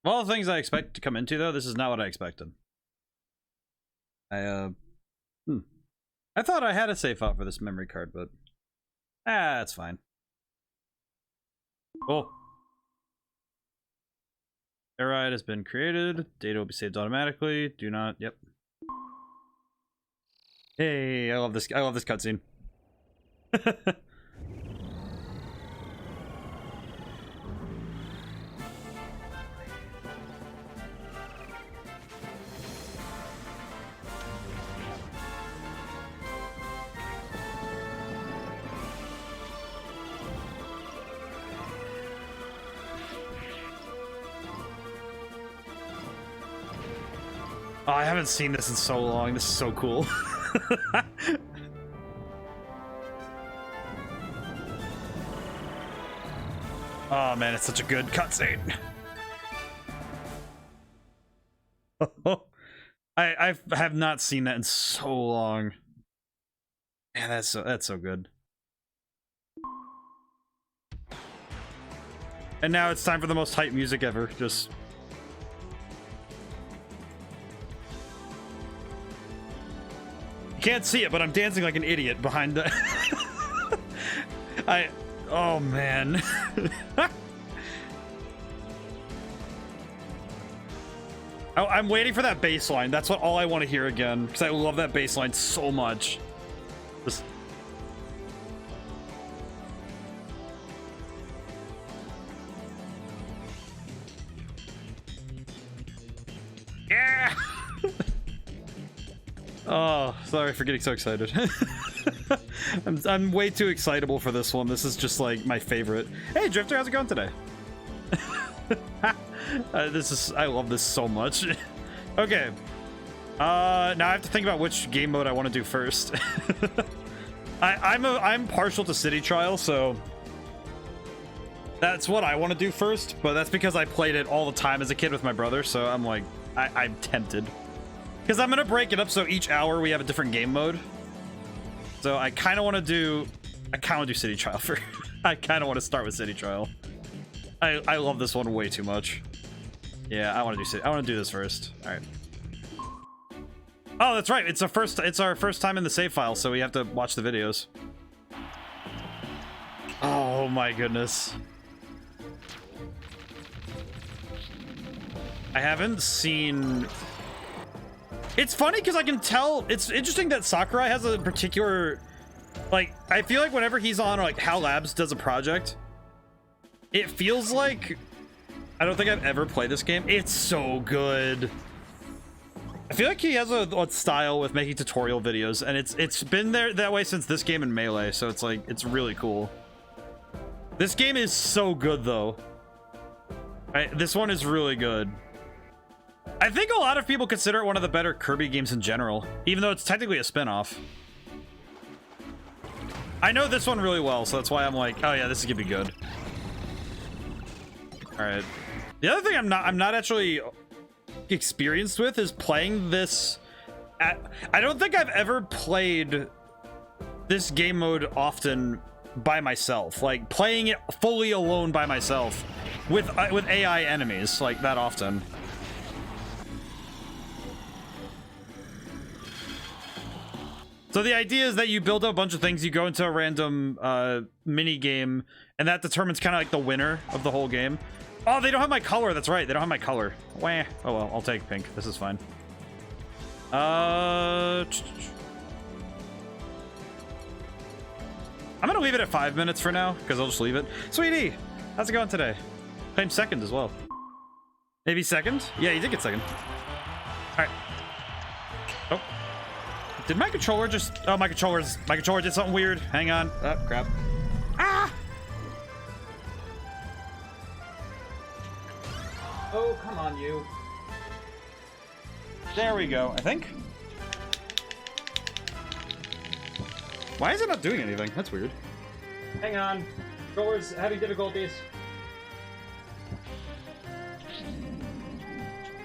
all the things I expect to come into, though, this is not what I expected. I thought I had a save file for this memory card, but that's fine. Cool. Airride has been created. Data will be saved automatically. Do not. Yep. Hey, I love this. I love this cutscene. Oh, I haven't seen this in so long. This is so cool. Oh man, it's such a good cutscene. I have not seen that in so long. Man, that's so good. And now it's time for the most hype music ever. Just you can't see it, but I'm dancing like an idiot behind the oh man. I'm waiting for that bass line. That's all I want to hear again, because I love that bass line so much. Just... yeah. Oh, sorry for getting so excited. I'm way too excitable for this one. This is just like my favorite. Hey Drifter, how's it going today? I love this so much. Okay. Now I have to think about which game mode I want to do first. I'm partial to City Trial, so that's what I want to do first, but that's because I played it all the time as a kid with my brother, so I'm like, I'm tempted. Because I'm gonna break it up so each hour we have a different game mode. So I kind of want to do City Trial first. I kind of want to start with City Trial. I love this one way too much. Yeah, I want to do this first. All right. Oh, that's right. It's our first time in the save file, so we have to watch the videos. Oh my goodness. I haven't seen... It's funny because I can tell. It's interesting that Sakurai has a particular, like, I feel like whenever he's on, or like HAL Labs does a project, it feels like, I don't think I've ever played this game. It's so good. I feel like he has a style with making tutorial videos, and it's been there that way since this game and Melee, so it's like, it's really cool. This game is so good though. This one is really good. I think a lot of people consider it one of the better Kirby games in general, even though it's technically a spin-off. I know this one really well, so that's why I'm like, oh yeah, this is gonna be good. All right. The other thing I'm not actually experienced with is playing this. I don't think I've ever played this game mode often by myself, like playing it fully alone by myself with AI enemies like that often. So the idea is that you build up a bunch of things, you go into a random mini game, and that determines kind of like the winner of the whole game. Oh, they don't have my color. That's right. They don't have my color. Wah. Oh well, I'll take pink. This is fine. I'm gonna leave it at 5 minutes for now, because I'll just leave it. Sweetie, how's it going today? Claimed second as well. Maybe second? Yeah, you did get second. All right. Oh. Did my controller just... Oh, my controller did something weird. Hang on. Oh, crap. Ah! Oh, come on, you. There we go, I think. Why is it not doing anything? That's weird. Hang on. Controller's having difficulties.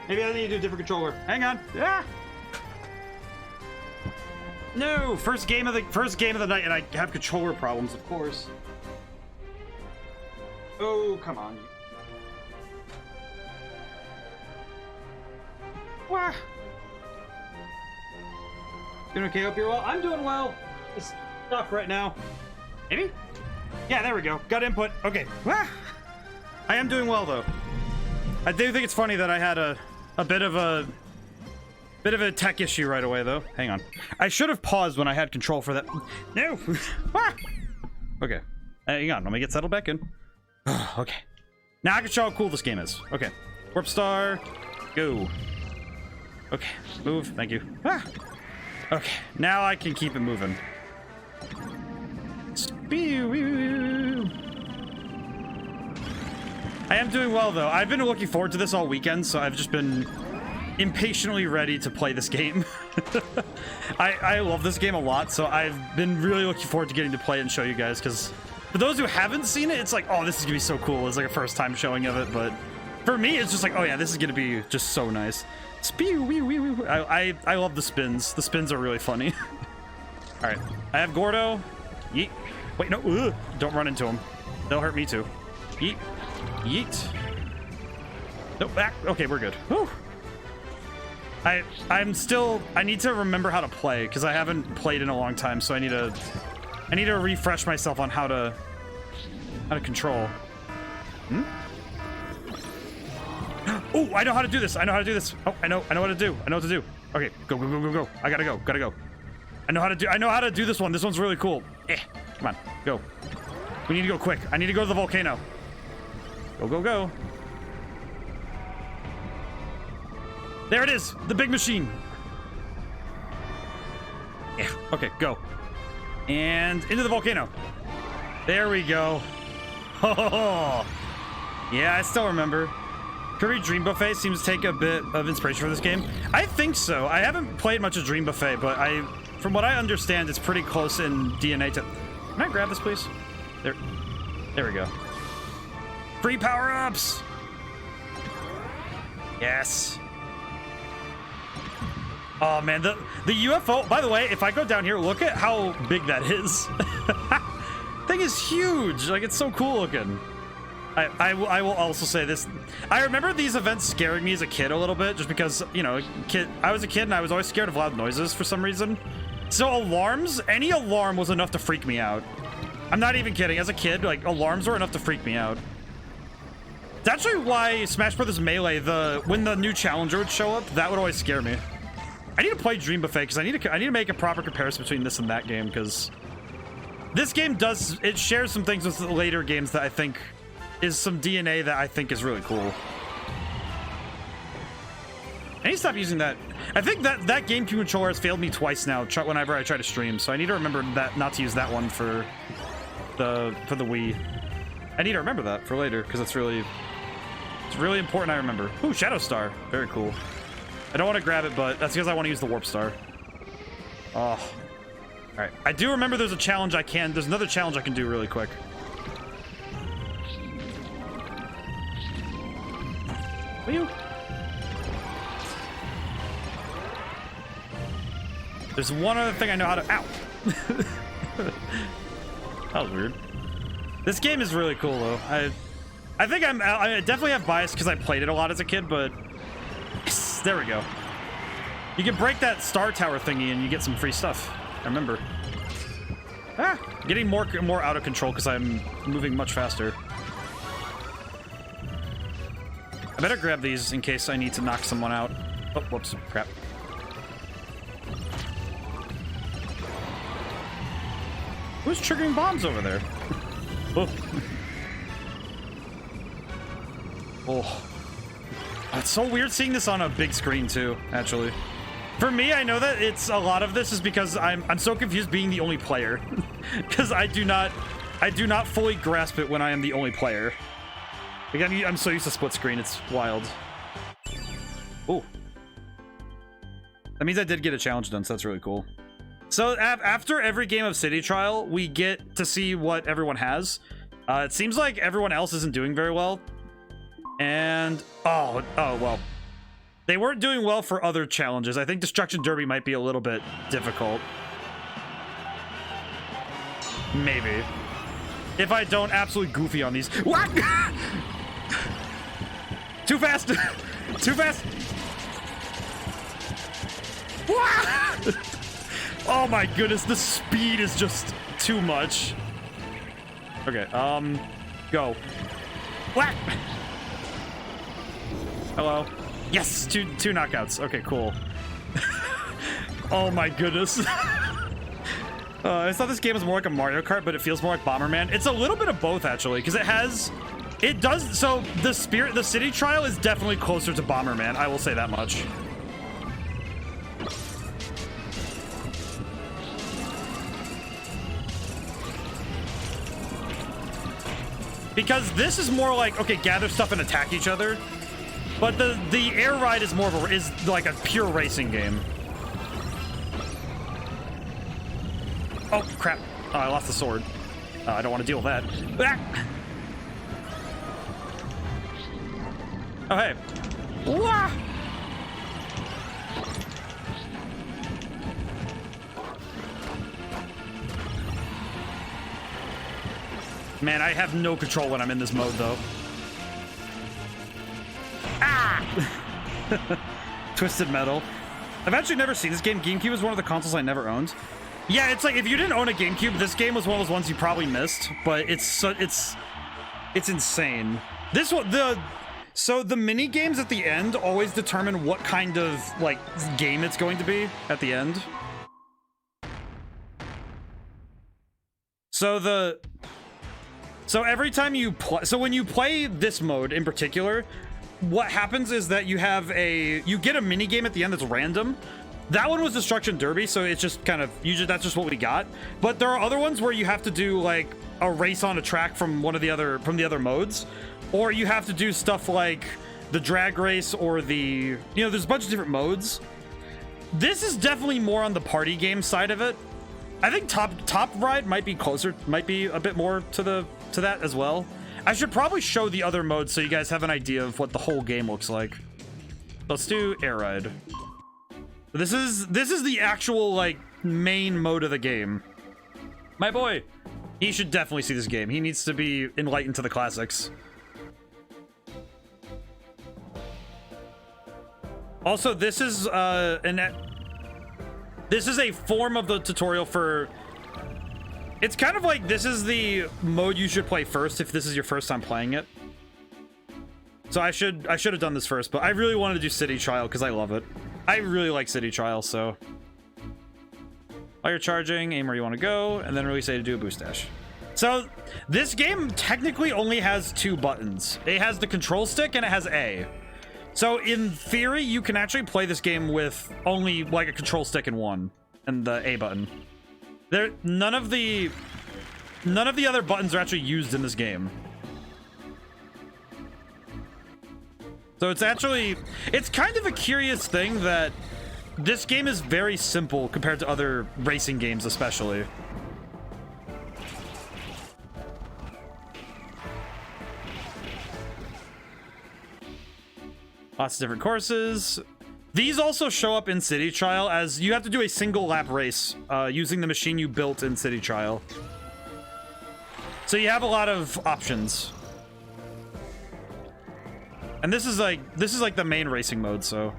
Maybe I need to do a different controller. Hang on. Ah! No, first game of the night, and I have controller problems, of course. Oh, come on. Wah. Doing okay? Hope you're well. I'm doing well. It's stuck right now. Maybe? Yeah, there we go. Got input. Okay. Wah. I am doing well though. I do think it's funny that I had a bit of a tech issue right away though. Hang on. I should have paused when I had control for that. No. Ah! Okay. Hang on. Let me get settled back in. Okay. Now I can show how cool this game is. Okay. Warp Star. Go. Okay. Move. Thank you. Ah! Okay. Now I can keep it moving. I am doing well though. I've been looking forward to this all weekend, so I've just been impatiently ready to play this game. I love this game a lot, so I've been really looking forward to getting to play it and show you guys, because for those who haven't seen it, it's like, oh, this is gonna be so cool. It's like a first time showing of it, but for me, it's just like, oh yeah, this is gonna be just so nice. I love the spins. The spins are really funny. All right, I have Gordo. Yeet. Wait, no, ugh. Don't run into him. They'll hurt me too. Yeet. Yeet. Nope, back. Okay, we're good. Whew. I need to remember how to play, because I haven't played in a long time, so I need to refresh myself on how to control. Oh, I know how to do this. I know how to do this. Oh, I know what to do. I know what to do. Okay, go, go, go, go, go. I gotta go. I know how to do this one. This one's really cool. Come on, go. We need to go quick. I need to go to the volcano. Go, go, go. There it is, the big machine. Yeah, okay, go. And into the volcano. There we go. Oh, yeah, I still remember. Kirby Dream Buffet seems to take a bit of inspiration from this game. I think so. I haven't played much of Dream Buffet, but from what I understand, it's pretty close in DNA to... Can I grab this, please? There we go. Free power-ups! Yes. Oh, man, the UFO... By the way, if I go down here, look at how big that is. Thing is huge. Like, it's so cool looking. I will also say this. I remember these events scaring me as a kid a little bit, just because, you know, I was a kid and I was always scared of loud noises for some reason. So alarms, any alarm was enough to freak me out. I'm not even kidding. As a kid, like, alarms were enough to freak me out. It's actually why Smash Brothers Melee, when the new challenger would show up, that would always scare me. I need to play Dream Buffet because I need to make a proper comparison between this and that game, because this game it shares some things with the later games that I think is some DNA that I think is really cool. I need to stop using that. I think that GameCube controller has failed me twice now whenever I try to stream, so I need to remember that not to use that one for the Wii. I need to remember that for later, because it's really important I remember. Ooh, Shadow Star. Very cool. I don't want to grab it, but that's because I want to use the Warp Star. Oh. All right. I do remember there's another challenge I can do really quick. Will you? There's one other thing I know how to... Ow! That was weird. This game is really cool, though. I think I definitely have bias because I played it a lot as a kid, but... Yes, there we go. You can break that star tower thingy and you get some free stuff. I remember. Ah! Getting more out of control because I'm moving much faster. I better grab these in case I need to knock someone out. Oh, whoops. Crap. Who's triggering bombs over there? Oh. Oh. It's so weird seeing this on a big screen too, actually. For me, I know that a lot of this is because I'm so confused being the only player. Because I do not fully grasp it when I am the only player. Again, I'm so used to split screen, it's wild. Ooh. That means I did get a challenge done, so that's really cool. So after every game of City Trial, we get to see what everyone has. It seems like everyone else isn't doing very well. And, oh, well. They weren't doing well for other challenges. I think Destruction Derby might be a little bit difficult. Maybe. If I don't absolutely goofy on these. What? Too fast! Too fast! Oh my goodness, the speed is just too much. Okay, go. Whack! Hello. Yes, two knockouts. Okay, cool. Oh my goodness. I thought this game was more like a Mario Kart, but it feels more like Bomberman. It's a little bit of both, actually, because it does, so the city trial is definitely closer to Bomberman, I will say that much. Because this is more like, okay, gather stuff and attack each other. But the air ride is more of is like a pure racing game. Oh, crap. Oh, I lost the sword. I don't want to deal with that. Ah! Oh, hey. Wah! Man, I have no control when I'm in this mode, though. Ah! Twisted Metal. I've actually never seen this game. GameCube is one of the consoles I never owned. Yeah, it's like if you didn't own a GameCube, this game was one of those ones you probably missed. But it's insane. This one, so the mini games at the end always determine what kind of like game it's going to be at the end. So every time you play, so when you play this mode in particular, what happens is that you get a mini game at the end that's random. That one was Destruction Derby, so it's just kind of that's just what we got. But there are other ones where you have to do like a race on a track from the other modes, or you have to do stuff like the drag race or there's a bunch of different modes. This is definitely more on the party game side of it. I think Top Ride might be closer, might be a bit more to that as well. I should probably show the other modes so you guys have an idea of what the whole game looks like. Let's do Air Ride. This is the actual like main mode of the game. My boy, he should definitely see this game. He needs to be enlightened to the classics. Also, this is a form of the tutorial for. It's kind of like this is the mode you should play first if this is your first time playing it. So I should have done this first, but I really wanted to do City Trial because I love it. I really like City Trial, so. While you're charging, aim where you want to go, and then release A to do a boost dash. So this game technically only has 2 buttons. It has the control stick and it has A. So in theory, you can actually play this game with only like a control stick and one, and the A button. None of the other buttons are actually used in this game. So it's kind of a curious thing that this game is very simple compared to other racing games, especially. Lots of different courses. These also show up in City Trial as you have to do a single lap race using the machine you built in City Trial. So you have a lot of options. And this is like the main racing mode, so.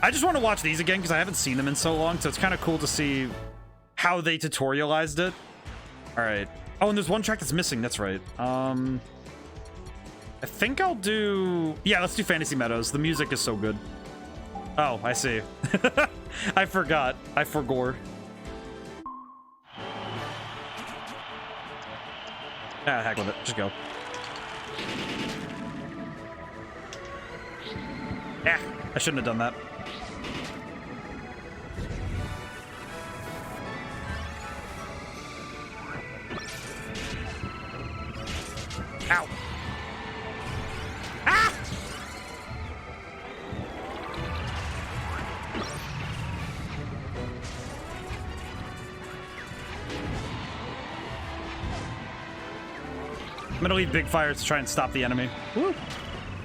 I just want to watch these again because I haven't seen them in so long, so it's kind of cool to see how they tutorialized it. All right. Oh, and there's one track that's missing. That's right. I think I'll do... Yeah, let's do Fantasy Meadows. The music is so good. Oh, I see. I forgot. I forgore. Ah, heck with it. Just go. Ah, I shouldn't have done that. Ow. Ah! I'm gonna leave big fires to try and stop the enemy. Woo.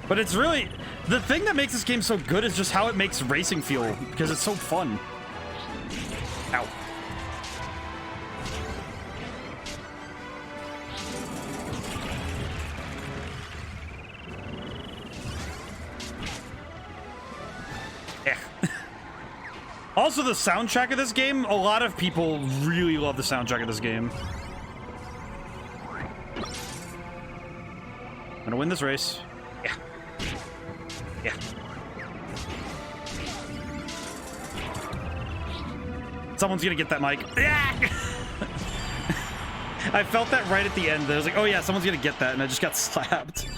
But it's really... The thing that makes this game so good is just how it makes racing feel, because it's so fun. Ow. Yeah. Also, the soundtrack of this game, a lot of people really love the soundtrack of this game. I'm gonna win this race. Yeah. Yeah. Someone's gonna get that mic. Yeah! I felt that right at the end. I was like, oh yeah, someone's gonna get that, and I just got slapped.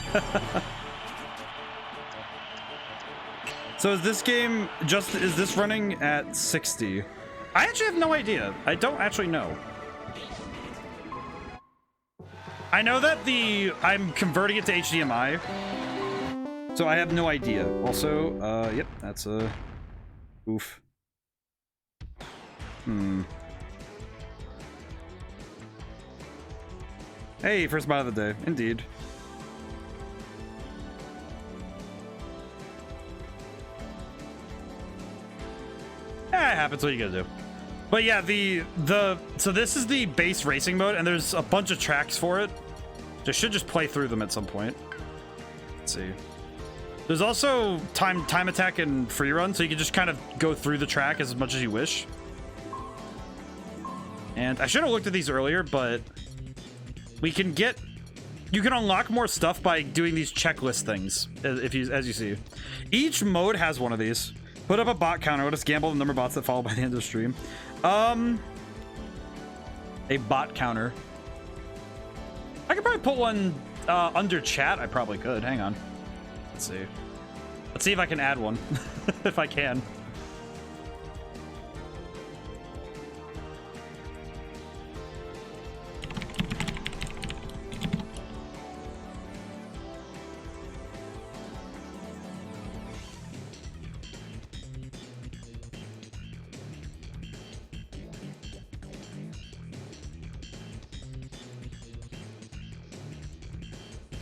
So is this game is this running at 60? I actually have no idea. I don't actually know. I know that I'm converting it to HDMI, so I have no idea. Also, yep, that's a oof. Hey, first bot of the day, indeed. It happens. What are you gonna do? But yeah, so this is the base racing mode, and there's a bunch of tracks for it. I should just play through them at some point. Let's see. There's also time attack and free run, so you can just kind of go through the track as much as you wish. And I should have looked at these earlier, but you can unlock more stuff by doing these checklist things, as you see. Each mode has one of these. Put up a bot counter. Let us gamble the number of bots that follow by the end of the stream. A bot counter. I could probably put one under chat. I probably could. Hang on. Let's see. Let's see if I can add one. If I can.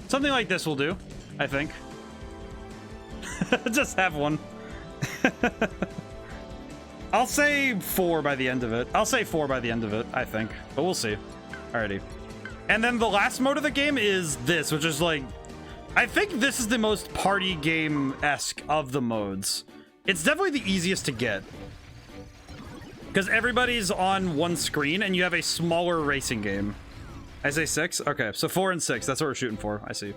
Something like this will do, I think. Just have one. I'll say 4 by the end of it. I think. But we'll see. Alrighty. And then the last mode of the game is this, which is like... I think this is the most party game-esque of the modes. It's definitely the easiest to get. Because everybody's on one screen, and you have a smaller racing game. I say 6? Okay, so 4 and 6. That's what we're shooting for. I see.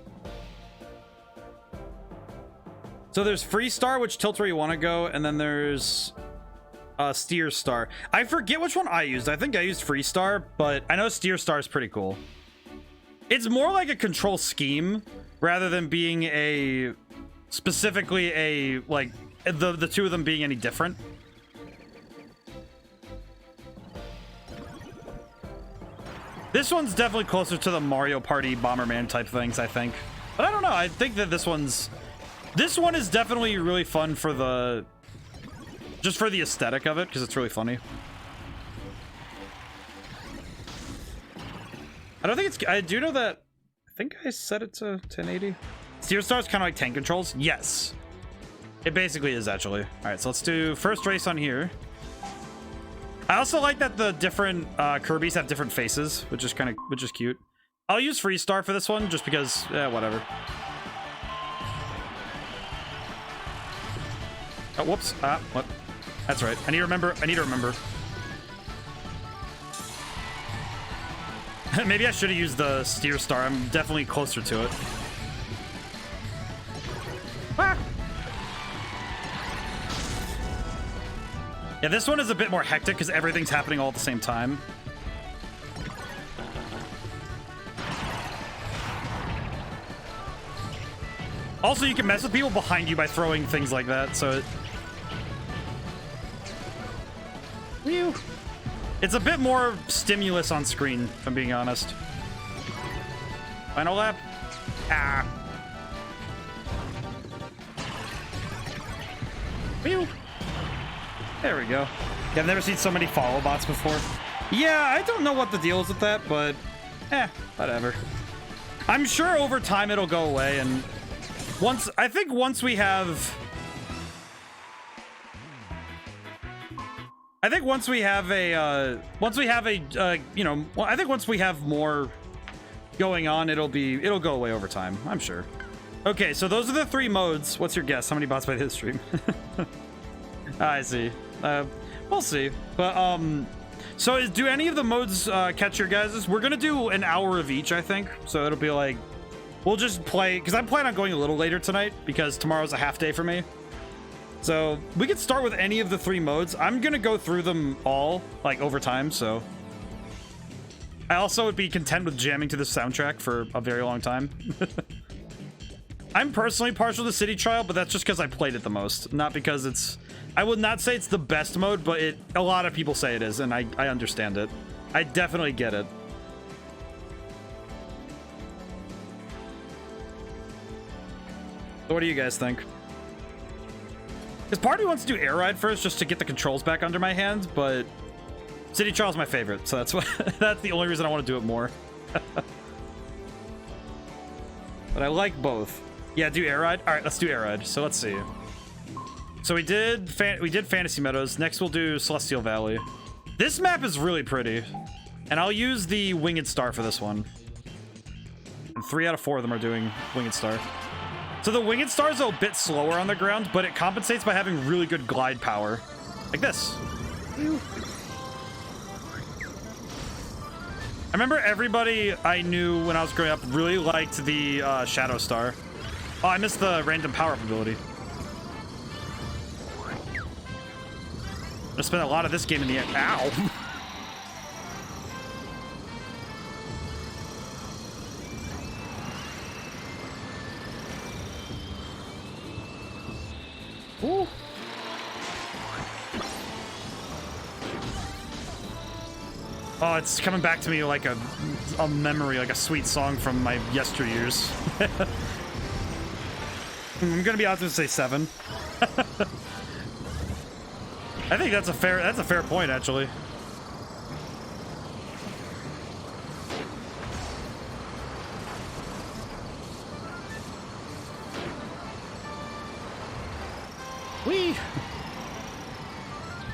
So there's Free Star, which tilts where you want to go, and then there's Steer Star. I forget which one I used. I think I used Free Star, but I know Steer Star is pretty cool. It's more like a control scheme rather than being specifically the two of them being any different. This one's definitely closer to the Mario Party Bomberman type things, I think. But I don't know. I think that this one is definitely really fun for just for the aesthetic of it, because it's really funny. I don't think I do know that. I think I set it to 1080. Steer Star is kind of like tank controls. Yes. It basically is, actually. All right, so let's do first race on here. I also like that the different Kirbys have different faces, which is cute. I'll use Free Star for this one, just because, whatever. Oh, whoops. What? That's right. I need to remember. Maybe I should have used the Steer Star. I'm definitely closer to it. Ah! Yeah, this one is a bit more hectic because everything's happening all at the same time. Also, you can mess with people behind you by throwing things like that, so it's a bit more stimulus on screen, if I'm being honest. Final lap. Ah. Whew. There we go. Yeah, I've never seen so many follow bots before. Yeah, I don't know what the deal is with that, but whatever. I'm sure over time it'll go away, and once we have more going on, it'll go away over time, I'm sure. Okay, so those are the 3 modes. What's your guess? How many bots by this stream? I see. We'll see. But so do any of the modes catch your guys'? We're gonna do an hour of each, I think. So it'll be like, we'll just play, because I'm planning on going a little later tonight because tomorrow's a half day for me. So we could start with any of the 3 modes. I'm gonna go through them all like over time. So I also would be content with jamming to the soundtrack for a very long time. I'm personally partial to City Trial, but that's just because I played it the most, not because it's... I would not say it's the best mode, but a lot of people say it is, and I understand it. I definitely get it. So what do you guys think? Because part of me wants to do Air Ride first, just to get the controls back under my hand, but City Trial is my favorite, so that's that's the only reason I want to do it more. But I like both. Yeah, do Air Ride. All right, let's do Air Ride. So let's see. So we did Fantasy Meadows. Next we'll do Celestial Valley. This map is really pretty, and I'll use the Winged Star for this one. And 3 out of 4 of them are doing Winged Star. So the Winged Star is a bit slower on the ground, but it compensates by having really good glide power, like this. I remember everybody I knew when I was growing up really liked the Shadow Star. Oh, I missed the random power-up ability. I spent a lot of this game in the end. Ow! Ooh. Oh, it's coming back to me like a memory, like a sweet song from my yesteryears. I'm gonna be out to say 7. I think that's a fair point, actually. Whee!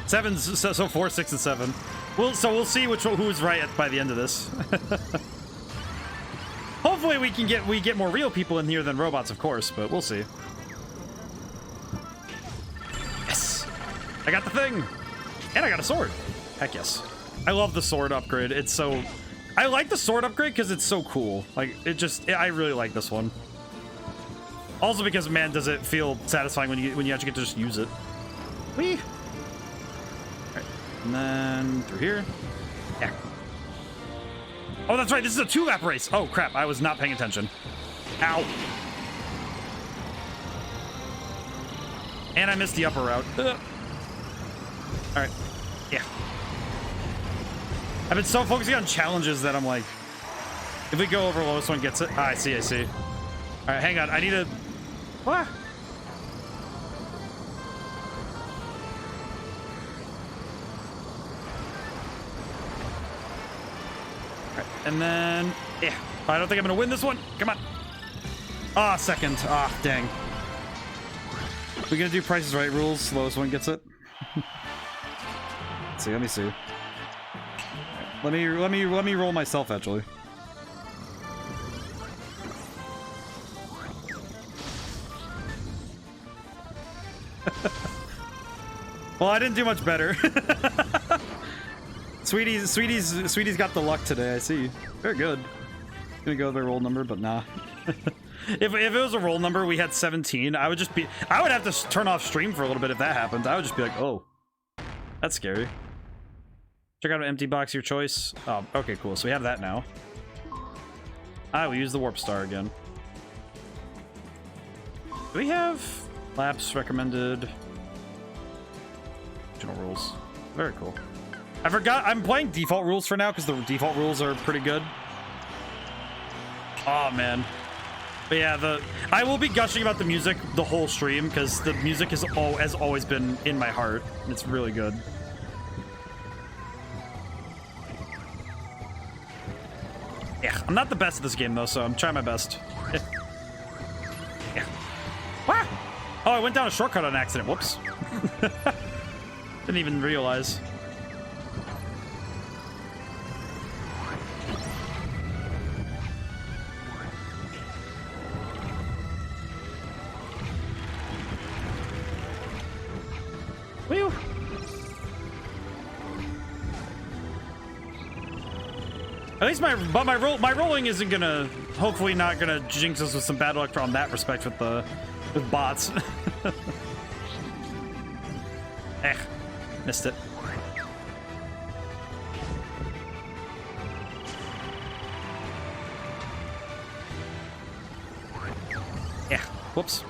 7's so 4, 6, and 7. We'll see who's right by the end of this. Hopefully we get more real people in here than robots, of course, but we'll see. Yes! I got the thing! And I got a sword! Heck yes. I love the sword upgrade. It's so... I like the sword upgrade because it's so cool. Like, I really like this one. Also because, man, does it feel satisfying when you actually get to just use it. Whee! Alright, and then through here. Yeah. Oh, that's right, this is a 2-lap race! Oh, crap, I was not paying attention. Ow. And I missed the upper route. Alright, yeah. I've been so focusing on challenges that I'm like... If we go over, lowest one gets it. Ah, I see. Alright, hang on, I need to... What? Alright, and then... Yeah. I don't think I'm gonna win this one. Come on. Ah, second. Ah, dang. We're gonna do Price is Right rules. Lowest one gets it. Let me see. Let me roll myself, actually. Well, I didn't do much better. Sweetie's got the luck today, I see. Very good. Gonna go with my roll number, but nah. If it was a roll number, we had 17, I would have to turn off stream for a little bit if that happened. I would just be like, oh, that's scary. Check out an empty box, your choice. Oh, okay, cool. So we have that now. We use the Warp Star again. Do we have laps recommended? Original rules. Very cool. I forgot. I'm playing default rules for now because the default rules are pretty good. Oh, man. But yeah, I will be gushing about the music the whole stream because the music has always been in my heart. It's really good. Yeah, I'm not the best at this game though, so I'm trying my best. Yeah. Wow! Oh, I went down a shortcut on accident. Whoops. Didn't even realize. Whew. At least my rolling isn't gonna, hopefully not gonna jinx us with some bad luck from that respect with bots. Missed it. Yeah, whoops.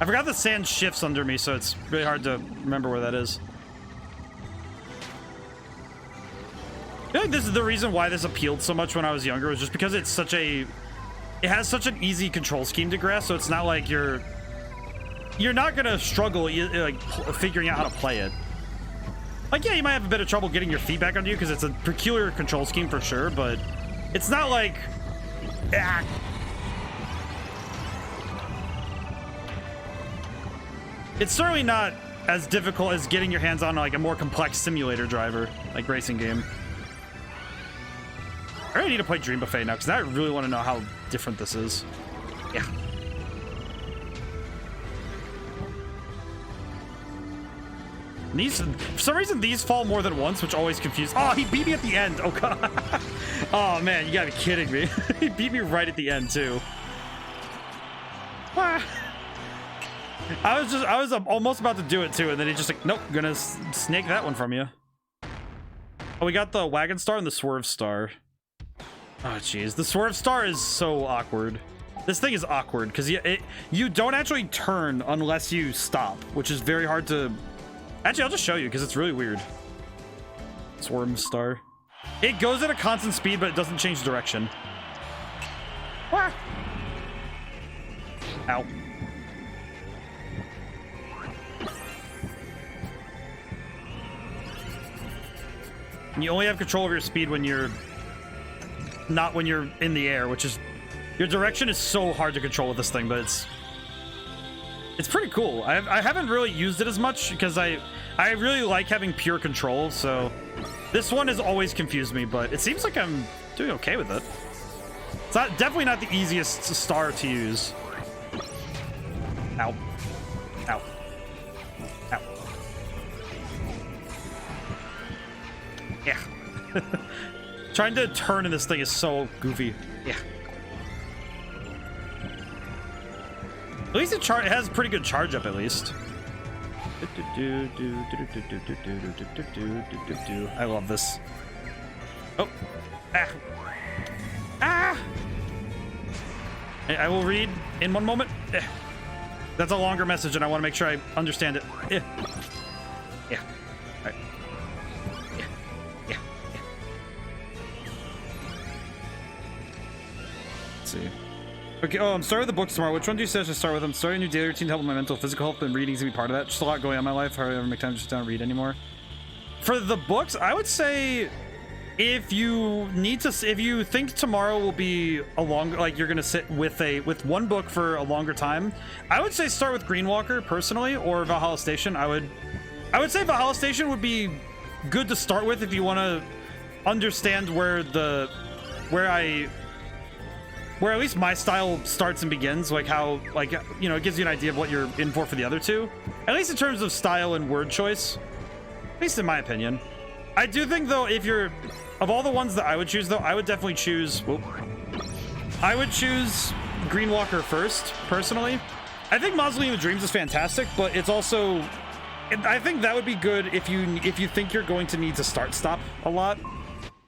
I forgot the sand shifts under me, so it's really hard to remember where that is. I feel like this is the reason why this appealed so much when I was younger, was just because it's such a... It has such an easy control scheme to grasp, so it's not like you're not gonna struggle like figuring out how to play it. Like, yeah, you might have a bit of trouble getting your feet back under you because it's a peculiar control scheme for sure, but it's not like... Ah. It's certainly not as difficult as getting your hands on like a more complex simulator driver, like racing game. I really need to play Dream Buffet now because I really want to know how different this is. Yeah. These, for some reason, these fall more than once, which always confuses. Oh, he beat me at the end. Oh god. Oh man, you gotta be kidding me. He beat me right at the end too. Ah. I was almost about to do it too, and then he just like, nope, gonna snake that one from you. Oh, we got the wagon star and the swerve star. Oh jeez, the swerve star is so awkward. This thing is awkward because you don't actually turn unless you stop, which is very hard to. Actually, I'll just show you because it's really weird. Swerve star. It goes at a constant speed, but it doesn't change direction. Ah. Ow. You only have control of your speed when you're not when you're in the air, which is your direction is so hard to control with this thing, but it's pretty cool. I haven't really used it as much because I really like having pure control, so this one has always confused me, but it seems like I'm doing okay with it. It's definitely not the easiest star to use. Ow. Ow. Ow. Yeah. Trying to turn in this thing is so goofy. Yeah. At least it has pretty good charge up, at least. I love this. Oh. Ah. Ah! I will read in one moment. That's a longer message, and I want to make sure I understand it. Yeah. Yeah. All right. Yeah. Yeah. Yeah. Let's see. Okay, I'm starting with the books tomorrow. Which one do you suggest I start with? I'm starting a new daily routine to help with my mental, physical health, and reading's gonna be part of that. Just a lot going on in my life. Hardly ever make time to just down and read anymore. For the books, I would say if you think tomorrow will be a longer, like you're gonna sit with one book for a longer time, I would say start with Greenwalker personally, or Valhalla Station. I would say Valhalla Station would be good to start with if you want to understand where at least my style starts and begins, like how, like, you know, it gives you an idea of what you're in for the other two, at least in terms of style and word choice, at least in my opinion. I do think though, if you're of all the ones that I would choose though, I would definitely choose Greenwalker first personally. I think Mausoleum of Dreams is fantastic, but it's also, I think that would be good if you think you're going to need to stop a lot,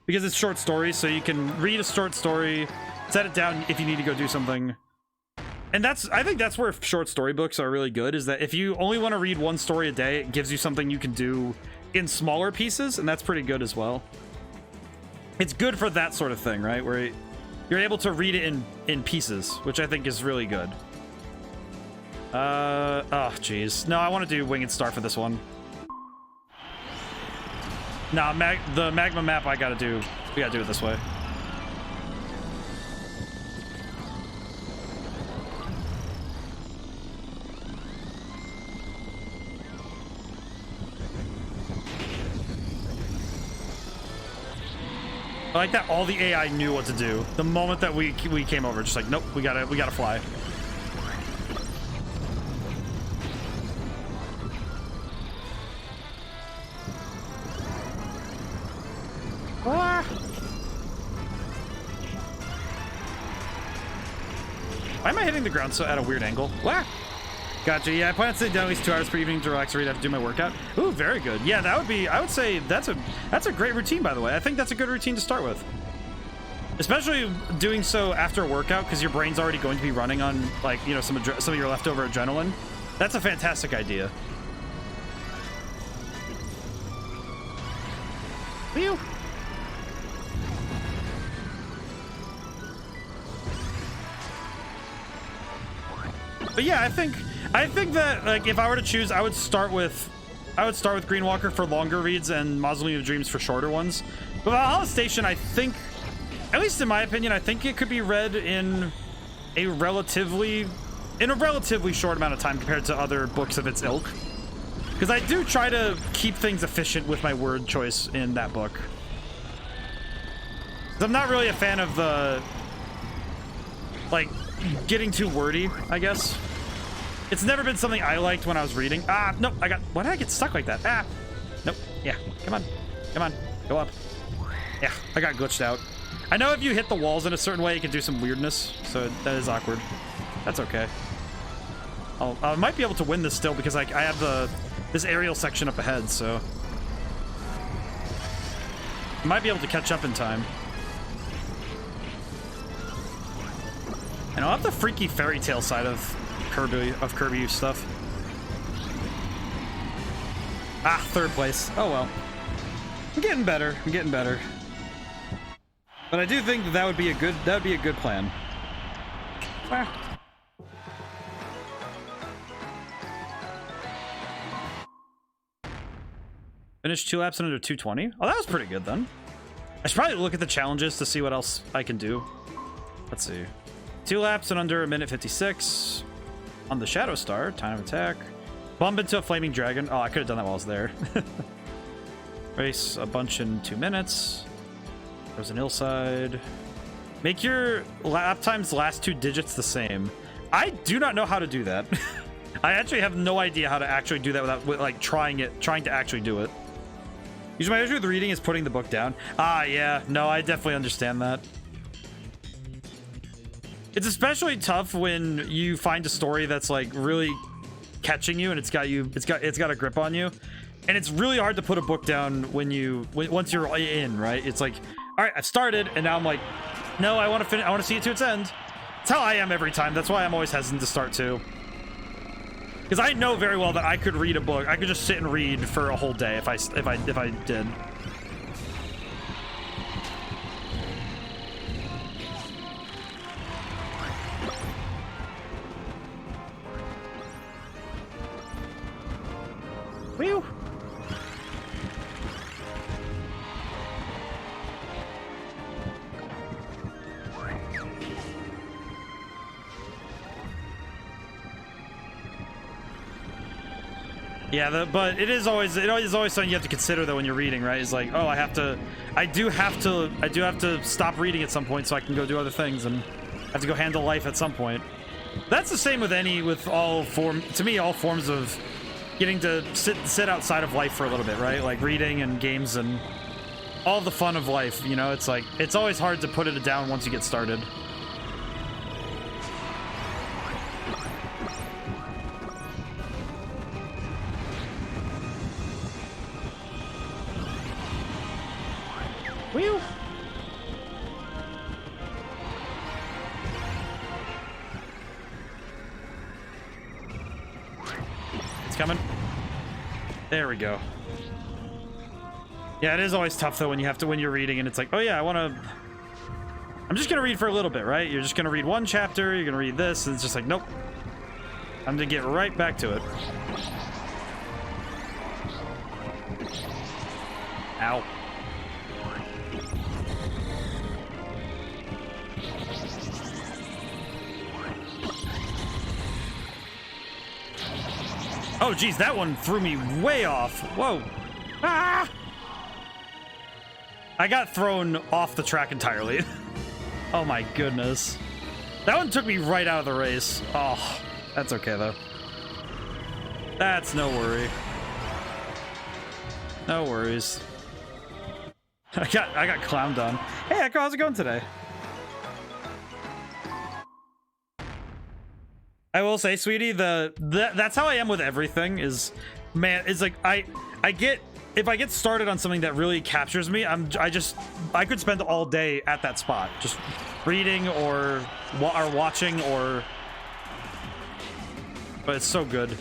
because it's short stories, so you can read a short story, set it down if you need to go do something. And I think that's where short story books are really good, is that if you only want to read one story a day, it gives you something you can do in smaller pieces, and that's pretty good as well. It's good for that sort of thing, right? Where you're able to read it in pieces, which I think is really good. Oh, jeez. No, I want to do Winged Star for this one. Nah, the magma map we gotta do it this way. I like that all the AI knew what to do the moment that we came over. Just like, nope, we gotta fly. Ah. Why am I hitting the ground so at a weird angle? Wow. Gotcha. Yeah, I plan on sitting down at least 2 hours per evening to relax, read, have to do my workout. Ooh, very good. Yeah, that would be. I would say that's a great routine, by the way. I think that's a good routine to start with, especially doing so after a workout because your brain's already going to be running on, like, you know, some of your leftover adrenaline. That's a fantastic idea. Whew. But yeah, I think that, like, if I were to choose, I would start with Green Walker for longer reads and Mausoleum of Dreams for shorter ones. But Valhalla Station, I think, at least in my opinion, I think it could be read in a relatively short amount of time compared to other books of its ilk. Because I do try to keep things efficient with my word choice in that book. I'm not really a fan of the, like, getting too wordy, I guess. It's never been something I liked when I was reading. Ah, nope, why did I get stuck like that? Ah, nope, yeah, come on, go up. Yeah, I got glitched out. I know if you hit the walls in a certain way, it can do some weirdness, so that is awkward. That's okay. I might be able to win this still because I have this aerial section up ahead, so I might be able to catch up in time. And I'll have the freaky fairy tale side of Kirby stuff. Ah, 3rd place. Oh well. I'm getting better. But I do think that would be a good plan. Ah. Finished 2 laps in under 2:20. Oh, that was pretty good then. I should probably look at the challenges to see what else I can do. Let's see. 2 laps in under 1:56. On the Shadow Star, time of attack. Bump into a flaming dragon. Oh, I could have done that while I was there. Race a bunch in 2 minutes. There's an hillside. Make your lap times last 2 digits the same. I do not know how to do that. I actually have no idea how to actually do that without, like, trying to actually do it. Usually my issue with reading is putting the book down. Ah, yeah. No, I definitely understand that. It's especially tough when you find a story that's, like, really catching you and it's got a grip on you, and it's really hard to put a book down once you're in, right? It's like, all right, I've started, and now I'm like, no, I want to finish. I want to see it to its end. That's how I am every time. That's why I'm always hesitant to start too, because I know very well that I could read a book. I could just sit and read for a whole day if I did. Whew. Yeah, but it is always something you have to consider though when you're reading, right? It's like, oh, I do have to stop reading at some point so I can go do other things and have to go handle life at some point. That's the same with all forms of getting to sit outside of life for a little bit, right? Like reading and games and all the fun of life, you know? It's like, it's always hard to put it down once you get started. Whew. It's coming. There we go. Yeah, it is always tough though when you're reading and it's like, oh yeah, I'm just gonna read for a little bit, right? You're just gonna read one chapter, you're gonna read this, and it's just like, nope. I'm gonna get right back to it. Ow. Oh, geez, that one threw me way off. Whoa. Ah! I got thrown off the track entirely. Oh, my goodness. That one took me right out of the race. Oh, that's okay, though. That's no worry. No worries. I got clowned on. Hey, Echo, how's it going today? I will say, sweetie, that's how I am with everything. Is, man, it's like I get, if I get started on something that really captures me, I could spend all day at that spot, just reading or watching or. But it's so good.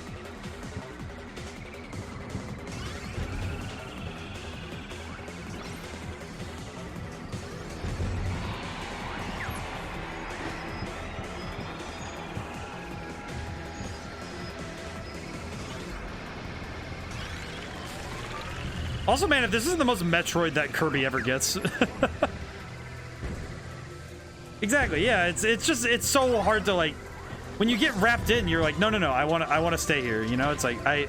Also, man, if this isn't the most Metroid that Kirby ever gets. Exactly, yeah, it's so hard to, like, when you get wrapped in, you're like, no, I want to stay here, you know? It's like, I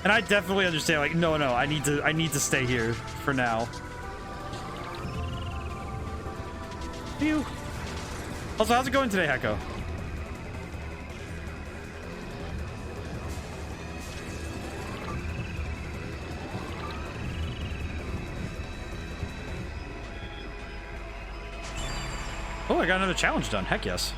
definitely understand, like, no, I need to stay here for now. Phew. Also, how's it going today, Hecko? Oh, I got another challenge done. Heck yes.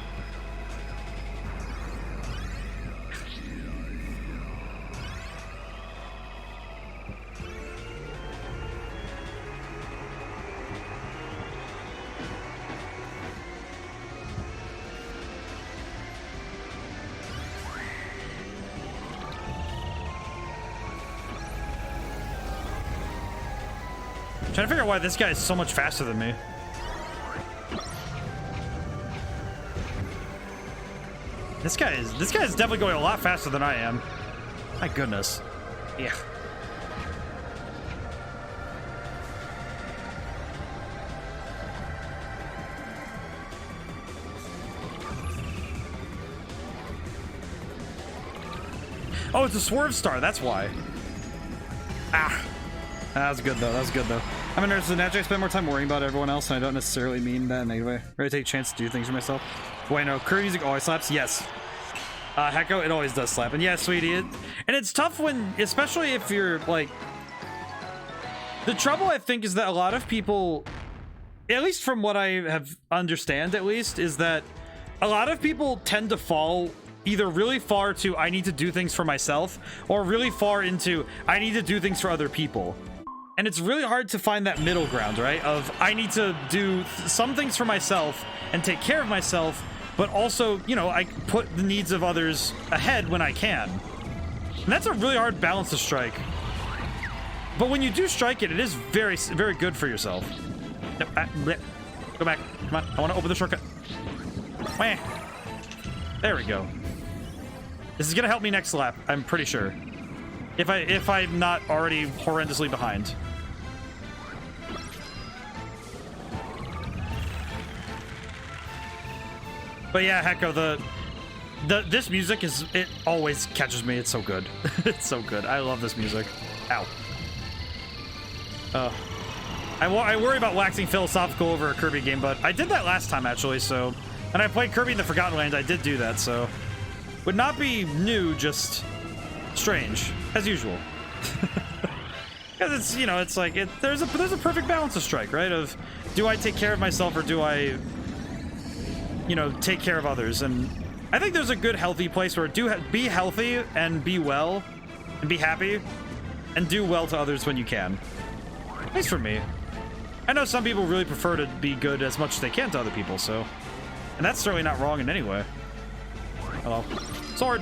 Trying to figure out why this guy is so much faster than me. This guy is definitely going a lot faster than I am. My goodness. Yeah. Oh, it's a swerve star. That's why. Ah. That was good though. That was good though. I'm a nerd, so naturally I spend more time worrying about everyone else, and I don't necessarily mean that in any way. Ready to take a chance to do things for myself. Bueno, Kirby music always slaps. Yes. Hecko, it always does slap. And yeah, sweetie, and it's tough when, especially if you're like, the trouble I think is that a lot of people, at least from what I have understand at least, is that a lot of people tend to fall either really far to I need to do things for myself, or really far into I need to do things for other people. And it's really hard to find that middle ground, right? Of I need to do some things for myself and take care of myself, but also, you know, I put the needs of others ahead when I can. And that's a really hard balance to strike. But when you do strike it, it is very, very good for yourself. Go back. Come on. I want to open the shortcut. There we go. This is going to help me next lap, I'm pretty sure. If I'm not already horrendously behind. But yeah, Hecko, this music it always catches me. It's so good. It's so good. I love this music. Ow. I worry about waxing philosophical over a Kirby game, but I did that last time actually, so, and I played Kirby in the Forgotten Land. I did do that, so would not be new, just strange as usual. Because it's, you know, it's like there's a perfect balance to strike, right? Of do I take care of myself or do I, you know, take care of others? And I think there's a good healthy place where be healthy and be well and be happy and do well to others when you can. At least for me. I know some people really prefer to be good as much as they can to other people, so, and that's certainly not wrong in any way. Hello. Sword.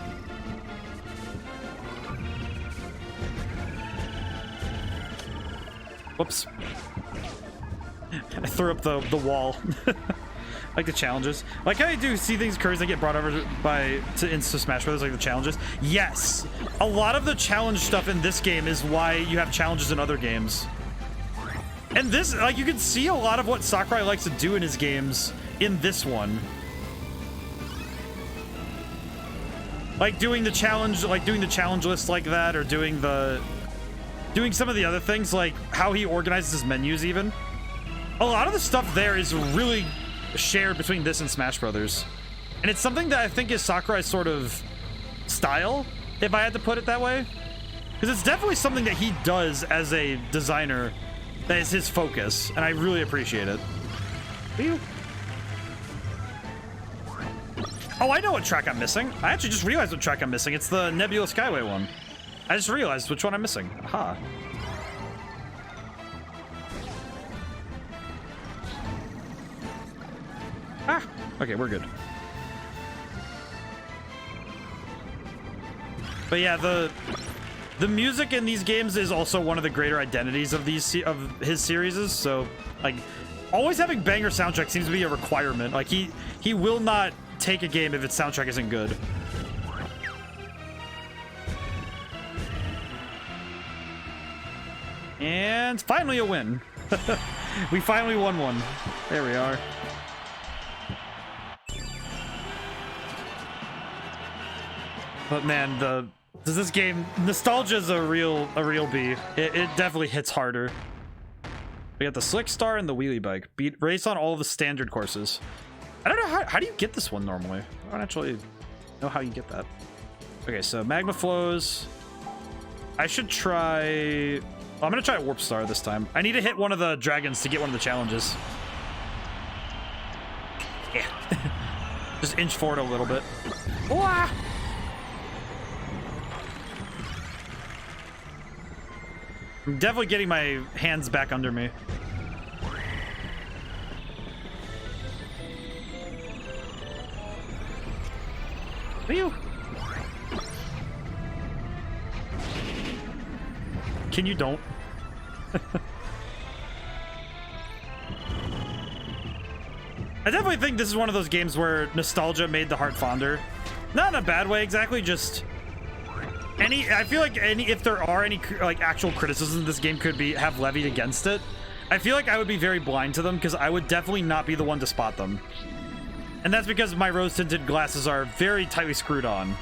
Whoops. I threw up the wall. Like the challenges. Like how you do see things occurs that get brought over to Insta Smash Brothers, like the challenges. Yes! A lot of the challenge stuff in this game is why you have challenges in other games. And this, like, you can see a lot of what Sakurai likes to do in his games in this one. Like doing the challenge list like that, or doing some of the other things, like how he organizes his menus even. A lot of the stuff there is really shared between this and Smash Brothers. And it's something that I think is Sakurai's sort of style, if I had to put it that way. Because it's definitely something that he does as a designer that is his focus, and I really appreciate it. Oh, I know what track I'm missing. I actually just realized what track I'm missing. It's the Nebula Skyway one. I just realized which one I'm missing. Aha. Ah, okay, we're good. But yeah, the music in these games is also one of the greater identities of his series. So, like, always having banger soundtrack seems to be a requirement. Like, he will not take a game if its soundtrack isn't good. And finally a win. We finally won one. There we are. But man, this game, nostalgia is a real B. It definitely hits harder. We got the Slick Star and the Wheelie Bike. Race on all of the standard courses. I don't know how do you get this one normally? I don't actually know how you get that. Okay, so Magma Flows. I should try. Well, I'm gonna try Warp Star this time. I need to hit one of the dragons to get one of the challenges. Yeah. Just inch forward a little bit. Wah! I'm definitely getting my hands back under me. Ew. Can you don't? I definitely think this is one of those games where nostalgia made the heart fonder. Not in a bad way exactly, just I feel like if there are any like actual criticisms this game could have levied against it, I feel like I would be very blind to them because I would definitely not be the one to spot them. And that's because my rose-tinted glasses are very tightly screwed on.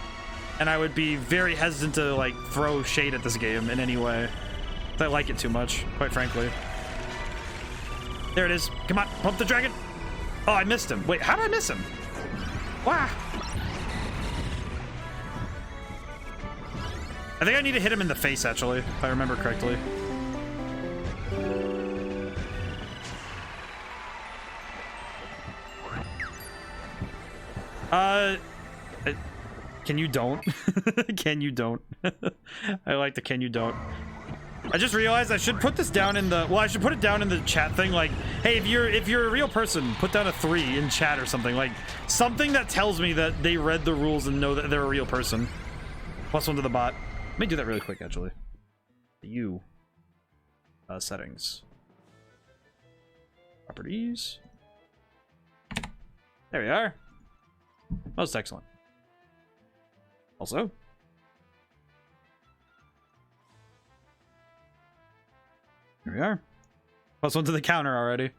And I would be very hesitant to like throw shade at this game in any way. I like it too much, quite frankly. There it is. Come on, pump the dragon. Oh, I missed him. Wait, how did I miss him? Wow. I think I need to hit him in the face, actually, if I remember correctly. Can you don't? Can you don't? I like the can you don't. I just realized I should put this down in the, well, I should put it down in the chat thing, like, hey, if you're a real person, put down a 3 in chat or something, like, something that tells me that they read the rules and know that they're a real person. +1 to the bot. Let me do that really quick, actually. Settings. Properties. There we are. Most excellent. Also, here we are. +1 to the counter already.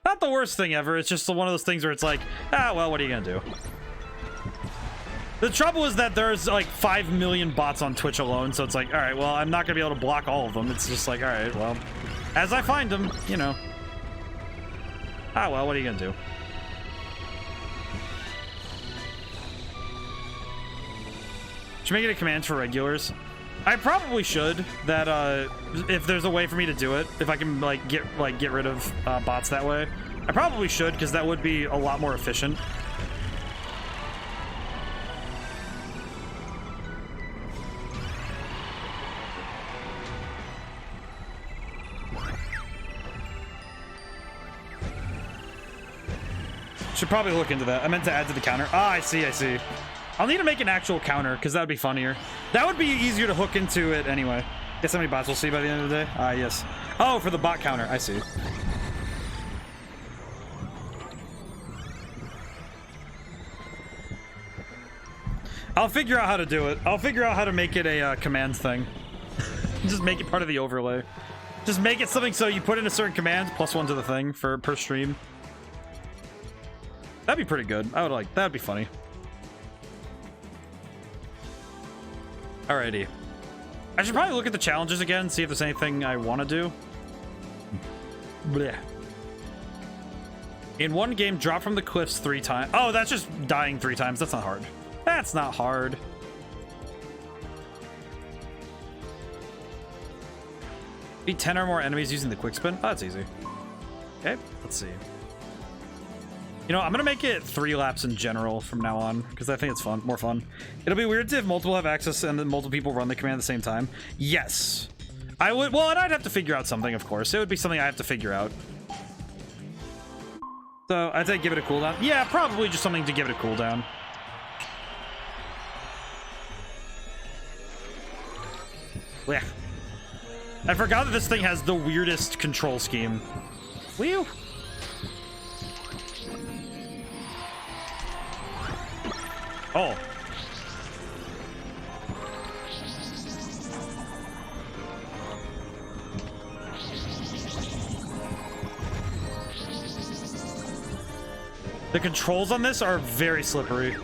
Not the worst thing ever. It's just one of those things where it's like, ah, well, what are you gonna do? The trouble is that there's like 5 million bots on Twitch alone, so it's like, all right, well, I'm not gonna be able to block all of them. It's just like, all right, well, as I find them, you know. Ah, well, what are you gonna do? Should make it a command for regulars. I probably should. That if there's a way for me to do it, if I can get rid of bots that way, I probably should, because that would be a lot more efficient. Should probably look into that. I meant to add to the counter. Ah, I see, I see. I'll need to make an actual counter, because that would be funnier. That would be easier to hook into it anyway. Guess how many bots we'll see by the end of the day? Ah, yes. Oh, for the bot counter. I see. I'll figure out how to do it. I'll figure out how to make it a command thing. Just make it part of the overlay. Just make it something so you put in a certain command, +1 to the thing per stream. That'd be pretty good. I would like, that'd be funny. Alrighty. I should probably look at the challenges again, see if there's anything I want to do. Blech. In one game, drop from the cliffs 3 times. Oh, that's just dying 3 times. That's not hard. That's not hard. Beat 10 or more enemies using the quick spin. Oh, that's easy. Okay, let's see. You know, I'm gonna make it 3 laps in general from now on, because I think it's fun, more fun. It'll be weird if multiple have access and then multiple people run the command at the same time. Yes. I would, well, and I'd have to figure out something, of course. It would be something I have to figure out. So, I'd say give it a cooldown. Yeah, probably just something to give it a cooldown. Yeah. I forgot that this thing has the weirdest control scheme. Whew. Oh. The controls on this are very slippery.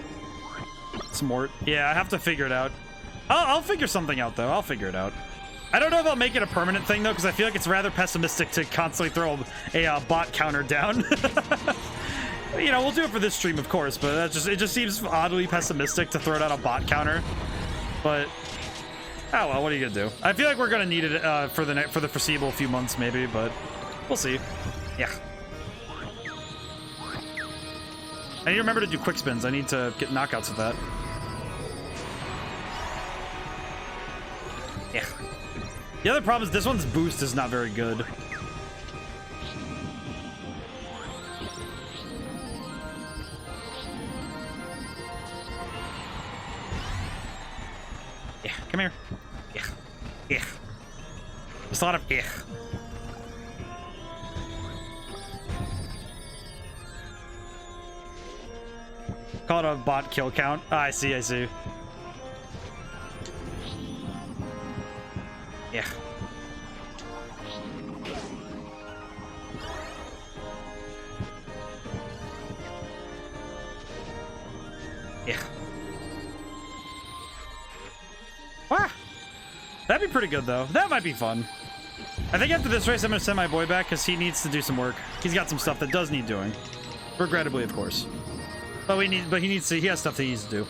Some more. Yeah, I have to figure it out. I'll figure something out, though. I'll figure it out. I don't know if I'll make it a permanent thing, though, because I feel like it's rather pessimistic to constantly throw a bot counter down. You know, we'll do it for this stream, of course, but it just seems oddly pessimistic to throw down a bot counter. But, oh well, what are you gonna do? I feel like we're gonna need it for the foreseeable few months, maybe, but we'll see. Yeah. I need to remember to do quick spins. I need to get knockouts with that. Yeah. The other problem is this one's boost is not very good. Yeah, come here. Yeah. Yeah. There's a lot of yeah. Call it a bot kill count. Ah, I see, I see. Yeah. Yeah. Ah! That'd be pretty good, though. That might be fun. I think after this race, I'm going to send my boy back because he needs to do some work. He's got some stuff that does need doing. Regrettably, of course. But he has stuff that he needs to do.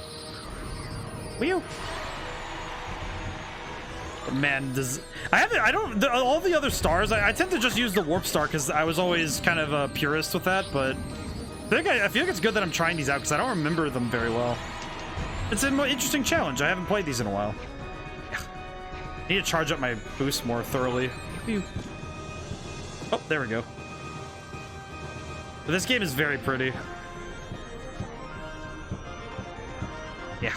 Whew. Man, all the other stars, I tend to just use the warp star because I was always kind of a purist with that, but I feel like it's good that I'm trying these out because I don't remember them very well. It's an interesting challenge. I haven't played these in a while. I need to charge up my boost more thoroughly. Phew. Oh, there we go. But this game is very pretty. Yeah.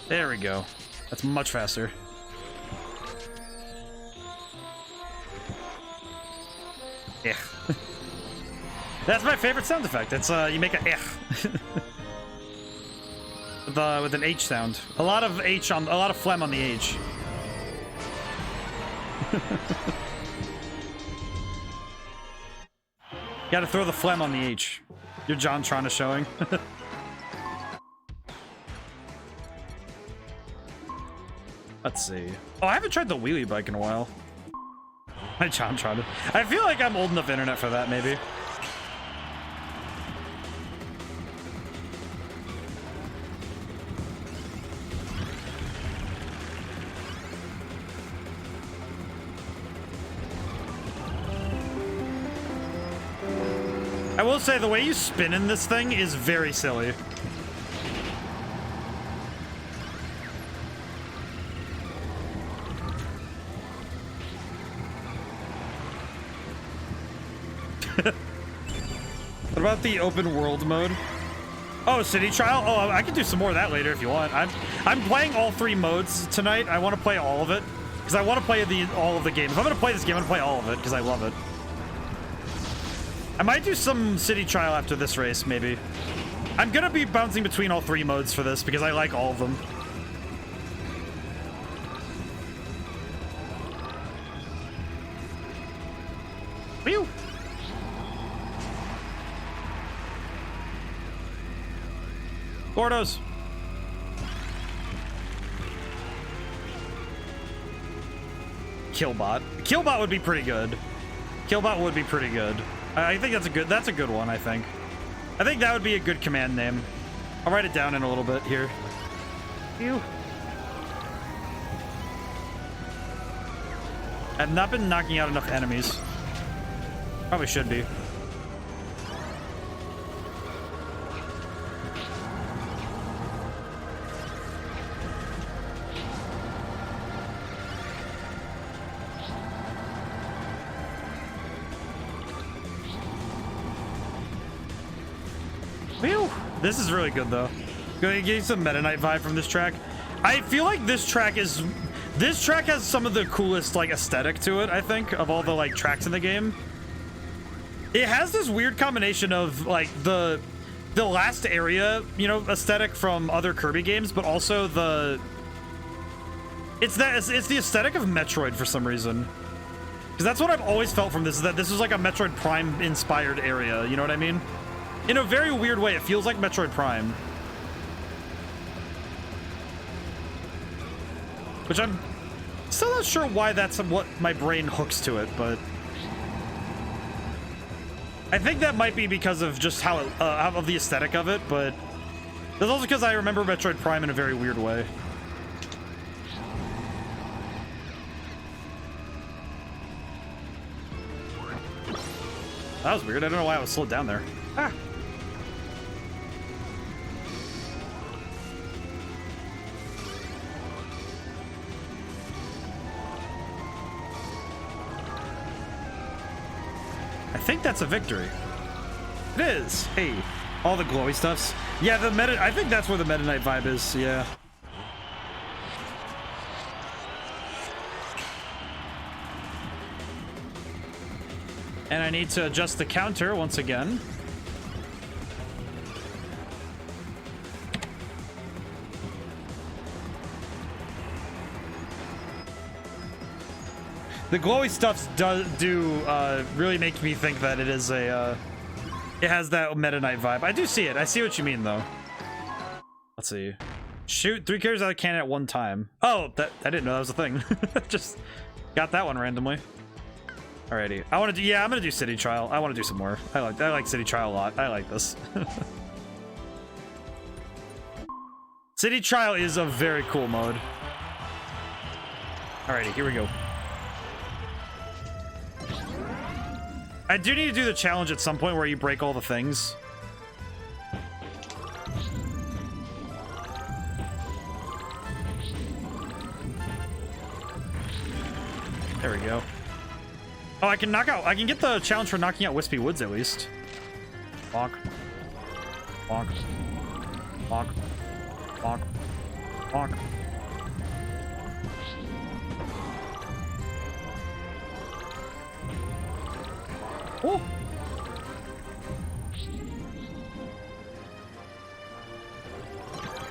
There we go. That's much faster. Yeah. That's my favorite sound effect. It's you make a with an H sound. A lot of phlegm on the H. Gotta throw the phlegm on the H. Your John Tron is showing. Let's see. Oh, I haven't tried the wheelie bike in a while. My John Tron. I feel like I'm old enough internet for that, maybe. I will say the way you spin in this thing is very silly. What about the open world mode? Oh, city trial? Oh, I can do some more of that later if you want. I'm playing all 3 modes tonight. I want to play all of it because I want to play all of the games. If I'm going to play this game, I'm going to play all of it because I love it. I might do some city trial after this race, maybe. I'm going to be bouncing between all 3 modes for this because I like all of them. Whew. Gordos. Killbot. Killbot would be pretty good. Killbot would be pretty good. I think that's a good one, I think. I think that would be a good command name. I'll write it down in a little bit here. Phew. I've not been knocking out enough enemies. Probably should be. Whew. This is really good though. Gonna get some Meta Knight vibe from this track. I feel like this track has some of the coolest like aesthetic to it, I think, of all the like tracks in the game. It has this weird combination of like the last area, you know, aesthetic from other Kirby games, but also it's the aesthetic of Metroid for some reason. Because that's what I've always felt from this, is that this is like a Metroid Prime inspired area, you know what I mean? In a very weird way, it feels like Metroid Prime. Which I'm still not sure why that's what my brain hooks to it, but I think that might be because of just how of the aesthetic of it, but that's also because I remember Metroid Prime in a very weird way. That was weird. I don't know why I was slowed down there. Ah. I think that's a victory. It is. Hey, all the glowy stuffs. Yeah, the meta. I think that's where the Meta Knight vibe is. Yeah. And I need to adjust the counter once again. The glowy stuffs do really make me think that it is a, it has that Meta Knight vibe. I do see it. I see what you mean, though. Let's see. Shoot 3 characters out of cannon at one time. Oh, I didn't know that was a thing. Just got that one randomly. Alrighty. I want to do, yeah, I'm gonna do City Trial. I want to do some more. I like City Trial a lot. I like this. City Trial is a very cool mode. Alrighty, here we go. I do need to do the challenge at some point where you break all the things. There we go. Oh, I can get the challenge for knocking out Wispy Woods at least. Bonk. Bonk. Bonk. Bonk. Bonk. Oh.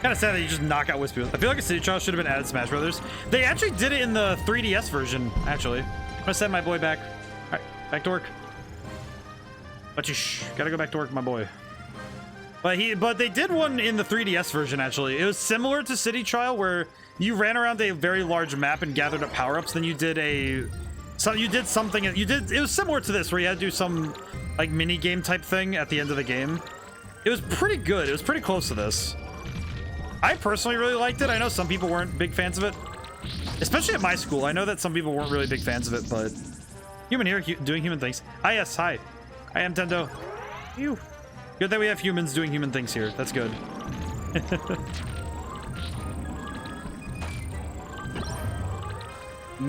Kind of sad that you just knock out Wispy. I feel like a City Trial should have been added to Smash Brothers. They actually did it in the 3DS version, actually. I'm gonna send my boy back. All right, back to work. But you gotta go back to work, my boy. But they did one in the 3DS version, actually. It was similar to City Trial, where you ran around a very large map and gathered up power-ups. Then you did something. It was similar to this, where you had to do some like mini game type thing at the end of the game. It was pretty good. It was pretty close to this. I personally really liked it. I know some people weren't big fans of it, especially at my school. I know that some people weren't really big fans of it, but human here doing human things. Ah, yes, hi. I am Tendo. Ew. Good that we have humans doing human things here. That's good.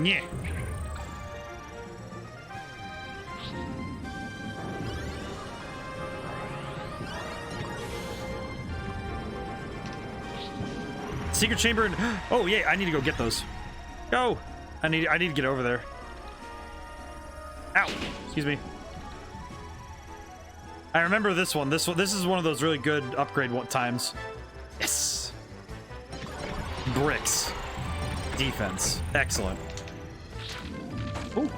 Yeah. Secret chamber and oh yeah, I need to go get those. Go. I need to get over there. Ow. Excuse me. I remember this one. This is one of those really good upgrade times. Yes. Bricks. Defense. Excellent. Ooh.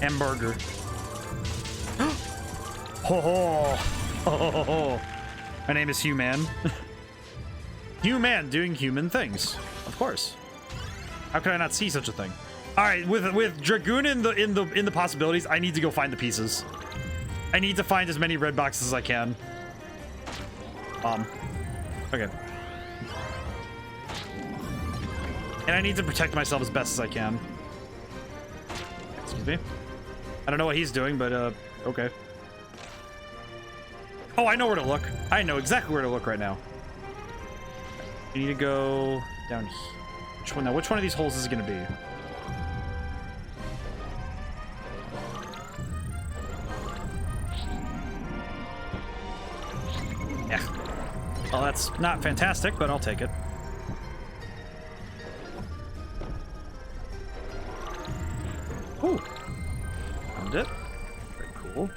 Hamburger. Ho ho. Oh, my name is Human. Human doing human things, of course. How could I not see such a thing? All right, with Dragoon in the possibilities, I need to go find the pieces. I need to find as many red boxes as I can. Okay. And I need to protect myself as best as I can. Excuse me. I don't know what he's doing, but okay. Oh, I know where to look. I know exactly where to look right now. You need to go down here. Which one now? Which one of these holes is it going to be? Yeah. Well, that's not fantastic, but I'll take it. Ooh. Found it. Very cool.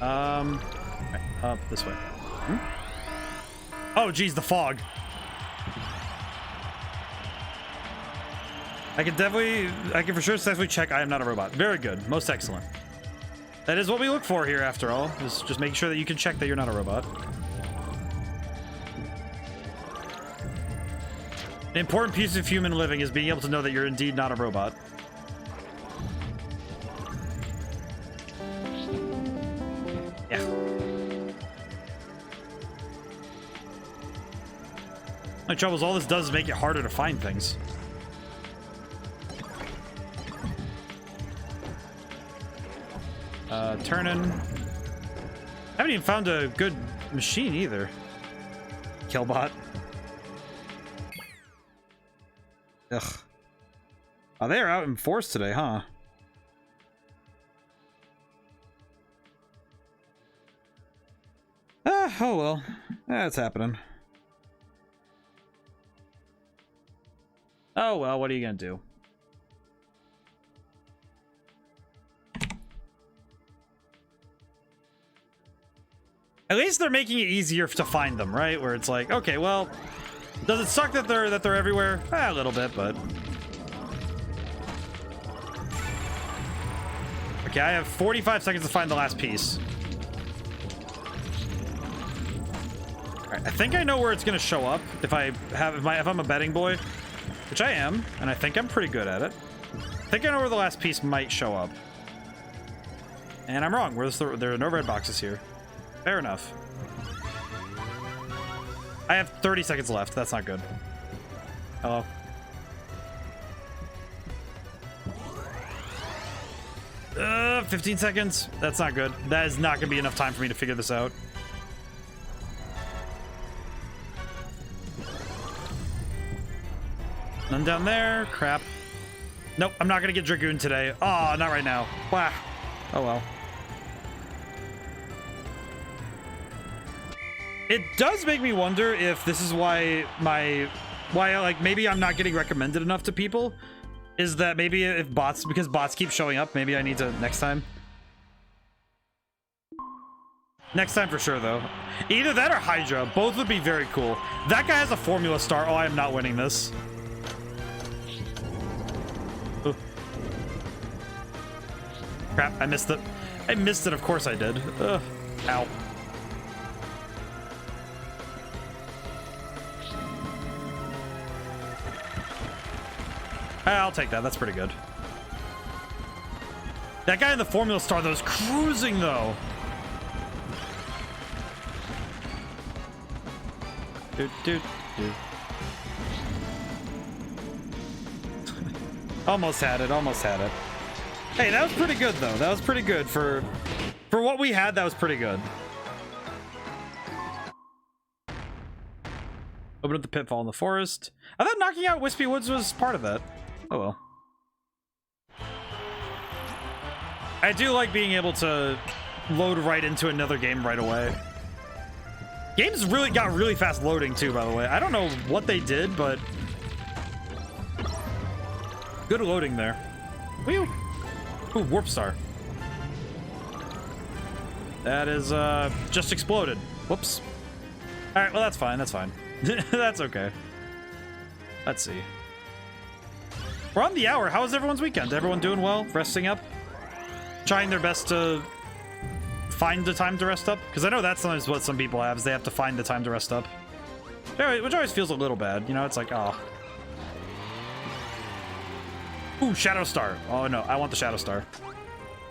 Right, up this way. Oh, geez, the fog. I can for sure successfully check I am not a robot. Very good. Most excellent. That is what we look for here, after all. Is just making sure that you can check that you're not a robot. An important piece of human living is being able to know that you're indeed not a robot. Yeah. My trouble is all this does is make it harder to find things. Turning. I haven't even found a good machine either. Killbot. Ugh. Oh, they're out in force today, huh? Oh well. That's happening. Oh well, what are you gonna do? At least they're making it easier to find them, right? Where it's like, okay, well, does it suck that they're everywhere? A little bit, but okay. I have 45 seconds to find the last piece. All right, I think I know where it's gonna show up if I'm a betting boy, which I am, and I think I'm pretty good at it. I think I know where the last piece might show up, and I'm wrong. There are no red boxes here. Fair enough. I have 30 seconds left. That's not good. Hello. Uh, 15 seconds. That's not good. That is not going to be enough time for me to figure this out. None down there. Crap. Nope, I'm not going to get Dragoon today. Oh, not right now. Wow. Oh well. It does make me wonder if this is why like maybe I'm not getting recommended enough to people. Is that maybe if because bots keep showing up, maybe I need to next time. Next time for sure though. Either that or Hydra. Both would be very cool. That guy has a formula star. Oh, I am not winning this. Ooh. Crap, I missed it. I missed it, of course I did. Ugh. Ow. I'll take that. That's pretty good. That guy in the formula star, though, is cruising, though. Almost had it. Almost had it. Hey, that was pretty good, though. That was pretty good for what we had. That was pretty good. Open up the pitfall in the forest. I thought knocking out Wispy Woods was part of that. Oh well. I do like being able to load right into another game right away. Games really got really fast loading too, by the way. I don't know what they did, but good loading there. Whew. Ooh, Warp Star. That is just exploded. Whoops. All right, well that's fine. That's fine. That's okay. Let's see. We're on the hour. How was everyone's weekend? Everyone doing well? Resting up? Trying their best to find the time to rest up? Because I know that's sometimes what some people have, is they have to find the time to rest up. Which always feels a little bad. You know, it's like, oh. Ooh, Shadow Star. Oh, no. I want the Shadow Star.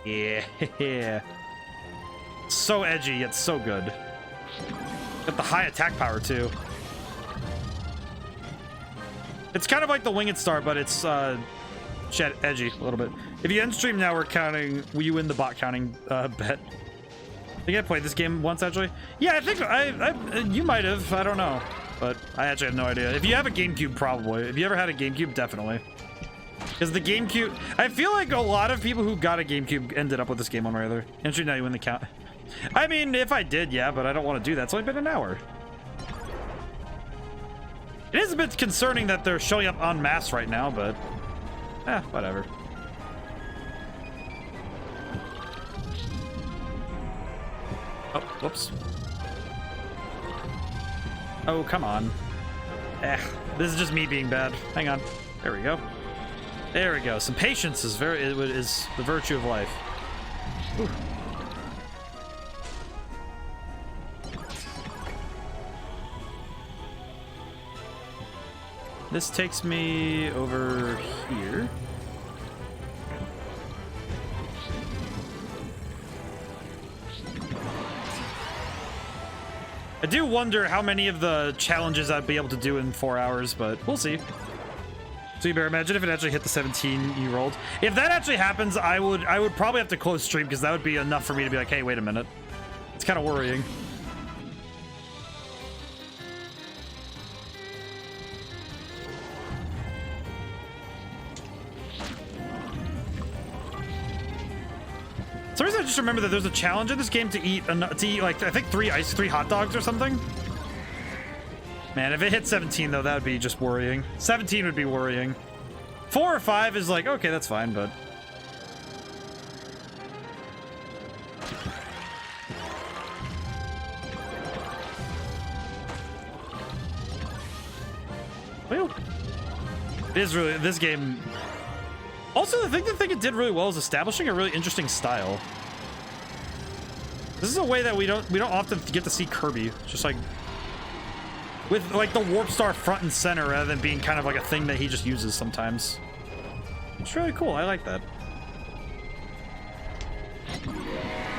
Yeah. So edgy, yet so good. Got the high attack power, too. It's kind of like the Winged Star, but it's edgy a little bit. If you end stream now, we're counting. You win the bot counting bet. I think I played this game once actually. Yeah, I think you might have. I don't know, but I actually have no idea. If you have a GameCube, probably. If you ever had a GameCube, definitely. Because the GameCube, I feel like a lot of people who got a GameCube ended up with this game one way or other. Entry now, you win the count. I mean, if I did, yeah, but I don't want to do that. It's only been an hour. It is a bit concerning that they're showing up en masse right now, but whatever. Oh, whoops. Oh, come on. This is just me being bad. Hang on. There we go. There we go. Some patience is the virtue of life. Whew. This takes me over here. I do wonder how many of the challenges I'd be able to do in 4 hours, but we'll see. So you better imagine if it actually hit the 17 you rolled. If that actually happens, I would probably have to close stream because that would be enough for me to be like, hey, wait a minute. It's kind of worrying. For some reason, I just remember that there's a challenge in this game to eat like I think three hot dogs or something. Man, if it hit 17 though, that would be just worrying. 17 would be worrying. 4 or 5 is like okay, that's fine, but well, it is really this game. Also, the thing it did really well is establishing a really interesting style. This is a way that we don't often get to see Kirby, just like with like the Warp Star front and center rather than being kind of like a thing that he just uses sometimes. It's really cool. I like that.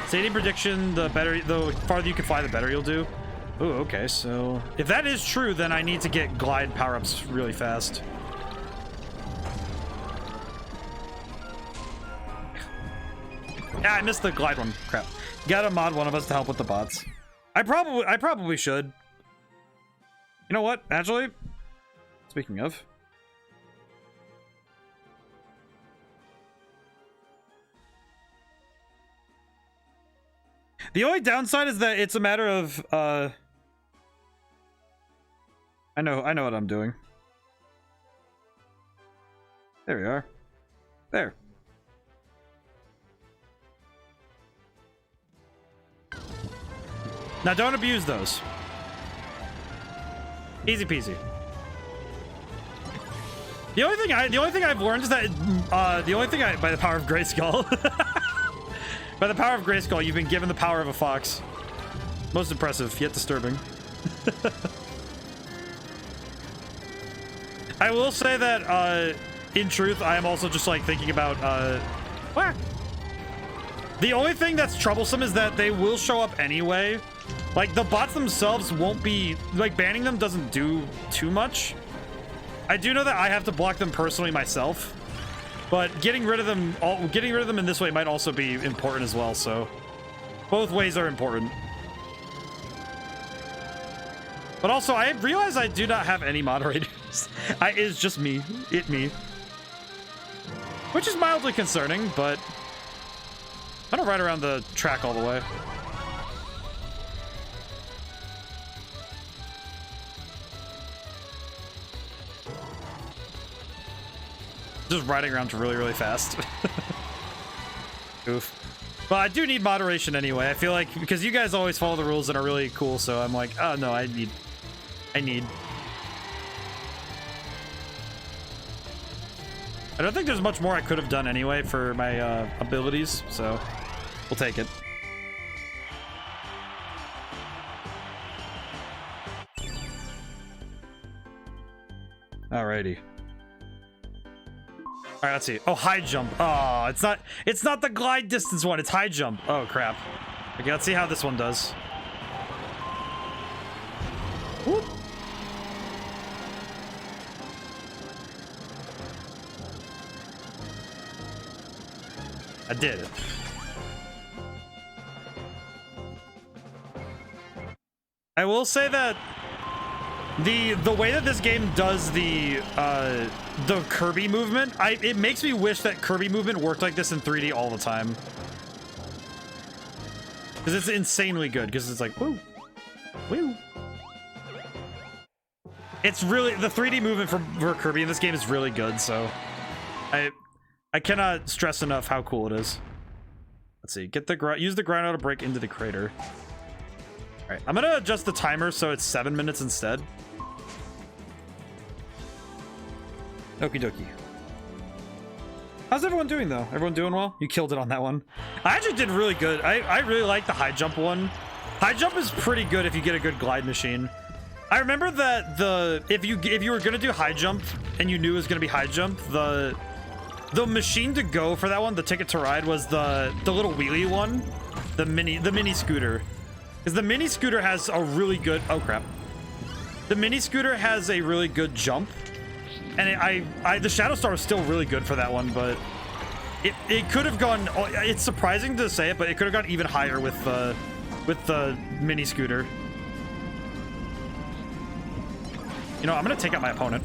Stadium prediction: the farther you can fly, the better you'll do. Oh, okay. So if that is true, then I need to get glide power-ups really fast. Yeah, I missed the glide one. Crap. Gotta mod one of us to help with the bots. I probably should. You know what? Actually, speaking of, the only downside is that it's a matter of I know what I'm doing. There we are. There. Now don't abuse those. Easy peasy. The only thing I've learned is that by the power of Grayskull. By the power of Grayskull, you've been given the power of a fox. Most impressive, yet disturbing. I will say that in truth, I am also just like thinking about what? The only thing that's troublesome is that they will show up anyway. Like, the bots themselves won't be... Like, banning them doesn't do too much. I do know that I have to block them personally myself. But getting rid of them in this way might also be important as well, so... Both ways are important. But also, I realize I do not have any moderators. It's just me. Me. Which is mildly concerning, but... I don't ride around the track all the way. Just riding around really, really fast. Oof. But I do need moderation anyway. I feel like because you guys always follow the rules and are really cool, so I'm like, oh no, I need. I don't think there's much more I could have done anyway for my abilities, so we'll take it. Alrighty. All right, let's see. Oh, high jump. Oh, it's not the glide distance one. It's high jump. Oh, crap. Okay, let's see how this one does. Whoop. I did it. I will say that the way that this game does the Kirby movement, it makes me wish that Kirby movement worked like this in 3D all the time. Because it's insanely good, because it's like, woo, woo. It's really, the 3D movement for Kirby in this game is really good, so I cannot stress enough how cool it is. Let's see, use the grind auto to break into the crater. All right, I'm gonna adjust the timer so it's 7 minutes instead. Okie dokie. How's everyone doing though? Everyone doing well? You killed it on that one. I actually did really good. I really like the high jump one. High jump is pretty good if you get a good glide machine. I remember that if you were gonna do high jump and you knew it was gonna be high jump, the machine to go for that one, the ticket to ride, was the little wheelie one, the mini scooter. Because the mini scooter has a really good, oh crap. The mini scooter has a really good jump. And the Shadow Star was still really good for that one, but it could have gone, it's surprising to say it, but it could have gone even higher with the mini scooter. You know, I'm gonna take out my opponent.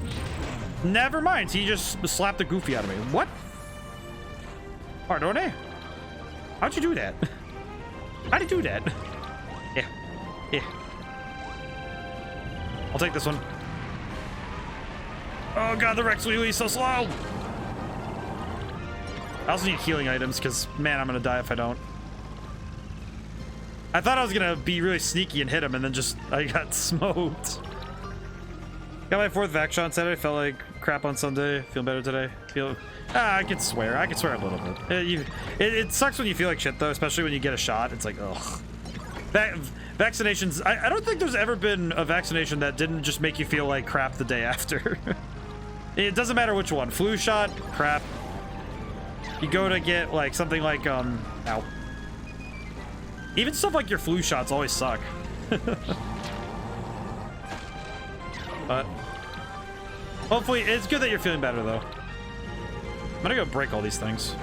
Never mind, he just slapped the goofy out of me. What? Pardon? How'd you do that? How'd you do that? Yeah. Yeah. I'll take this one. Oh god, the Rex wheelie is so slow! I also need healing items, because, man, I'm gonna die if I don't. I thought I was gonna be really sneaky and hit him, and then I got smoked. Got my 4th vac shot on Saturday. Felt like crap on Sunday. Feel better today. I could swear. I could swear a little bit. It sucks when you feel like shit, though, especially when you get a shot. It's like, ugh. Vaccinations. I don't think there's ever been a vaccination that didn't just make you feel like crap the day after. It doesn't matter which one. Flu shot, crap. You go to get, like, something like, ow. Even stuff like your flu shots always suck. But hopefully, it's good that you're feeling better, though. I'm gonna go break all these things.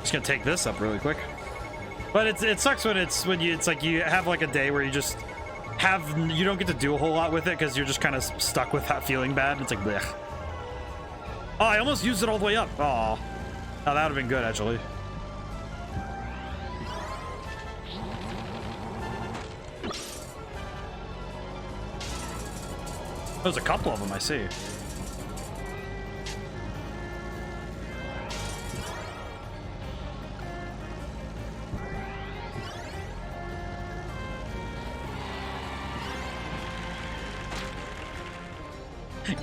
Just gonna take this up really quick. But it sucks when it's like you have like a day where you don't get to do a whole lot with it because you're just kind of stuck with that feeling bad. It's like blech. Oh, I almost used it all the way up. Oh, that would have been good actually. There's a couple of them I see.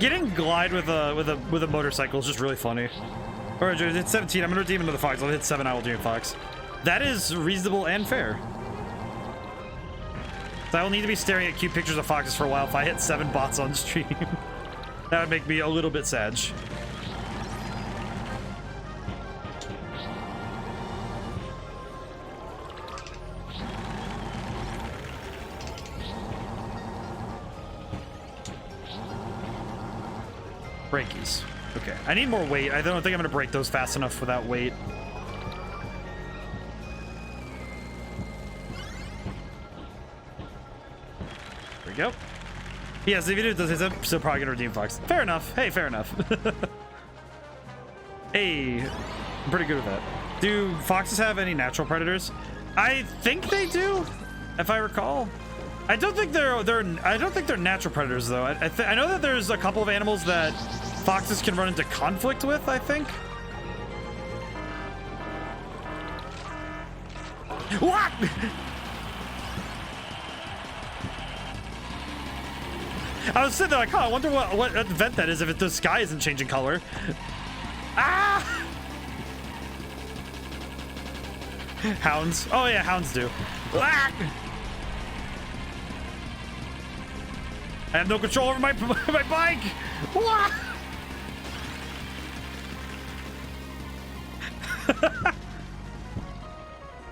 Getting glide with a motorcycle is just really funny. All right, it's 17. I'm gonna redeem another fox. I'll hit 7. I will redeem fox. That is reasonable and fair. So I will need to be staring at cute pictures of foxes for a while if I hit 7 bots on stream. That would make me a little bit sad. Breakies. Okay, I need more weight. I don't think I'm gonna break those fast enough without weight. There we go. Yes, if you do this, I'm still probably gonna redeem fox. Fair enough. Hey, fair enough. Hey, I'm pretty good with that. Do foxes have any natural predators? I think they do, if I recall. I don't think they're natural predators though. I know that there's a couple of animals that foxes can run into conflict with, I think. What? I was sitting there like, oh, I wonder what event that is if the sky isn't changing color. Ah! Hounds. Oh yeah, hounds do. Ah! I have no control over my bike. What?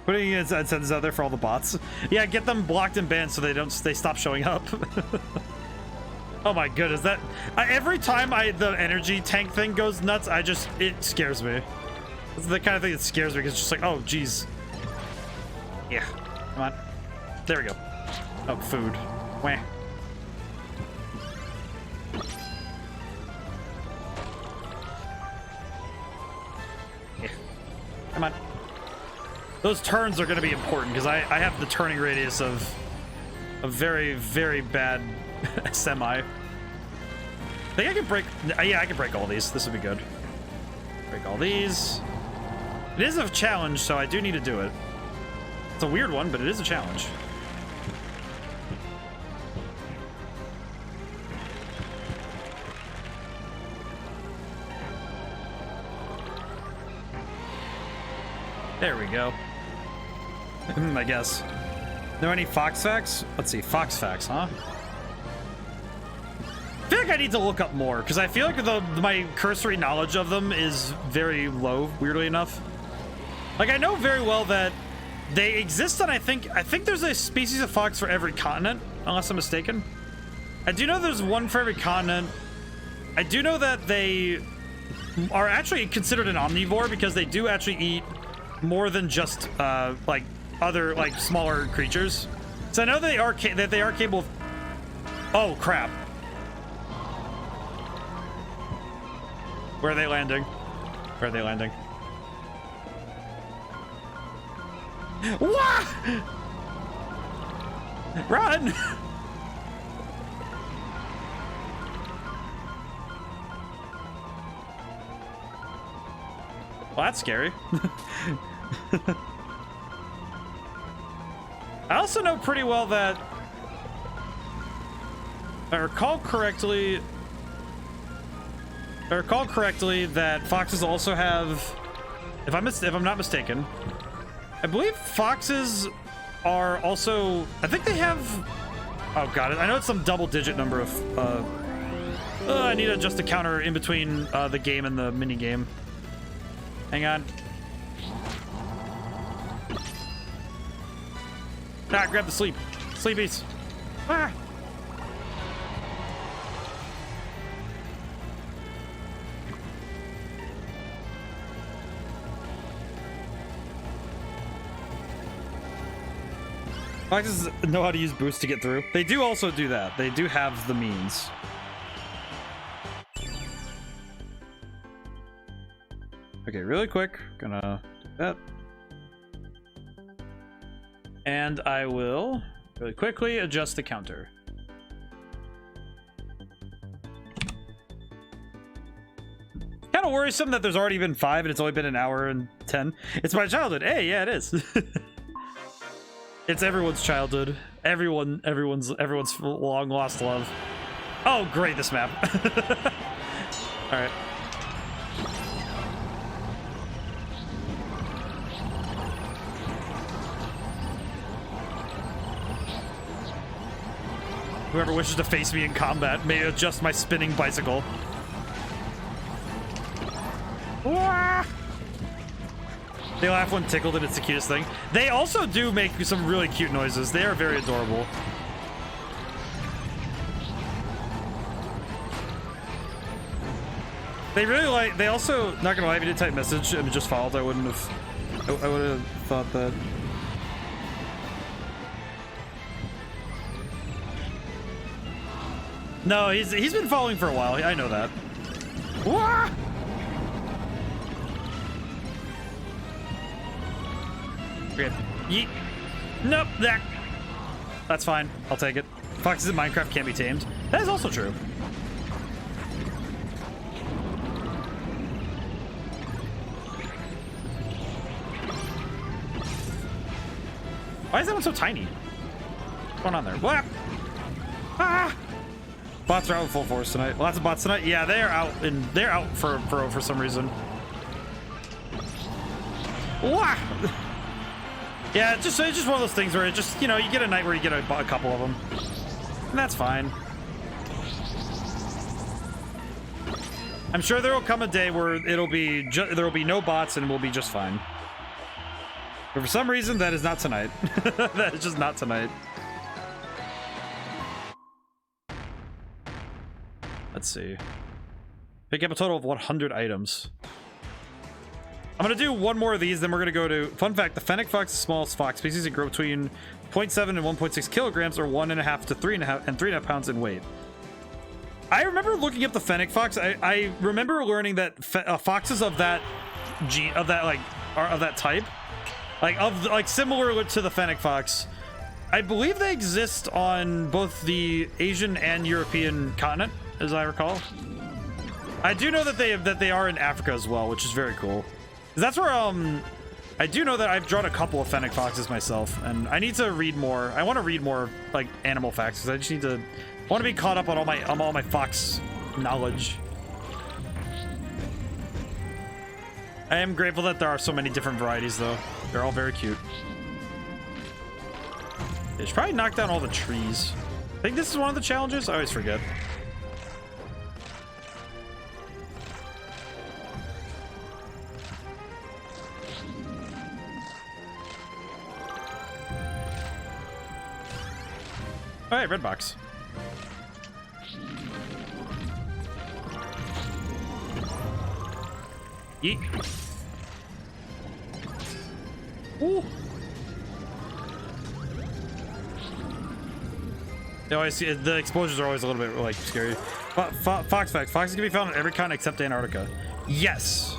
Putting incentives out there for all the bots. Yeah, get them blocked and banned so they stop showing up. Oh my goodness, that every time the energy tank thing goes nuts, it scares me. It's the kind of thing that scares me because it's just like, oh geez. Yeah, come on. There we go. Oh, food. Wah. Yeah. Come on. Those turns are going to be important because I have the turning radius of a very, very bad semi. I think I can break... Yeah, I can break all these. This would be good. Break all these. It is a challenge, so I do need to do it. It's a weird one, but it is a challenge. There we go. I guess. Know any Fox facts? Let's see, Fox facts, huh? I feel like I need to look up more because I feel like my cursory knowledge of them is very low, weirdly enough. Like I know very well that they exist, and I think there's a species of fox for every continent, unless I'm mistaken. I do know there's one for every continent. I do know that they are actually considered an omnivore because they do actually eat more than just like other like smaller creatures. So I know they are capable of... Oh crap. Where are they landing? Where are they landing? Wah! Run! Well, that's scary. I also know pretty well that, if I recall correctly, that foxes also have, if I'm not mistaken, I believe foxes are also, I think they have, oh god, I know it's some double-digit number of, I need to adjust the counter in between the game and the mini game. Hang on. Ah, grab the sleepies. Ah. Foxes know how to use boost to get through. They do also do that. They do have the means. Okay, really quick. Gonna do that. And I will really quickly adjust the counter. Kind of worrisome that there's already been 5 and it's only been an hour and 10. It's my childhood. Hey, yeah, it is. It's everyone's childhood. Everyone's long lost love. Oh, great, this map. All right. Whoever wishes to face me in combat may adjust my spinning bicycle. Wah! They laugh when tickled and it's the cutest thing. They also do make some really cute noises. They are very adorable. They really like, they also, not gonna lie, if you did type message and it just followed, I would have thought that. No, he's been following for a while. I know that. Wah! Okay. Yeet. Nope. That's fine. I'll take it. Foxes in Minecraft can't be tamed. That is also true. Why is that one so tiny? What's going on there? What? Ah! Bots are out in full force tonight. Lots of bots tonight. Yeah, they're out, and they're out for some reason. Wah! Yeah, it's just one of those things where it just, you know, you get a night where you get a couple of them, and that's fine. I'm sure there will come a day where there will be no bots and we'll be just fine. But for some reason, that is not tonight. That is just not tonight. Let's see. Pick up a total of 100 items. I'm going to do one more of these, then we're going to go to... Fun fact, the fennec fox is the smallest fox species. It grow between 0.7 and 1.6 kilograms, or 1.5 to 3.5 pounds in weight. I remember looking up the fennec fox. I remember learning that foxes of that type, like similar to the fennec fox, I believe they exist on both the Asian and European continent, as I recall. I do know that they are in Africa as well, which is very cool. That's where I do know that I've drawn a couple of fennec foxes myself, and I need to read more. I want to read more like animal facts because I just need to. I want to be caught up on all my fox knowledge. I am grateful that there are so many different varieties, though. They're all very cute. They should probably knock down all the trees. I think this is one of the challenges. I always forget. All right, red box. Yeet. Ooh. They always, the explosions are always a little bit like scary. Fox facts. Foxes can be found on every continent except Antarctica. Yes.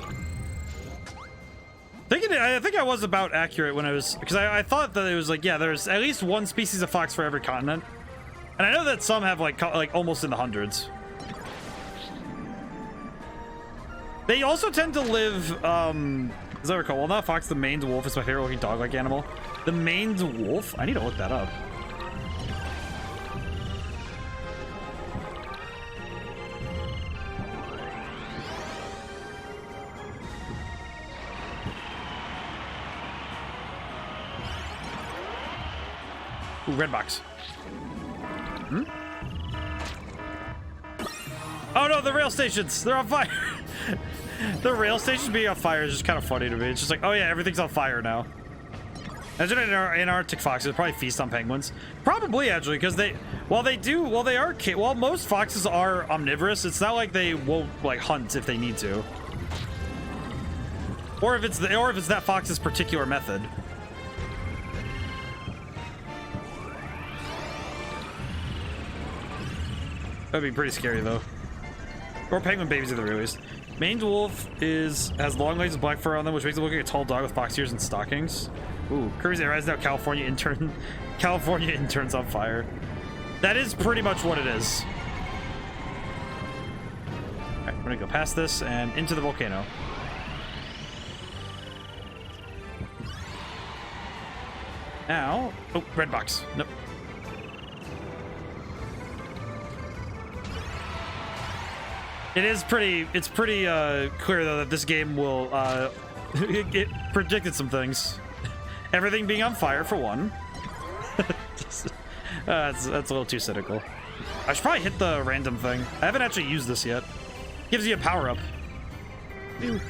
I think I was about accurate when I was, because I thought that it was like, yeah, there's at least one species of fox for every continent. And I know that some have like almost in the hundreds. They also tend to live, as I recall, well, not fox, the maned wolf is my favorite looking dog-like animal. The maned wolf? I need to look that up. Ooh, red box. Hmm? Oh no, the rail stations! They're on fire! The rail stations being on fire is just kind of funny to me. It's just like, oh yeah, everything's on fire now. Imagine an Antarctic fox would probably feast on penguins. Probably, actually, because while most foxes are omnivorous, it's not like they won't like hunt if they need to. Or if it's that fox's particular method. That'd be pretty scary though. Or penguin babies at the very least. Maned wolf has long legs and black fur on them, which makes it look like a tall dog with fox ears and stockings. Ooh, Kirby's Air is now California interns on fire. That is pretty much what it is. Alright, we're gonna go past this and into the volcano. Now, oh, red box. Nope. It's pretty clear though that this game will it predicted some things. Everything being on fire for one. That's a little too cynical. I should probably hit the random thing. I haven't actually used this yet. Gives you a power up. Ew.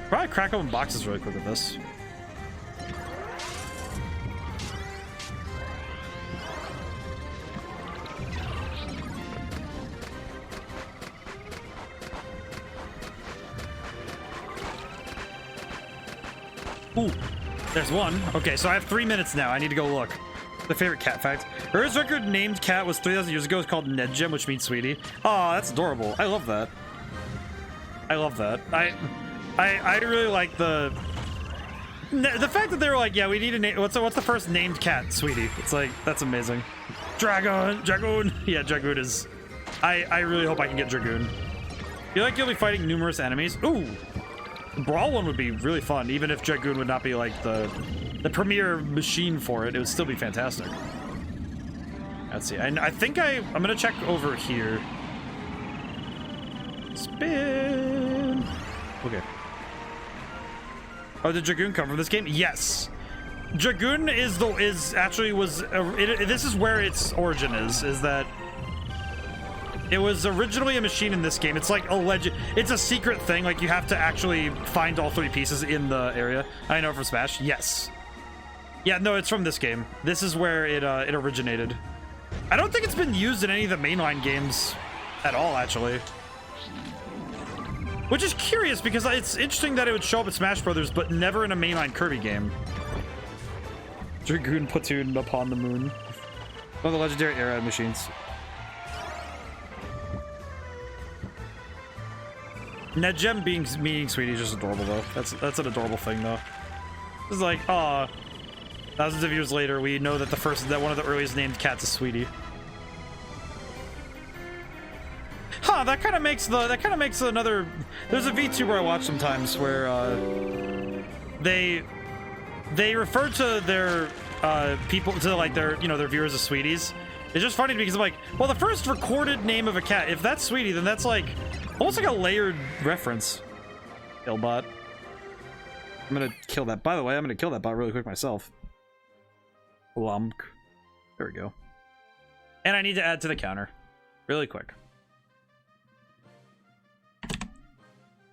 Probably crack open boxes really quick with this. Ooh, there's one. Okay, so I have 3 minutes now. I need to go look. The favorite cat fact. Her first record named cat was 3,000 years ago. It's called Nedjem, which means sweetie. Oh, that's adorable. I love that. I love that. I really like the fact that they were like, yeah, we need a name. What's the first named cat, sweetie? It's like, that's amazing. Dragoon. Yeah, Dragoon is. I really hope I can get Dragoon. Feel like you'll be fighting numerous enemies. Ooh. Brawl one would be really fun, even if Dragoon would not be like the premier machine for it. It would still be fantastic. Let's see. I think I'm gonna check over here. Spin. Okay. Oh, did Dragoon come from this game? Yes. Dragoon this is where its origin is that It was originally a machine in this game. It's like it's a secret thing. Like you have to actually find all 3 pieces in the area. I know from Smash. Yes. Yeah, no, it's from this game. This is where it originated. I don't think it's been used in any of the mainline games at all, actually. Which is curious because it's interesting that it would show up in Smash Brothers, but never in a mainline Kirby game. Dragoon Platoon upon the moon. One of the legendary era machines. Nedgem meeting Sweetie is just adorable though. That's an adorable thing though. It's like, aw. Thousands of years later, we know that one of the earliest named cats is Sweetie. Huh, that kind of makes another. There's a VTuber I watch sometimes where they refer to their people to like their their viewers as Sweeties. It's just funny because I'm like, well, the first recorded name of a cat, if that's Sweetie, then that's like almost like a layered reference. Killbot. I'm gonna kill that. By the way, I'm gonna kill that bot really quick myself. Lump. There we go. And I need to add to the counter really quick.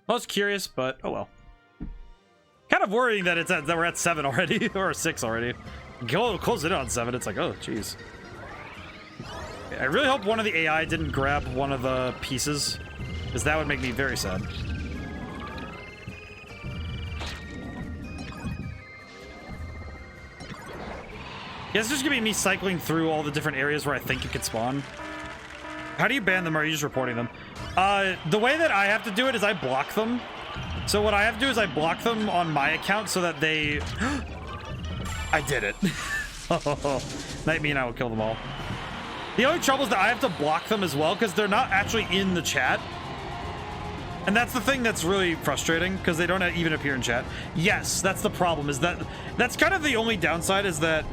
I was curious, but oh well. Kind of worrying that that we're at 7 already or 6 already. Go close it on 7. It's like, oh jeez. I really hope one of the AI didn't grab one of the pieces, because that would make me very sad. Yeah, it's just gonna be me cycling through all the different areas where I think you could spawn. How do you ban them, or are you just reporting them? The way that I have to do it is I block them. So what I have to do is I block them on my account so that they... I did it. Night Me and I will kill them all. The only trouble is that I have to block them as well because they're not actually in the chat. And that's the thing that's really frustrating because they don't even appear in chat. Yes, that's the problem, is that's kind of the only downside, is that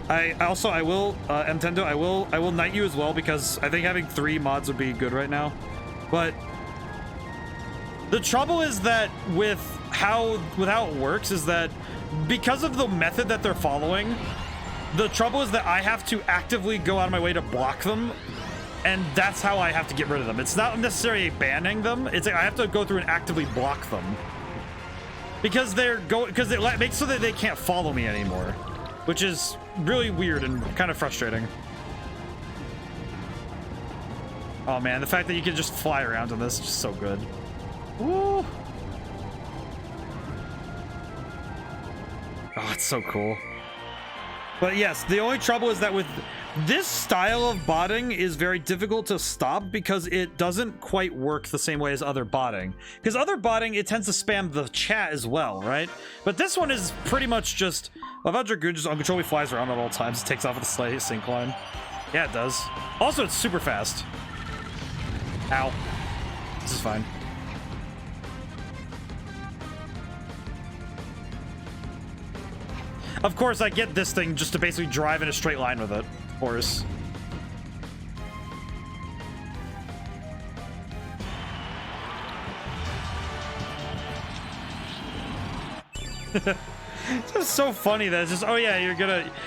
I will Mtendo, I will knight you as well, because I think having 3 mods would be good right now. But the trouble is that with how it works is that because of the method that they're following, the trouble is that I have to actively go out of my way to block them, and that's how I have to get rid of them. It's not necessarily banning them, it's like I have to go through and actively block them. Because it makes so that they can't follow me anymore, which is really weird and kind of frustrating. Oh man, the fact that you can just fly around in this is just so good. Woo! Oh, it's so cool. But yes, the only trouble is that with this style of botting is very difficult to stop because it doesn't quite work the same way as other botting. Because other botting, it tends to spam the chat as well, right? But this one is pretty much just... Well, if Dragoon just uncontrollably flies around at all times, it takes off with a slight syncline. Yeah, it does. Also, it's super fast. Ow. This is fine. Of course, I get this thing just to basically drive in a straight line with it, of course. It's just so funny that it's just, oh yeah,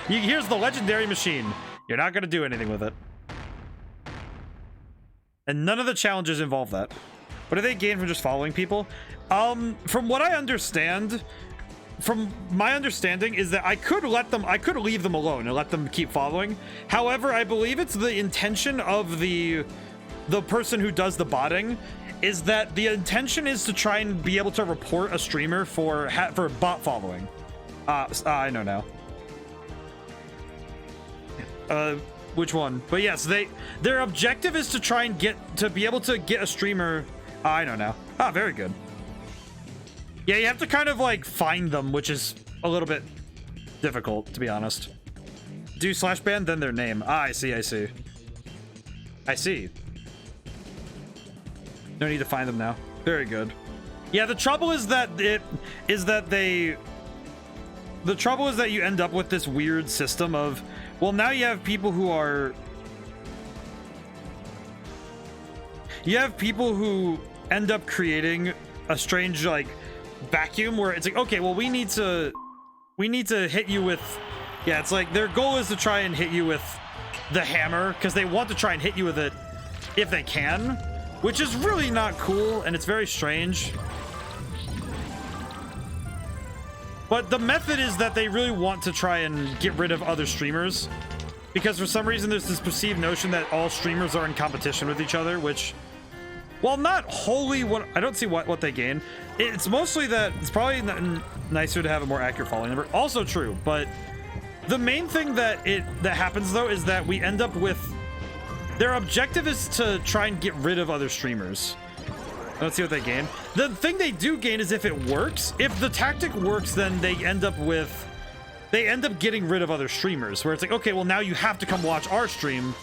here's the legendary machine. You're not gonna do anything with it. And none of the challenges involve that. What do they gain from just following people? From what I understand, from my understanding is that I could leave them alone and let them keep following. However, I believe it's the intention of the person who does the botting is that the intention is to try and be able to report a streamer for bot following. I know now. Which one? But yes, their objective is to try and be able to get a streamer. I know now. Ah, very good. Yeah, you have to kind of like find them, which is a little bit difficult, to be honest. Do slash ban, then their name. Ah, I see. I see. No need to find them now. Very good. Yeah, the trouble is that the trouble is that you end up with this weird system of, well, now you have people who end up creating a strange like vacuum where it's like, okay, well, we need to hit you with, yeah, it's like their goal is to try and hit you with the hammer because they want to try and hit you with it if they can, which is really not cool, and it's very strange. But the method is that they really want to try and get rid of other streamers, because for some reason there's this perceived notion that all streamers are in competition with each other, which, while not wholly what I don't see what they gain, it's mostly that it's probably nicer to have a more accurate following number. Also true, but the main thing that happens though is that we end up with their objective is to try and get rid of other streamers. Let's see what they gain. The thing they do gain is if it works. If the tactic works, then they end up getting rid of other streamers, where it's like, okay, well now you have to come watch our stream,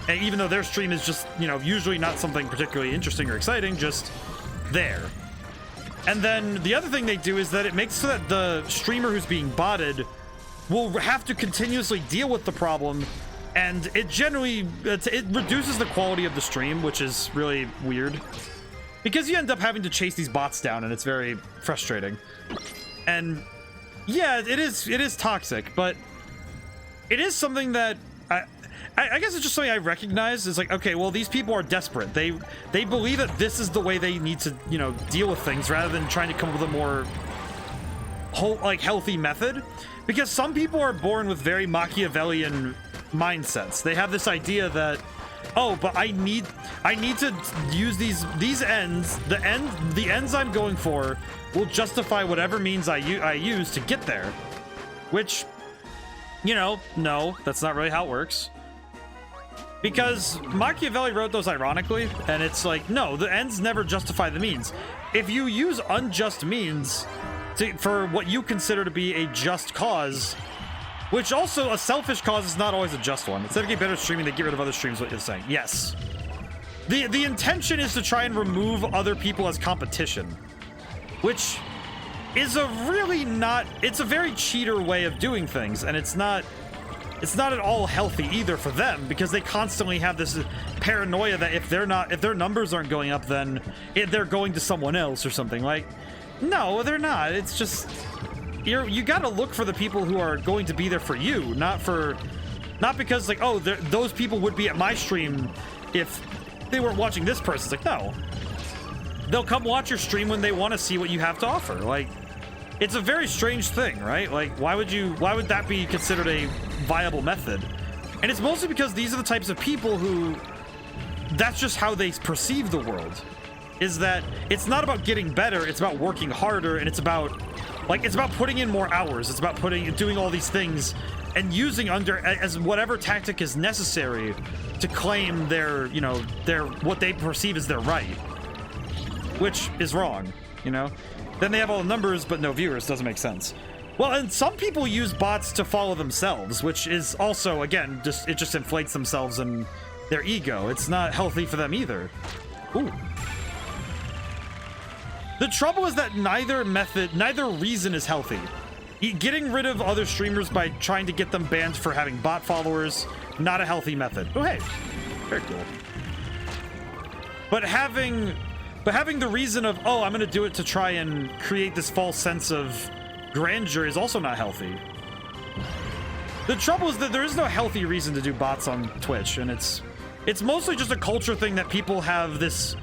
and even though their stream is just, you know, usually not something particularly interesting or exciting, just there. And then the other thing they do is that it makes so that the streamer who's being botted will have to continuously deal with the problem, and it generally it reduces the quality of the stream, which is really weird, because you end up having to chase these bots down, and it's very frustrating. And yeah, it is toxic, but it is something that I guess it's just something I recognize. Is like, okay, well, these people are desperate. They believe that this is the way they need to, you know, deal with things, rather than trying to come up with a more healthy method. Because some people are born with very Machiavellian mindsets. They have this idea that, oh, but I need to use these ends. The ends I'm going for will justify whatever means I use to get there. Which, you know, no, that's not really how it works. Because Machiavelli wrote those ironically, and it's like, no, the ends never justify the means. If you use unjust means for what you consider to be a just cause, which also a selfish cause is not always a just one. Instead of getting better streaming, they get rid of other streams, what you're saying. Yes. The intention is to try and remove other people as competition, which is a really not, it's a very cheater way of doing things, and it's not at all healthy either for them, because they constantly have this paranoia that if their numbers aren't going up, then they're going to someone else or something. Like, no, they're not. It's just you got to look for the people who are going to be there for you, not because like, oh, those people would be at my stream if they weren't watching this person. It's like, no, they'll come watch your stream when they want to see what you have to offer. Like, it's a very strange thing, right? Like, why would that be considered a viable method? And it's mostly because these are the types of people who, that's just how they perceive the world, is that it's not about getting better, it's about working harder, and it's about putting in more hours. It's about doing all these things and using as whatever tactic is necessary to claim their what they perceive as their right, which is wrong, you know? Then they have all the numbers but no viewers. Doesn't make sense. Well, and some people use bots to follow themselves, which is also, again, it just inflates themselves and their ego. It's not healthy for them either. Ooh. The trouble is that neither reason is healthy. Getting rid of other streamers by trying to get them banned for having bot followers, not a healthy method. Oh, hey, very cool. But having the reason of, oh, I'm going to do it to try and create this false sense of grandeur is also not healthy. The trouble is that there is no healthy reason to do bots on Twitch, and it's mostly just a culture thing that people have this.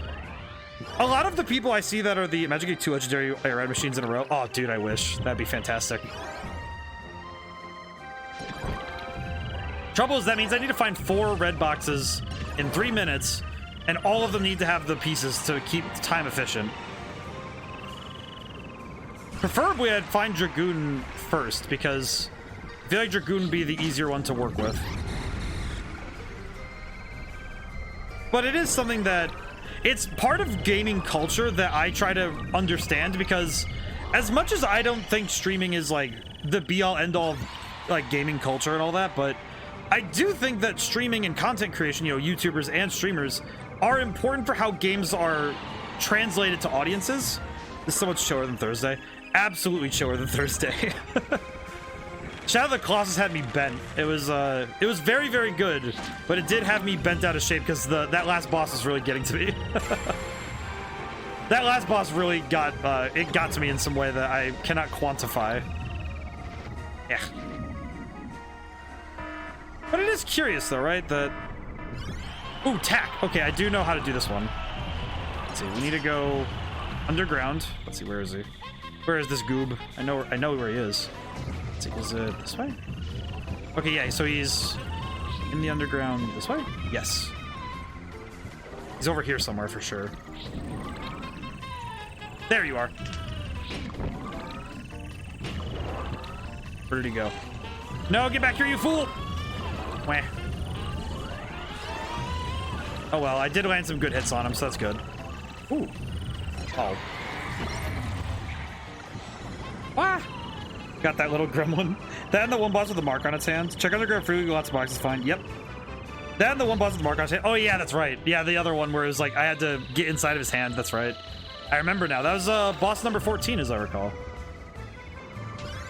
A lot of the people I see that are the Magic Geek 2 legendary red machines in a row. Oh, dude, I wish. That'd be fantastic. Trouble is that means I need to find 4 red boxes in 3 minutes, and all of them need to have the pieces to keep the time efficient. Preferably, I'd find Dragoon first, because I feel like Dragoon would be the easier one to work with. But it is something that, it's part of gaming culture that I try to understand, because as much as I don't think streaming is like the be-all end-all of like gaming culture and all that, but I do think that streaming and content creation, you know, YouTubers and streamers, are important for how games are translated to audiences. This is so much chiller than Thursday. Absolutely chiller than Thursday. Shadow of the Colossus had me bent. It was very, very good, but it did have me bent out of shape because that last boss was really getting to me. That last boss really got to me in some way that I cannot quantify. Yeah. But it is curious though, right? That Ooh, tack. Okay, I do know how to do this one. Let's see. We need to go underground. Let's see. Where is he? Where is this goob? I know where he is. Let's see. Is it this way? Okay, yeah. So he's in the underground this way? Yes. He's over here somewhere for sure. There you are. Where did he go? No, get back here, you fool! Wah. Oh well, I did land some good hits on him, so that's good. Ooh. Oh. Ah! Got that little gremlin. That and the one boss with the mark on its hand. Check underground freely, lots of boxes, fine. Yep. That and the one boss with the mark on its hand. Oh yeah, that's right. Yeah, the other one where it was like, I had to get inside of his hand, that's right. I remember now. That was boss number 14, as I recall.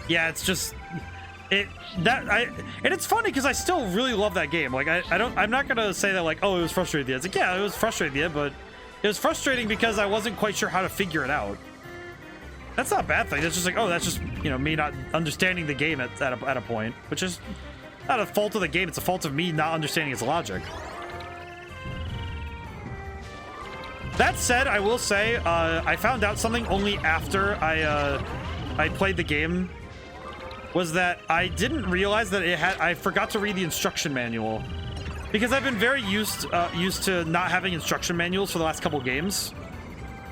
Yeah, it's just... and it's funny because I still really love that game. Like I'm not gonna say that like, oh, it was frustrating at the end. It's like, yeah, it was frustrating at the end, but it was frustrating because I wasn't quite sure how to figure it out. That's not a bad thing. It's just like, oh, that's just, you know, me not understanding the game at a point, which is not a fault of the game. It's a fault of me not understanding its logic. That said, I will say I found out something only after I played the game. Was that I didn't realize that I forgot to read the instruction manual, because I've been very used to not having instruction manuals for the last couple games,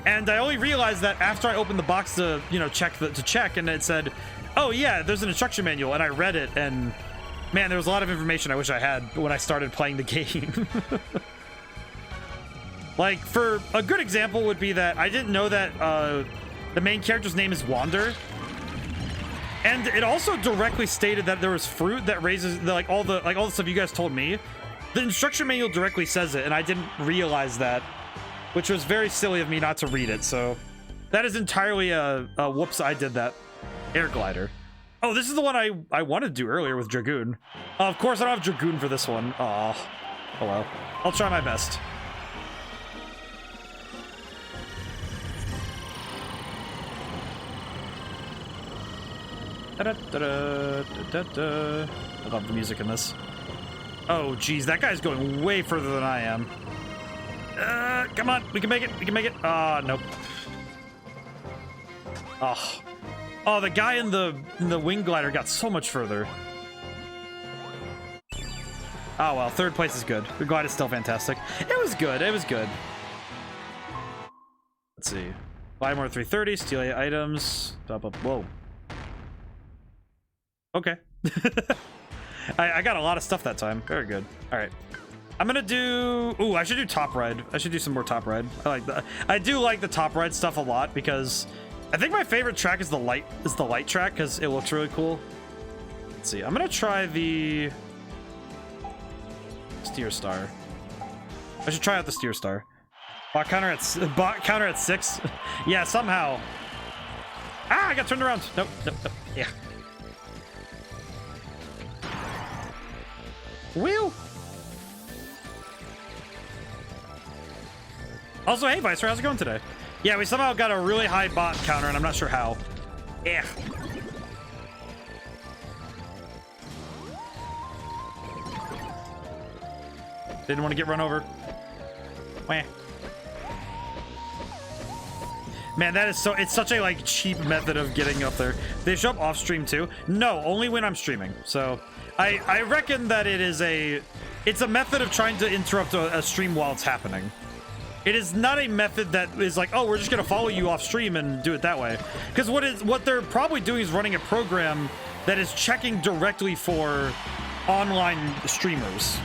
and I only realized that after I opened the box to, you know, check, and it said, oh yeah, there's an instruction manual, and I read it, and man, there was a lot of information I wish I had when I started playing the game. Like, for a good example would be that I didn't know that the main character's name is Wander. And it also directly stated that there was fruit that raises like all the stuff you guys told me. The instruction manual directly says it, and I didn't realize that, which was very silly of me not to read it. So that is entirely a whoops, I did that. Air glider. Oh, this is the one I wanted to do earlier with Dragoon. Of course, I don't have Dragoon for this one. Aw. Oh well. I'll try my best. I love the music in this. Oh, geez, that guy's going way further than I am. Come on, we can make it. We can make it. Nope. Oh, the guy in the wing glider got so much further. Oh well, third place is good. The glide is still fantastic. It was good. It was good. Let's see. Buy more 330. Steal 8 items. Top up. Whoa. Okay. I got a lot of stuff that time. Very good. All right. I'm gonna do... Ooh, I should do top ride. I should do some more top ride. I like that. I do like the top ride stuff a lot because I think my favorite track is the light track because it looks really cool. Let's see. I'm gonna try the Steer Star. I should try out the Steer Star. Bot counter at 6. Yeah, somehow. Ah, I got turned around. Nope. Yeah. Wheel. Also, hey Vicer, how's it going today? Yeah, we somehow got a really high bot counter, and I'm not sure how. Yeah. Didn't want to get run over. Wah. Man, that is so... It's such a, like, cheap method of getting up there. They show up off stream, too? No, only when I'm streaming. So, I reckon that it is a... It's a method of trying to interrupt a stream while it's happening. It is not a method that is like, oh, we're just going to follow you off stream and do it that way. Because what they're probably doing is running a program that is checking directly for online streamers.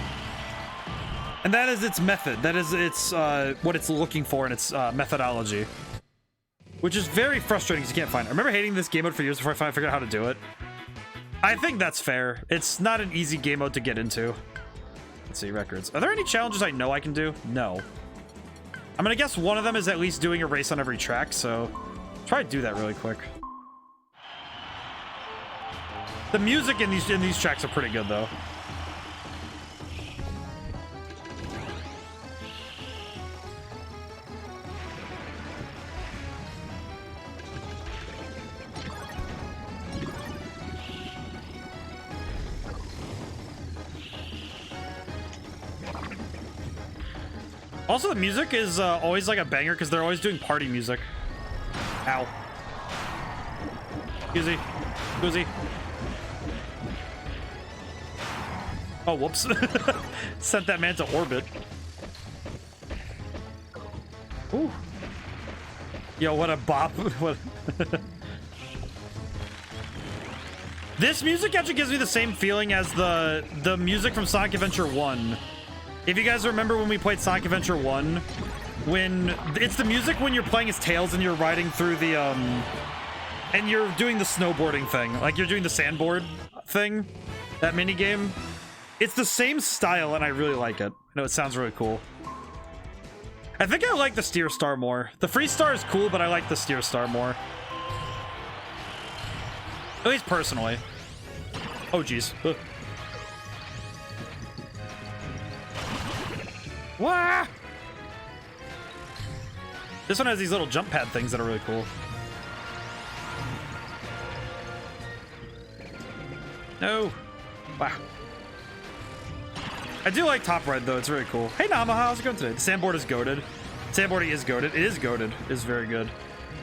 And that is its method. That is its what it's looking for in its methodology. Which is very frustrating because you can't find it. I remember hating this game mode for years before I finally figured out how to do it. I think that's fair. It's not an easy game mode to get into. Let's see, records. Are there any challenges I know I can do? No. I'm gonna guess one of them is at least doing a race on every track, so try to do that really quick. The music in these tracks are pretty good though. Also, the music is always like a banger because they're always doing party music. Ow. Easy. Easy. Oh, whoops. Sent that man to orbit. Ooh. Yo, what a bop. What... This music actually gives me the same feeling as the music from Sonic Adventure 1. If you guys remember when we played Sonic Adventure 1, when it's the music when you're playing as Tails and you're riding through the and you're doing the snowboarding thing, like you're doing the sandboard thing, that mini game. It's the same style and I really like it. I know it sounds really cool. I think I like the Steer Star more. The Free Star is cool, but I like the Steer Star more. At least personally. Oh, jeez. Wah! This one has these little jump pad things that are really cool. No. Wow. I do like Top Red, though. It's very cool. Hey, Nama, how's it going today? The sandboard is goated. Sandboarding is goated. It is goated. It is very good.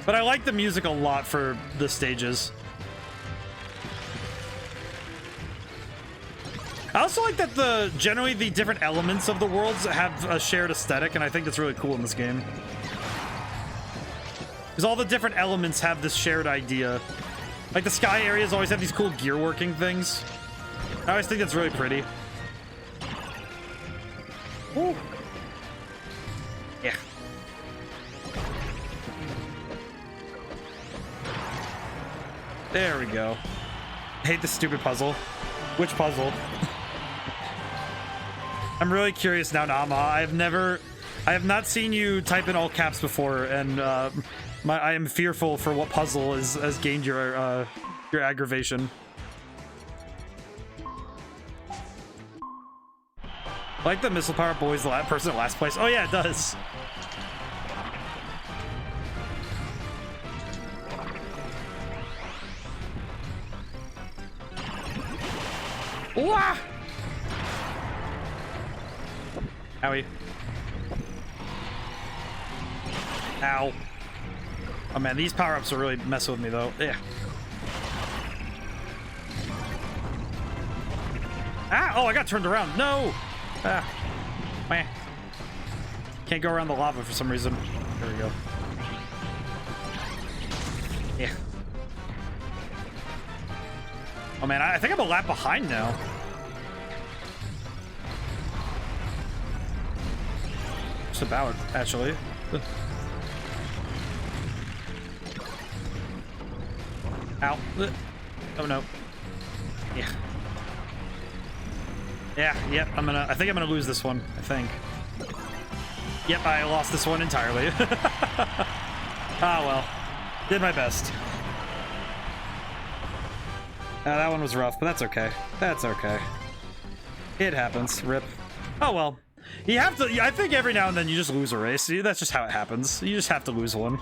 But I like the music a lot for the stages. I also like that generally the different elements of the worlds have a shared aesthetic, and I think that's really cool in this game. Because all the different elements have this shared idea. Like the sky areas always have these cool gear working things. I always think that's really pretty. Ooh. Yeah. There we go. I hate this stupid puzzle. Which puzzle? I'm really curious now, Nama. I have not seen you type in all caps before, and I am fearful for what puzzle has gained your aggravation. Like the missile power boys, the last person at last place. Oh yeah, it does. Wah! Owie. Ow. Oh man, these power-ups are really messing with me though. Yeah. Ah! Oh, I got turned around. No! Ah. Meh. Can't go around the lava for some reason. There we go. Yeah. Oh man, I think I'm a lap behind now. Just about, actually. Ow. Oh no. Yeah. Yeah, yep, I think I'm gonna lose this one, I think. Yep, I lost this one entirely. Ah, well. Did my best. That one was rough, but that's okay. That's okay. It happens. Rip. Oh, well. You have to... I think every now and then you just lose a race. That's just how it happens. You just have to lose one.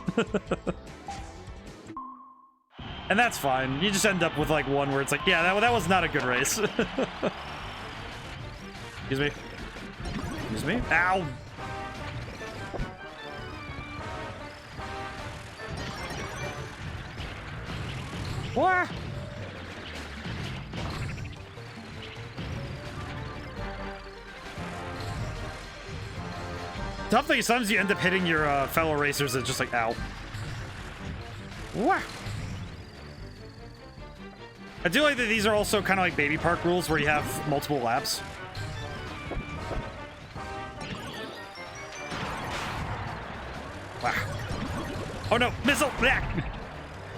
And that's fine. You just end up with, like, one where it's like, yeah, that was not a good race. Excuse me. Excuse me. Ow! What? Tough thing is sometimes you end up hitting your fellow racers that's just like, ow. Wah! I do like that these are also kind of like baby park rules where you have multiple laps. Wow. Oh no, missile!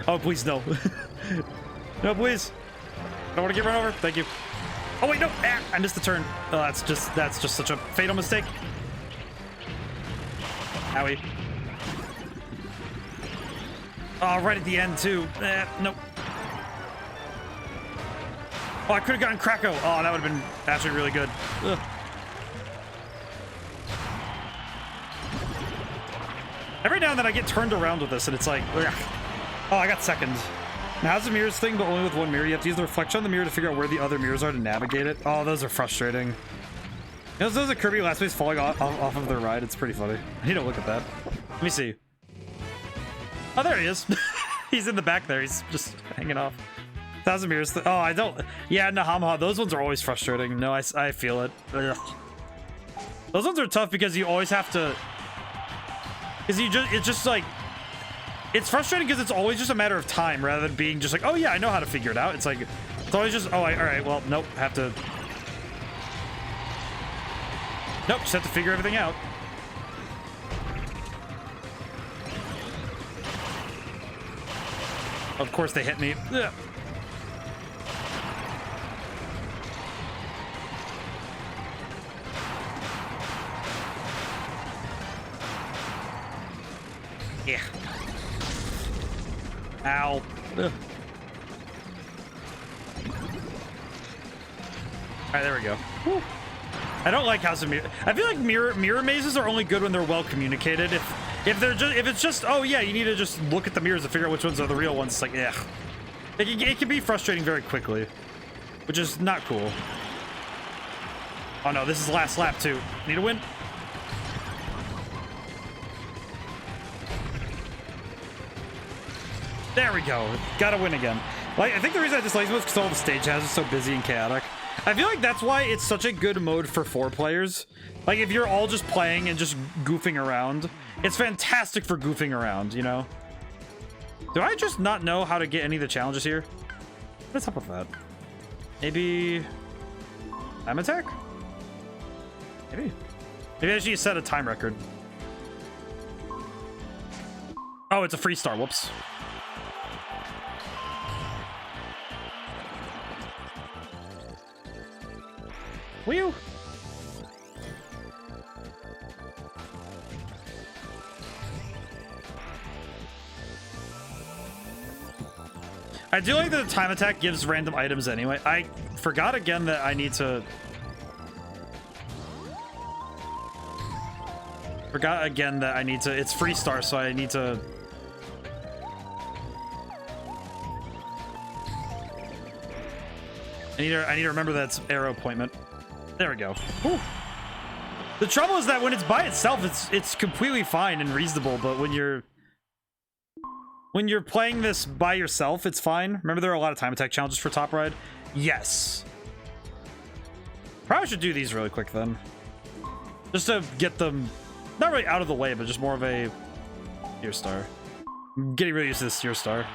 Oh, please, no. No, please. I don't want to get run over. Thank you. Oh wait, no! Ah, I missed the turn. Oh, that's just such a fatal mistake. Owie. Oh, right at the end too. Nope. Oh, I could have gotten Krakow. Oh, that would have been actually really good. Ugh. Every now and then I get turned around with this, and it's like, ugh. Oh, I got second. Now, how's the mirrors thing, but only with one mirror? You have to use the reflection on the mirror to figure out where the other mirrors are to navigate it. Oh, those are frustrating. There's a Kirby last place falling off of their ride. It's pretty funny. I need to look at that. Let me see. Oh, there he is. He's in the back there. He's just hanging off. 1,000 mirrors. Oh, I don't. Yeah, Nahamha. Those ones are always frustrating. No, I feel it. Ugh. Those ones are tough because you always have to. Because it's just like. It's frustrating because it's always just a matter of time rather than being just like, oh yeah, I know how to figure it out. It's like, it's always just, oh, all right, well, nope, have to. Nope, just have to figure everything out. Of course they hit me. Ugh. Yeah. Ow. Ugh. Alright, there we go. Whew. I don't like House of Mirror. I feel like mirror mazes are only good when they're well communicated. If it's just, oh yeah, you need to just look at the mirrors to figure out which ones are the real ones. It's like, ugh. It can be frustrating very quickly, which is not cool. Oh no, this is the last lap too. Need a win? There we go. Gotta win again. Like, I think the reason I dislike this is because all the stage has is so busy and chaotic. I feel like that's why it's such a good mode for 4 players. Like, if you're all just playing and just goofing around, it's fantastic for goofing around, you know? Do I just not know how to get any of the challenges here? What's up with that? Maybe... time attack? Maybe. Maybe I should set a time record. Oh, it's a free star. Whoops. Whew. I do like that the time attack gives random items anyway. I forgot again that I need to... Forgot again that I need to... It's free star, so I need to... I need to remember that it's arrow appointment. There we go. Whew. The trouble is that when it's by itself, it's completely fine and reasonable, but when you're playing this by yourself, it's fine. Remember, there are a lot of time attack challenges for Top Ride? Yes. Probably should do these really quick then. Just to get them, not really out of the way, but just more of a Seer Star. I'm getting really used to this Seer Star.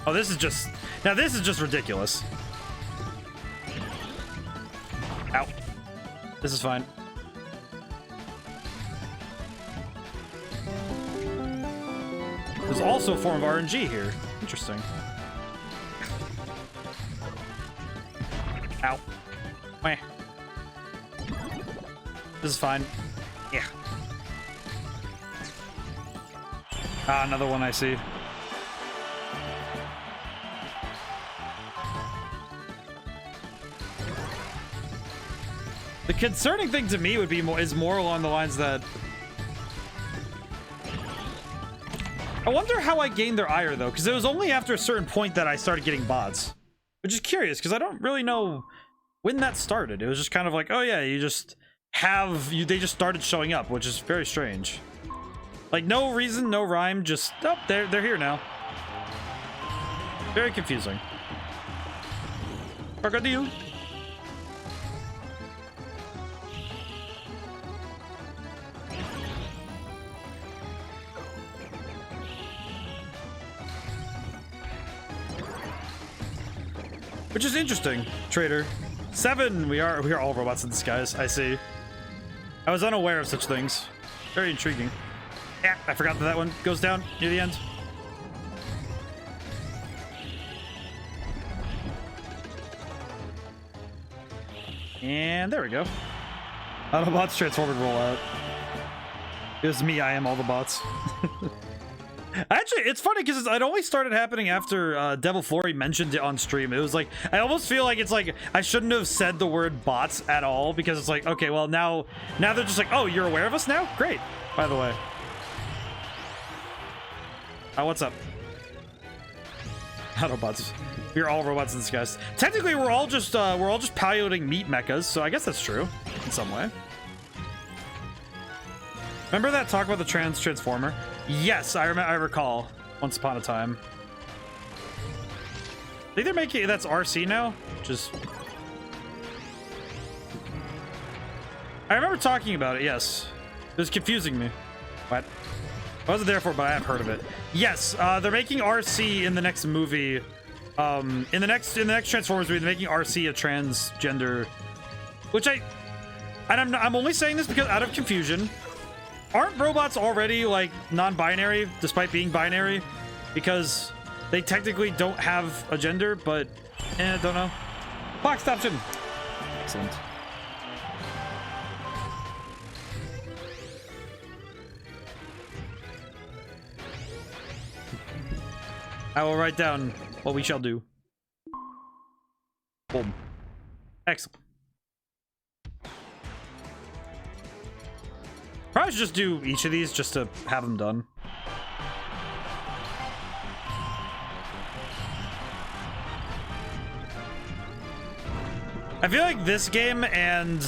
Oh, this is just... Now, this is just ridiculous. Ow. This is fine. There's also a form of RNG here. Interesting. Ow. Meh. This is fine. Yeah. Ah, another one I see. The concerning thing to me would be more along the lines that I wonder how I gained their ire though, because it was only after a certain point that I started getting bots, which is curious because I don't really know when that started. It was just kind of like, oh yeah, you just have they just started showing up, which is very strange. Like no reason, no rhyme, just oh, they're here now. Very confusing. Crocodile. Which is interesting, Trader. 7, we are all robots in disguise, I see. I was unaware of such things. Very intriguing. Yeah, I forgot that one goes down near the end. And there we go. Autobots transformed rollout. It was me, I am all the bots. Actually, it's funny because it only started happening after Devil Flurry mentioned it on stream. It was like, I almost feel like it's like I shouldn't have said the word bots at all because it's like, okay, well now they're just like, oh, you're aware of us now? Great, by the way. What's up? Autobots. We're all robots in disguise. Technically, we're all just piloting meat mechas, so I guess that's true in some way. Remember that talk about the Transformer? Yes, I recall. Once upon a time. I think they're making that's RC now. Just I remember talking about it. Yes, it was confusing me. What? I wasn't there for it, but I have heard of it. Yes, they're making RC in the next movie. In the next Transformers movie, they're making RC a transgender, which I'm only saying this because out of confusion. Aren't robots already like non-binary despite being binary? Because they technically don't have a gender, but don't know. Clock option. Excellent. I will write down what we shall do. Boom. Excellent. Probably should just do each of these just to have them done. I feel like this game and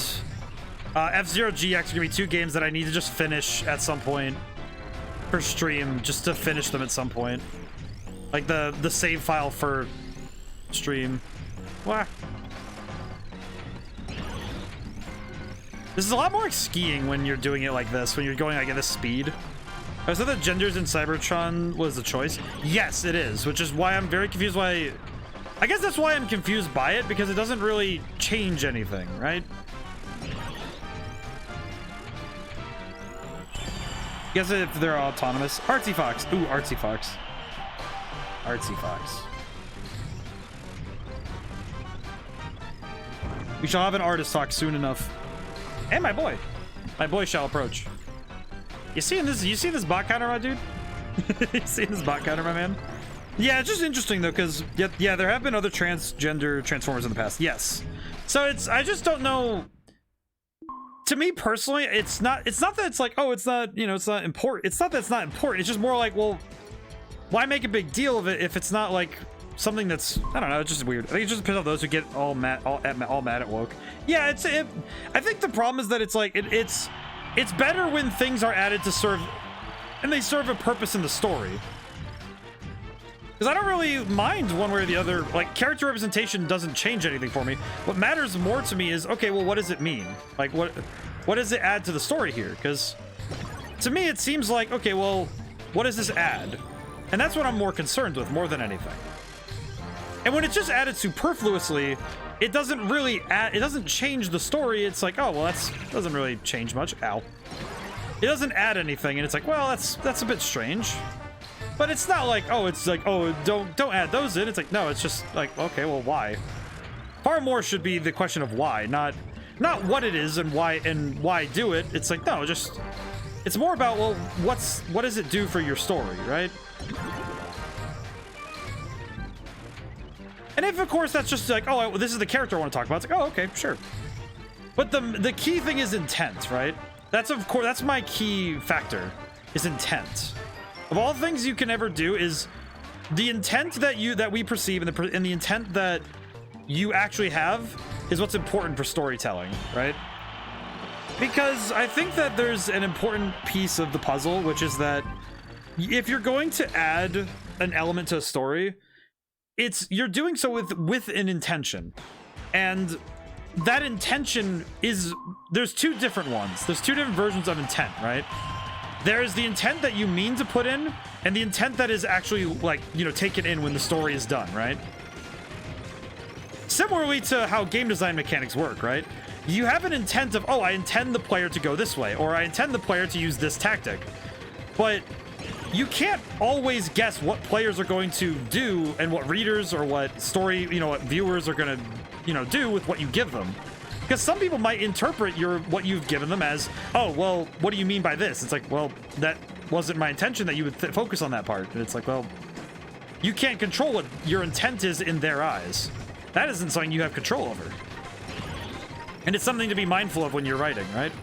F-Zero GX are gonna be two games that I need to just finish at some point for stream, just to finish them at some point. Like the save file for stream. Wah. This is a lot more like skiing when you're doing it like this, when you're going like at this speed. I said that genders in Cybertron was the choice. Yes, it is, which is why I'm very confused why... I guess that's why I'm confused by it, because it doesn't really change anything, right? Guess if they're autonomous. Artsy Fox. Ooh, Artsy Fox. Artsy Fox. We shall have an artist talk soon enough. And my boy shall approach. You seeing this bot counter, my dude? You seeing this bot counter, my man? Yeah, it's just interesting though, because yeah, there have been other transgender Transformers in the past. Yes, so I just don't know. To me personally, it's not that it's like, oh, it's not, you know, it's not important. It's not that it's not important. It's just more like, well, why make a big deal of it if it's not like something that's, I don't know, it's just weird. I think it's just piss off those who get all mad at woke. Yeah, I think the problem is that it's like it's better when things are added to serve, and they serve a purpose in the story. Because I don't really mind one way or the other. Like, character representation doesn't change anything for me. What matters more to me is, okay, well, what does it mean? Like, what does it add to the story here? Because to me, it seems like, okay, well, what does this add? And that's what I'm more concerned with, more than anything. And when it's just added superfluously, it doesn't really add, it doesn't change the story. It's like, oh, well, that doesn't really change much. Ow. It doesn't add anything, and it's like, well, that's a bit strange. But it's not like, oh, it's like, oh, don't add those in. It's like, no, it's just like, okay, well, why? Far more should be the question of why, not what it is and why do it. It's like, no, just, it's more about, well, what does it do for your story, right? And if, of course, that's just like, oh, this is the character I want to talk about. It's like, oh, okay, sure. But the key thing is intent, right? That's, of course, that's my key factor, is intent. Of all things you can ever do is the intent that we perceive and the intent that you actually have is what's important for storytelling, right? Because I think that there's an important piece of the puzzle, which is that if you're going to add an element to a story, you're doing so with an intention. And that intention is, there's two different ones. There's two different versions of intent, right? There's the intent that you mean to put in, and the intent that is actually, like, you know, taken in when the story is done, right? Similarly to how game design mechanics work, right? You have an intent of, oh, I intend the player to go this way, or I intend the player to use this tactic. But you can't always guess what players are going to do and what readers or what story, you know, what viewers are going to, you know, do with what you give them. Because some people might interpret what you've given them as, oh, well, what do you mean by this? It's like, well, that wasn't my intention that you would focus on that part. And it's like, well, you can't control what your intent is in their eyes. That isn't something you have control over. And it's something to be mindful of when you're writing, right?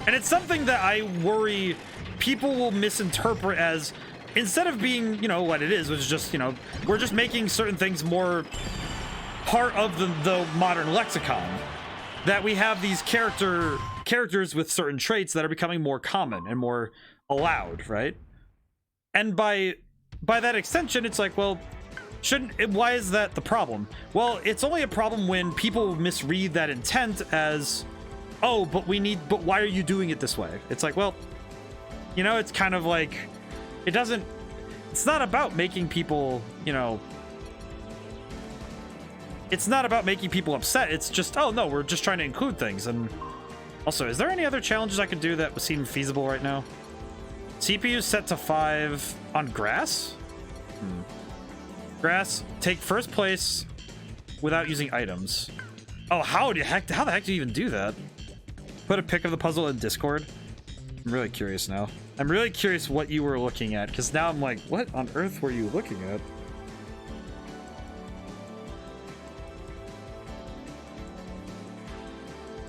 And it's something that I worry people will misinterpret as, instead of being, you know, what it is, which is just, you know, we're just making certain things more part of the modern lexicon, that we have these characters with certain traits that are becoming more common and more allowed, right? And by that extension, it's like, well, why is that the problem? Well, it's only a problem when people misread that intent as, oh, but why are you doing it this way? It's like, well, you know, it's kind of like, it's not about making people, you know, it's not about making people upset. It's just, oh no, we're just trying to include things. And also, is there any other challenges I could do that would seem feasible right now? CPU set to 5 on grass? Grass, take first place without using items. Oh, how the heck do you even do that? Put a pic of the puzzle in Discord. I'm really curious now. I'm really curious what you were looking at, because now I'm like, what on earth were you looking at?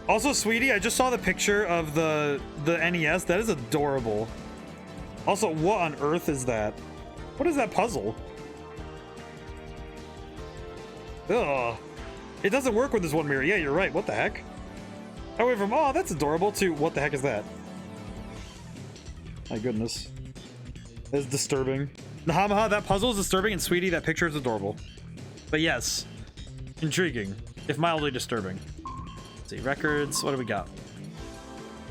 Also, sweetie, I just saw the picture of the NES. That is adorable. Also, what on earth is that? What is that puzzle? Ugh. It doesn't work with this one mirror. Yeah, you're right. What the heck? I went from, oh, that's adorable, to what the heck is that? My goodness. That's disturbing. Nahamaha, that puzzle is disturbing, and sweetie, that picture is adorable. But yes, intriguing, if mildly disturbing. Let's see, records, what do we got?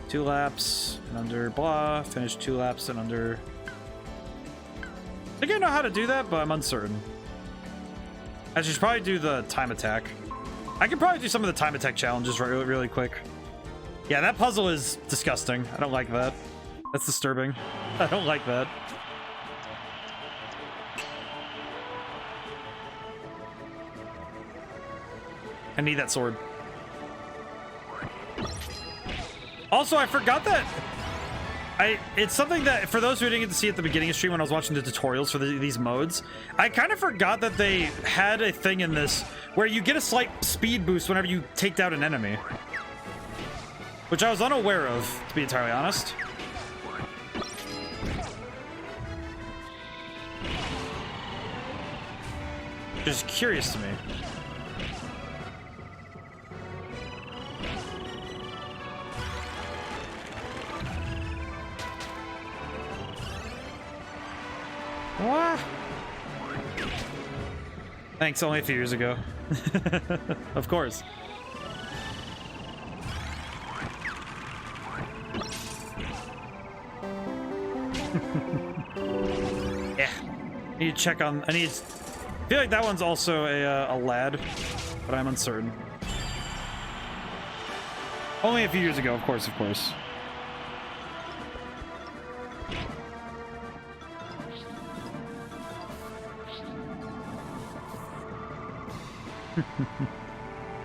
2 laps and under blah, finish 2 laps and under. I think I know how to do that, but I'm uncertain. I should probably do the time attack. I can probably do some of the time attack challenges really quick. Yeah, that puzzle is disgusting. I don't like that. That's disturbing. I don't like that. I need that sword. Also, I forgot that it's something that, for those who didn't get to see at the beginning of stream when I was watching the tutorials for these modes, I kind of forgot that they had a thing in this where you get a slight speed boost whenever you take down an enemy. Which I was unaware of, to be entirely honest. Just curious to me. What? Thanks, only a few years ago. Of course. Yeah. Need to check on. I feel like that one's also a lad, but I'm uncertain. Only a few years ago, of course, of course.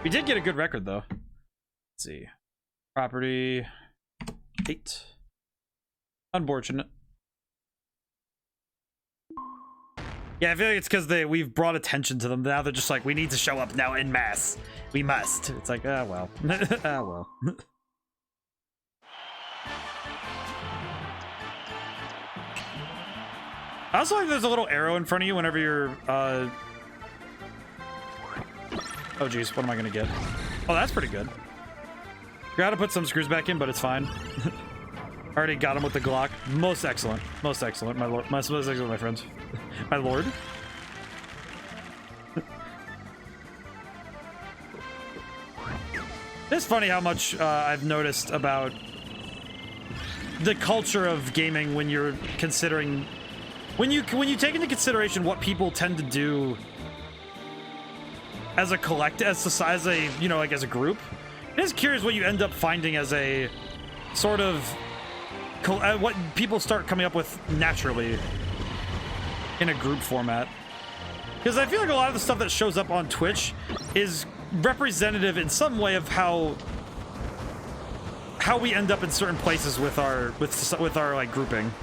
We did get a good record, though. Let's see. Property 8. Unfortunate. Yeah, I feel like it's because we've brought attention to them. Now they're just like, we need to show up now en masse. We must. It's like, ah, well. Ah, well. I also like there's a little arrow in front of you whenever you're, Oh, geez. What am I going to get? Oh, that's pretty good. Gotta put some screws back in, but it's fine. Already got him with the Glock. Most excellent. Most excellent, my lord. Most excellent, my friend. My lord. It's funny how much I've noticed about the culture of gaming when you're considering... When you take into consideration what people tend to do as a as a, you know, like as a group. It is curious what you end up finding as a sort of what people start coming up with naturally in a group format. Because I feel like a lot of the stuff that shows up on Twitch is representative in some way of how we end up in certain places with our like grouping.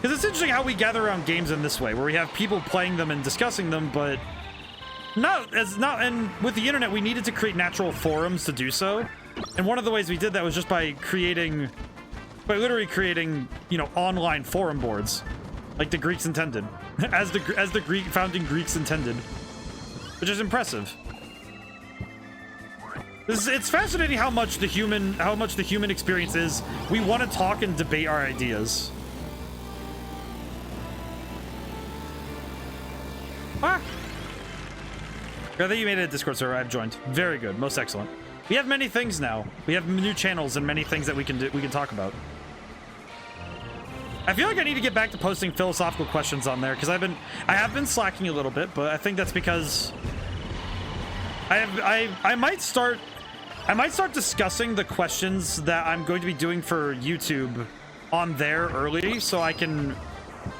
Because it's interesting how we gather around games in this way, where we have people playing them and discussing them, but and with the internet, we needed to create natural forums to do so. And one of the ways we did that was just by literally creating, you know, online forum boards. like the Greeks intended, as the Greek founding Greeks intended, which is impressive. It's fascinating how much the human experience is. We want to talk and debate our ideas. Ah. I think you made it a Discord server. I've joined. Very good. Most excellent. We have many things now. We have new channels and many things that we can talk about. I feel like I need to get back to posting philosophical questions on there because I have been slacking a little bit, but I think that's because I might start discussing the questions that I'm going to be doing for YouTube on there early so I can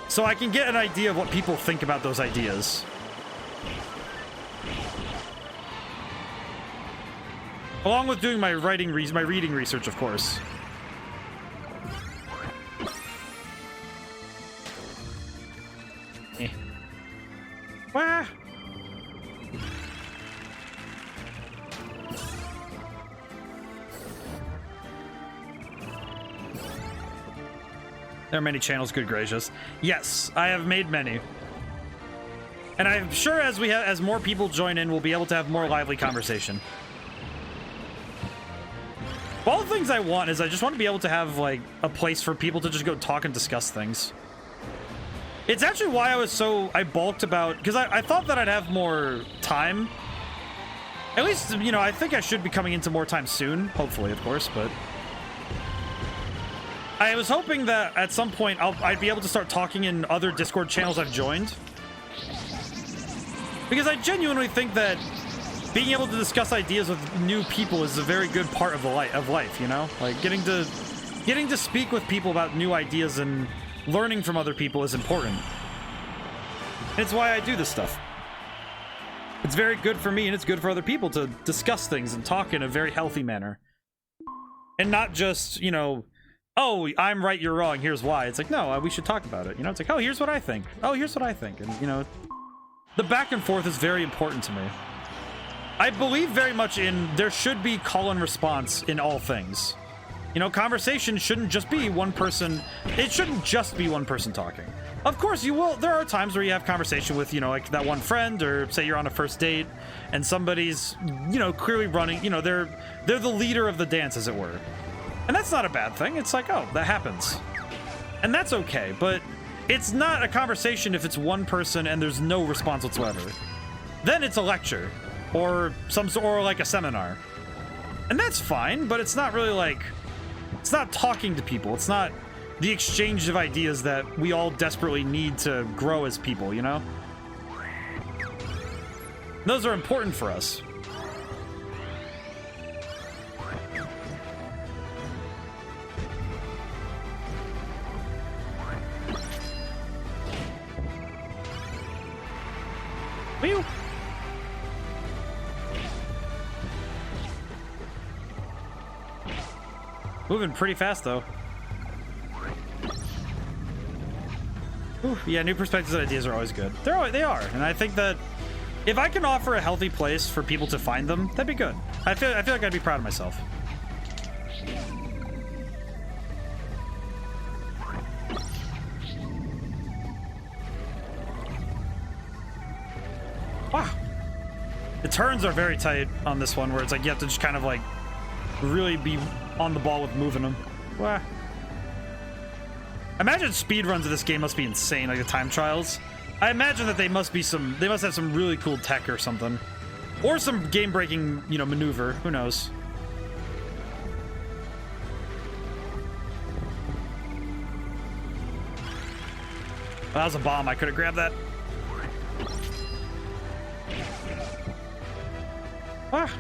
get an idea of what people think about those ideas. Along with doing my reading research, of course. Eh. Wah. There are many channels, good gracious. Yes, I have made many. And I'm sure as more people join in, we'll be able to have more lively conversation. All the things I want is I just want to be able to have, like, a place for people to just go talk and discuss things. It's actually why I balked about, because I thought that I'd have more time. At least, you know, I think I should be coming into more time soon. Hopefully, of course, but I was hoping that at some point I'd be able to start talking in other Discord channels I've joined. Because I genuinely think that being able to discuss ideas with new people is a very good part of life, you know? Like, getting to speak with people about new ideas and learning from other people is important. And it's why I do this stuff. It's very good for me and it's good for other people to discuss things and talk in a very healthy manner. And not just, you know, oh, I'm right, you're wrong, here's why. It's like, no, we should talk about it. You know, it's like, oh, here's what I think. Oh, here's what I think. And, you know, the back and forth is very important to me. I believe very much in there should be call and response in all things. You know, conversation shouldn't just be one person. It shouldn't just be one person talking. Of course, there are times where you have conversation with, you know, like that one friend, or say you're on a first date and somebody's, you know, clearly running, you know, they're the leader of the dance, as it were. And that's not a bad thing. It's like, oh, that happens. And that's okay, but it's not a conversation if it's one person and there's no response whatsoever. Then it's a lecture. Or like a seminar. And that's fine, but it's not really like, it's not talking to people. It's not the exchange of ideas that we all desperately need to grow as people, you know? Those are important for us. Whew. Moving pretty fast, though. Ooh, yeah, new perspectives and ideas are always good. They are, and I think that if I can offer a healthy place for people to find them, that'd be good. I feel like I'd be proud of myself. Wow. The turns are very tight on this one, where it's like you have to just kind of like really be on the ball with moving them. Wah. I imagine speedruns of this game must be insane, like the time trials. I imagine that they must have some really cool tech or something. Or some game-breaking, you know, maneuver. Who knows? Well, that was a bomb. I could have grabbed that. Ah.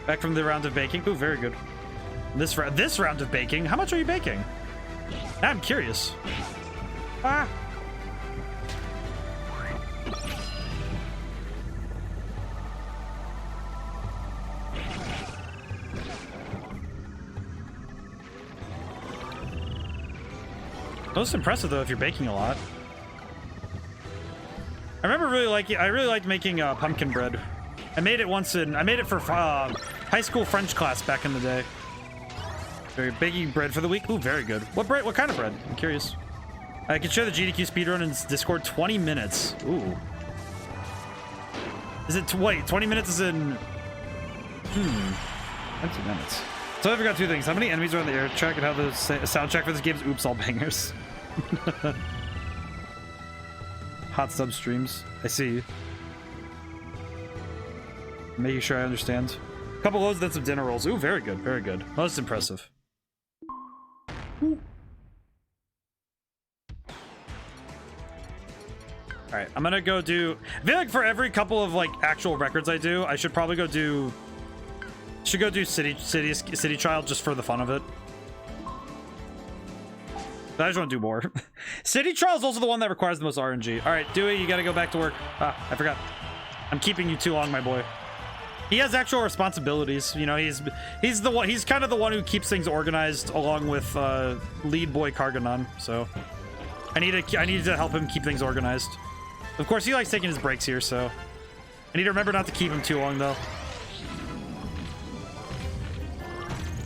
Back from the round of baking. Ooh, very good. This round of baking. How much are you baking? Now I'm curious. Ah. Most impressive though if you're baking a lot. I remember I really liked making pumpkin bread. I made it for high school French class back in the day. Very baking bread for the week. Ooh, very good. What bread? What kind of bread? I'm curious. I can share the GDQ speedrun in Discord. 20 minutes. Ooh. Is it, wait, 20 minutes is in... 20 minutes. So I forgot two things. How many enemies are on the air track and how the soundtrack for this game is oops, all bangers. Hot sub streams. I see. Making sure I understand. A couple loads, then some dinner rolls. Ooh, very good, very good. Most impressive. Ooh. All right, I'm gonna go do. I feel like for every couple of like actual records I do, I should probably go do. Should go do city trial just for the fun of it. I just want to do more. City trial is also the one that requires the most RNG. All right, Dewey, you gotta go back to work. Ah, I forgot. I'm keeping you too long, my boy. He has actual responsibilities. You know, he's the one. He's kind of the one who keeps things organized, along with lead boy Karganon. So I need to help him keep things organized. Of course, he likes taking his breaks here, so I need to remember not to keep him too long, though.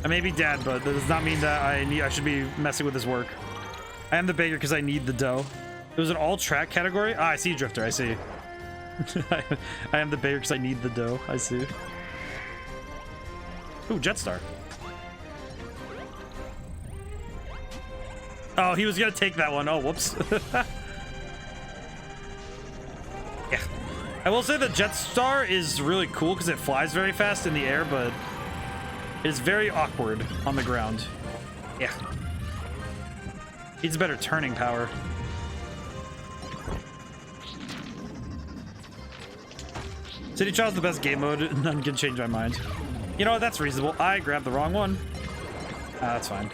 I may be dead, but that does not mean that I should be messing with his work. I am the baker because I need the dough. It was an all-track category? Ah, I see, Drifter, I see. I am the baker because I need the dough. I see. Ooh, Jetstar. Oh, he was gonna take that one. Oh, whoops. Yeah. I will say that Jetstar is really cool because it flies very fast in the air, but it is very awkward on the ground. Yeah. Needs better turning power. City Trial is the best game mode. None can change my mind. You know what? That's reasonable. I grabbed the wrong one. That's fine.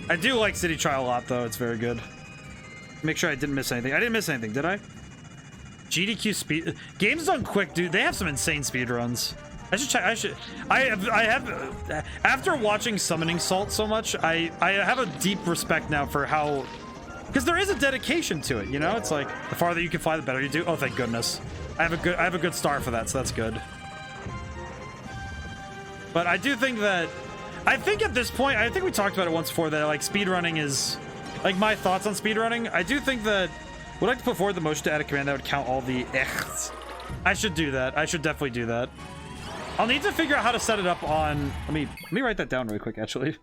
I do like City Trial a lot, though. It's very good. Make sure I didn't miss anything. I didn't miss anything, did I? GDQ speed... Games Done Quick, dude. They have some insane speed runs. I should check. I have... After watching Summoning Salt so much, I have a deep respect now for how... Because there is a dedication to it, you know? It's like, the farther you can fly, the better you do. Oh, thank goodness. I have a good star for that, so that's good. But I do think that... I think at this point, I think we talked about it once before, that like speedrunning is... Like my thoughts on speedrunning, I do think that... Would like to put forward the motion to add a command that would count all the echts. I should do that. I should definitely do that. I'll need to figure out how to set it up on... Let me write that down really quick, actually.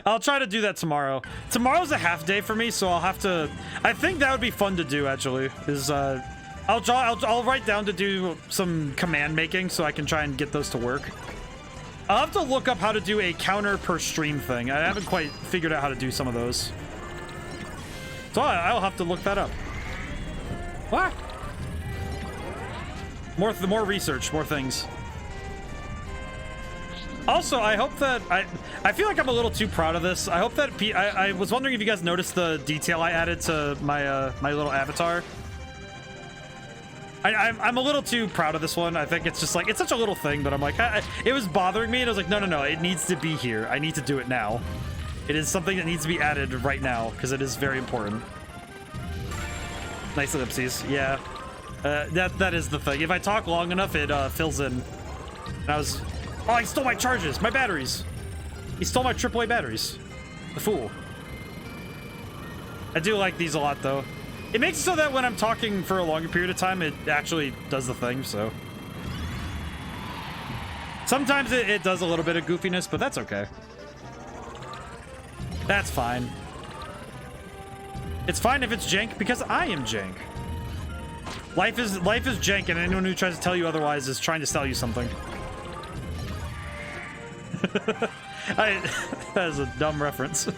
I'll try to do that tomorrow. Tomorrow's a half day for me, so I'll have to... I think that would be fun to do, actually. Is I'll write down to do some command making so I can try and get those to work. I'll have to look up how to do a counter per stream thing. I haven't quite figured out how to do some of those. So I'll have to look that up. What? More research, more things. Also, I hope that I feel like I'm a little too proud of this. I hope that I was wondering if you guys noticed the detail I added to my my little avatar. I'm a little too proud of this one. I think it's just like, it's such a little thing, but I'm like, it was bothering me, and I was like, no, it needs to be here. I need to do it now. It is something that needs to be added right now because it is very important. Nice ellipses, yeah. That is the thing. If I talk long enough, it fills in. And I was. Oh, he stole my charges, my batteries. He stole my AAA batteries. The fool. I do like these a lot, though. It makes it so that when I'm talking for a longer period of time, it actually does the thing, so. Sometimes it does a little bit of goofiness, but that's okay. That's fine. It's fine if it's jank, because I am jank. Life is jank, and anyone who tries to tell you otherwise is trying to sell you something. That is a dumb reference.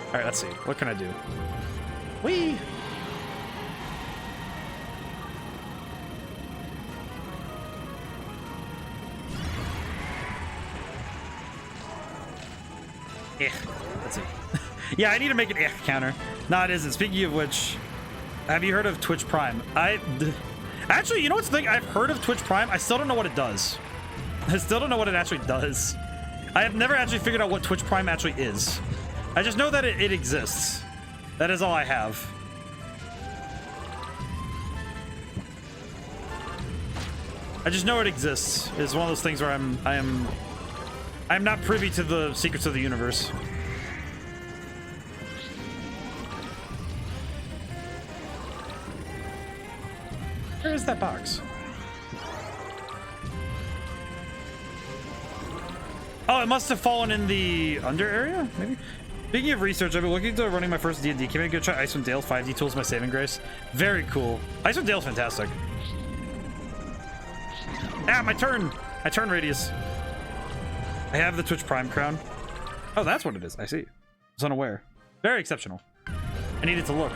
Alright, let's see. What can I do? Whee! Let's see. Yeah, I need to make an counter. No, it isn't. Speaking of which, have you heard of Twitch Prime? Actually, you know what's the thing? I've heard of Twitch Prime. I still don't know what it does. I still don't know what it actually does. I have never actually figured out what Twitch Prime actually is. I just know that it exists. That is all I have. I just know it exists. It's one of those things where I'm not privy to the secrets of the universe. Where is that box? Oh, it must have fallen in the under area, maybe? Speaking of research, I've been looking into running my first D&D. Can I go try Icewind Dale? 5D tools my saving grace. Very cool. Icewind Dale's fantastic. Ah, my turn! My turn radius. I have the Twitch Prime crown. Oh, that's what it is. I see. I was unaware. Very exceptional. I needed to look.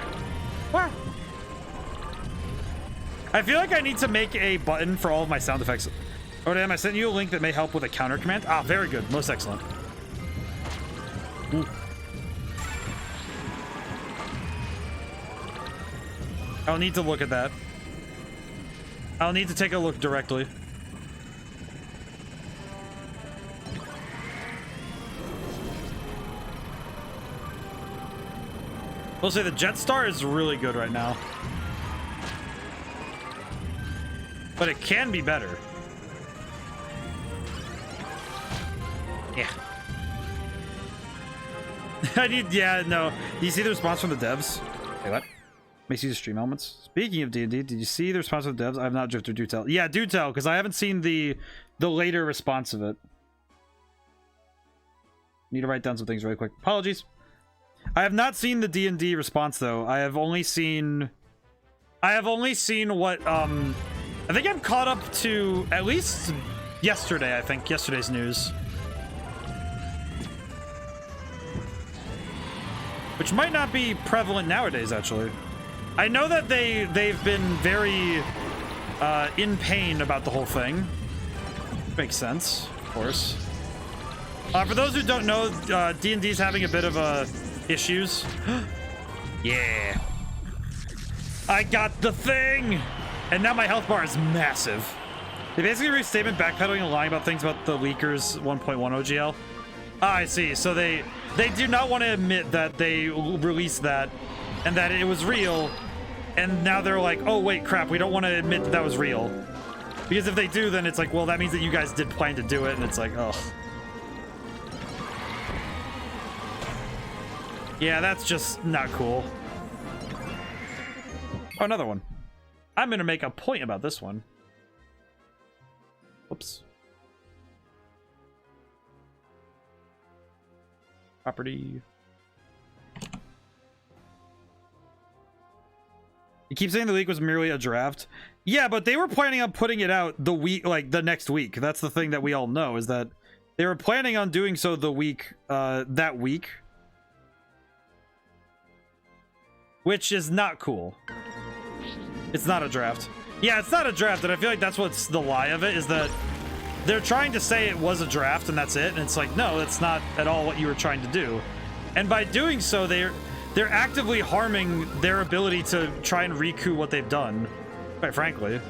Wow. I feel like I need to make a button for all of my sound effects. ODaM, I sent you a link that may help with a counter command. Ah, very good. Most excellent. Ooh. I'll need to look at that. I'll need to take a look directly. We'll say the Jetstar is really good right now. But it can be better. Yeah. I need, yeah, no. Do you see the response from the devs? Hey, what? Makes you to stream elements. Speaking of D&D, did you see the response from the devs? I have not drifted, do tell. Yeah, do tell, because I haven't seen the later response of it. Need to write down some things really quick. Apologies. I have not seen the D&D response though. I have only seen what I think I'm caught up to at least yesterday, I think. Yesterday's news. Which might not be prevalent nowadays, actually. I know that they've been very in pain about the whole thing. Makes sense, of course. For those who don't know, D&D's having a bit of issues. Yeah. I got the thing! And now my health bar is massive. They basically released a statement backpedaling and lying about things about the leakers 1.1 OGL. Ah, I see. So they do not want to admit that they released that and that it was real. And now they're like, oh, wait, crap. We don't want to admit that that was real. Because if they do, then it's like, well, that means that you guys did plan to do it. And it's like, ugh. Yeah, that's just not cool. Oh, another one. I'm going to make a point about this one. Oops. Property. You keep saying the leak was merely a draft. Yeah, but they were planning on putting it out the week, like the next week. That's the thing that we all know, is that they were planning on doing so the week, that week. Which is not cool. It's not a draft. Yeah, it's not a draft, and I feel like that's what's the lie of it, is that they're trying to say it was a draft and that's it, and it's like, no, that's not at all what you were trying to do. And by doing so, they're actively harming their ability to try and recoup what they've done, quite frankly.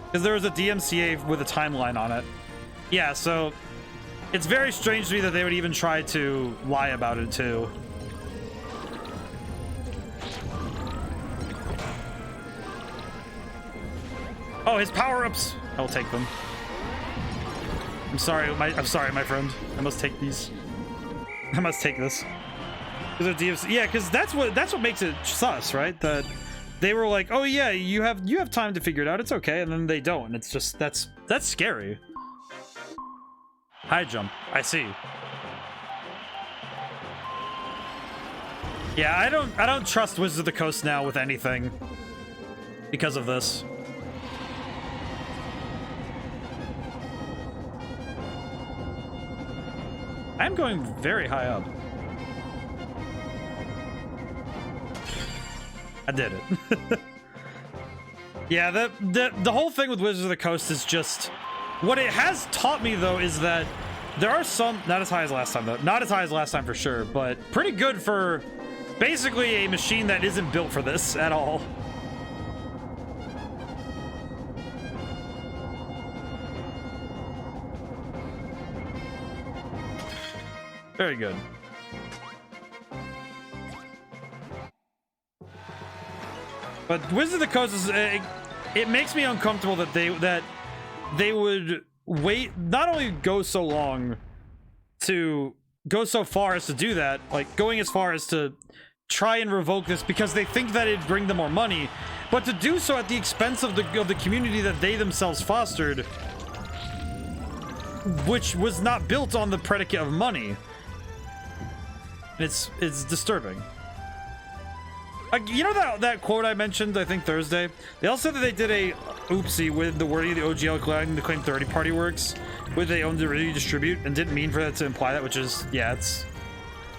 Because there was a DMCA with a timeline on it. Yeah, so it's very strange to me that they would even try to lie about it, too. Oh, his power-ups! I will take them. I'm sorry, my friend. I must take these. I must take this. Yeah, because that's what makes it sus, right? That they were like, oh yeah, you have time to figure it out. It's okay, and then they don't, and it's just that's scary. High jump. I see. Yeah, I don't trust Wizards of the Coast now with anything because of this. I'm going very high up. I did it. Yeah, the whole thing with Wizards of the Coast is just... What it has taught me, though, is that there are some... Not as high as last time, though. Not as high as last time, for sure, but pretty good for basically a machine that isn't built for this at all. Very good. But Wizards of the Coast is it makes me uncomfortable that they would wait, not only go so long to go so far as to do that, like going as far as to try and revoke this because they think that it'd bring them more money, but to do so at the expense of the community that they themselves fostered, which was not built on the predicate of money. It's disturbing. You know that quote I mentioned, I think Thursday? They also said that they did a oopsie with the wording of the OGL claiming the claim third-party works, where they own to redistribute, and didn't mean for that to imply that, which is, yeah, it's...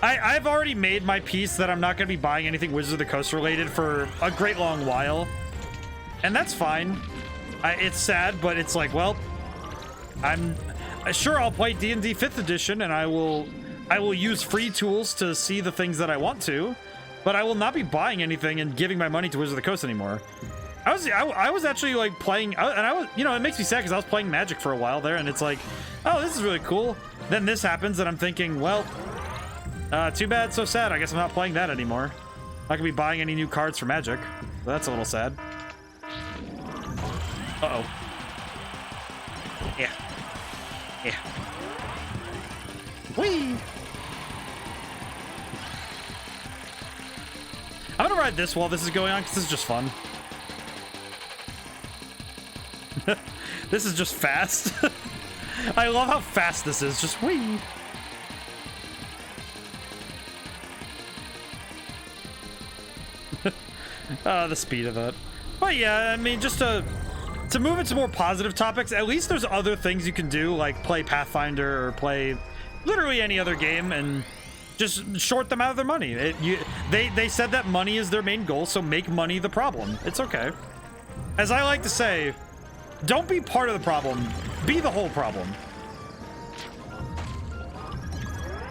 I've already made my peace that I'm not going to be buying anything Wizards of the Coast related for a great long while. And that's fine. It's sad, but it's like, well, I'm sure I'll play D&D 5th edition, and I will use free tools to see the things that I want to. But I will not be buying anything and giving my money to Wizards of the Coast anymore. I was actually like playing, and I was, you know, it makes me sad because I was playing Magic for a while there, and it's like, oh, this is really cool. Then this happens, and I'm thinking, well, too bad, so sad. I guess I'm not playing that anymore. I'm not gonna be buying any new cards for Magic. So that's a little sad. Uh-oh. Yeah. Yeah. Whee! I'm gonna ride this while this is going on because this is just fun. This is just fast. I love how fast this is. Just whee. The speed of it. But yeah, I mean, just to move into more positive topics, at least there's other things you can do, like play Pathfinder or play literally any other game and just short them out of their money. They said that money is their main goal, so make money the problem. It's okay. As I like to say, don't be part of the problem, be the whole problem.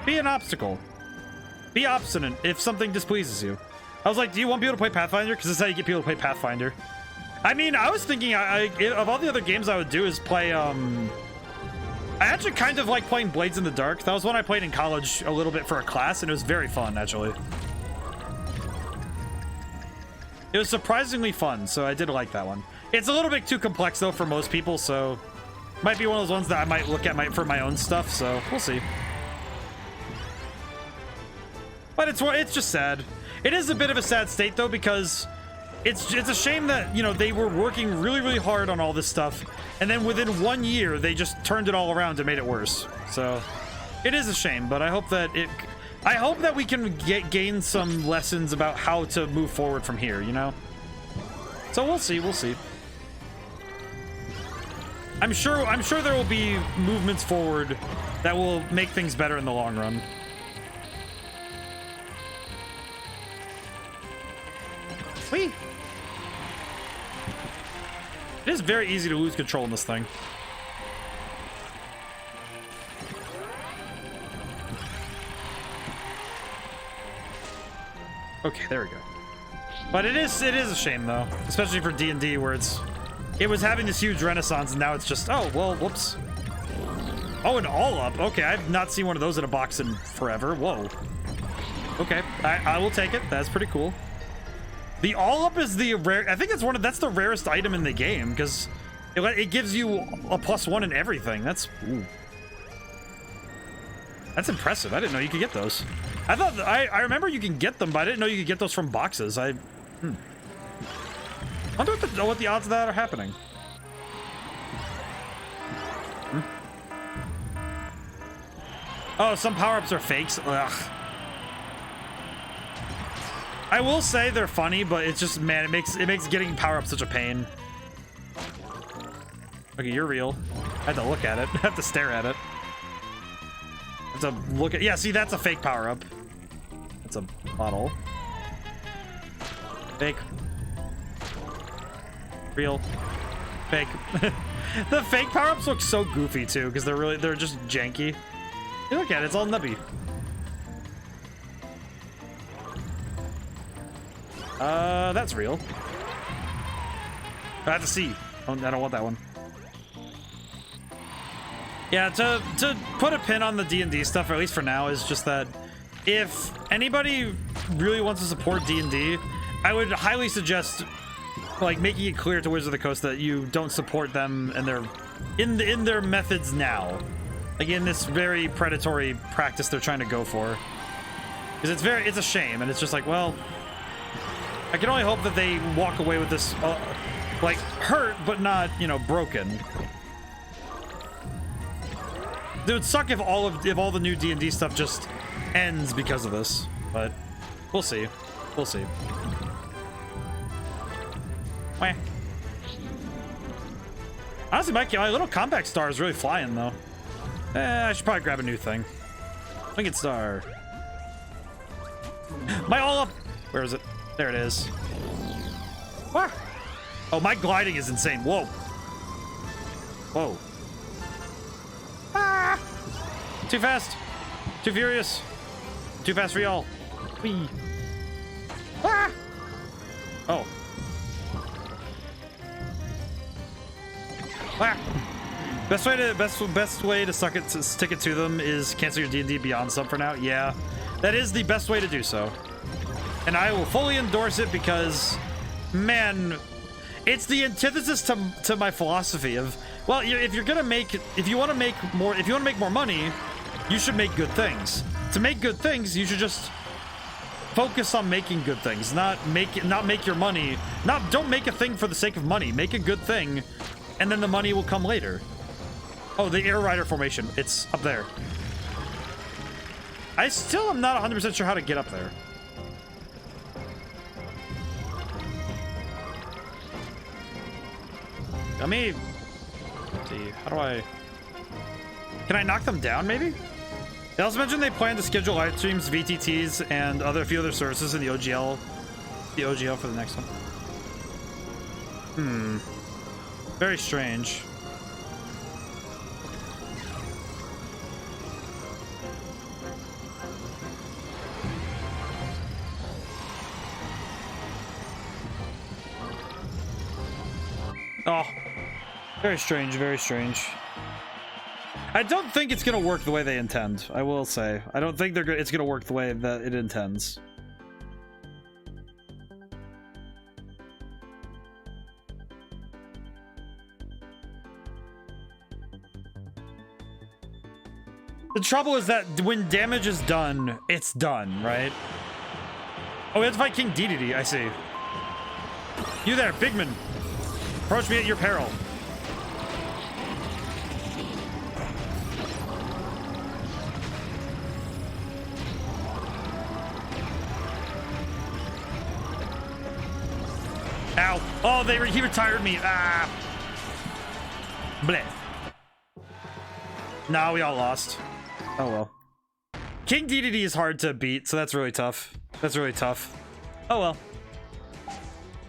Be an obstacle. Be obstinate if something displeases you. I was like, do you want people to play Pathfinder? Because this is how you get people to play Pathfinder. I mean, I was thinking, of all the other games I would do is play, I actually kind of like playing Blades in the Dark. That was one I played in college a little bit for a class, and it was very fun, actually. It was surprisingly fun, so I did like that one. It's a little bit too complex, though, for most people, so... Might be one of those ones that I might look at for my own stuff, so we'll see. But it's just sad. It is a bit of a sad state, though, because it's a shame that, you know, they were working really, really hard on all this stuff, and then within 1 year, they just turned it all around and made it worse. So, it is a shame, but I hope that we can gain some lessons about how to move forward from here, you know? So we'll see, we'll see. I'm sure there will be movements forward that will make things better in the long run. Whee! It is very easy to lose control in this thing. Okay, there we go. But it is a shame though, especially for D&D where it was having this huge renaissance and now it's just, oh, well, whoops. Oh, an all-up. Okay, I've not seen one of those in a box in forever. Whoa. Okay, I will take it. That's pretty cool. The all-up is the rare... I think that's the rarest item in the game, because it gives you a +1 in everything. That's... Ooh. That's impressive. I didn't know you could get those. I thought... I remember you can get them, but I didn't know you could get those from boxes. I wonder what the odds of that are happening. Oh, some power-ups are fakes? Ugh. I will say they're funny, but it's just, man, it makes getting power-up such a pain. Okay, you're real. I have to look at it. I have to stare at it. I have to look at... Yeah, see, that's a fake power-up. That's a bottle. Fake. Real. Fake. The fake power-ups look so goofy, too, because they're just janky. Hey, look at it. It's all nubby. That's real. I have to see. Oh, I don't want that one. Yeah, to put a pin on the D&D stuff, or at least for now, is just that if anybody really wants to support D&D, I would highly suggest like making it clear to Wizards of the Coast that you don't support them and their in their methods now, like in this very predatory practice they're trying to go for. Because it's a shame, and it's just like, well, I can only hope that they walk away with this like hurt but not, you know, broken. It would suck if all the new D&D stuff just ends because of this, but we'll see. We'll see. Wah. Honestly, my little compact star is really flying, though. I should probably grab a new thing. Winged star. My all up. Where is it? There it is. Wah. Oh, my gliding is insane. Whoa. Whoa. Ah! Too fast. Too furious. Too fast for y'all. Whee. Ah! Oh. Ah! Best way to stick it to them is cancel your D&D Beyond sub for now. Yeah, that is the best way to do so, and I will fully endorse it because, man, it's the antithesis to my philosophy of, well, if you want to make more money, you should make good things. To make good things, you should just focus on making good things, not make your money. Don't make a thing for the sake of money. Make a good thing, and then the money will come later. Oh, the Air Rider formation. It's up there. I still am not 100% sure how to get up there. Let me see. How do I... Can I knock them down, maybe? They also mentioned they plan to schedule live streams, VTTs, and a few other services in the OGL for the next one. Very strange. Oh, very strange, very strange. I don't think it's gonna work the way they intend. I will say, I don't think it's gonna work the way that it intends. The trouble is that when damage is done, it's done, right? Oh, we have to fight King Dedede, I see. You there, Bigman. Approach me at your peril. Ow. Oh, he retired me. Ah. Bleh. Nah, we all lost. Oh well. King Dedede is hard to beat, so that's really tough. That's really tough. Oh well.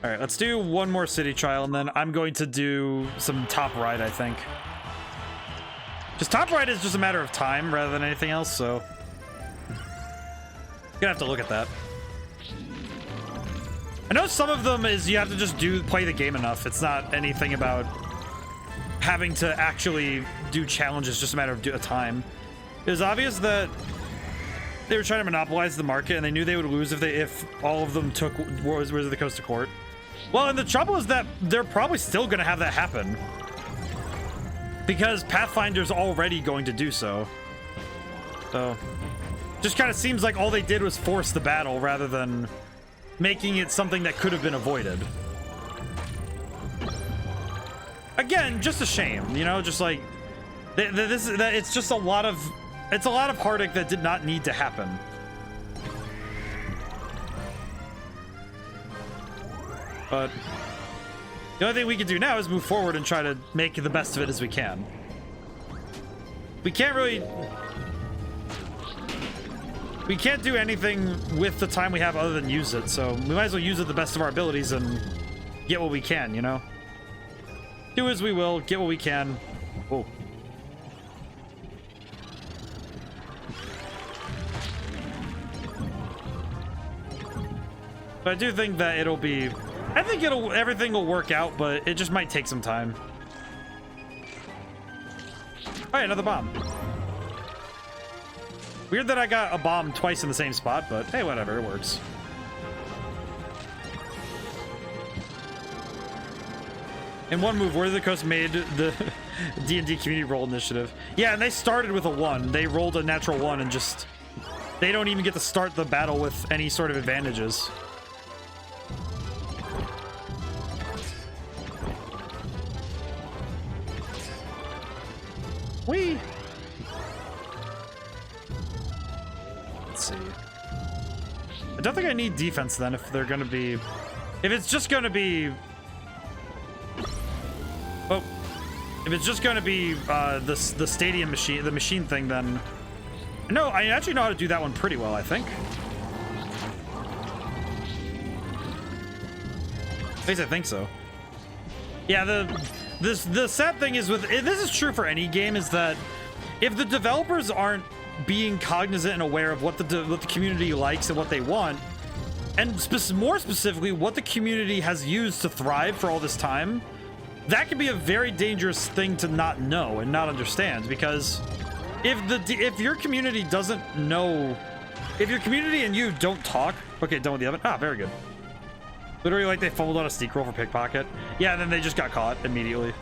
All right, let's do one more city trial, and then I'm going to do some top right, I think. Just top right is just a matter of time rather than anything else, so gonna have to look at that. I know some of them is you have to just play the game enough. It's not anything about having to actually do challenges, just a matter of time. It was obvious that they were trying to monopolize the market, and they knew they would lose if all of them took Wizards of the Coast to court. Well, and the trouble is that they're probably still going to have that happen, because Pathfinder's already going to do so. So, just kind of seems like all they did was force the battle rather than making it something that could have been avoided. Again, just a shame, you know, just like it's just a lot of heartache that did not need to happen. But the only thing we can do now is move forward and try to make the best of it as we can. We can't do anything with the time we have other than use it, so we might as well use it the best of our abilities and get what we can, you know? Do as we will, get what we can. Whoa. But I do think that everything will work out, but it just might take some time. All right, another bomb. Weird that I got a bomb twice in the same spot, but hey, whatever, it works. In one move, Word of the Coast made the D&D community roll initiative. Yeah, and they started with a 1. They rolled a natural 1 and just... They don't even get to start the battle with any sort of advantages. Whee! Let's see. I don't think I need defense then if they're gonna be... If it's just gonna be... Oh. If it's just gonna be the stadium machine, the machine thing, then... No, I actually know how to do that one pretty well, I think. At least I think so. Yeah, the sad thing is with... This is true for any game, is that if the developers aren't being cognizant and aware of what the community likes and what they want, and more specifically, what the community has used to thrive for all this time, that can be a very dangerous thing to not know and not understand, because if your community doesn't know, if your community and you don't talk... Okay, done with the oven. Ah, very good. Literally, like, they fumbled on a sneak roll for pickpocket. Yeah, and then they just got caught immediately.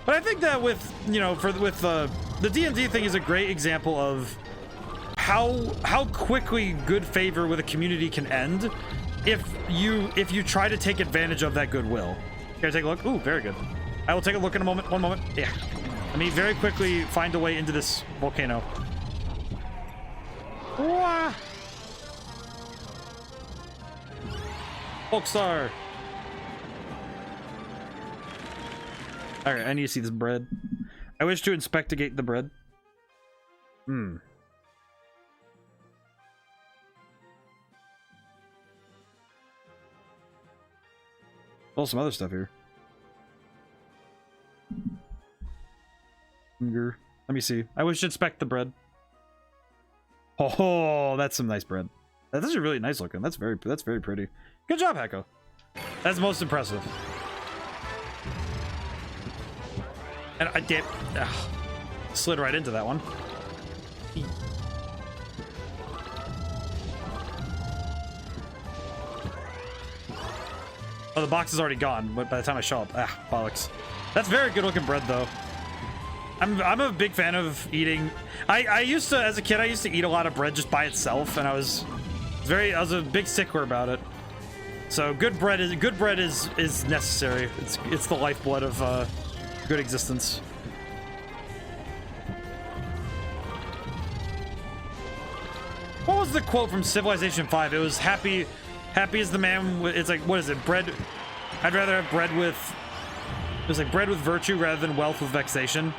But I think that with, you know, with the D&D thing is a great example of how quickly good favor with a community can end if you try to take advantage of that goodwill. Can I take a look? Ooh, very good. I will take a look in a moment. One moment. Yeah. Let me very quickly find a way into this volcano. Wah! Folkstar. Alright, I need to see this bread. I wish to inspectigate the bread. Well, some other stuff here. Let me see. I wish to inspect the bread. Oh, that's some nice bread. That's actually really nice looking. That's very pretty. Good job, Hecko. That's most impressive. And I did slid right into that one. Oh, the box is already gone by the time I show up. Ah, bollocks. That's very good looking bread, though. I'm a big fan of eating. I used to, as a kid, I used to eat a lot of bread just by itself, and I was a big stickler about it. So good bread is necessary. It's the lifeblood of good existence. What was the quote from Civilization 5? It was happy is the man with, it's like, what is it? Bread. I'd rather have bread with, it was like bread with virtue rather than wealth with vexation.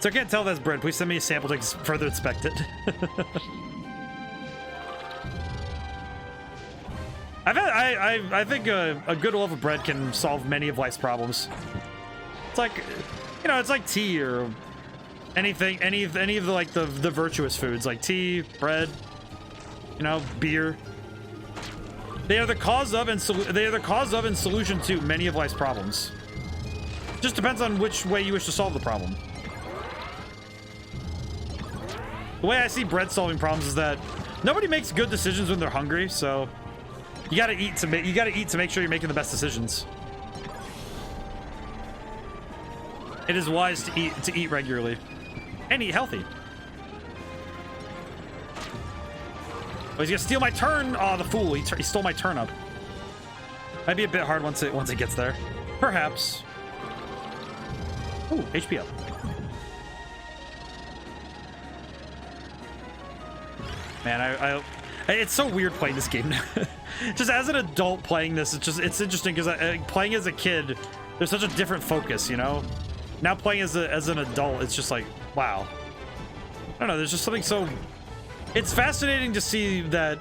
So I can't tell if that's bread. Please send me a sample to further inspect it. I think a good loaf of bread can solve many of life's problems. It's like, you know, it's like tea or anything, any of the like the virtuous foods like tea, bread, you know, beer. They are the cause of and solution to many of life's problems. Just depends on which way you wish to solve the problem. The way I see bread solving problems is that nobody makes good decisions when they're hungry, so you gotta eat to make sure you're making the best decisions. It is wise to eat regularly and eat healthy. Oh, he's gonna steal my turn. Oh, the fool! He stole my turnip. Might be a bit hard once it gets there. Perhaps. Ooh, HP up. Man, it's so weird playing this game now. Just as an adult playing this, it's interesting because playing as a kid, there's such a different focus, you know. Now playing as an adult, it's just like, wow. I don't know. There's just something so. It's fascinating to see that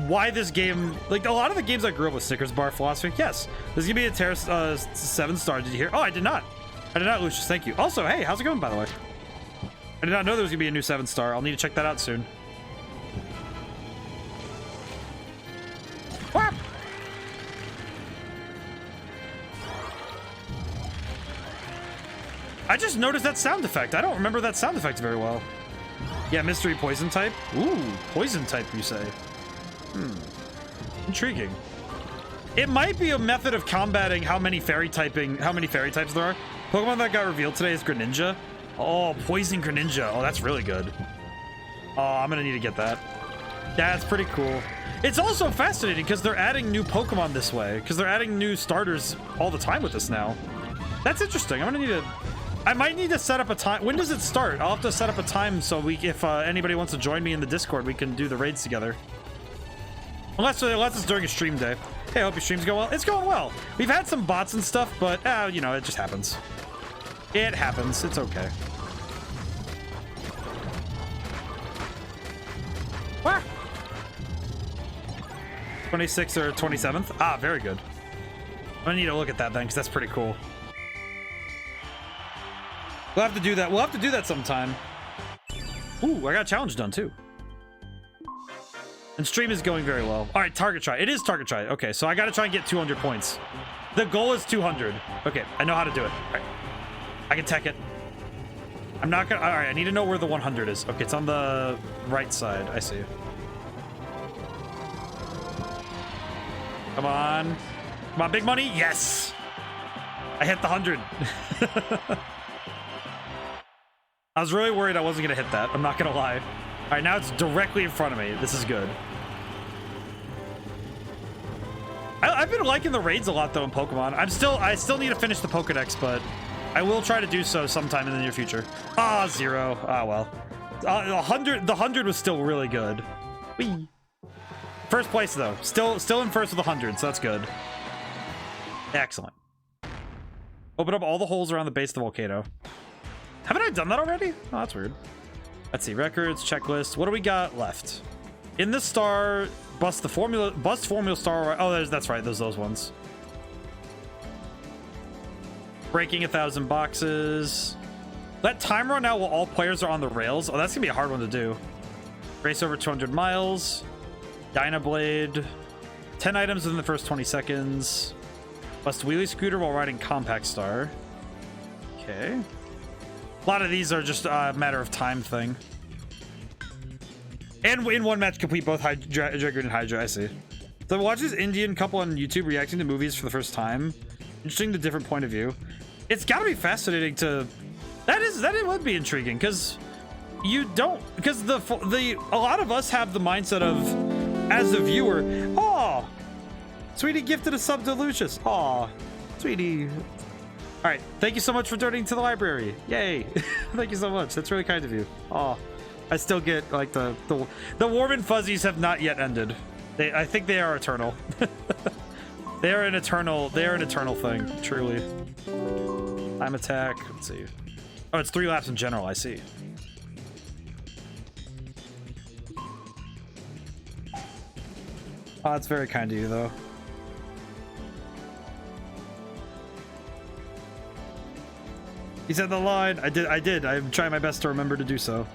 why this game, like a lot of the games I grew up with, Snickers bar philosophy. Yes, there's gonna be a Terra 7-star. Did you hear? Oh, I did not, Lucius. Thank you. Also, hey, how's it going, by the way? I did not know there was gonna be a new 7-star. I'll need to check that out soon. Whap! I just noticed that sound effect. I don't remember that sound effect very well. Yeah, mystery poison type. Ooh, poison type, you say? Intriguing. It might be a method of combating how many fairy types there are. Pokemon that got revealed today is Greninja. Oh, Poison Greninja. Oh, that's really good. Oh, I'm gonna need to get that. That's pretty cool. It's also fascinating because they're adding new Pokemon this way, because they're adding new starters all the time with this now. That's interesting. I might need to set up a time. When does it start? I'll have to set up a time so if anybody wants to join me in the Discord, we can do the raids together. Unless it's during a stream day. Hey, I hope your stream's going well. It's going well. We've had some bots and stuff, but you know, it just happens. It happens. It's okay. What? 26th or 27th? Ah, very good. I need to look at that then, because that's pretty cool. We'll have to do that. We'll have to do that sometime. Ooh, I got a challenge done too. And stream is going very well. All right, target try. It is target try. Okay, so I got to try and get 200 points. The goal is 200. Okay, I know how to do it. All right. I can tech it. I'm not gonna. All right, I need to know where the 100 is. Okay, it's on the right side. I see. Come on. Come on, big money. Yes. I hit the 100. I was really worried I wasn't going to hit that. I'm not going to lie. All right, now it's directly in front of me. This is good. I've been liking the raids a lot, though, in Pokemon. I still need to finish the Pokedex, but I will try to do so sometime in the near future. Ah, 0. Ah, well. The 100 was still really good. Whee. First place, though. Still in first with 100, so that's good. Excellent. Open up all the holes around the base of the volcano. Haven't I done that already? Oh, that's weird. Let's see. Records, checklist. What do we got left? In the star, bust formula star. Oh, that's right. Those ones. Breaking 1,000 boxes. Let time run out while all players are on the rails. Oh, that's gonna be a hard one to do. Race over 200 miles. Dynablade. 10 items within the first 20 seconds. Bust wheelie scooter while riding compact star. Okay. A lot of these are just a matter of time thing. And in one match, complete both Dragoon and Hydra, I see. So watch this Indian couple on YouTube reacting to movies for the first time. Interesting, the different point of view. It's gotta be fascinating to... That it would be intriguing, because you don't... Because a lot of us have the mindset of, as a viewer, oh, Sweetie gifted a sub to Lucius. Aw, Sweetie. All right, thank you so much for donating to the library. Yay. Thank you so much. That's really kind of you. Oh, I still get like the warm and fuzzies have not yet ended. I think they are eternal. They are an eternal thing, truly. Time attack. Let's see. Oh, it's 3 laps in general, I see. Oh, that's very kind of you, though. He said the line. I did. I'm trying my best to remember to do so.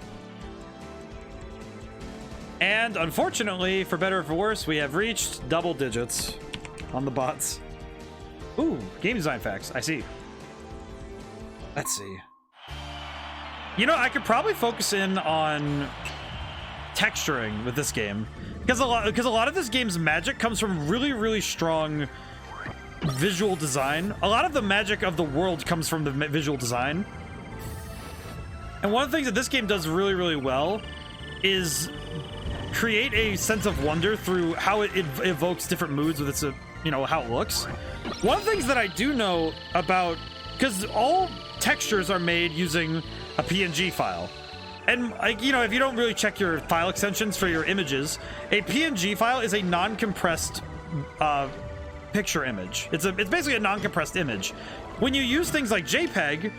And unfortunately, for better or for worse, we have reached double digits on the bots. Ooh, game design facts. I see. Let's see. You know, I could probably focus in on texturing with this game, because a lot of this game's magic comes from really, really strong visual design. A lot of the magic of the world comes from the visual design. And one of the things that this game does really, really well is create a sense of wonder through how it evokes different moods with its, you know, how it looks. One of the things that I do know about, because all textures are made using a PNG file. And, like, you know, if you don't really check your file extensions for your images, a PNG file is a non-compressed picture image. It's basically a non-compressed image. When you use things like JPEG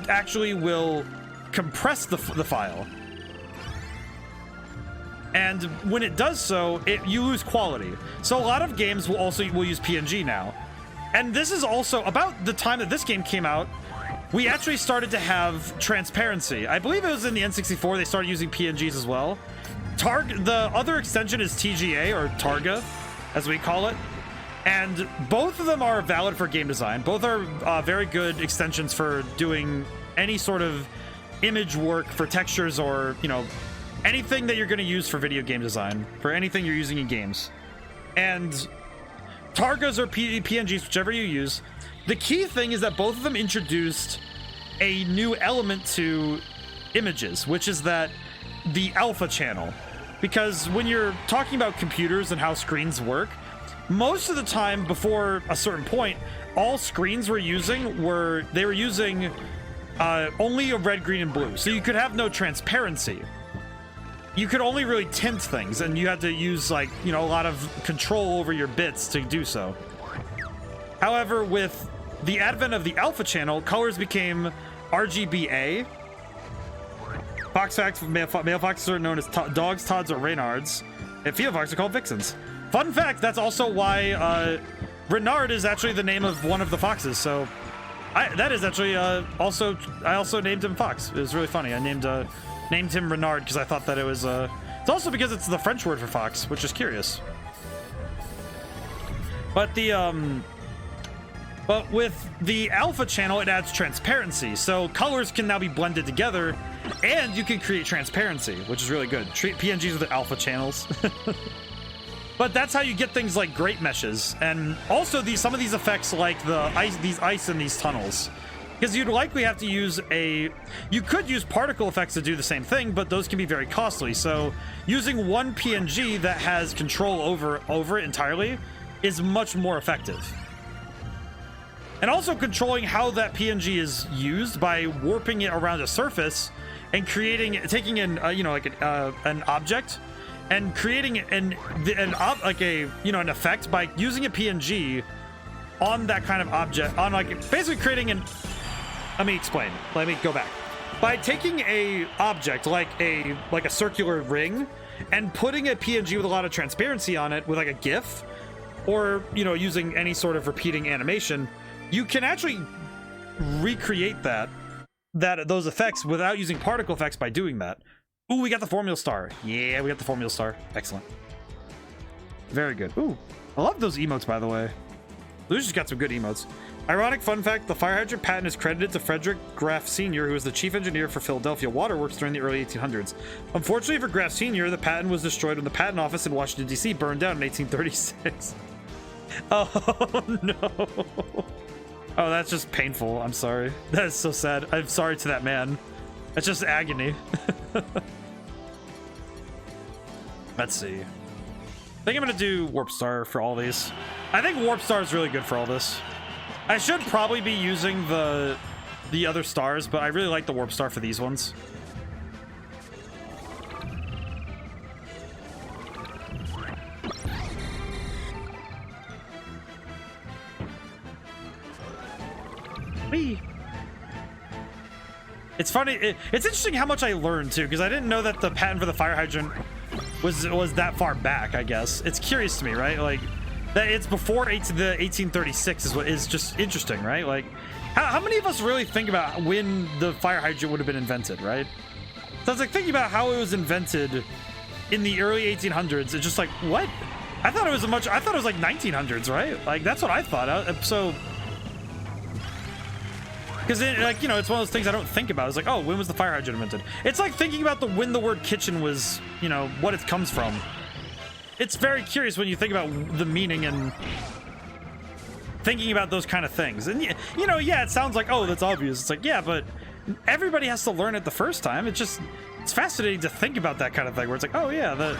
actually will compress the file. And when it does so, you lose quality. So a lot of games will use PNG now. And this is also about the time that this game came out. We actually started to have transparency. I believe it was in the N64 they started using PNGs as well. The other extension is TGA, or Targa, as we call it. And both of them are valid for game design. Both are very good extensions for doing any sort of image work for textures or, you know, anything that you're going to use for video game design, for anything you're using in games. And Targas or PNGs, whichever you use, the key thing is that both of them introduced a new element to images, which is that the alpha channel. Because when you're talking about computers and how screens work, most of the time before a certain point, all screens were using only a red, green, and blue. So you could have no transparency. You could only really tint things, and you had to use, like, you know, a lot of control over your bits to do so. However, with the advent of the alpha channel, colors became RGBA. Male foxes are known as dogs, Todds, or Reynards, and female foxes are called Vixens. Fun fact, that's also why Renard is actually the name of one of the foxes, so that is actually I also named him Fox. It was really funny. I named him Renard because I thought that it was it's also because it's the French word for fox, which is curious. But but with the alpha channel, it adds transparency, so colors can now be blended together, and you can create transparency, which is really good. Treat PNGs with the alpha channels. But that's how you get things like great meshes, and also some of these effects like these ice in these tunnels, because you'd likely have to use you could use particle effects to do the same thing, but those can be very costly. So using one PNG that has control over it entirely is much more effective. And also controlling how that PNG is used by warping it around a surface and taking an object and creating an effect by using a PNG on that kind of object, on basically creating let me explain. Let me go back. By taking a object like a circular ring and putting a PNG with a lot of transparency on it with like a GIF, or, you know, using any sort of repeating animation, you can actually recreate those effects without using particle effects by doing that. Ooh, we got the Formula Star. Yeah, we got the Formula Star. Excellent. Very good. Ooh, I love those emotes, by the way. Lucius got some good emotes. Ironic fun fact, the fire hydrant patent is credited to Frederick Graff Sr., who was the chief engineer for Philadelphia Waterworks during the early 1800s. Unfortunately for Graff Sr., the patent was destroyed when the patent office in Washington, D.C. burned down in 1836. Oh, no. Oh, that's just painful. I'm sorry. That is so sad. I'm sorry to that man. That's just agony. Let's see. I think I'm gonna do Warp Star for all these. I think Warp Star is really good for all this. I should probably be using the other stars, but I really like the Warp Star for these ones. Whee! It's funny. It's interesting how much I learned too, because I didn't know that the patent for the fire hydrant was that far back. I guess it's curious to me, right? Like that it's before the 1836 is what is just interesting, right? Like how many of us really think about when the fire hydrant would have been invented, right? So I was like thinking about how it was invented in the early 1800s. It's just like, what? I thought it was like 1900s, right? Like that's what I thought. So. Because, like, you know, it's one of those things I don't think about. It's like, oh, when was the fire hydrant invented? It's like thinking about when the word kitchen was, you know, what it comes from. It's very curious when you think about the meaning and thinking about those kind of things. And, you know, yeah, it sounds like, oh, that's obvious. It's like, yeah, but everybody has to learn it the first time. It's fascinating to think about that kind of thing where it's like, oh, yeah,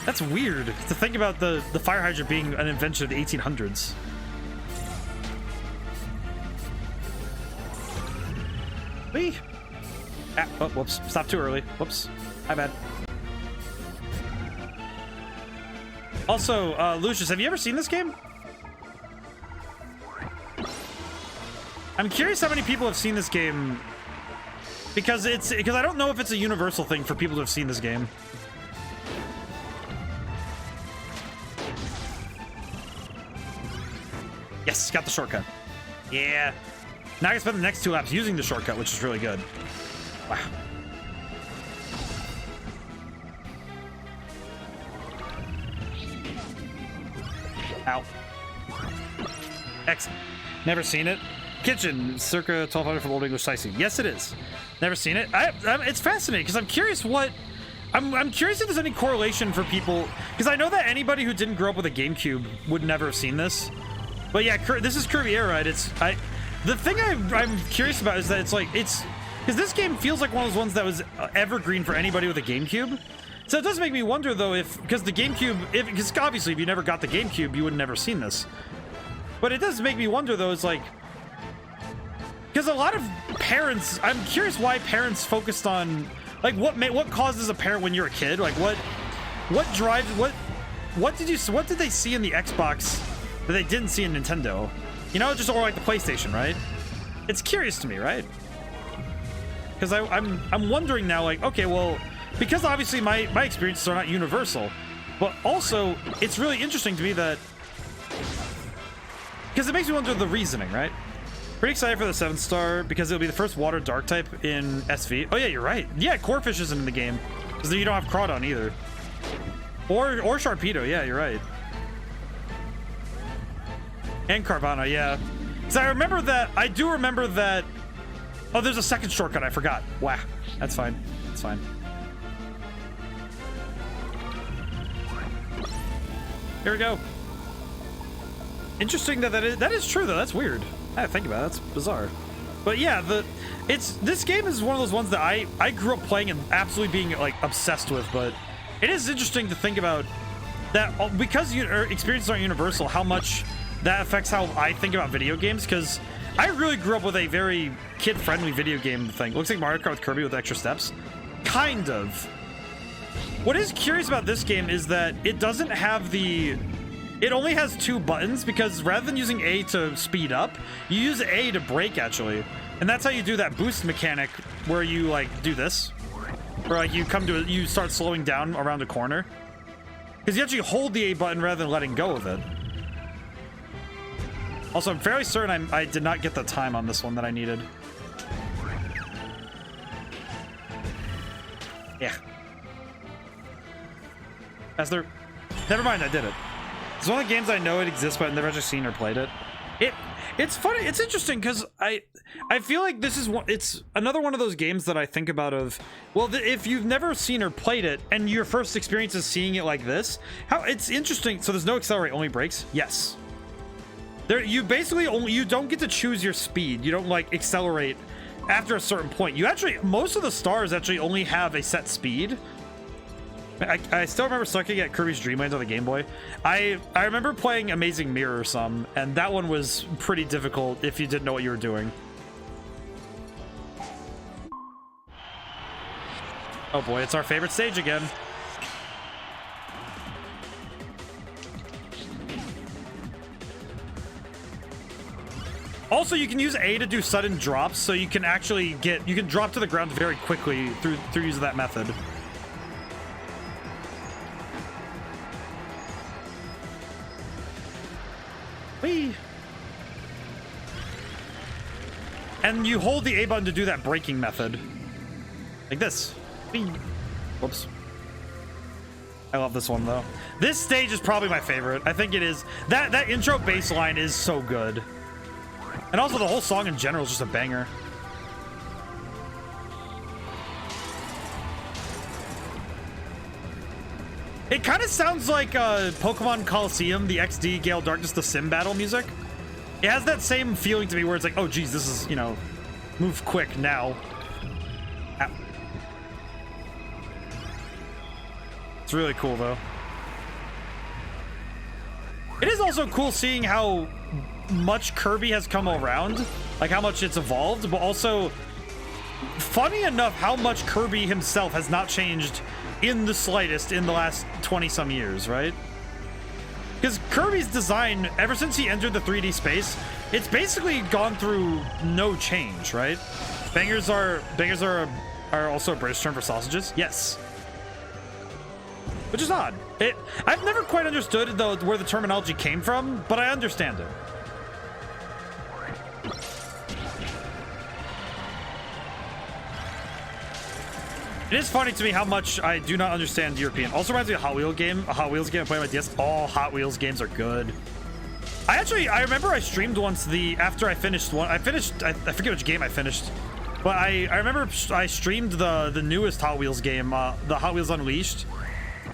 that's weird to think about the fire hydrant being an invention of the 1800s. Oh, whoops. Stop too early. Whoops. My bad. Also, Lucius, have you ever seen this game? I'm curious how many people have seen this game, because I don't know if it's a universal thing for people to have seen this game. Yes, got the shortcut. Yeah. Now I can spend the next 2 laps using the shortcut, which is really good. Wow. Ow. Excellent. Never seen it. Kitchen, circa 1200 from Old English sightseeing. Yes, it is. Never seen it. It's fascinating because I'm curious what... I'm curious if there's any correlation for people... Because I know that anybody who didn't grow up with a GameCube would never have seen this. But yeah, this is Kirby era, right? The thing I'm curious about is that it's like... Because this game feels like one of those ones that was evergreen for anybody with a GameCube. So it does make me wonder, though, because the GameCube... Because obviously, if you never got the GameCube, you would have never seen this. But it does make me wonder, though, it's like... Because a lot of parents... I'm curious why parents focused on... Like, what causes a parent when you're a kid? Like, what drives... What did they see in the Xbox that they didn't see in Nintendo? You know, just or like the PlayStation, right? It's curious to me, right? Because I'm wondering now, like, okay, well... Because obviously my experiences are not universal, but also it's really interesting to me that because it makes me wonder the reasoning, right? Pretty excited for the 7th star because it'll be the first water dark type in SV. Oh yeah, you're right. Yeah, Corphish isn't in the game because you don't have Crawdon either, or Sharpedo. Yeah, you're right. And Carvana, yeah. Because I do remember that. Oh, there's a second shortcut. I forgot. Wow, that's fine. That's fine. Here we go. Interesting that is true though. That's weird. I had to think about it. That's bizarre. But yeah, this game is one of those ones that I grew up playing and absolutely being like obsessed with. But it is interesting to think about that because experiences aren't universal, how much that affects how I think about video games. Because I really grew up with a very kid-friendly video game thing. Looks like Mario Kart with Kirby with extra steps. Kind of. What is curious about this game is that it doesn't have it only has 2 buttons because rather than using A to speed up, you use A to brake actually. And that's how you do that boost mechanic where you like do this. Or like you start slowing down around a corner. Because you actually hold the A button rather than letting go of it. Also, I'm fairly certain I did not get the time on this one that I needed. Yeah. Never mind, I did it. It's one of the games I know it exists, but I've never actually seen or played it. It's funny. It's interesting because I feel like this is it's another one of those games that I think about of, well, if you've never seen or played it and your first experience is seeing it like this, how it's interesting. So there's no accelerate, only brakes. Yes. You basically you don't get to choose your speed. You don't like accelerate after a certain point. Most of the stars actually only have a set speed. I still remember sucking at Kirby's Dream Land on the Game Boy. I remember playing Amazing Mirror some, and that one was pretty difficult if you didn't know what you were doing. Oh boy, it's our favorite stage again. Also, you can use A to do sudden drops, so you can actually drop to the ground very quickly through use of that method. Whee! And you hold the A button to do that braking method. Like this. Whee! Whoops. I love this one though. This stage is probably my favorite. I think it is. That intro bass line is so good. And also the whole song in general is just a banger. It kind of sounds like Pokemon Coliseum, the XD Gale Darkness, the Sim battle music. It has that same feeling to me where it's like, oh geez, this is, you know, move quick now. Ow. It's really cool though. It is also cool seeing how much Kirby has come around, like how much it's evolved, but also funny enough how much Kirby himself has not changed in the slightest in the last 20 some years, right? Because Kirby's design ever since he entered the 3D space, it's basically gone through no change, right? Bangers are also a British term for sausages. Yes. Which is odd. I've never quite understood though where the terminology came from, but I understand it. It is funny to me how much I do not understand European. Also reminds me of a Hot Wheels game I play on my DS. All Hot Wheels games are good. I remember I streamed once after I finished one. I forget which game I finished, but I remember I streamed the newest Hot Wheels game, the Hot Wheels Unleashed.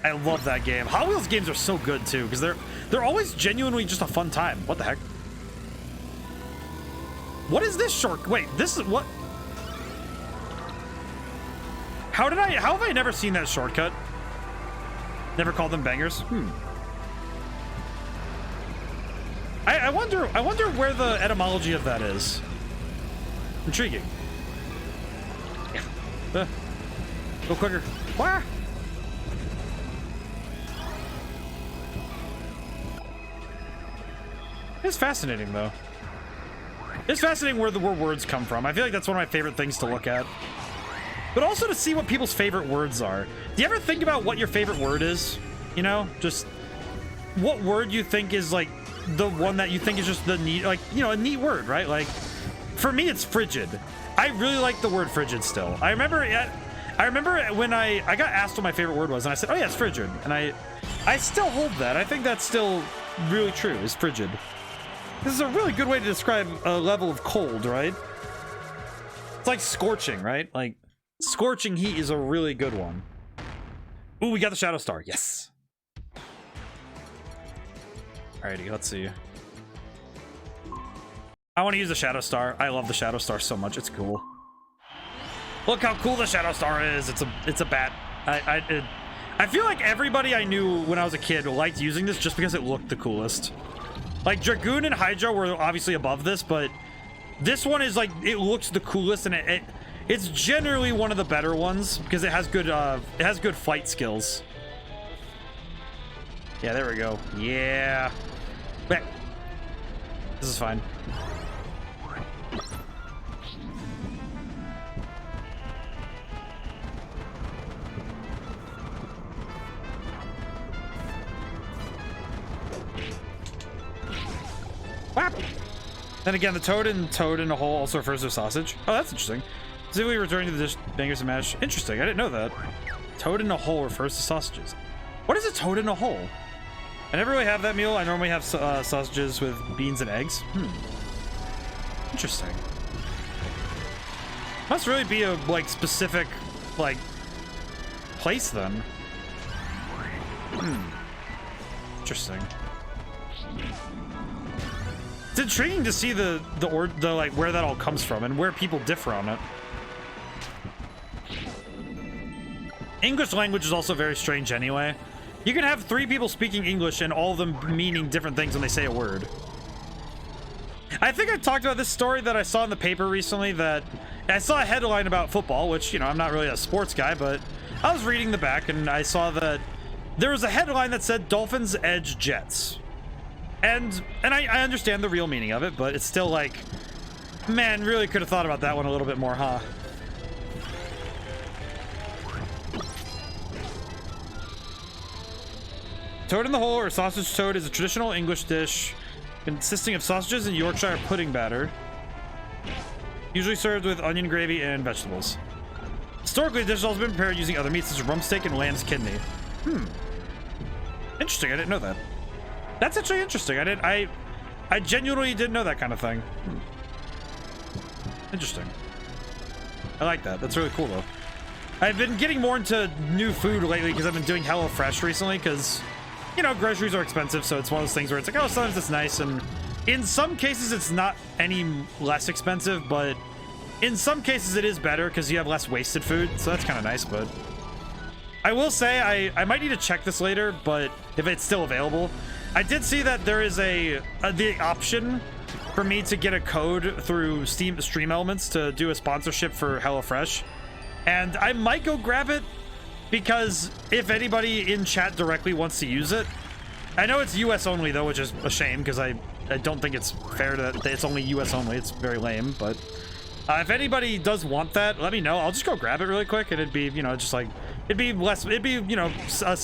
I love that game. Hot Wheels games are so good too, because they're always genuinely just a fun time. What the heck? What is this short? Wait, this is what? How have I never seen that shortcut? Never called them bangers? I wonder where the etymology of that is. Intriguing. Yeah. Go quicker. Wah! It's fascinating though. It's fascinating where words come from. I feel like that's one of my favorite things to look at. But also to see what people's favorite words are. Do you ever think about what your favorite word is? You know, just what word you think is like the one that you think is just the neat, like, you know, a neat word, right? Like, for me, it's frigid. I really like the word frigid still. I remember when I got asked what my favorite word was, and I said, oh yeah, it's frigid. And I still hold that. I think that's still really true, is frigid. This is a really good way to describe a level of cold, right? It's like scorching, right? Like, scorching heat is a really good one. Ooh, we got the Shadow Star. Yes. Alrighty, let's see. I want to use the Shadow Star. I love the Shadow Star so much. It's cool. Look how cool the Shadow Star is. It's a bat. I feel like everybody I knew when I was a kid liked using this just because it looked the coolest. Like Dragoon and Hydra were obviously above this, but this one is like, it looks the coolest, and it's generally one of the better ones because it has good fight skills. Yeah, there we go. Yeah. Back. This is fine. Whap! Then again, the toad in a hole also refers to a sausage. Oh, that's interesting. Specifically returning to the dish, bangers and mash. Interesting, I didn't know that. Toad in a hole refers to sausages. What is a toad in a hole? I never really have that meal. I normally have sausages with beans and eggs. Interesting. Must really be a like specific like place then. Interesting. It's intriguing to see the like where that all comes from and where people differ on it. English language is also very strange anyway. You can have 3 people speaking English and all of them meaning different things when they say a word. I think I talked about this story that I saw in the paper recently, that I saw a headline about football, which, you know, I'm not really a sports guy, but I was reading the back and I saw that there was a headline that said Dolphins edge Jets. And I understand the real meaning of it, but it's still like, man, really could have thought about that one a little bit more, huh? Toad in the hole, or sausage toad, is a traditional English dish consisting of sausages and Yorkshire pudding batter, usually served with onion gravy and vegetables. Historically, the dish has also been prepared using other meats such as rump steak and lamb's kidney. Interesting, I didn't know that. That's actually interesting. I genuinely didn't know that kind of thing. Interesting. I like that. That's really cool though. I've been getting more into new food lately because I've been doing HelloFresh recently because, you know, groceries are expensive, so it's one of those things where it's like, oh, sometimes it's nice, and in some cases it's not any less expensive, but in some cases it is better because you have less wasted food, so that's kind of nice. But I will say I might need to check this later, but if it's still available. I did see that there is the option for me to get a code through Stream Elements to do a sponsorship for HelloFresh, and I might go grab it because if anybody in chat directly wants to use it, I know it's US only though, which is a shame because I don't think it's fair that it's only US only. It's very lame, but if anybody does want that, let me know. I'll just go grab it really quick, and it'd be, you know, just like, it'd be, you know,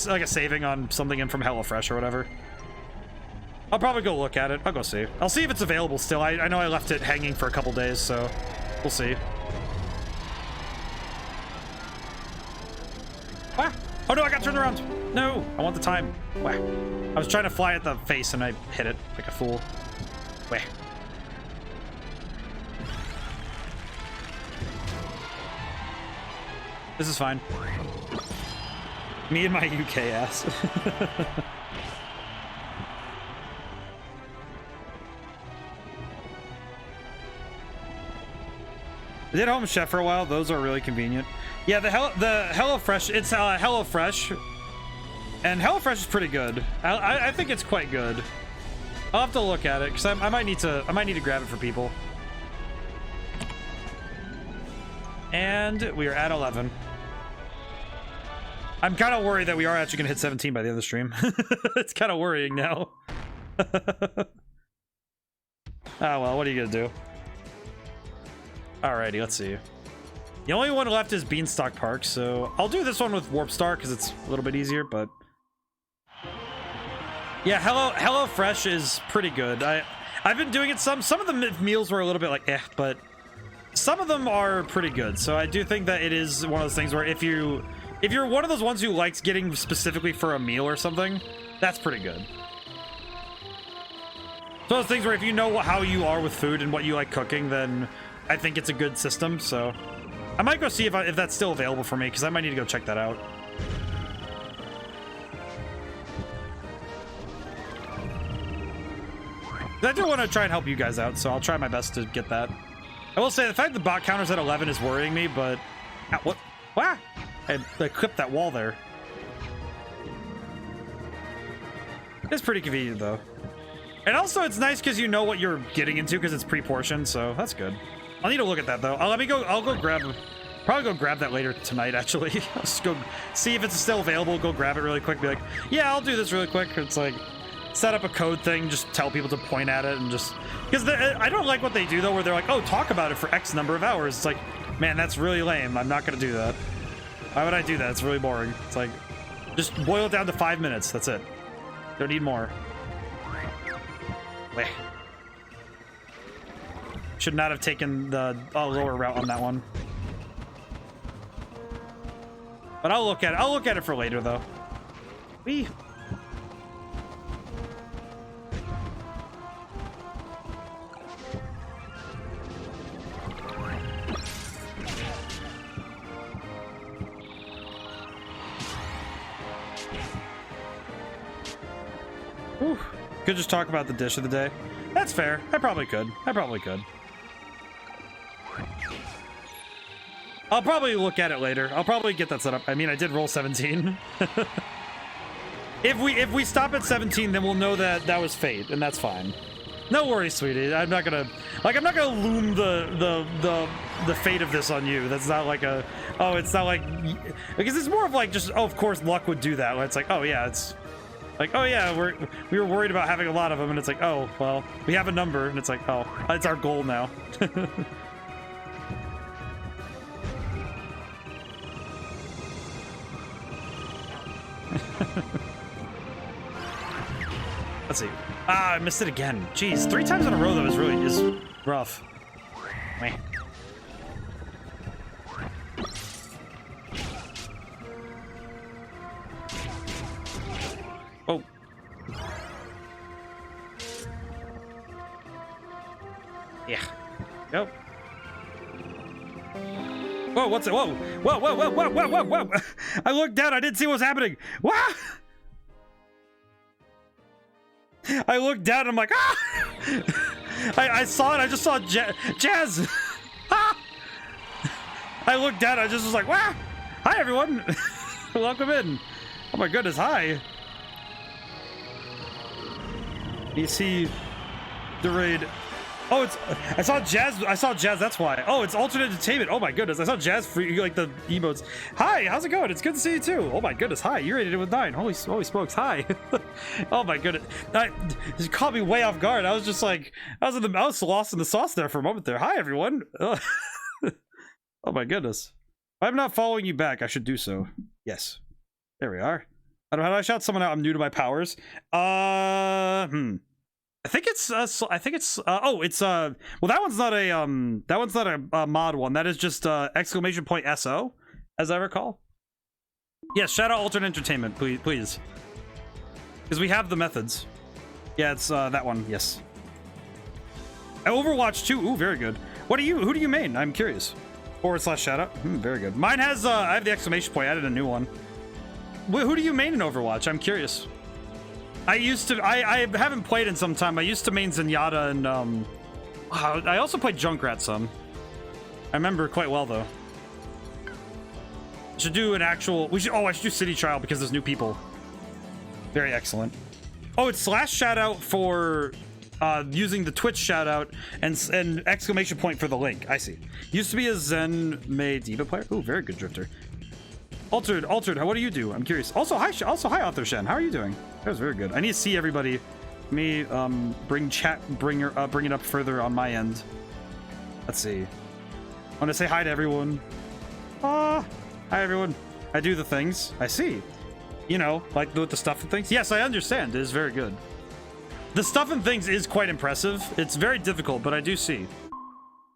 like a saving on something in from HelloFresh or whatever. I'll probably go look at it. I'll go see. I'll see if it's available still. I know I left it hanging for a couple days, so we'll see. Ah! Oh no, I got turned around. No, I want the time. Wah. I was trying to fly at the face and I hit it like a fool. Wait. This is fine. Me and my UK ass. I did Home Chef for a while. Those are really convenient. Yeah, the HelloFresh. It's HelloFresh, and HelloFresh is pretty good. I think it's quite good. I'll have to look at it because I might need to grab it for people. And we are at 11. I'm kind of worried that we are actually gonna hit 17 by the end of the stream. It's kind of worrying now. Ah, well, what are you gonna do? Alrighty, let's see. The only one left is Beanstalk Park, so I'll do this one with Warp Star because it's a little bit easier, but yeah, HelloFresh is pretty good. I've been doing it some of the meals were a little bit like but some of them are pretty good. So I do think that it is one of those things where if you're one of those ones who likes getting specifically for a meal or something, that's pretty good. So those things where if you know how you are with food and what you like cooking, then I think it's a good system. So I might go see if that's still available for me because I might need to go check that out. I do want to try and help you guys out, so I'll try my best to get that. I will say the fact the bot counter's at 11 is worrying me, but what? Wow! I clipped that wall there. It's pretty convenient though, and also it's nice because you know what you're getting into because it's pre-portioned, so that's good. I'll need to look at that though. I'll go grab. Probably go grab that later tonight. Actually, I'll just go see if it's still available. Go grab it really quick. Be like, yeah, I'll do this really quick. It's like set up a code thing. Just tell people to point at it and just because I don't like what they do though, where they're like, oh, talk about it for X number of hours. It's like, man, that's really lame. I'm not gonna do that. Why would I do that? It's really boring. It's like, just boil it down to 5 minutes. That's it. Don't need more. Wait. Should not have taken the lower route on that one. But I'll look at it for later though. Wee. Whew. Could just talk about the dish of the day. That's fair. I probably could. I'll probably look at it later. I'll probably get that set up. I mean, I did roll 17. If we stop at 17, then we'll know that that was fate, and that's fine. No worries, sweetie. I'm not gonna loom the fate of this on you. That's not like a, oh, it's not like, because it's more of like just, oh, of course luck would do that. It's like, oh yeah, it's like, oh yeah, we were worried about having a lot of them, and it's like, oh well, we have a number, and it's like, oh, it's our goal now. Let's see. Ah, I missed it again. Jeez, 3 times in a row though is rough. Meh. Oh. Yeah. Nope. Whoa, what's it? Whoa. Whoa, whoa, whoa, whoa, whoa, whoa, whoa. I looked down, I didn't see what was happening. Wow. I looked down and I'm like, ah! I saw it, I just saw Jazz. Ah! I looked down, I just was like, wow! Hi everyone! Welcome in. Oh my goodness, hi. You see the raid. Oh, I saw Jazz, that's why. Oh, it's alternate entertainment. Oh my goodness, I saw Jazz for like the emotes. Hi, how's it going? It's good to see you too. Oh my goodness, hi, you rated it with 9. Holy smokes, hi. Oh my goodness. You caught me way off guard. I was just like, I was lost in the sauce there for a moment there. Hi everyone. Oh my goodness. If I'm not following you back, I should do so. Yes. There we are. How do I shout someone out? I'm new to my powers. I think it's well, that one's not a mod one. That is just exclamation point SO, as I recall. Yes, shout out alternate entertainment, please. Because we have the methods. Yeah, it's that one, yes. Overwatch 2. Ooh, very good. Who do you main? I'm curious. / shout out. Very good. Mine has, I have the exclamation point. I added a new one. Who do you main in Overwatch? I'm curious. I haven't played in some time. I used to main Zenyatta and, I also played Junkrat some. I remember quite well, though. Should do an actual, I should do City Trial because there's new people. Very excellent. Oh, it's / shout out for using the Twitch shout out and exclamation point for the link. I see. Used to be a Zen May Diva player. Ooh, very good drifter. Altered, what do you do? I'm curious. Also, hi, Author Shen. How are you doing? That was very good. I need to see everybody. Let me bring it up further on my end. Let's see. I want to say hi to everyone. Hi everyone. I do the things. I see. You know, like with the stuff and things. Yes, I understand. It is very good. The stuff and things is quite impressive. It's very difficult, but I do see.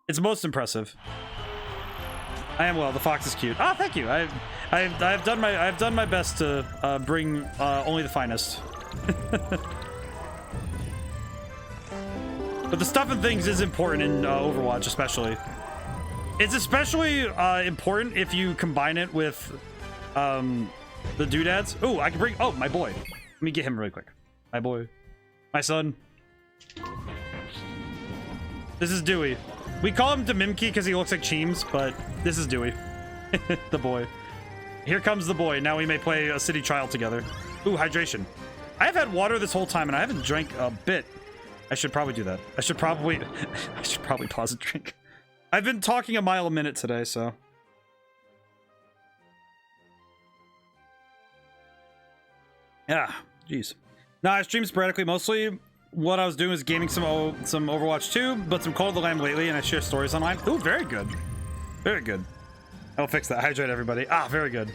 It's most impressive. I am well. The fox is cute. Ah, thank you. I've done my best to bring only the finest. But the stuff and things is important in Overwatch, especially. It's especially important if you combine it with the doodads. Oh, I can bring. Oh, my boy. Let me get him really quick. My boy. My son. This is Dewey. We call him Demimki because he looks like Cheems, but this is Dewey. The boy. Here comes the boy. Now we may play a city trial together. Ooh, hydration. I have had water this whole time and I haven't drank a bit. I should probably do that. I should probably pause and drink. I've been talking a mile a minute today, so. Yeah, jeez. No, I stream sporadically. Mostly what I was doing was gaming some Overwatch 2, but some Call of the Lamb lately, and I share stories online. Ooh, very good. Very good. I'll fix that. Hydrate everybody. Ah, very good.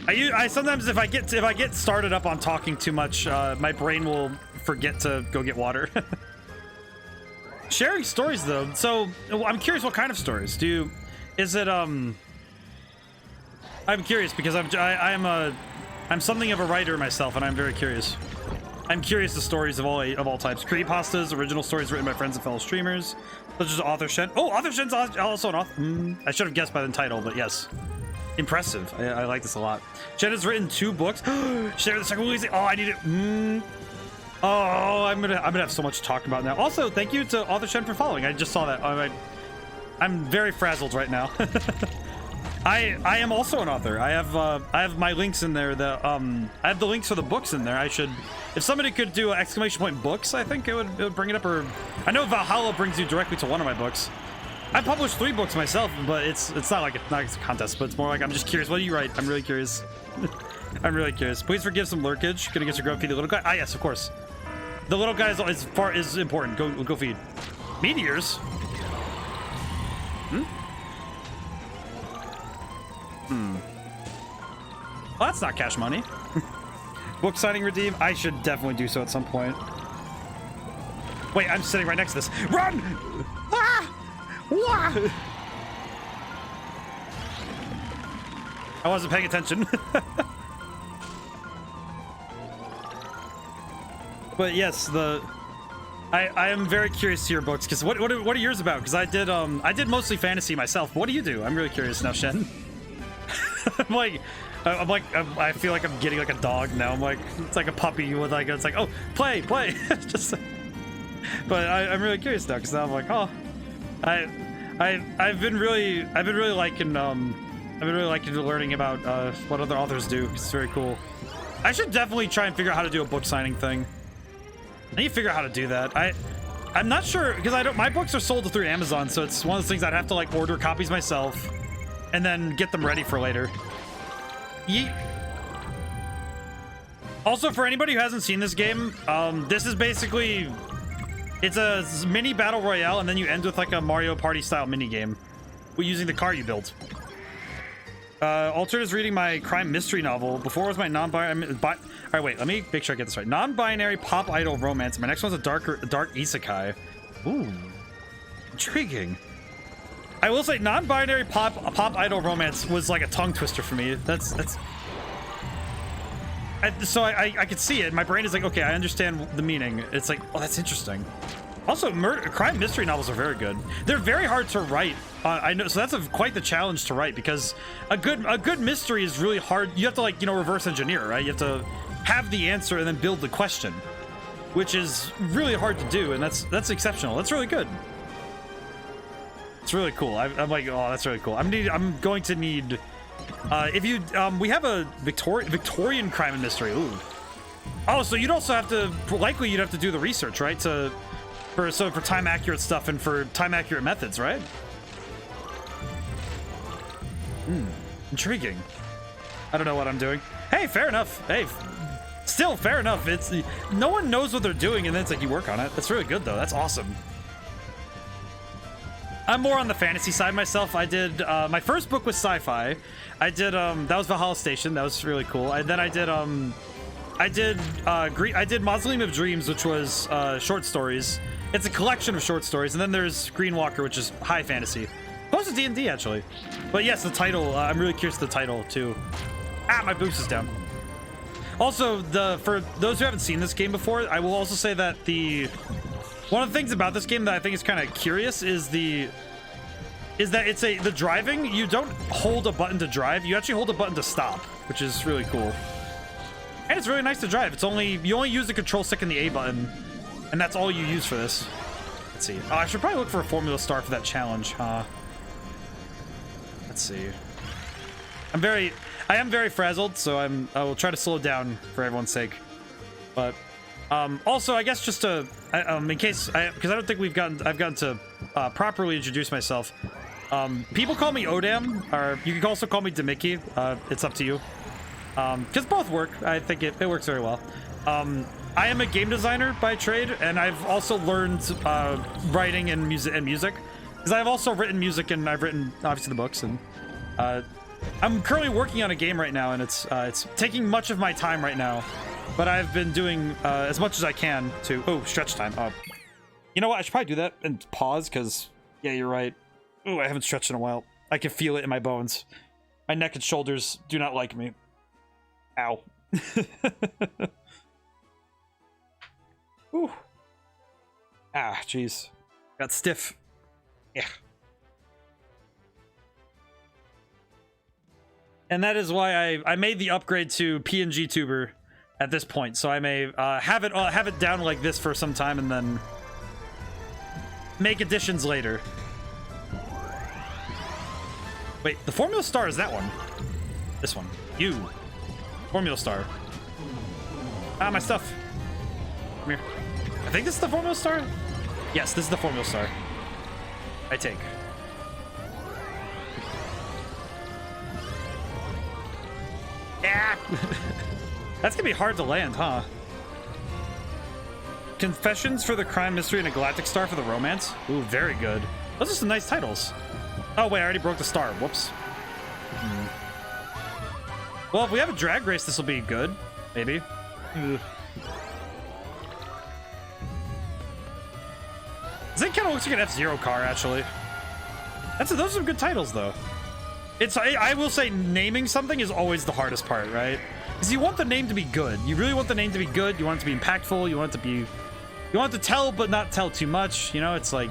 I sometimes if I get started up on talking too much, my brain will forget to go get water. Sharing stories though. So I'm curious, what kind of stories? I'm curious because I'm something of a writer myself, and I'm very curious. I'm curious the stories of all types. Creepypastas, original stories written by friends and fellow streamers, such as Author Shen. Oh, Author Shen's also an author. I should have guessed by the title, but yes. Impressive. I like this a lot. Shen has written 2 books. Share the second one. Oh, I need it. Oh, I'm gonna have so much to talk about now. Also, thank you to Author Shen for following. I just saw that. I'm very frazzled right now. I am also an author. I have my links in there. I have the links for the books in there. If somebody could do exclamation point books, I think it would bring it up. Or I know Valhalla brings you directly to one of my books. I published 3 books myself, but it's not like a contest, but it's more like I'm just curious. What do you write? I'm really curious. I'm really curious. Please forgive some lurkage. Gonna get your grub feed the little guy. Ah, yes, of course. The little guy is important. Go feed. Meteors. Well, that's not cash money. Book signing redeem. I should definitely do so at some point. Wait, I'm sitting right next to this. Run! Ah! Wah! I wasn't paying attention. But yes, I am very curious to your books, because what are yours about? Because I did mostly fantasy myself. But what do you do? I'm really curious now, Shen. I feel like I'm getting like a dog now. I'm like, it's like a puppy with like, it's like, oh, play. Just, but I'm really curious now, because now I'm like, oh, I've been really liking learning about what other authors do. It's very cool. I should definitely try and figure out how to do a book signing thing. I need to figure out how to do that. I'm not sure, because my books are sold through Amazon, so it's one of those things I'd have to like order copies myself and then get them ready for later. Yeet. Also, for anybody who hasn't seen this game, this is basically, it's a mini battle royale, and then you end with like a Mario Party style mini game using the car you built. Altered is reading my crime mystery novel. Before it was my non-binary. All right, wait. Let me make sure I get this right. Non-binary pop idol romance. My next one's a dark isekai. Ooh, intriguing. I will say, non-binary pop idol romance was like a tongue twister for me. So I could see it. My brain is like, okay, I understand the meaning. It's like, oh, that's interesting. Also, crime mystery novels are very good. They're very hard to write. I know, so that's quite the challenge to write, because a good mystery is really hard. You have to, like, you know, reverse engineer, right? You have to have the answer and then build the question, which is really hard to do, and that's exceptional. That's really good. It's really cool. I'm like, oh, that's really cool. I'm going to need. If you we have a Victorian crime and mystery. Ooh. Oh, so you'd also have to likely you'd have to do the research, right? For time accurate stuff and for time accurate methods, right? Intriguing. I don't know what I'm doing. Hey, fair enough. Hey, still fair enough. It's no one knows what they're doing, and then it's like you work on it. That's really good though. That's awesome. I'm more on the fantasy side myself. I did my first book was sci-fi. I did that was Valhalla Station. That was really cool. And then I did Mausoleum of Dreams, which was short stories. It's a collection of short stories. And then there's Green Walker, which is high fantasy. Close to D&D actually. But yes, the title. I'm really curious to the title too. Ah, my boost is down. Also, for those who haven't seen this game before, I will also say that one of the things about this game that I think is kind of curious is the driving. You don't hold a button to drive. You actually hold a button to stop, which is really cool. And it's really nice to drive. You only use the control stick and the A button, and that's all you use for this. Let's see. Oh, I should probably look for a formula star for that challenge, huh? Let's see. I am very frazzled, so I will try to slow down for everyone's sake. But also, I guess just to in case because I don't think I've gotten to properly introduce myself. People call me ODaM, or you can also call me Demicky. It's up to you. Because both work. I think it works very well. I am a game designer by trade, and I've also learned writing and music. Because I've also written music, and I've written obviously the books, and I'm currently working on a game right now, and it's taking much of my time right now. But I've been doing as much as I can to... Oh, stretch time. You know what? I should probably do that and pause, because... Yeah, you're right. Oh, I haven't stretched in a while. I can feel it in my bones. My neck and shoulders do not like me. Ow. Ooh. Ah, jeez. Got stiff. Yeah. And that is why I made the upgrade to PNG Tuber at this point, so I may have it down like this for some time and then make additions later. Wait, the Formula Star is that one. This one. You. Formula Star. Ah, my stuff. Come here. I think this is the Formula Star? Yes, this is the Formula Star. I take. Yeah. That's gonna be hard to land, huh? Confessions for the Crime Mystery and a Galactic Star for the Romance. Ooh, very good. Those are some nice titles. Oh, wait, I already broke the star. Whoops. Well, if we have a drag race, this will be good. Maybe. Ugh. This thing kind of looks like an F-Zero car, actually. Those are some good titles, though. I will say naming something is always the hardest part, right? Because you want the name to be good. You really want the name to be good. You want it to be impactful. You want it to tell, but not tell too much. You know, it's like...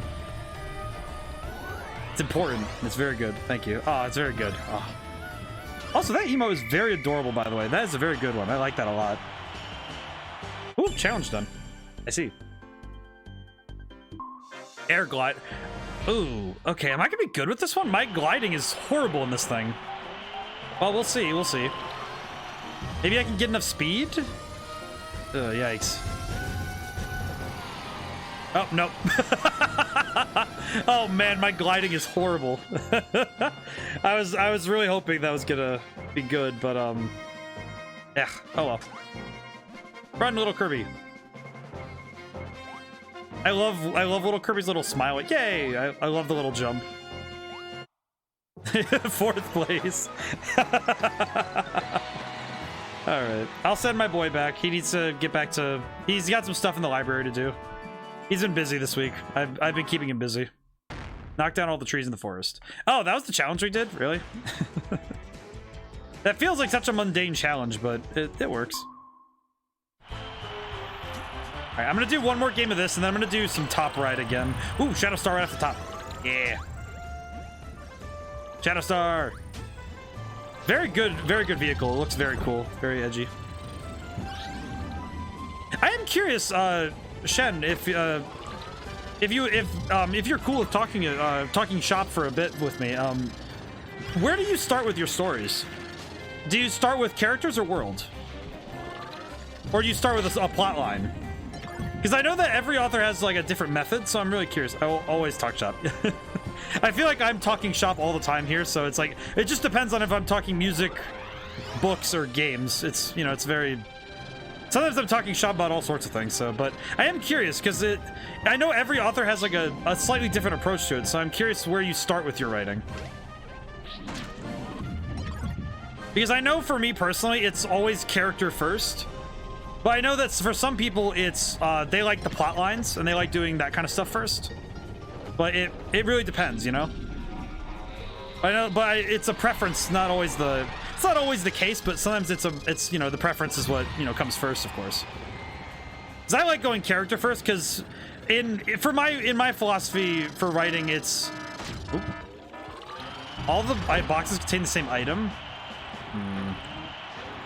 It's important. It's very good. Thank you. Oh, it's very good. Oh. Also, that emo is very adorable, by the way. That is a very good one. I like that a lot. Ooh, challenge done. I see. Air glide. Ooh, okay. Am I gonna be good with this one? My gliding is horrible in this thing. Well, we'll see. We'll see. Maybe I can get enough speed? Yikes. Oh, nope. Oh man, my gliding is horrible. I was really hoping that was gonna be good, but yeah. Oh well. Run, little Kirby. I love little Kirby's little smile. Yay! I love the little jump. 4th place. All right, I'll send my boy back. He needs to get back to. He's got some stuff in the library to do. He's been busy this week. I've been keeping him busy. Knock down all the trees in the forest. Oh, that was the challenge we did? Really? That feels like such a mundane challenge, but it works. right, I'm gonna do one more game of this, and then I'm gonna do some top right again. Ooh, Shadow Star right off the top. Yeah. Shadow Star. Very good vehicle. It looks very cool, very edgy. I am curious, Shen, if you're cool with talking shop for a bit with me, where do you start with your stories? Do you start with characters or world? Or do you start with a plot line? Because I know that every author has like a different method, so I'm really curious. I will always talk shop. I feel like I'm talking shop all the time here, so it's like, it just depends on if I'm talking music, books, or games. It's, you know, it's very... Sometimes I'm talking shop about all sorts of things, so, but I am curious, because I know every author has like a slightly different approach to it, so I'm curious where you start with your writing. Because I know for me personally, it's always character first. But I know that for some people, it's they like the plot lines and they like doing that kind of stuff first. But it really depends, you know. I know, but it's a preference, not always the. It's not always the case, but sometimes it's you know, the preference is what, you know, comes first, of course. Because I like going character first, because in my philosophy for writing, it's all the boxes contain the same item.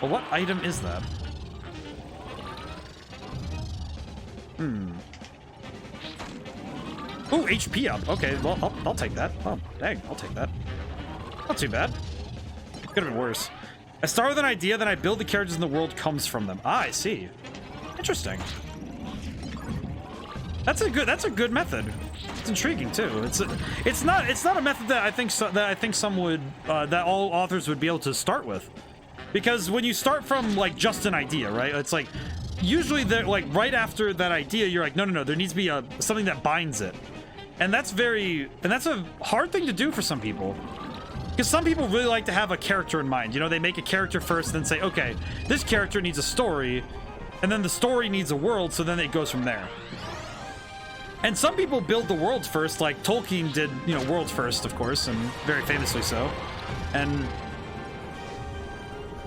Well, what item is that? Oh, HP up. Okay, well, I'll take that. Oh, dang, I'll take that. Not too bad. Could have been worse. I start with an idea, then I build the characters and the world comes from them. Ah, I see. Interesting. That's a good method. It's intriguing too. It's not a method that I think some would that all authors would be able to start with, because when you start from like just an idea, right? It's like usually they're like right after that idea, you're like, no, there needs to be something that binds it, and that's a hard thing to do for some people. Because some people really like to have a character in mind. You know, they make a character first, then say, okay, this character needs a story, and then the story needs a world, so then it goes from there. And some people build the worlds first, like Tolkien did, you know, worlds first, of course, and very famously so. And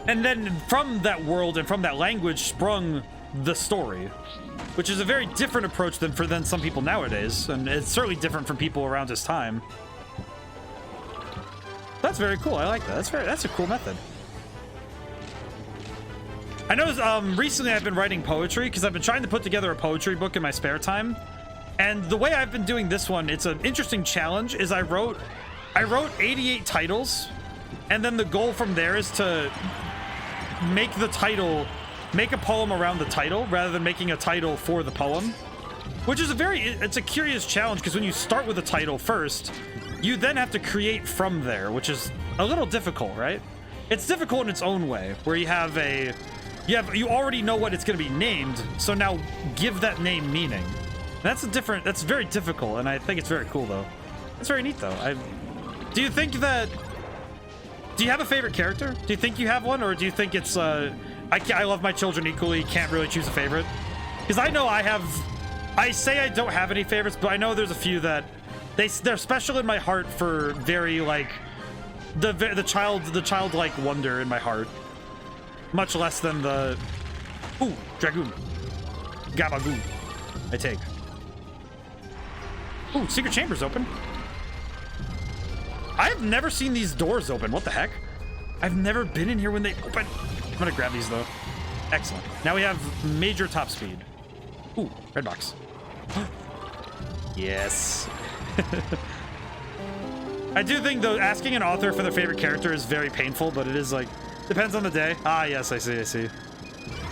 then from that world and from that language sprung the story, which is a very different approach than some people nowadays, and it's certainly different from people around his time. That's very cool. I like that. That's a cool method. I know recently I've been writing poetry because I've been trying to put together a poetry book in my spare time. And the way I've been doing this one, it's an interesting challenge, is I wrote 88 titles, and then the goal from there is to make a poem around the title rather than making a title for the poem, which is it's a curious challenge, because when you start with a title first, you then have to create from there, which is a little difficult, right? It's difficult in its own way, where you already know what it's going to be named, so now give that name meaning. That's very difficult, and I think it's very cool, though. It's very neat, though. Do you have a favorite character? Do you think you have one, or do you think it's, I love my children equally, can't really choose a favorite? Because I know I say I don't have any favorites, but I know there's a few that, they're special in my heart for very, like, the childlike wonder in my heart. Much less than the... Ooh, Dragoon. Gabagoon. I take. Ooh, secret chamber's open. I have never seen these doors open. What the heck? I've never been in here when they open. I'm gonna grab these, though. Excellent. Now we have major top speed. Ooh, red box. Yes. I do think, though, asking an author for their favorite character is very painful, but it is, like, depends on the day. Ah, yes, I see. All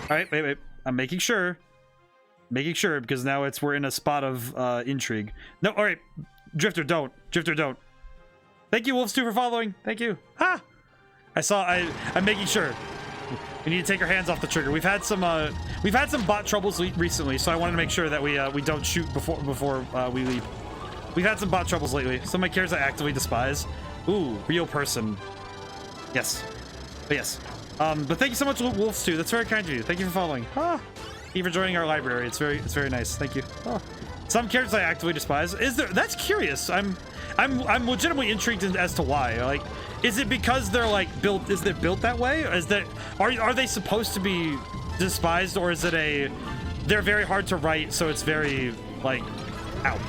right, wait. I'm making sure, because now we're in a spot of intrigue. No, all right, Drifter, don't. Thank you, Wolves2, for following. Thank you. Ah, I'm making sure. We need to take our hands off the trigger. We've had some bot troubles recently, so I wanted to make sure that we don't shoot before we leave. We've had some bot troubles lately. Some of my characters I actively despise. Ooh, real person. Yes. But yes. But thank you so much, Wolves2. That's very kind of you. Thank you for following. Ah, thank you for joining our library. It's very nice. Thank you. Oh. Some characters I actively despise. That's curious. I'm legitimately intrigued as to why. Like, is it because they're like built? Is it built that way? Are they supposed to be despised, or is it they're very hard to write, so it's very like, ow.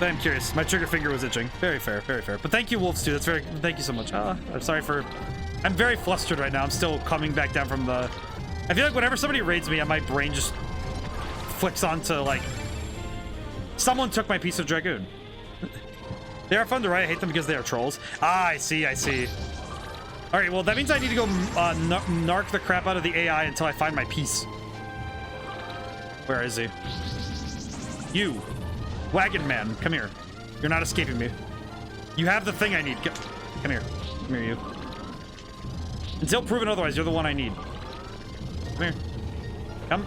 But I'm curious. My trigger finger was itching. Very fair, very fair. But thank you, Wolves, too. That's very. Thank you so much. I'm sorry for. I'm very flustered right now. I'm still coming back down from the. I feel like whenever somebody raids me, my brain just flicks onto like. Someone took my piece of Dragoon. They are fun to write. I hate them because they are trolls. Ah, I see. I see. All right. Well, that means I need to go narc the crap out of the AI until I find my piece. Where is he? You. Wagon man, come here. You're not escaping me. You have the thing I need. Come here. Come here, you. Until proven otherwise, you're the one I need. Come here. Come.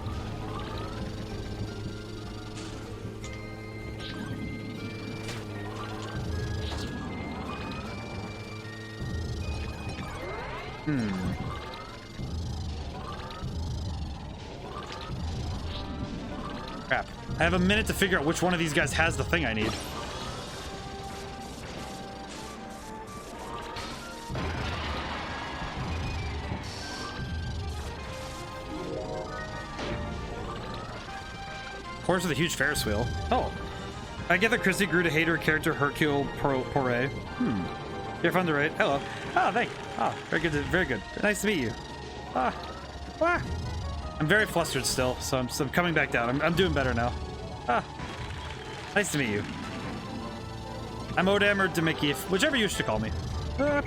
Crap. I have a minute to figure out which one of these guys has the thing I need. Horse with a huge Ferris wheel. Oh. I get that Christy grew to hate her character Hercule Poirot. You're fun to write. Hello. Oh, thanks. Oh, very good. Very good. Nice to meet you. I'm very flustered still, so I'm coming back down. I'm doing better now. Nice to meet you. I'm ODaM or Demicky, whichever you wish to call me. I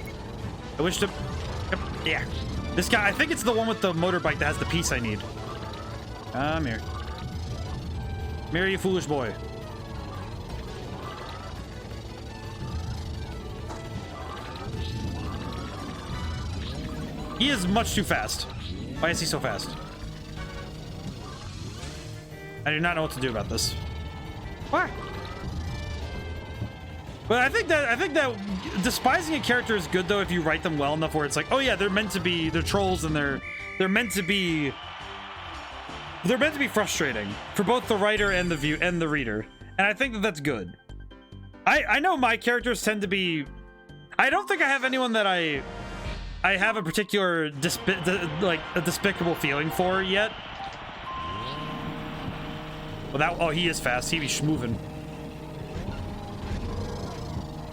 wish to... Yeah. This guy, I think it's the one with the motorbike that has the piece I need. Come here. Come here, you foolish boy. He is much too fast. Why is he so fast? I do not know what to do about this. Why? But I think that despising a character is good though if you write them well enough where it's like, oh yeah, they're trolls and they're meant to be frustrating for both the writer and the reader. And I think that that's good. I know my characters tend to be. I don't think I have anyone that I have a particular a despicable feeling for yet. Well, oh, he is fast. He be schmoving.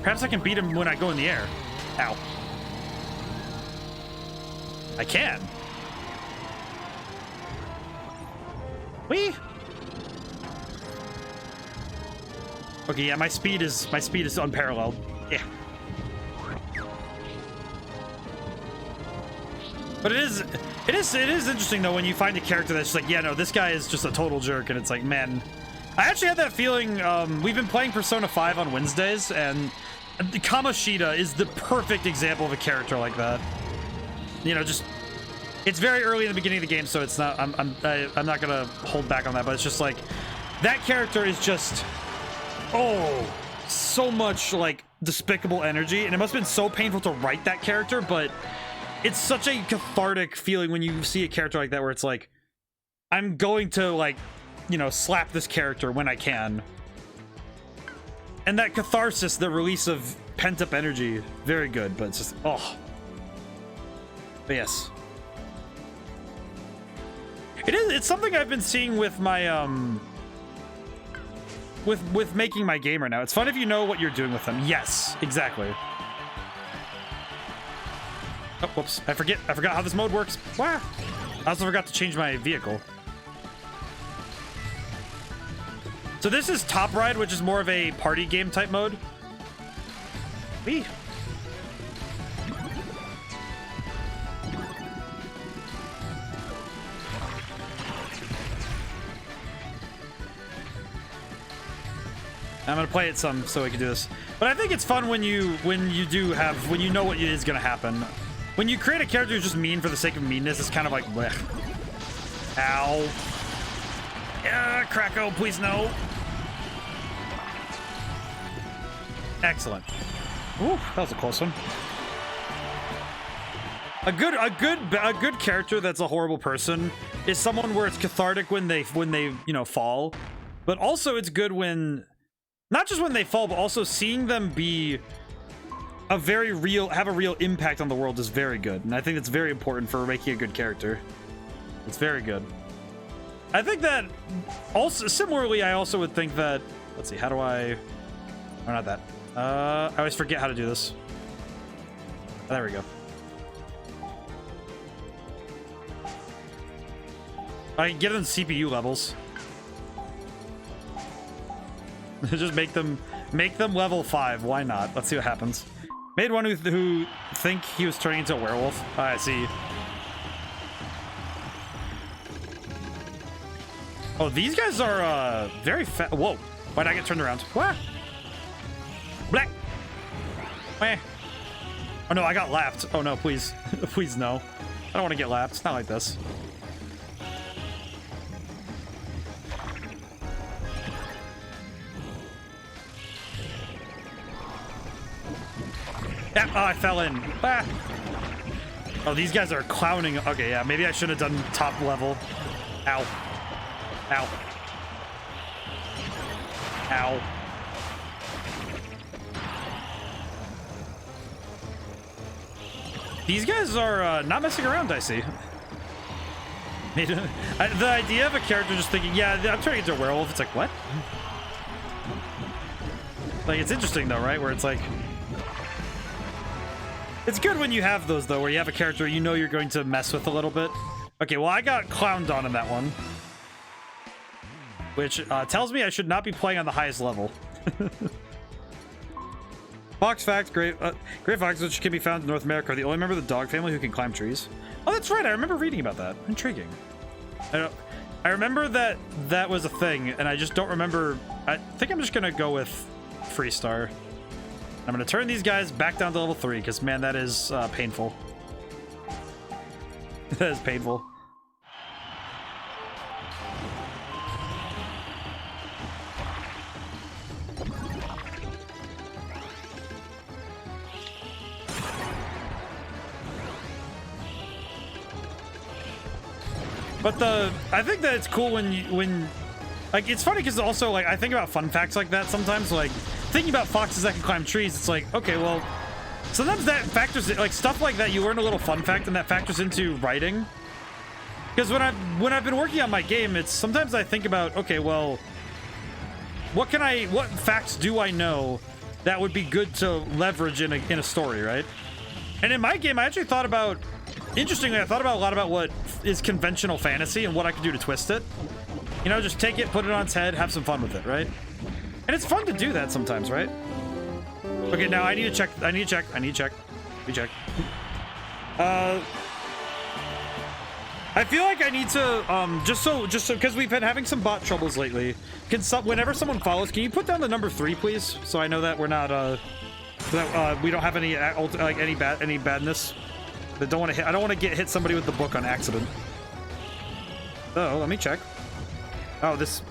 Perhaps I can beat him when I go in the air. Ow. I can. Whee! Okay, yeah, my speed is unparalleled. Yeah. But it is interesting though when you find a character that's just like, yeah, no, this guy is just a total jerk, and it's like, man, I actually had that feeling. We've been playing Persona 5 on Wednesdays, and Kamoshida is the perfect example of a character like that. You know, just it's very early in the beginning of the game, so it's not. I'm not gonna hold back on that, but it's just like that character is just so much like despicable energy, and it must have been so painful to write that character, but it's such a cathartic feeling when you see a character like that where it's like, I'm going to like, you know, slap this character when I can. And that catharsis, the release of pent-up energy, very good, but it's just, oh. But yes. It's something I've been seeing with my, with making my game right now. It's fun if you know what you're doing with them. Yes, exactly. Oh, whoops. I forgot how this mode works. Wow. I also forgot to change my vehicle. So this is Top Ride, which is more of a party game type mode. Whee. I'm gonna play it some so we can do this. But I think it's fun when you know what is gonna happen. When you create a character who's just mean for the sake of meanness, it's kind of like, blech. Ow. Yeah, Krakow, please no. Excellent. Ooh, that was a close one. A good character that's a horrible person is someone where it's cathartic when they you know fall, but also it's good when not just when they fall, but also seeing them be have a real impact on the world is very good, and I think that's very important for making a good character. It's very good. I think that also similarly, I also would think that, let's see, how do I, oh, not that. I always forget how to do this. Oh, there we go. I can give them CPU levels. Just make them level 5. Why not? Let's see what happens. Made one who think he was turning into a werewolf. Oh, I see. Oh, these guys are very fast. Whoa! Why'd I get turned around? What? Black. Wah. Oh no, I got lapped. Oh no, please, please no. I don't want to get lapped. It's not like this. Yeah, oh, I fell in. Ah. Oh, these guys are clowning. Okay, yeah, maybe I should have done top level. Ow. Ow. Ow. These guys are not messing around, I see. The idea of a character just thinking, yeah, I'm turning into a werewolf, it's like, what? Like, it's interesting though, right? Where it's like... It's good when you have those, though, where you have a character you know you're going to mess with a little bit. Okay, well, I got clowned on in that one. Which tells me I should not be playing on the highest level. Fox fact, great foxes which can be found in North America are the only member of the dog family who can climb trees. Oh, that's right. I remember reading about that. Intriguing. I remember that that was a thing, and I just don't remember. I think I'm just going to go with Freestar. I'm going to turn these guys back down to level 3, because, man, that is painful. That is painful. But I think that it's cool when like, it's funny because also, like, I think about fun facts like that sometimes, like, thinking about foxes that can climb trees, it's like, okay, well, sometimes that factors, like, stuff like that, you learn a little fun fact and that factors into writing. Because when I've been working on my game, it's sometimes I think about, okay, well, what facts do I know that would be good to leverage in a story, right? And in my game, I actually thought about, interestingly, I thought about a lot about what is conventional fantasy and what I could do to twist it. You know, just take it, put it on its head, have some fun with it, right? And it's fun to do that sometimes, right? Okay, now I need to check. I need to check. I need to check. Let me check. I feel like I need to just so because we've been having some bot troubles lately. Whenever someone follows, can you put down the number 3, please, so I know that we're not that we don't have any any badness. I don't want to hit somebody with the book on accident. Oh, let me check. Oh, this.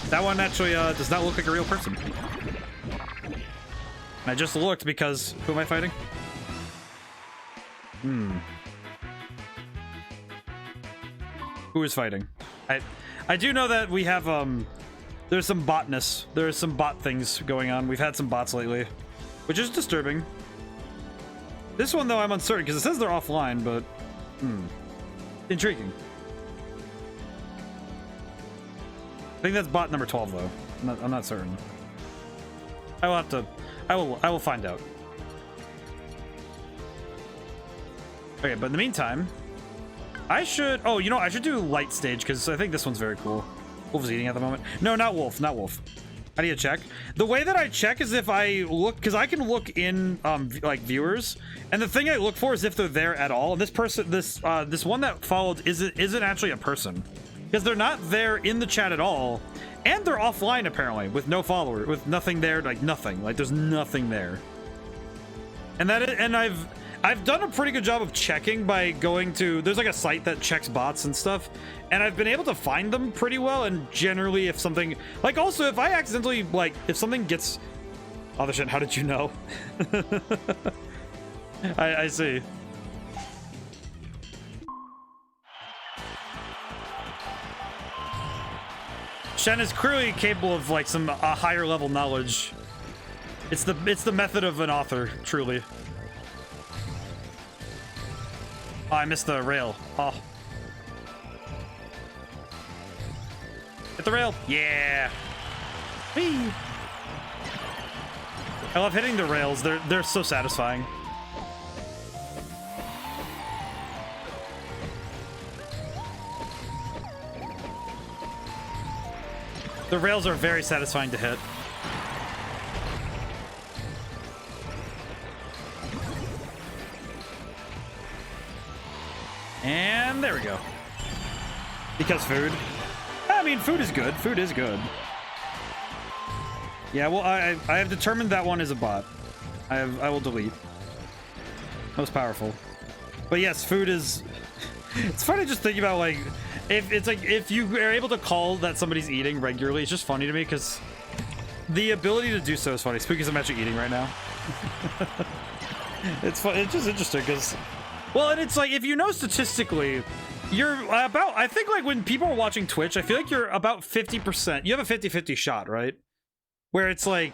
That one actually does not look like a real person. I just looked because who am I fighting? Who is fighting? I do know that we have there's some botness. There's some bot things going on. We've had some bots lately, which is disturbing. This one, though, I'm uncertain because it says they're offline, but intriguing. I think that's bot number 12, though. I'm not certain. I will have to. I will find out. Okay, but in the meantime, I should. Oh, you know, I should do light stage because I think this one's very cool. Wolf's eating at the moment. No, not Wolf. Not Wolf. I need to check. The way that I check is if I look, because I can look in like viewers, and the thing I look for is if they're there at all. And this person, this one that followed isn't actually a person, because they're not there in the chat at all, and they're offline apparently with no follower, with nothing there, like nothing, like there's nothing there. And I've done a pretty good job of checking by going to, there's like a site that checks bots and stuff, and I've been able to find them pretty well. And generally, if something, like, also if I accidentally, like, if something gets, oh the shit, how did you know? I see. Shen is clearly capable of like some higher level knowledge. It's the method of an author, truly. Oh, I missed the rail. Oh. Hit the rail. Yeah. Whee. I love hitting the rails. They're so satisfying. The rails are very satisfying to hit. And there we go. Because food. I mean, food is good. Food is good. Yeah, well, I have determined that one is a bot. I will delete. Most powerful. But yes, food is... It's funny just thinking about, like, if you are able to call that somebody's eating regularly, it's just funny to me because the ability to do so is funny. Spooky's I'm actually eating right now. It's fun. It's just interesting because, well, and it's like, if you know statistically, you're about, I think like when people are watching Twitch, I feel like you're about 50%. You have a 50-50 shot, right? Where it's like,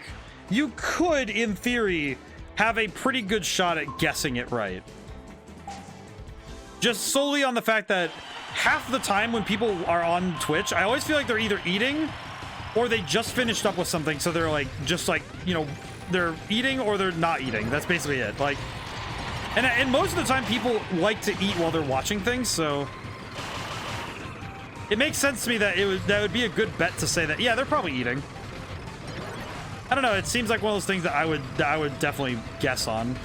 you could, in theory, have a pretty good shot at guessing it right. Just solely on the fact that half the time when people are on Twitch, I always feel like they're either eating or they just finished up with something. So they're like, just like, you know, they're eating or they're not eating. That's basically it. Like, and most of the time people like to eat while they're watching things. So it makes sense to me that that would be a good bet to say that, yeah, they're probably eating. I don't know. It seems like one of those things that I would definitely guess on.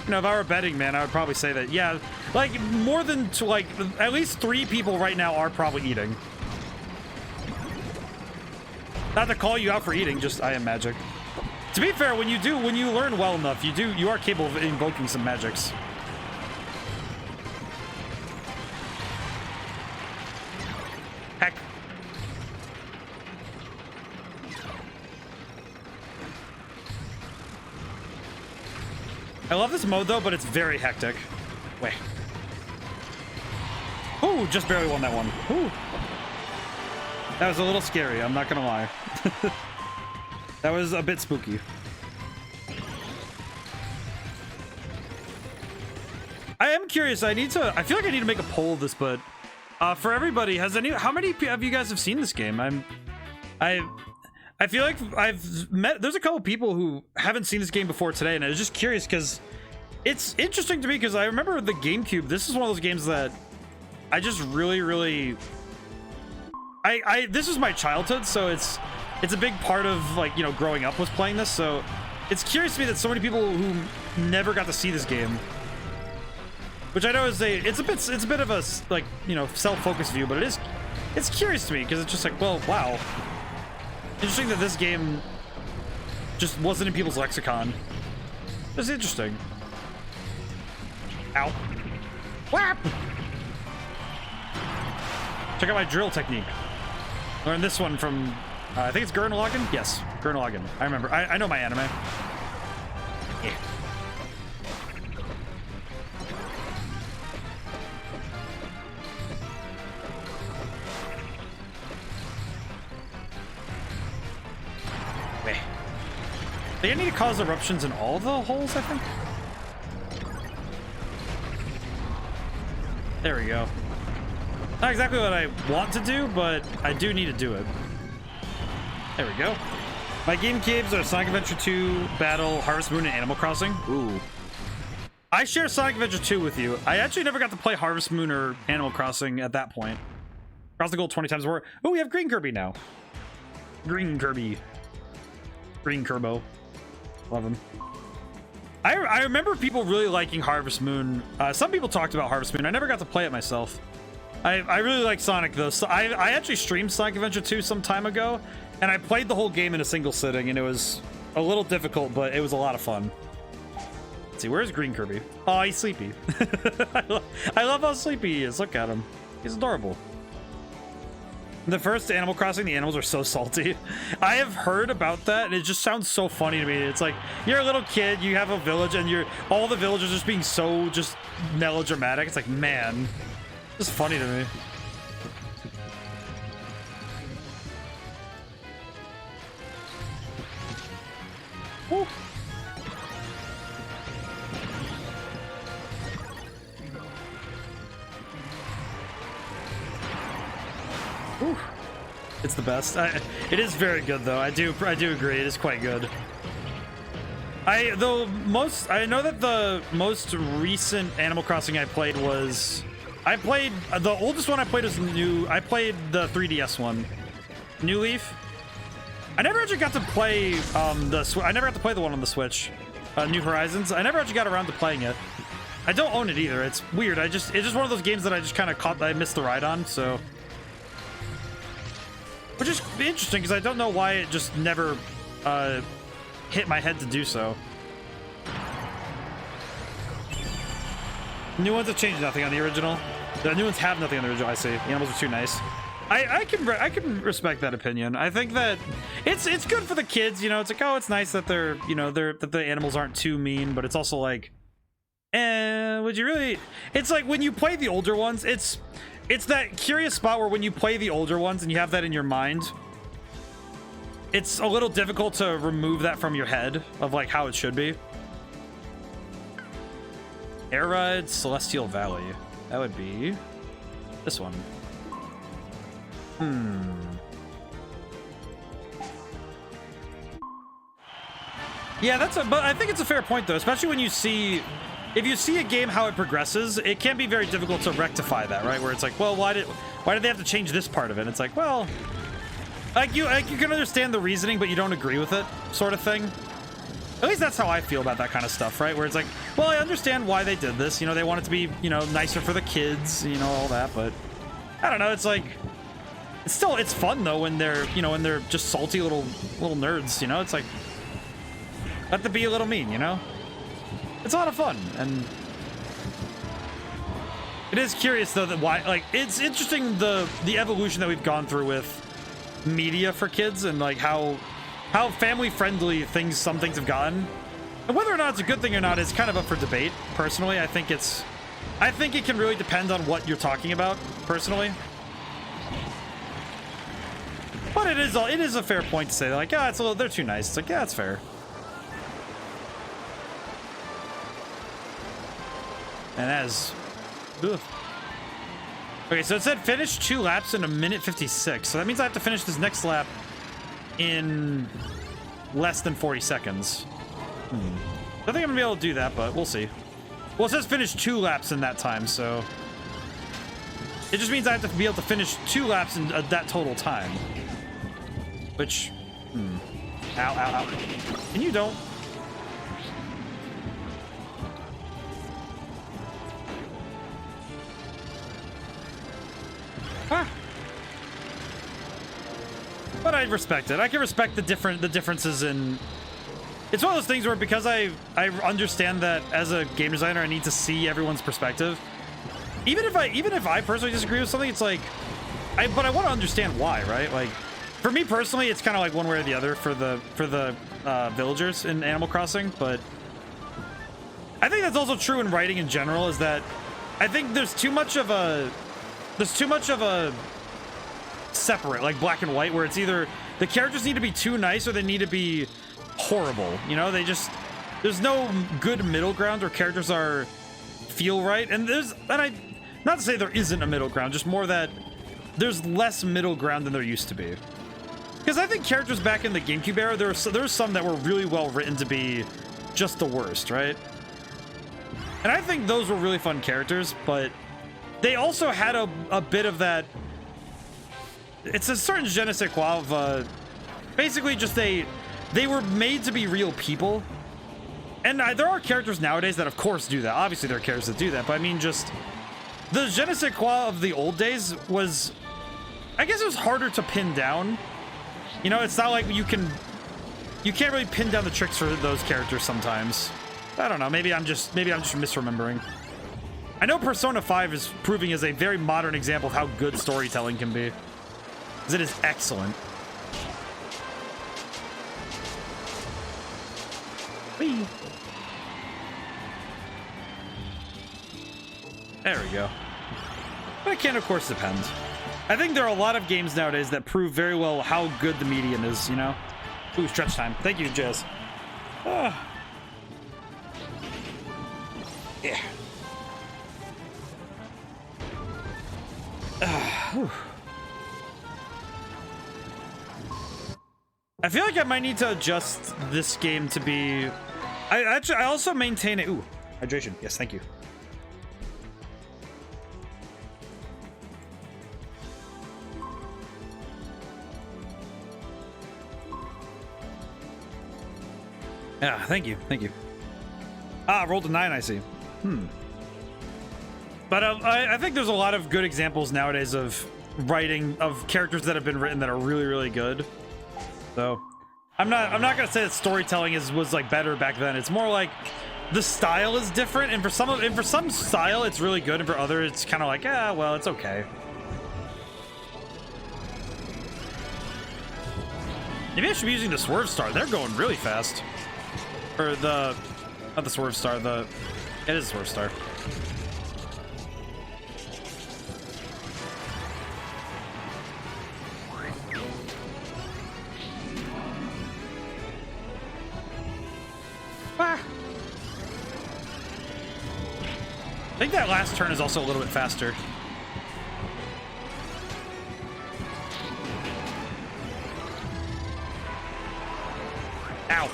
You know, if I were betting, man, I would probably say that, yeah, like more than like at least 3 people right now are probably eating. Not to call you out for eating, just I am magic. To be fair, when you learn well enough, you are capable of invoking some magics. Heck. I love this mode though, but it's very hectic. Wait. Ooh, just barely won that one. Ooh. That was a little scary, I'm not gonna lie. That was a bit spooky. I am curious, I feel like I need to make a poll of this, but for everybody, how many of you guys have seen this game? I feel like there's a couple people who haven't seen this game before today, and I was just curious because it's interesting to me because I remember the GameCube. This is one of those games that I just really, this was my childhood, so it's a big part of, like, you know, growing up was playing this. So it's curious to me that so many people who never got to see this game, which I know is it's a bit of a, like, you know, self-focused view, but it's curious to me because it's just like, well, wow. Interesting that this game just wasn't in people's lexicon. It's interesting. Ow. Whap! Check out my drill technique. Learned this one from, I think it's Gurren Lagann? Yes, Gurren Lagann. I remember. I know my anime. Yeah. I think I need to cause eruptions in all the holes, I think. There we go. Not exactly what I want to do, but I do need to do it. There we go. My GameCubes are Sonic Adventure 2, Battle, Harvest Moon, and Animal Crossing. Ooh. I share Sonic Adventure 2 with you. I actually never got to play Harvest Moon or Animal Crossing at that point. Cross the goal 20 times more. Oh, we have Green Kirby now. Green Kirby. Green Kerbo. Love him. I remember people really liking Harvest Moon. Some people talked about Harvest Moon. I never got to play it myself. I really like Sonic though. So I actually streamed Sonic Adventure 2 some time ago, and I played the whole game in a single sitting, and it was a little difficult, but it was a lot of fun. Let's see, where's Green Kirby? Oh, he's sleepy. I love how sleepy he is. Look at him. He's adorable. The first Animal Crossing, the animals are so salty. I have heard about that, and it just sounds so funny to me. It's like, you're a little kid, you have a village, and all the villagers just being so just melodramatic. It's like, man, it's funny to me. Woo. Woo. It's the best. It is very good though. I do agree. It is quite good. I know that the most recent Animal Crossing I played was the oldest one I played was new. I played the 3DS one, New Leaf. I never actually got to play I never got to play the one on the Switch, New Horizons. I never actually got around to playing it. I don't own it either. It's weird. It's just one of those games that I just kind of caught that I missed the ride on. So, which is interesting because I don't know why it just never hit my head to do so. New ones have changed nothing on the original. The new ones have nothing on the original. I see. The animals are too nice. I can respect that opinion. I think that it's good for the kids. You know, it's like, oh, it's nice that that the animals aren't too mean, but it's also like, would you really? It's like when you play the older ones, it's that curious spot where when you play the older ones and you have that in your mind, it's a little difficult to remove that from your head of like how it should be. Air Ride Celestial Valley. That would be this one. Yeah, but I think it's a fair point though, especially when if you see a game how it progresses, it can be very difficult to rectify that, right? Where it's like, well, why did they have to change this part of it? And it's like, well, you can understand the reasoning, but you don't agree with it, sort of thing. At least that's how I feel about that kind of stuff, right? Where it's like, well, I understand why they did this. You know, they want it to be, nicer for the kids, all that. But I don't know. It's like, it's fun though when they're, when they're just salty little nerds. It's like, let them be a little mean. It's a lot of fun, and it is curious though that why, like, it's interesting the evolution that we've gone through with media for kids and like how family friendly some things have gotten, and whether or not it's a good thing or not is kind of up for debate. Personally, I think it can really depend on what you're talking about personally, but it is a fair point to say like, yeah, they're too nice. It's like, yeah, it's fair. And as okay, so it said finish 2 laps in 1:56, so that means I have to finish this next lap in less than 40 seconds. I don't think I'm gonna be able to do that, but we'll see. Well, it says finish 2 laps in that time, so it just means I have to be able to finish 2 laps in that total time. Which, ow, ow, ow. And you don't. Ah. But I respect it. I can respect the differences in. It's one of those things where because I understand that as a game designer I need to see everyone's perspective. Even if I personally disagree with something, it's like but I want to understand why, right? Like for me personally, it's kind of like one way or the other for the villagers in Animal Crossing, but I think that's also true in writing in general, is that I think there's too much of a separate, like black and white, where it's either the characters need to be too nice or they need to be horrible. There's no good middle ground where characters feel right, and not to say there isn't a middle ground, just more that there's less middle ground than there used to be. Because I think characters back in the GameCube era, there were some that were really well written to be just the worst, right? And I think those were really fun characters, but they also had a bit of that. It's a certain je ne sais quoi of basically just they were made to be real people. And there are characters nowadays that of course do that. Obviously there are characters that do that, but I mean just the je ne sais quoi of the old days was, I guess it was harder to pin down. It's not like you can't really pin down the tricks for those characters sometimes. I don't know, maybe I'm just misremembering. I know Persona 5 is proving as a very modern example of how good storytelling can be. Because it is excellent. Whee! There we go. But it can, of course, depend. I think there are a lot of games nowadays that prove very well how good the medium is, Ooh, stretch time. Thank you, Jez. Yeah. I feel like I might need to adjust this game to be. I also maintain it. Ooh, hydration. Yes, thank you. Yeah, thank you, thank you. Ah, rolled a 9, I see. But I think there's a lot of good examples nowadays of writing of characters that have been written that are really, really good. So I'm not gonna say that storytelling was like better back then. It's more like the style is different, and for some style it's really good, and for others it's kind of like, ah, well, it's okay. Maybe I should be using the Swerve Star. They're going really fast. Or the, not the Swerve Star, it is a Swerve Star. Ah. I think that last turn is also a little bit faster. Ow.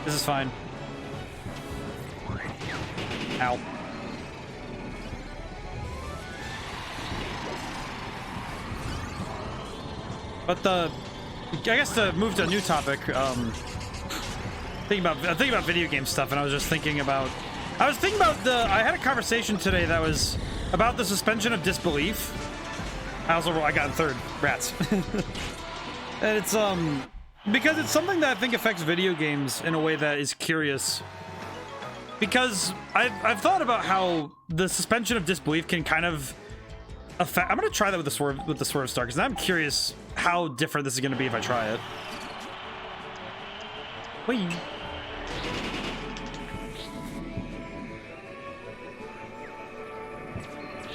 This is fine. Ow. But I guess to move to a new topic, thinking about video game stuff, and I was thinking about I had a conversation today that was about the suspension of disbelief. I got in third. Rats. And it's because it's something that I think affects video games in a way that is curious. Because I've thought about how the suspension of disbelief can kind of affect. I'm gonna try that with the Swerve Star, because I'm curious how different this is gonna be if I try it. Whee.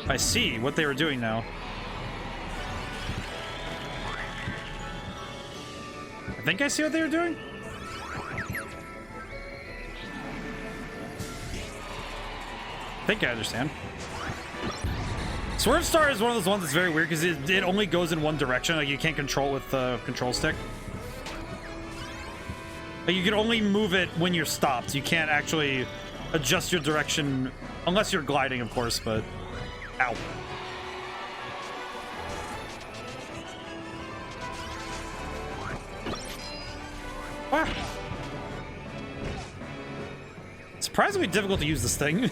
I see what they were doing now. I think I see what they were doing. I think I understand. Swerve Star is one of those ones that's very weird because it only goes in one direction. Like, you can't control it with the control stick. Like, you can only move it when you're stopped. You can't actually adjust your direction unless you're gliding, of course, but ow. Ah. Surprisingly difficult to use this thing.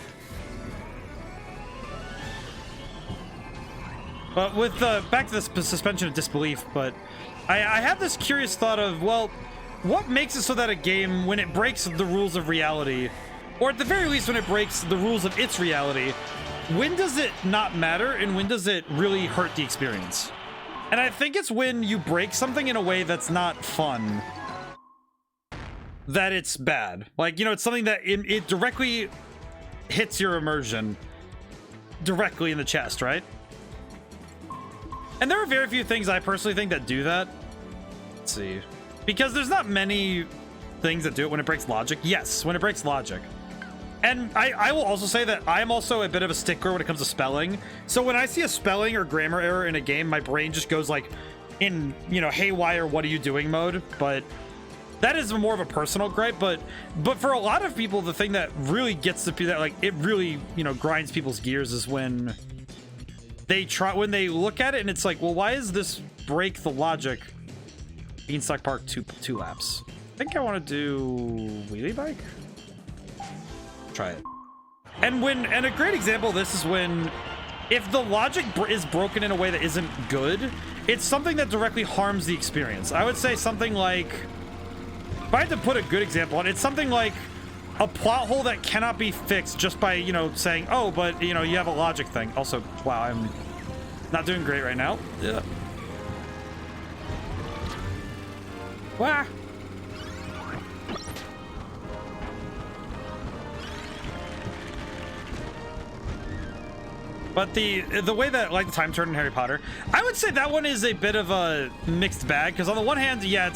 But with back to the suspension of disbelief, but I have this curious thought of, well, what makes it so that a game, when it breaks the rules of reality, or at the very least when it breaks the rules of its reality, when does it not matter and when does it really hurt the experience? And I think it's when you break something in a way that's not fun that it's bad. Like, you know, it's something that it directly hits your immersion directly in the chest, right? And there are very few things I personally think that do that. Let's see. Because there's not many things that do it when it breaks logic. Yes, when it breaks logic. And I will also say that I'm also a bit of a stickler when it comes to spelling. So when I see a spelling or grammar error in a game, my brain just goes like in, you know, haywire, what are you doing mode. But that is more of a personal gripe. But for a lot of people, the thing that really gets to that, like, it really, you know, grinds people's gears is when they look at it and it's like, well, why does this break the logic? Beanstalk Park two laps. I think I want to do wheelie bike. Try it. And a great example of this is when, if the logic is broken in a way that isn't good, it's something that directly harms the experience. I would say something like, if I had to put a good example on it, it's something like a plot hole that cannot be fixed just by, you know, saying, oh, but, you know, you have a logic thing. Also, wow, I'm not doing great right now. Yeah. Wah. But the way that, like, the time turn in Harry Potter, I would say that one is a bit of a mixed bag, because on the one hand, yeah,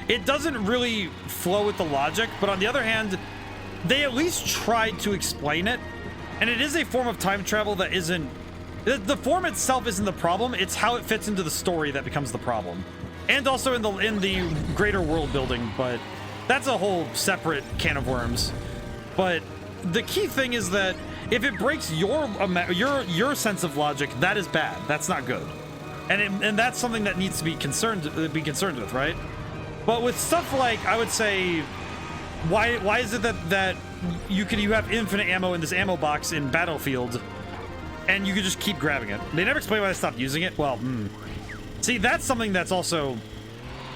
it doesn't really flow with the logic, but on the other hand, they at least tried to explain it, and it is a form of time travel that isn't, the form itself isn't the problem, it's how it fits into the story that becomes the problem. And also in the greater world building, but that's a whole separate can of worms. But the key thing is that if it breaks your sense of logic, that is bad. That's not good, and that's something that needs to be concerned with, right? But with stuff like, I would say, why is it that you have infinite ammo in this ammo box in Battlefield, and you could just keep grabbing it? They never explain why they stopped using it. Well, see, that's something that's also,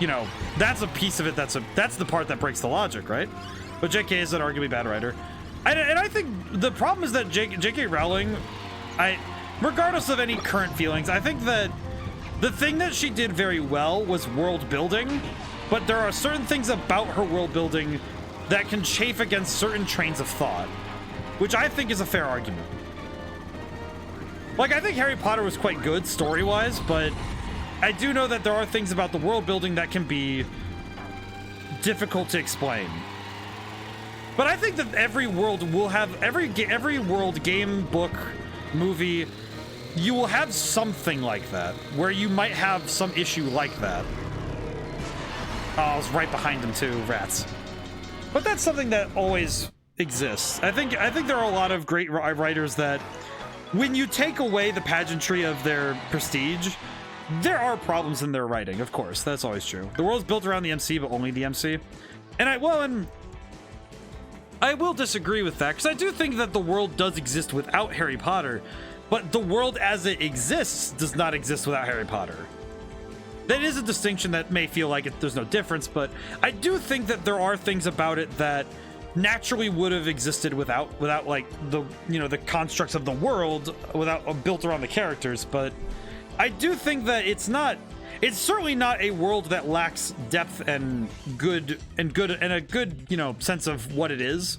you know, that's a piece of it. That's the part that breaks the logic, right? But JK is an arguably bad writer. And I think the problem is that J.K. Rowling, regardless of any current feelings, I think that the thing that she did very well was world building, but there are certain things about her world building that can chafe against certain trains of thought, which I think is a fair argument. Like, I think Harry Potter was quite good story-wise, but I do know that there are things about the world building that can be difficult to explain. But I think that every world will have, every world, game, book, movie, you will have something like that, where you might have some issue like that. Oh, I was right behind him too, rats. But that's something that always exists. I think there are a lot of great writers that, when you take away the pageantry of their prestige, there are problems in their writing, of course. That's always true. The world's built around the MC, but only the MC. And I will disagree with that, because I do think that the world does exist without Harry Potter, but the world as it exists does not exist without Harry Potter. That is a distinction that may feel like there's no difference, but I do think that there are things about it that naturally would have existed without like the, you know, the constructs of the world, without built around the characters. But I do think that it's certainly not a world that lacks depth and a good, you know, sense of what it is,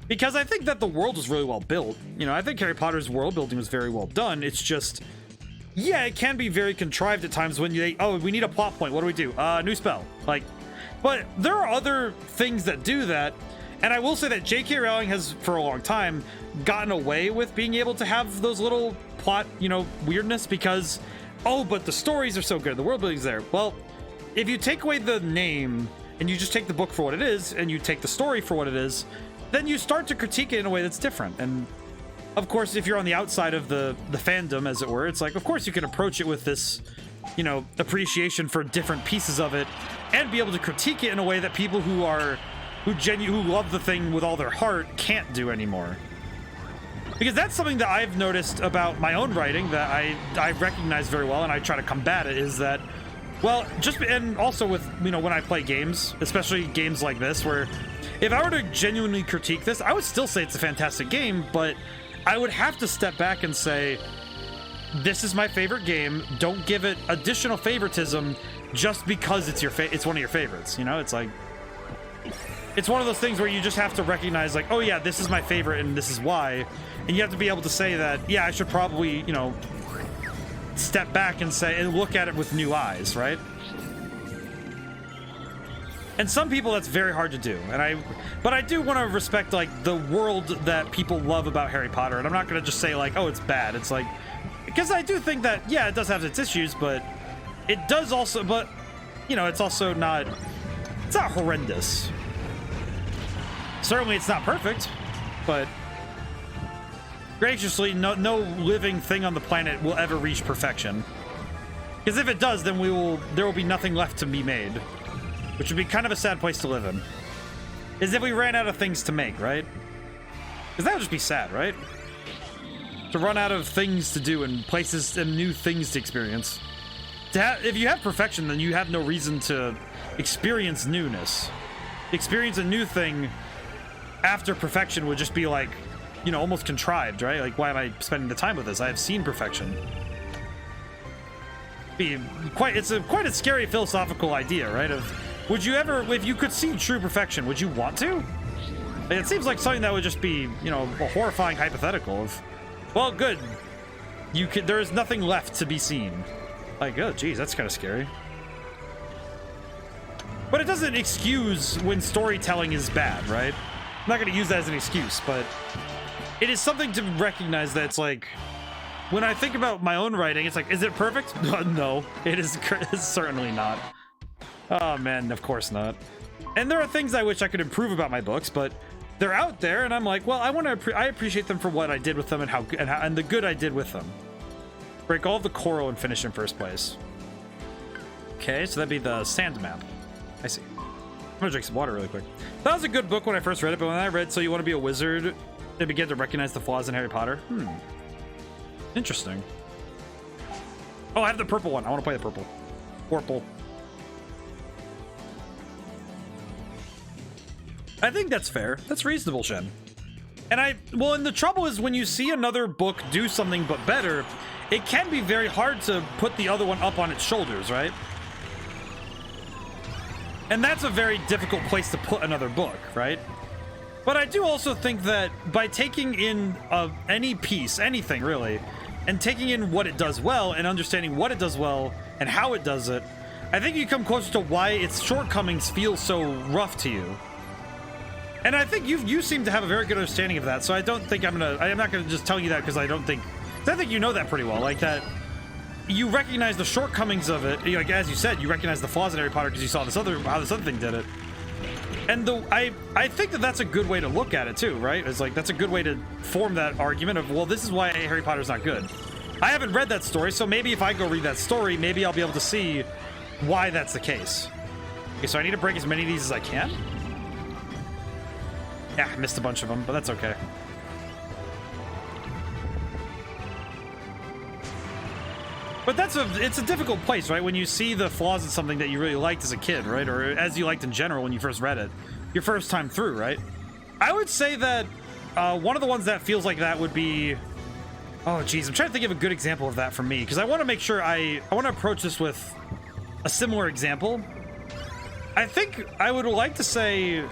because I think that the world is really well built. You know, I think Harry Potter's world building was very well done. It's just, yeah, it can be very contrived at times when we need a plot point. What do we do? New spell. Like, but there are other things that do that. And I will say that J.K. Rowling has, for a long time, gotten away with being able to have those little plot, you know, weirdness, because, oh, but the stories are so good, the world building's there. Well, if you take away the name and you just take the book for what it is, and you take the story for what it is, then you start to critique it in a way that's different. And of course, if you're on the outside of the fandom, as it were, it's like, of course you can approach it with this, you know, appreciation for different pieces of it, and be able to critique it in a way that people who love the thing with all their heart can't do anymore. Because that's something that I've noticed about my own writing that I recognize very well, and I try to combat it, is that, well, and also with, you know, when I play games, especially games like this, where if I were to genuinely critique this, I would still say it's a fantastic game, but I would have to step back and say, this is my favorite game. Don't give it additional favoritism just because it's one of your favorites. You know, it's like, it's one of those things where you just have to recognize, like, oh yeah, this is my favorite and this is why. And you have to be able to say that, yeah, I should probably, you know, step back and say, and look at it with new eyes, right? And some people, that's very hard to do. But I do want to respect, like, the world that people love about Harry Potter. And I'm not going to just say, like, oh, it's bad. It's like, because I do think that, yeah, it does have its issues, but it does also, but, you know, it's also not, it's not horrendous. Certainly it's not perfect, but graciously, no living thing on the planet will ever reach perfection. Because if it does, then there will be nothing left to be made, which would be kind of a sad place to live in. Is if we ran out of things to make, right? Because that would just be sad, right? To run out of things to do and places and new things to experience. If you have perfection, then you have no reason to experience newness. Experience a new thing after perfection would just be like, you know, almost contrived, right? Like, why am I spending the time with this? I have seen perfection. It's quite a scary philosophical idea, right? Of, would you ever, if you could see true perfection, would you want to? Like, it seems like something that would just be, you know, a horrifying hypothetical of, well, good. there is nothing left to be seen. Like, oh geez, that's kind of scary. But it doesn't excuse when storytelling is bad, right? I'm not going to use that as an excuse, but it is something to recognize that it's like, when I think about my own writing, it's like, is it perfect? No, it's certainly not. Oh man, of course not. And there are things I wish I could improve about my books, but they're out there, and I'm like, well, I appreciate them for what I did with them and the good I did with them. Break all of the coral and finish in first place. Okay, so that'd be the sand map. I see. I'm gonna drink some water really quick. That was a good book when I first read it, but when I read So You Want to Be a Wizard, I began to recognize the flaws in Harry Potter. Interesting. Oh, I have the purple one. I want to play the purple. Purple. I think that's fair. That's reasonable, Shen. And the trouble is when you see another book do something but better, it can be very hard to put the other one up on its shoulders, right? And that's a very difficult place to put another book, right? But I do also think that by taking in any piece, anything really, and taking in what it does well and understanding what it does well and how it does it, I think you come closer to why its shortcomings feel so rough to you. And I think you seem to have a very good understanding of that, so I don't think I'm not gonna just tell you that because I think you know that pretty well, like that you recognize the shortcomings of it, like as you said, you recognize the flaws in Harry Potter because you saw how this other thing did it. And I think that that's a good way to look at it too, right? It's like that's a good way to form that argument of, well, this is why Harry Potter's not good. I haven't read that story, so maybe if I go read that story, maybe I'll be able to see why that's the case. Okay, so I need to break as many of these as I can. Yeah, I missed a bunch of them, but that's okay. But it's a difficult place, right? When you see the flaws in something that you really liked as a kid, right? Or as you liked in general when you first read it, your first time through, right? I would say that one of the ones that feels like that would be, oh geez, I'm trying to think of a good example of that for me, because I want to make sure I want to approach this with a similar example. I think I would like to say,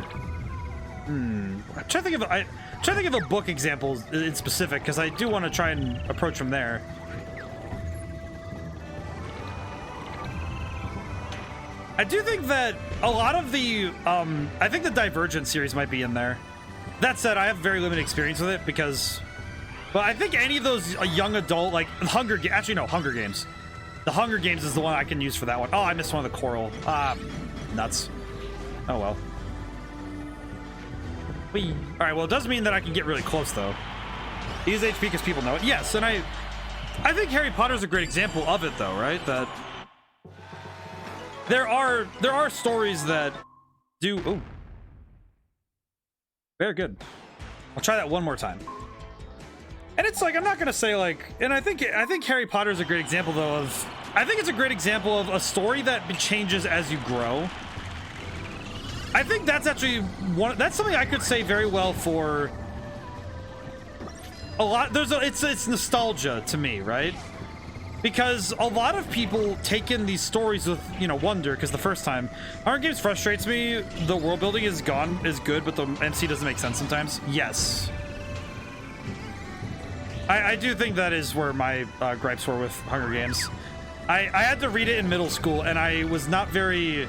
I'm trying to think of a book example in specific, because I do want to try and approach from there. I do think that a lot of the, I think the Divergent series might be in there. That said, I have very limited experience with it because, but I think any of those young adult, like Hunger Games. The Hunger Games is the one I can use for that one. Oh, I missed one of the coral. Nuts. Oh well. Whee. All right, well, it does mean that I can get really close though. Use HP because people know it. Yes, and I think Harry Potter's a great example of it though, right? That there are stories that do. Oh, very good. I'll try that one more time. And it's like, I'm not gonna say like, and I think Harry Potter is a great example though of, I think it's a great example of a story that changes as you grow. I think that's actually that's something I could say very well for a lot. It's nostalgia to me, right? Because a lot of people take in these stories with, wonder, because the first time. Hunger Games frustrates me. The world building is good, but the MC doesn't make sense sometimes. Yes. I do think that is where my gripes were with Hunger Games. I had to read it in middle school, and I was not very...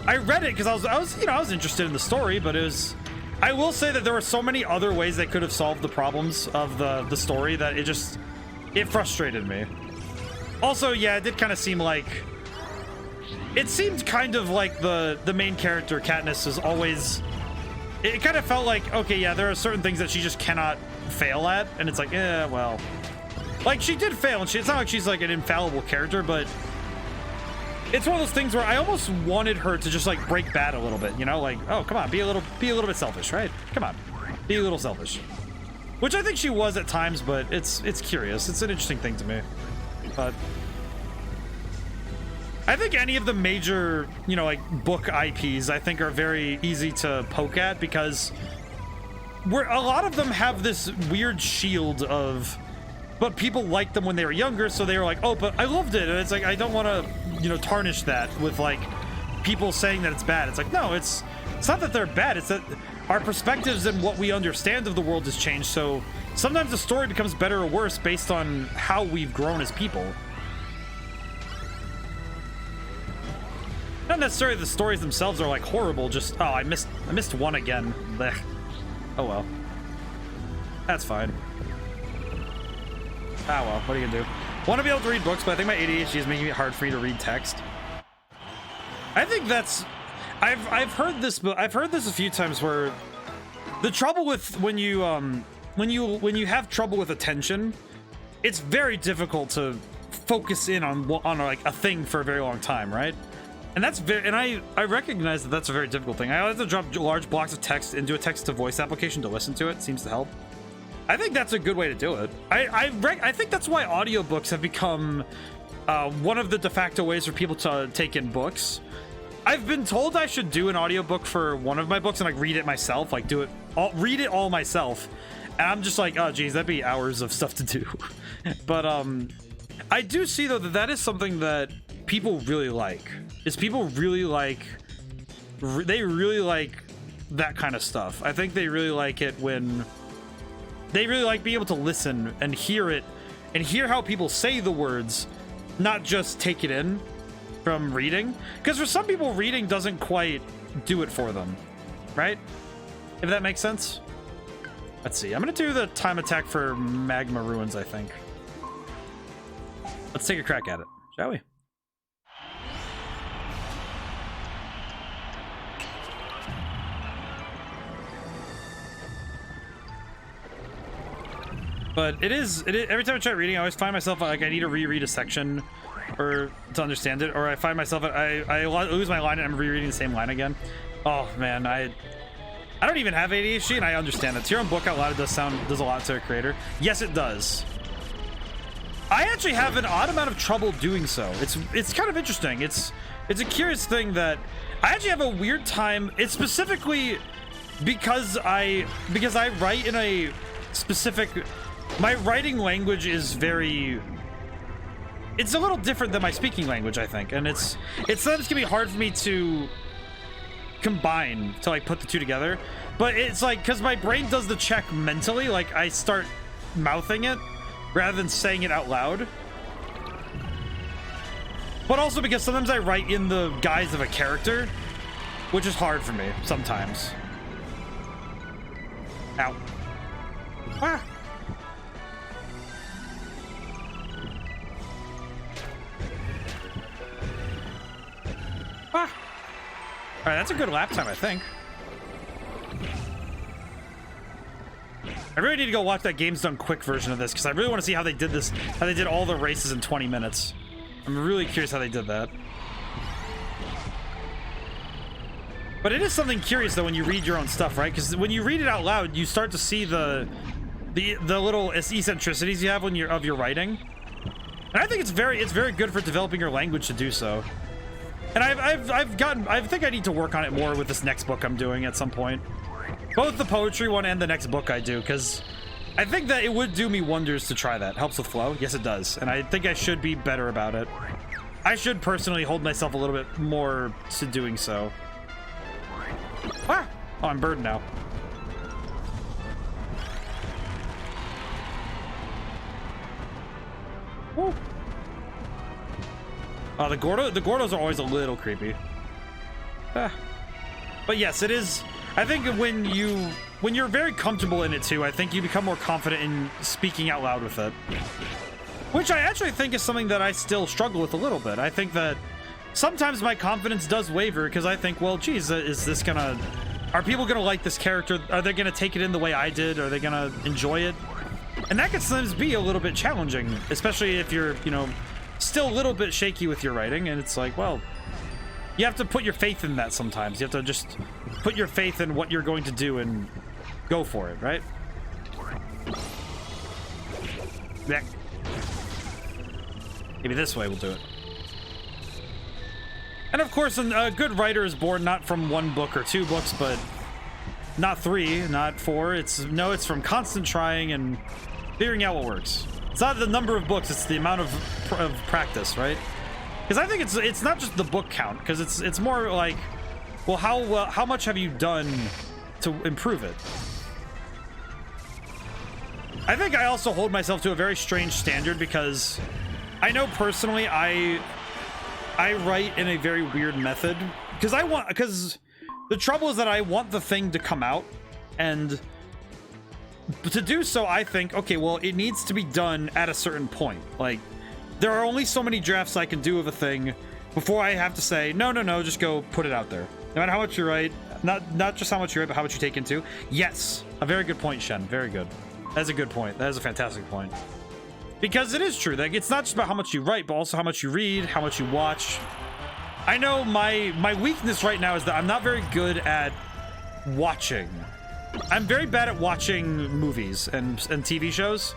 I read it because I was interested in the story, but it was... I will say that there were so many other ways they could have solved the problems of the story that it frustrated me. Also, yeah, it did kind of seem like... It seemed kind of like the main character, Katniss, is always... It kind of felt like, okay, yeah, there are certain things that she just cannot fail at, and it's like, well... Like, she did fail, and it's not like she's, like, an infallible character, but... It's one of those things where I almost wanted her to just, like, break bad a little bit, Like, oh, come on, be a little bit selfish, right? Come on, be a little selfish. Which I think she was at times, but it's curious. It's an interesting thing to me. But I think any of the major, like book IPs, I think are very easy to poke at because a lot of them have this weird shield of, but people liked them when they were younger, so they were like, oh, but I loved it, and it's like I don't want to, tarnish that with like people saying that it's bad. It's like, no, it's not that they're bad. It's that our perspectives and what we understand of the world has changed. So sometimes the story becomes better or worse based on how we've grown as people. Not necessarily the stories themselves are like horrible, just, oh, I missed one again. Blech. Oh well. That's fine. Ah well, what are you gonna do? Want to be able to read books, but I think my ADHD is making it hard for me to read text. I think that's, I've heard this, but I've heard this a few times where the trouble with when you have trouble with attention, it's very difficult to focus in on like a thing for a very long time, right? And that's very, and I recognize that that's a very difficult thing. I have to drop large blocks of text into a text-to-voice application to listen to it. Seems to help. I think that's a good way to do it. I think that's why audiobooks have become one of the de facto ways for people to take in books. I've been told I should do an audiobook for one of my books and like read it myself, like read it all myself. And I'm just like, oh geez, that'd be hours of stuff to do. But I do see though that is something that people really like. Is people really like, they really like that kind of stuff. I think they really like it when they really like being able to listen and hear it and hear how people say the words, not just take it in from reading. Because for some people, reading doesn't quite do it for them, right? If that makes sense. Let's see. I'm going to do the time attack for Magma Ruins, I think. Let's take a crack at it, shall we? But it is every time I try reading, I always find myself like I need to reread a section or to understand it, or I find myself I lose my line and I'm rereading the same line again. Oh man, I don't even have ADHD and I understand that. To your own book out loud, it does a lot to a creator. Yes, it does. I actually have an odd amount of trouble doing so. It's kind of interesting. It's a curious thing that I actually have a weird time. It's specifically because I write in a specific. My writing language is it's a little different than my speaking language, I think, and it's sometimes can be hard for me to combine, to like put the two together. But it's like because my brain does the check mentally, like I start mouthing it rather than saying it out loud. But also because sometimes I write in the guise of a character, which is hard for me sometimes. Ow. Ah. Ah. All right, that's a good lap time, I think. I really need to go watch that Games Done Quick version of this because I really want to see how they did this, how they did all the races in 20 minutes. I'm really curious how they did that. But it is something curious though when you read your own stuff, right? Because when you read it out loud, you start to see the little eccentricities you have when of your writing. And I think it's very good for developing your language to do so. And I think I need to work on it more with this next book I'm doing at some point. Both the poetry one and the next book I do, because I think that it would do me wonders to try that. Helps with flow? Yes, it does. And I think I should be better about it. I should personally hold myself a little bit more to doing so. Ah! Oh, I'm burdened now. Woo! Oh, the Gordos are always a little creepy. Ah. But yes, it is. I think when you're very comfortable in it too, I think you become more confident in speaking out loud with it. Which I actually think is something that I still struggle with a little bit. I think that sometimes my confidence does waver because I think, well, geez, are people gonna like this character? Are they gonna take it in the way I did? Are they gonna enjoy it? And that can sometimes be a little bit challenging, especially if you're, still a little bit shaky with your writing, and it's like, well, you have to put your faith in that sometimes. You have to just put your faith in what you're going to do and go for it, right? Yeah. Maybe this way we'll do it. And of course, a good writer is born not from one book or two books, but not 3, not 4. It's from constant trying and figuring out what works. It's not the number of books, it's the amount of practice, right? Because I think it's not just the book count, because it's more like, well, how much have you done to improve it? I think I also hold myself to a very strange standard because I know personally I write in a very weird method because the trouble is that I want the thing to come out, and to do so I think, okay, well, it needs to be done at a certain point. Like, there are only so many drafts I can do of a thing before I have to say no, just go put it out there. No matter how much you write, not just how much you write, but how much you take into. Yes, a very good point, Shen. Very good. That's a good point. That is a fantastic point. Because it is true. Like, it's not just about how much you write, but also how much you read, how much you watch. I know my weakness right now is that I'm not very good at watching. I'm very bad at watching movies and TV shows.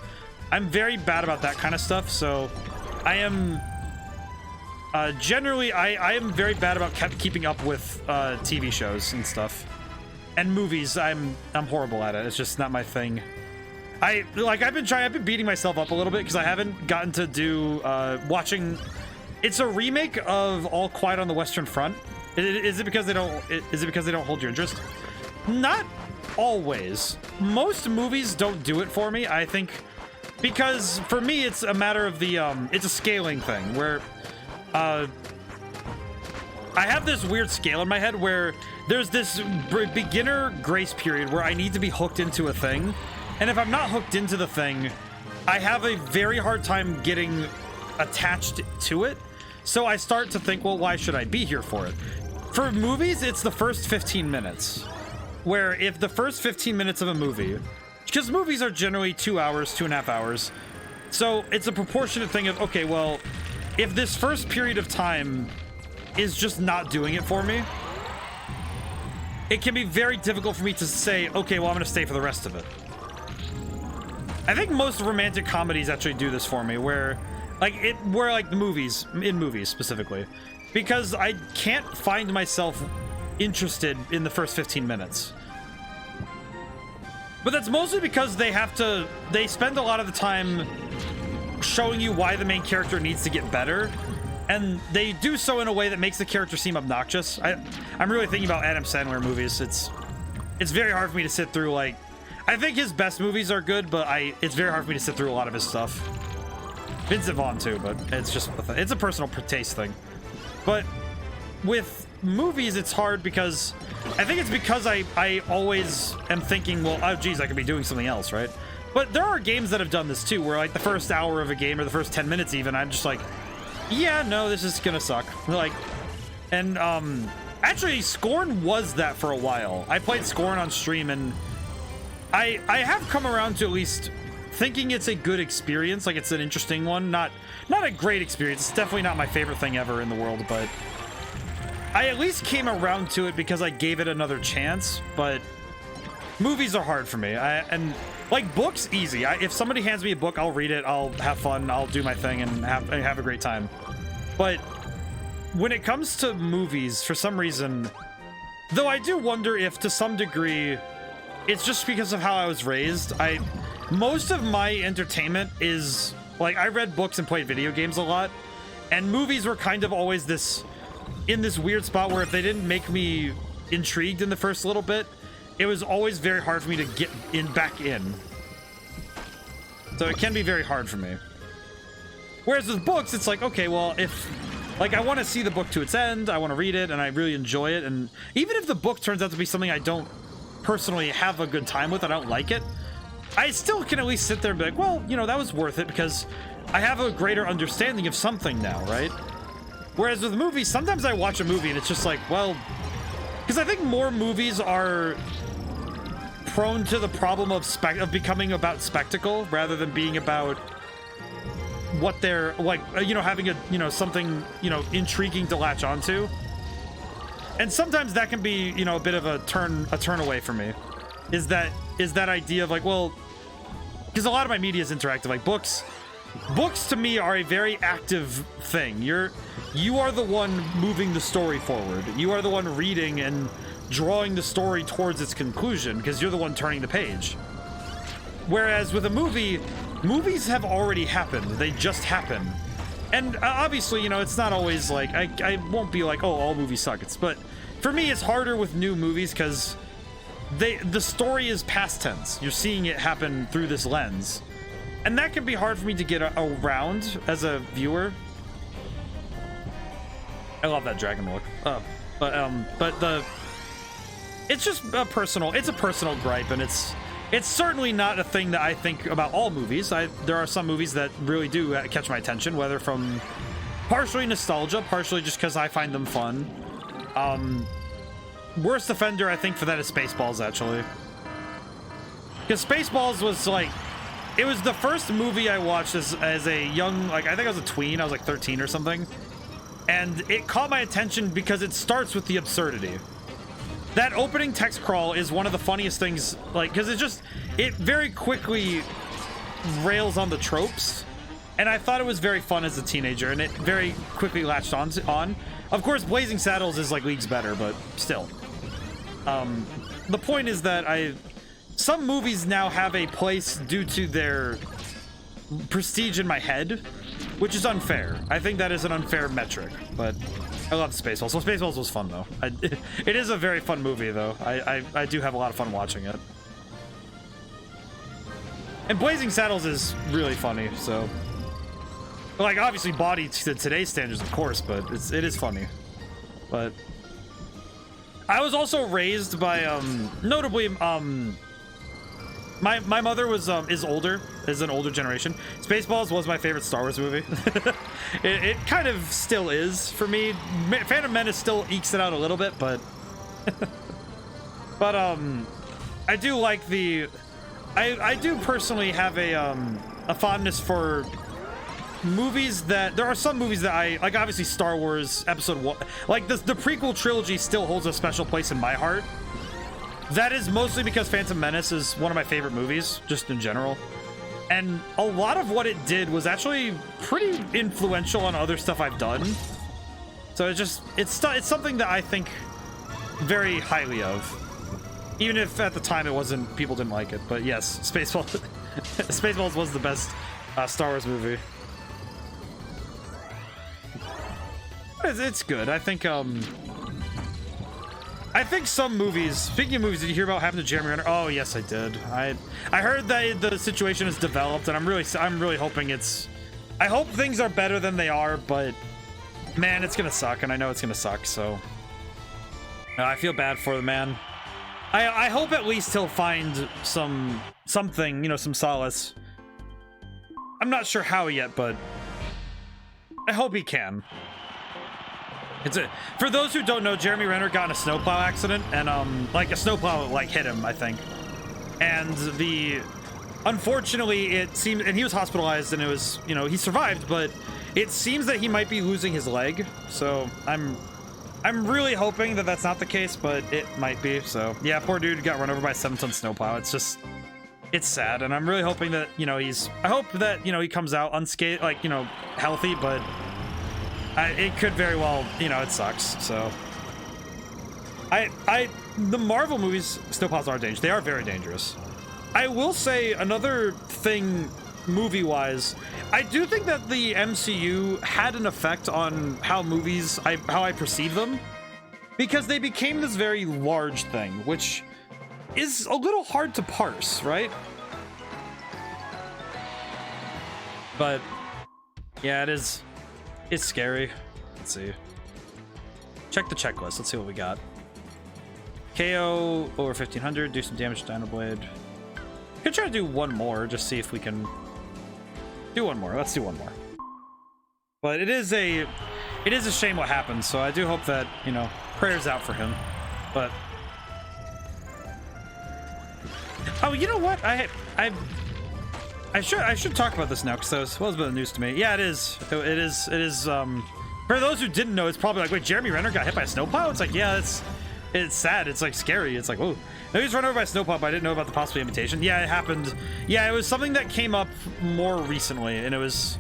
I'm very bad about that kind of stuff. So I am generally I am very bad about keeping up with TV shows and stuff. And movies, I'm horrible at it. It's just not my thing. I've been beating myself up a little bit because I haven't gotten to do watching. It's a remake of All Quiet on the Western Front. Is it because they don't hold your interest? Not always. Most movies don't do it for me, I think, because for me it's a matter of the it's a scaling thing where I have this weird scale in my head where there's this beginner grace period where I need to be hooked into a thing. And if I'm not hooked into the thing, I have a very hard time getting attached to it. So I start to think, well, why should I be here for it? For movies, it's the first 15 minutes. Where if the first 15 minutes of a movie, because movies are generally 2 hours, 2.5 hours. So it's a proportionate thing of, okay, well, if this first period of time is just not doing it for me, it can be very difficult for me to say, okay, well, I'm going to stay for the rest of it. I think most romantic comedies actually do this for me, where the movies, in movies specifically, because I can't find myself interested in the first 15 minutes. But that's mostly because they spend a lot of the time showing you why the main character needs to get better, and they do so in a way that makes the character seem obnoxious. I'm really thinking about Adam Sandler movies. It's very hard for me to sit through, like, I think his best movies are good, but it's very hard for me to sit through a lot of his stuff. Vincent Vaughn too, but it's a personal taste thing. But with movies, it's hard because I think it's because I always am thinking, well, oh geez, I could be doing something else, right? But there are games that have done this too, where like the first hour of a game or the first 10 minutes even, I'm just like, yeah, no, this is gonna suck. Like, and actually, Scorn was that for a while. I played Scorn on stream, and I have come around to at least thinking it's a good experience, like it's an interesting one. Not a great experience. It's definitely not my favorite thing ever in the world, but I at least came around to it because I gave it another chance. But movies are hard for me. And like books, easy. If somebody hands me a book, I'll read it, I'll have fun, I'll do my thing and have a great time. But when it comes to movies, for some reason, though I do wonder if to some degree it's just because of how I was raised. Most of my entertainment is like, I read books and played video games a lot, and movies were kind of always in this weird spot where if they didn't make me intrigued in the first little bit, it was always very hard for me to get back in. So it can be very hard for me. Whereas with books, it's like, okay, well, if like I want to see the book to its end, I want to read it, and I really enjoy it, and even if the book turns out to be something I don't personally have a good time with, I don't like it, I still can at least sit there and be like, well, you know, that was worth it because I have a greater understanding of something now, right? Whereas with movies, sometimes I watch a movie and it's just like, well, because I think more movies are prone to the problem of becoming about spectacle rather than being about what they're like, you know, having something, intriguing to latch onto. And sometimes that can be, a bit of a turn away for me. Is that idea of like, well, because a lot of my media is interactive, like books to me are a very active thing. You are the one moving the story forward. You are the one reading and drawing the story towards its conclusion because you're the one turning the page. Whereas with a movie, movies have already happened. They just happen. And obviously, it's not always like, I won't be like, oh, all movies suck. But for me, it's harder with new movies because the story is past tense. You're seeing it happen through this lens, and that can be hard for me to get around as a viewer. I love that dragon look. But it's just a personal gripe, and it's certainly not a thing that I think about all movies. There are some movies that really do catch my attention, whether from partially nostalgia, partially just because I find them fun. Worst offender, I think, for that is Spaceballs, actually. Because Spaceballs was like, it was the first movie I watched as a young, like, I think I was a tween, I was like 13 or something. And it caught my attention because it starts with the absurdity. That opening text crawl is one of the funniest things, like, because it very quickly rails on the tropes. And I thought it was very fun as a teenager, and it very quickly latched on. Of course, Blazing Saddles is like leagues better, but still. The point is that some movies now have a place due to their prestige in my head, which is unfair. I think that is an unfair metric, but I love Spaceballs. So Spaceballs was fun, though. It is a very fun movie, though. I do have a lot of fun watching it. And Blazing Saddles is really funny, so... Like, obviously body to today's standards, of course, but it is funny. But... I was also raised by, notably, my mother is an older generation. Spaceballs was my favorite Star Wars movie. it kind of still is for me. Phantom Menace still ekes it out a little bit, but but I do like I do personally have a fondness for movies that there are some movies that I like. Obviously Star Wars Episode 1, like the prequel trilogy still holds a special place in my heart. That is mostly because Phantom Menace is one of my favorite movies, just in general. And a lot of what it did was actually pretty influential on other stuff I've done. So it's something that I think very highly of. Even if at the time people didn't like it. But yes, Spaceballs was the best Star Wars movie. It's good. I think some movies, speaking of movies, did you hear about what happened to Jeremy Renner? Oh, yes, I did. I heard that the situation is developed, and I'm really hoping I hope things are better than they are, but man, it's gonna suck, and I know it's gonna suck, so I feel bad for the man. I hope at least he'll find something, you know, some solace. I'm not sure how yet, but I hope he can. For those who don't know, Jeremy Renner got in a snowplow accident, and like a snowplow like hit him, I think. And unfortunately it seemed, and he was hospitalized, and it was, you know, he survived, but it seems that he might be losing his leg. So I'm really hoping that that's not the case, but it might be. So yeah, poor dude got run over by a 7-ton snowplow. It's sad, and I'm really hoping that, you know, I hope that, you know, he comes out unscathed, like, you know, healthy, but it could very well, you know, it sucks. So the Marvel movies, snowplows are dangerous. They are very dangerous. I will say another thing movie-wise, I do think that the MCU had an effect on how I perceive them, because they became this very large thing, which is a little hard to parse, right? But yeah, it's scary. Let's see. Check the checklist. Let's see what we got. KO over 1500. Do some damage to Dino Blade. Could try to do one more. Just see if we can do one more. Let's do one more. But it is a shame what happened. So I do hope that, you know, prayers out for him. But oh, you know what? I should talk about this now, because that was a bit of news to me. Yeah, it is. It is. For those who didn't know, it's probably like, wait, Jeremy Renner got hit by a snowplow? It's like, yeah, it's sad. It's like scary. It's like, whoa. No, he was run over by a snowplow, but I didn't know about the possible amputation. Yeah, it happened. Yeah, it was something that came up more recently, and it's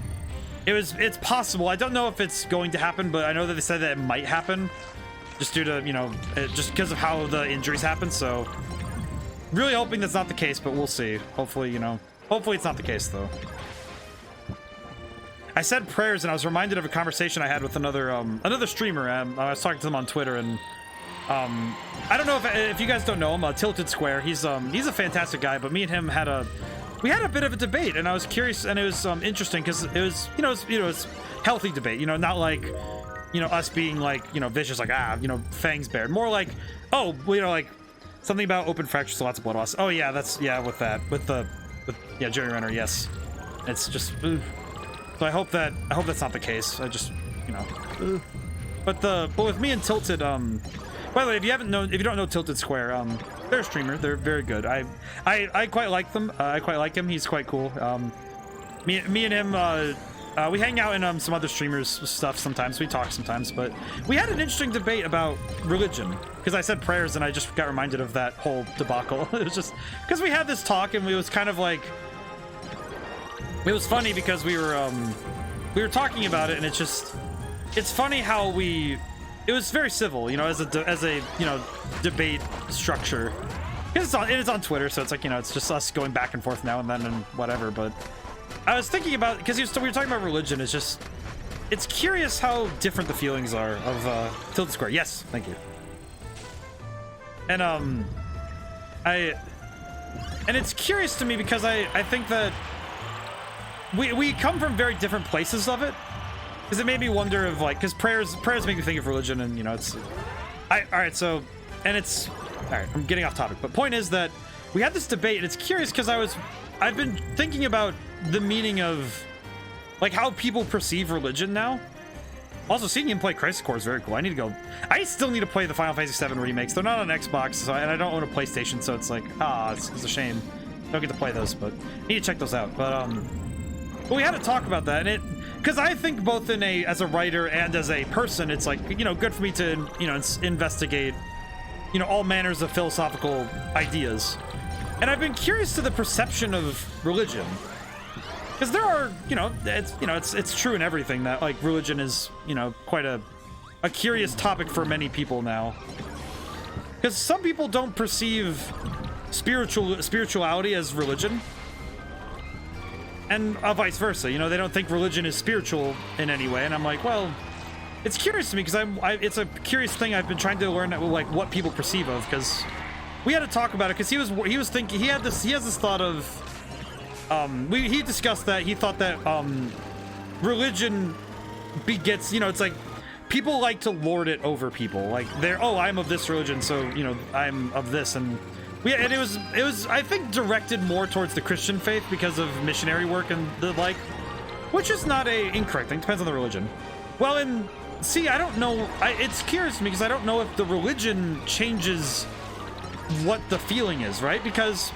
possible. I don't know if it's going to happen, but I know that they said that it might happen, just due to, you know, just because of how the injuries happen. So really hoping that's not the case, but we'll see. Hopefully, you know. Hopefully it's not the case, though. I said prayers, and I was reminded of a conversation I had with another streamer. I was talking to them on Twitter, and I don't know if you guys don't know him, Tilted Square. He's a fantastic guy, but me and him had a bit of a debate, and I was curious, and it was interesting because it was it's healthy debate, not like us being like vicious, like fangs bared, more like like something about open fractures, lots of blood loss. Oh yeah, with Jerry Renner. Yes, it's just so I hope that's not the case. I just but with me and Tilted, by the way, if you don't know Tilted Square, they're a streamer. They're very good. I quite like them. I quite like him. He's quite cool. Me and him, we hang out in some other streamers' stuff sometimes. We talk sometimes, but we had an interesting debate about religion because I said prayers and I just got reminded of that whole debacle. It was just because we had this talk and it was kind of like it was funny because we were talking about it and it's funny how it was very civil, as a debate structure. Because it's on Twitter, so it's like it's just us going back and forth now and then and whatever. But I was thinking about because we were talking about religion. It's curious how different the feelings are of Tilted Square. Yes, thank you. And it's curious to me because I think that we come from very different places of it. Because it made me wonder of because prayers make me think of religion, and I'm getting off topic, but point is that we had this debate and it's curious because I've been thinking about the meaning of how people perceive religion now. Also, seeing him play Crisis Core is very cool. I still need to play the Final Fantasy VII remakes. They're not on Xbox, and I don't own a PlayStation, so it's like it's a shame. Don't get to play those, but I need to check those out. But we had to talk about that, and because I think both as a writer and as a person, it's good for me to investigate all manners of philosophical ideas, and I've been curious to the perception of religion because there are it's true in everything that religion is quite a curious topic for many people now because some people don't perceive spirituality as religion. And vice versa, they don't think religion is spiritual in any way. And I'm like, well, it's curious to me because it's a curious thing I've been trying to learn what people perceive of. Because we had to talk about it because he was thinking he has this thought of he discussed that he thought that religion begets it's like people like to lord it over people I'm of this religion, so I'm of this. And it was I think directed more towards the Christian faith because of missionary work and the which is not a incorrect thing. Depends on the religion. Well, I don't know. It's curious to me because I don't know if the religion changes what the feeling is, right? Because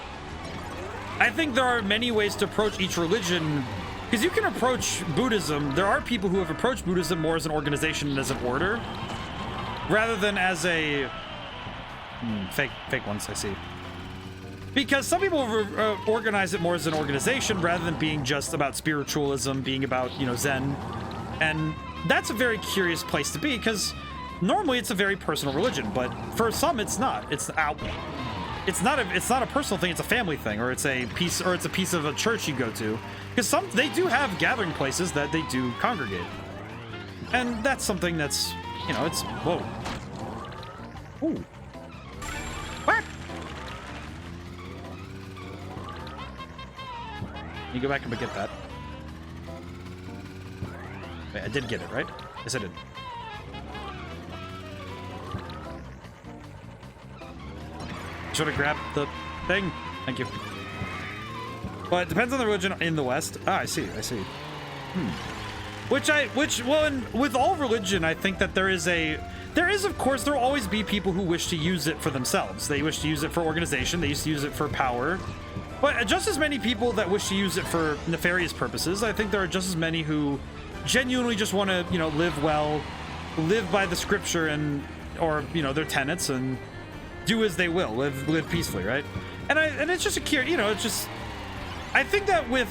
I think there are many ways to approach each religion. Because you can approach Buddhism. There are people who have approached Buddhism more as an organization and as an order, rather than as a fake ones. I see. Because some people organize it more as an organization rather than being just about spiritualism, being about, Zen. And that's a very curious place to be because normally it's a very personal religion, but for some it's not. It's not a personal thing, it's a family thing, or it's a piece of a church you go to. Because they do have gathering places that they do congregate. And that's something that's, it's whoa. Ooh. What? You go back and get that. Wait, I did get it, right? Yes, I did. Should have grabbed the thing. Thank you. But it depends on the religion in the West. Ah, I see. With all religion, I think that there is, of course, there will always be people who wish to use it for themselves. They wish to use it for organization. They used to use it for power. But just as many people that wish to use it for nefarious purposes, I think there are just as many who genuinely just want to, live well, live by the scripture or their tenets and do as they will, live peacefully, right? And it's just I think that with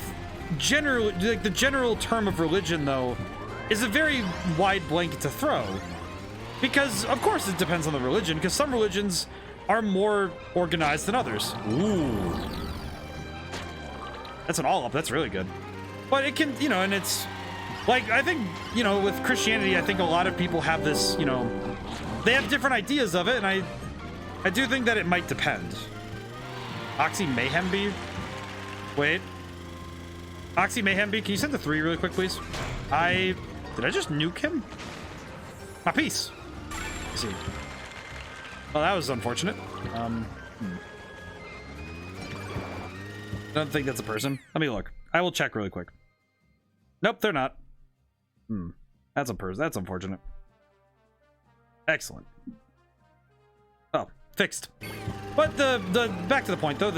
the general term of religion, though, is a very wide blanket to throw. Because, of course, it depends on the religion, because some religions are more organized than others. Ooh. That's an all-up. That's really good. But it can, and it's... I think, with Christianity, I think a lot of people have this, they have different ideas of it, and I do think that it might depend. Oxy Mayhem Bee? Wait. Oxy Mayhem Bee, can you send the 3 really quick, please? Did I just nuke him? My piece. Let's see. Well, that was unfortunate. I don't think that's a person. Let me look. I will check really quick. Nope, they're not. That's a person. That's unfortunate. Excellent. Oh, fixed. But the back to the point though,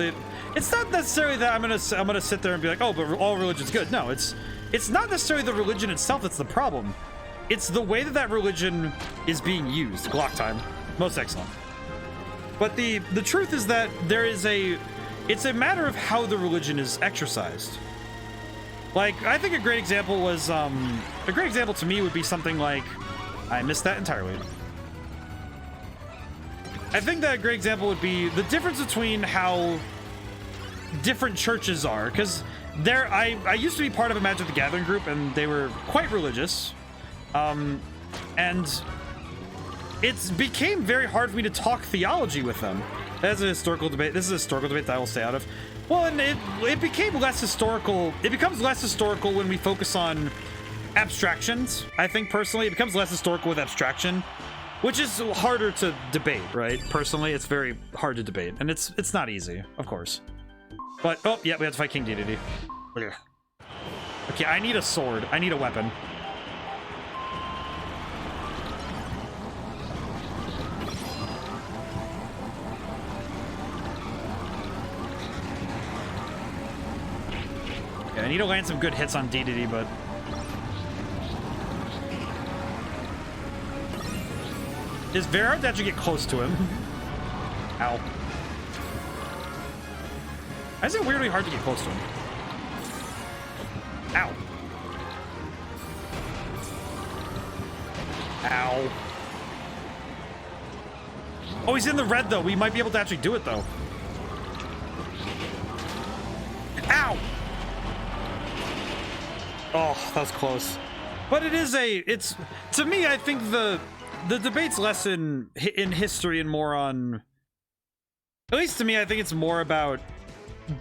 it's not necessarily that I'm gonna sit there and be like, oh, but all religion's good. No, it's not necessarily the religion itself that's the problem. It's the way that religion is being used. Glock time. Most excellent. But the truth is that it's a matter of how the religion is exercised. Like, I think a great example was, a great example to me would be something like, I missed that entirely. I think that a great example would be the difference between how different churches are, because I used to be part of a Magic the Gathering group, and they were quite religious, and it became very hard for me to talk theology with them. That's a historical debate. This is a historical debate that I will stay out of. Well, and it became less historical. It becomes less historical when we focus on abstractions. I think personally, it becomes less historical with abstraction, which is harder to debate, right? Personally, it's very hard to debate, and it's not easy, of course. But oh yeah, we have to fight King Dedede. Okay, I need a sword. I need a weapon. I need to land some good hits on Dedede, but it's very hard to actually get close to him. Ow. Why is it weirdly hard to get close to him? Ow. Ow. Oh, he's in the red, though. We might be able to actually do it, though. Ow! Oh, that was close. But it's to me, I think the debate's less in history and more on, at least to me, I think it's more about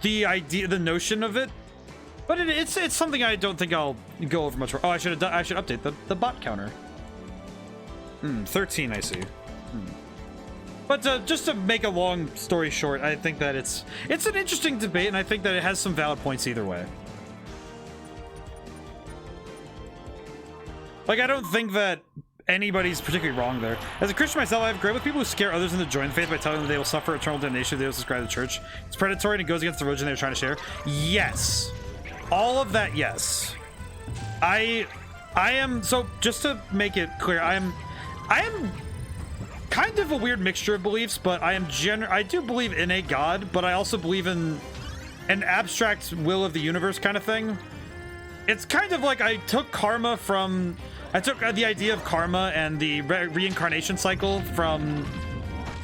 the idea, the notion of it. But it's something I don't think I'll go over much more. Oh, I should update the bot counter. 13, I see. But just to make a long story short, I think that it's an interesting debate, and I think that it has some valid points either way. Like, I don't think that anybody's particularly wrong there. As a Christian myself, I have great with people who scare others into joining the faith by telling them they will suffer eternal damnation if they don't subscribe to the church. It's predatory and it goes against the religion they're trying to share. Yes. All of that, yes. I am, so just to make it clear, I am kind of a weird mixture of beliefs, but I do believe in a God, but I also believe in an abstract will of the universe kind of thing. It's kind of like I took the idea of karma and the reincarnation cycle from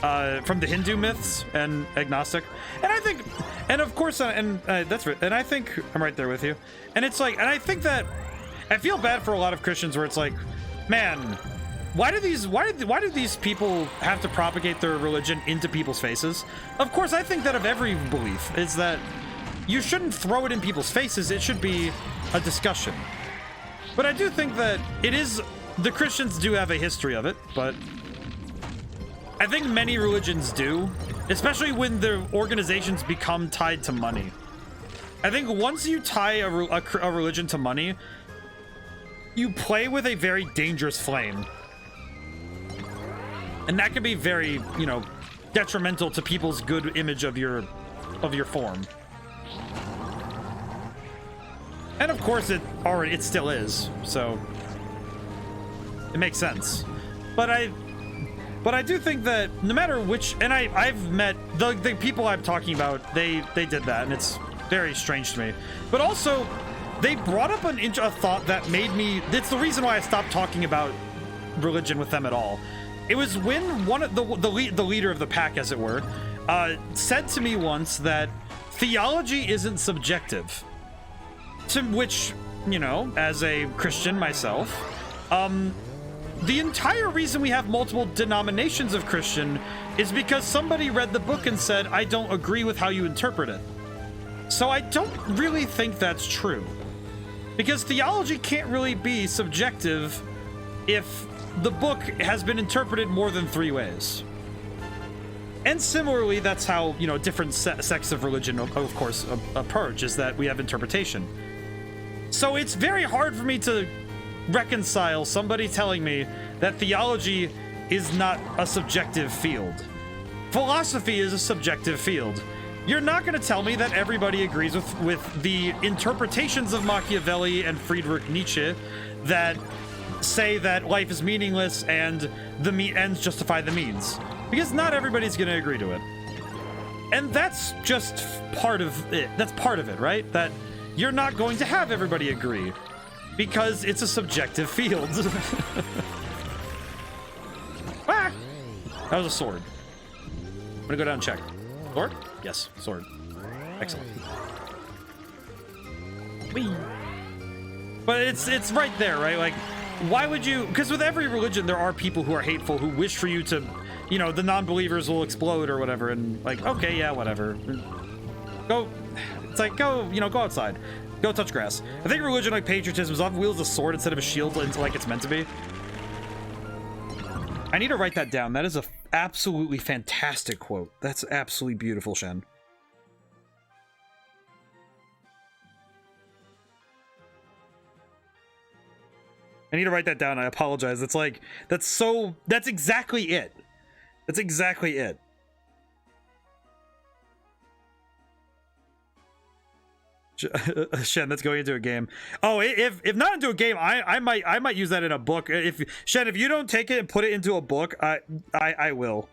the Hindu myths and agnostic, and I think, and of course, that's right, and I think I'm right there with you, and it's like, and I think that I feel bad for a lot of Christians where it's like, man, why do these people have to propagate their religion into people's faces? Of course, I think that of every belief is that you shouldn't throw it in people's faces. It should be a discussion. But I do think that the Christians do have a history of it, but I think many religions do, especially when their organizations become tied to money. I think once you tie a religion to money, you play with a very dangerous flame. And that can be very, detrimental to people's good image of your form. And of course it still is, so it makes sense. But I do think that no matter which, and I've met the people I'm talking about, they did that, and it's very strange to me. But also, they brought up a thought that made me, that's the reason why I stopped talking about religion with them at all. It was when one of the leader of the pack, as it were, said to me once that theology isn't subjective. To which, as a Christian myself, the entire reason we have multiple denominations of Christian is because somebody read the book and said, I don't agree with how you interpret it. So I don't really think that's true. Because theology can't really be subjective if the book has been interpreted more than 3 ways. And similarly, that's how, you know, different sects of religion, of course, approach, is that we have interpretation. So it's very hard for me to reconcile somebody telling me that theology is not a subjective field. Philosophy is a subjective field. You're not going to tell me that everybody agrees with the interpretations of Machiavelli and Friedrich Nietzsche that say that life is meaningless and the ends justify the means. Because not everybody's going to agree to it. And that's just part of it. That's part of it, right? That you're not going to have everybody agree. Because it's a subjective field. Ah! That was a sword. I'm gonna go down and check. Sword? Yes, sword. Excellent. Whee! But it's right there, right? Like, why would you... Because with every religion, there are people who are hateful, who wish for you to... You know, the non-believers will explode or whatever, and like, okay, yeah, whatever. Go... It's like, go, you know, go outside. Go touch grass. I think religion, like patriotism, is often wields a sword instead of a shield, like it's meant to be. I need to write that down. That is a absolutely fantastic quote. That's absolutely beautiful, Shen. I need to write that down. I apologize. It's like, that's exactly it. That's exactly it. Shen, that's going into a game. Oh, if not into a game, I might use that in a book. If Shen, if you don't take it and put it into a book, I will.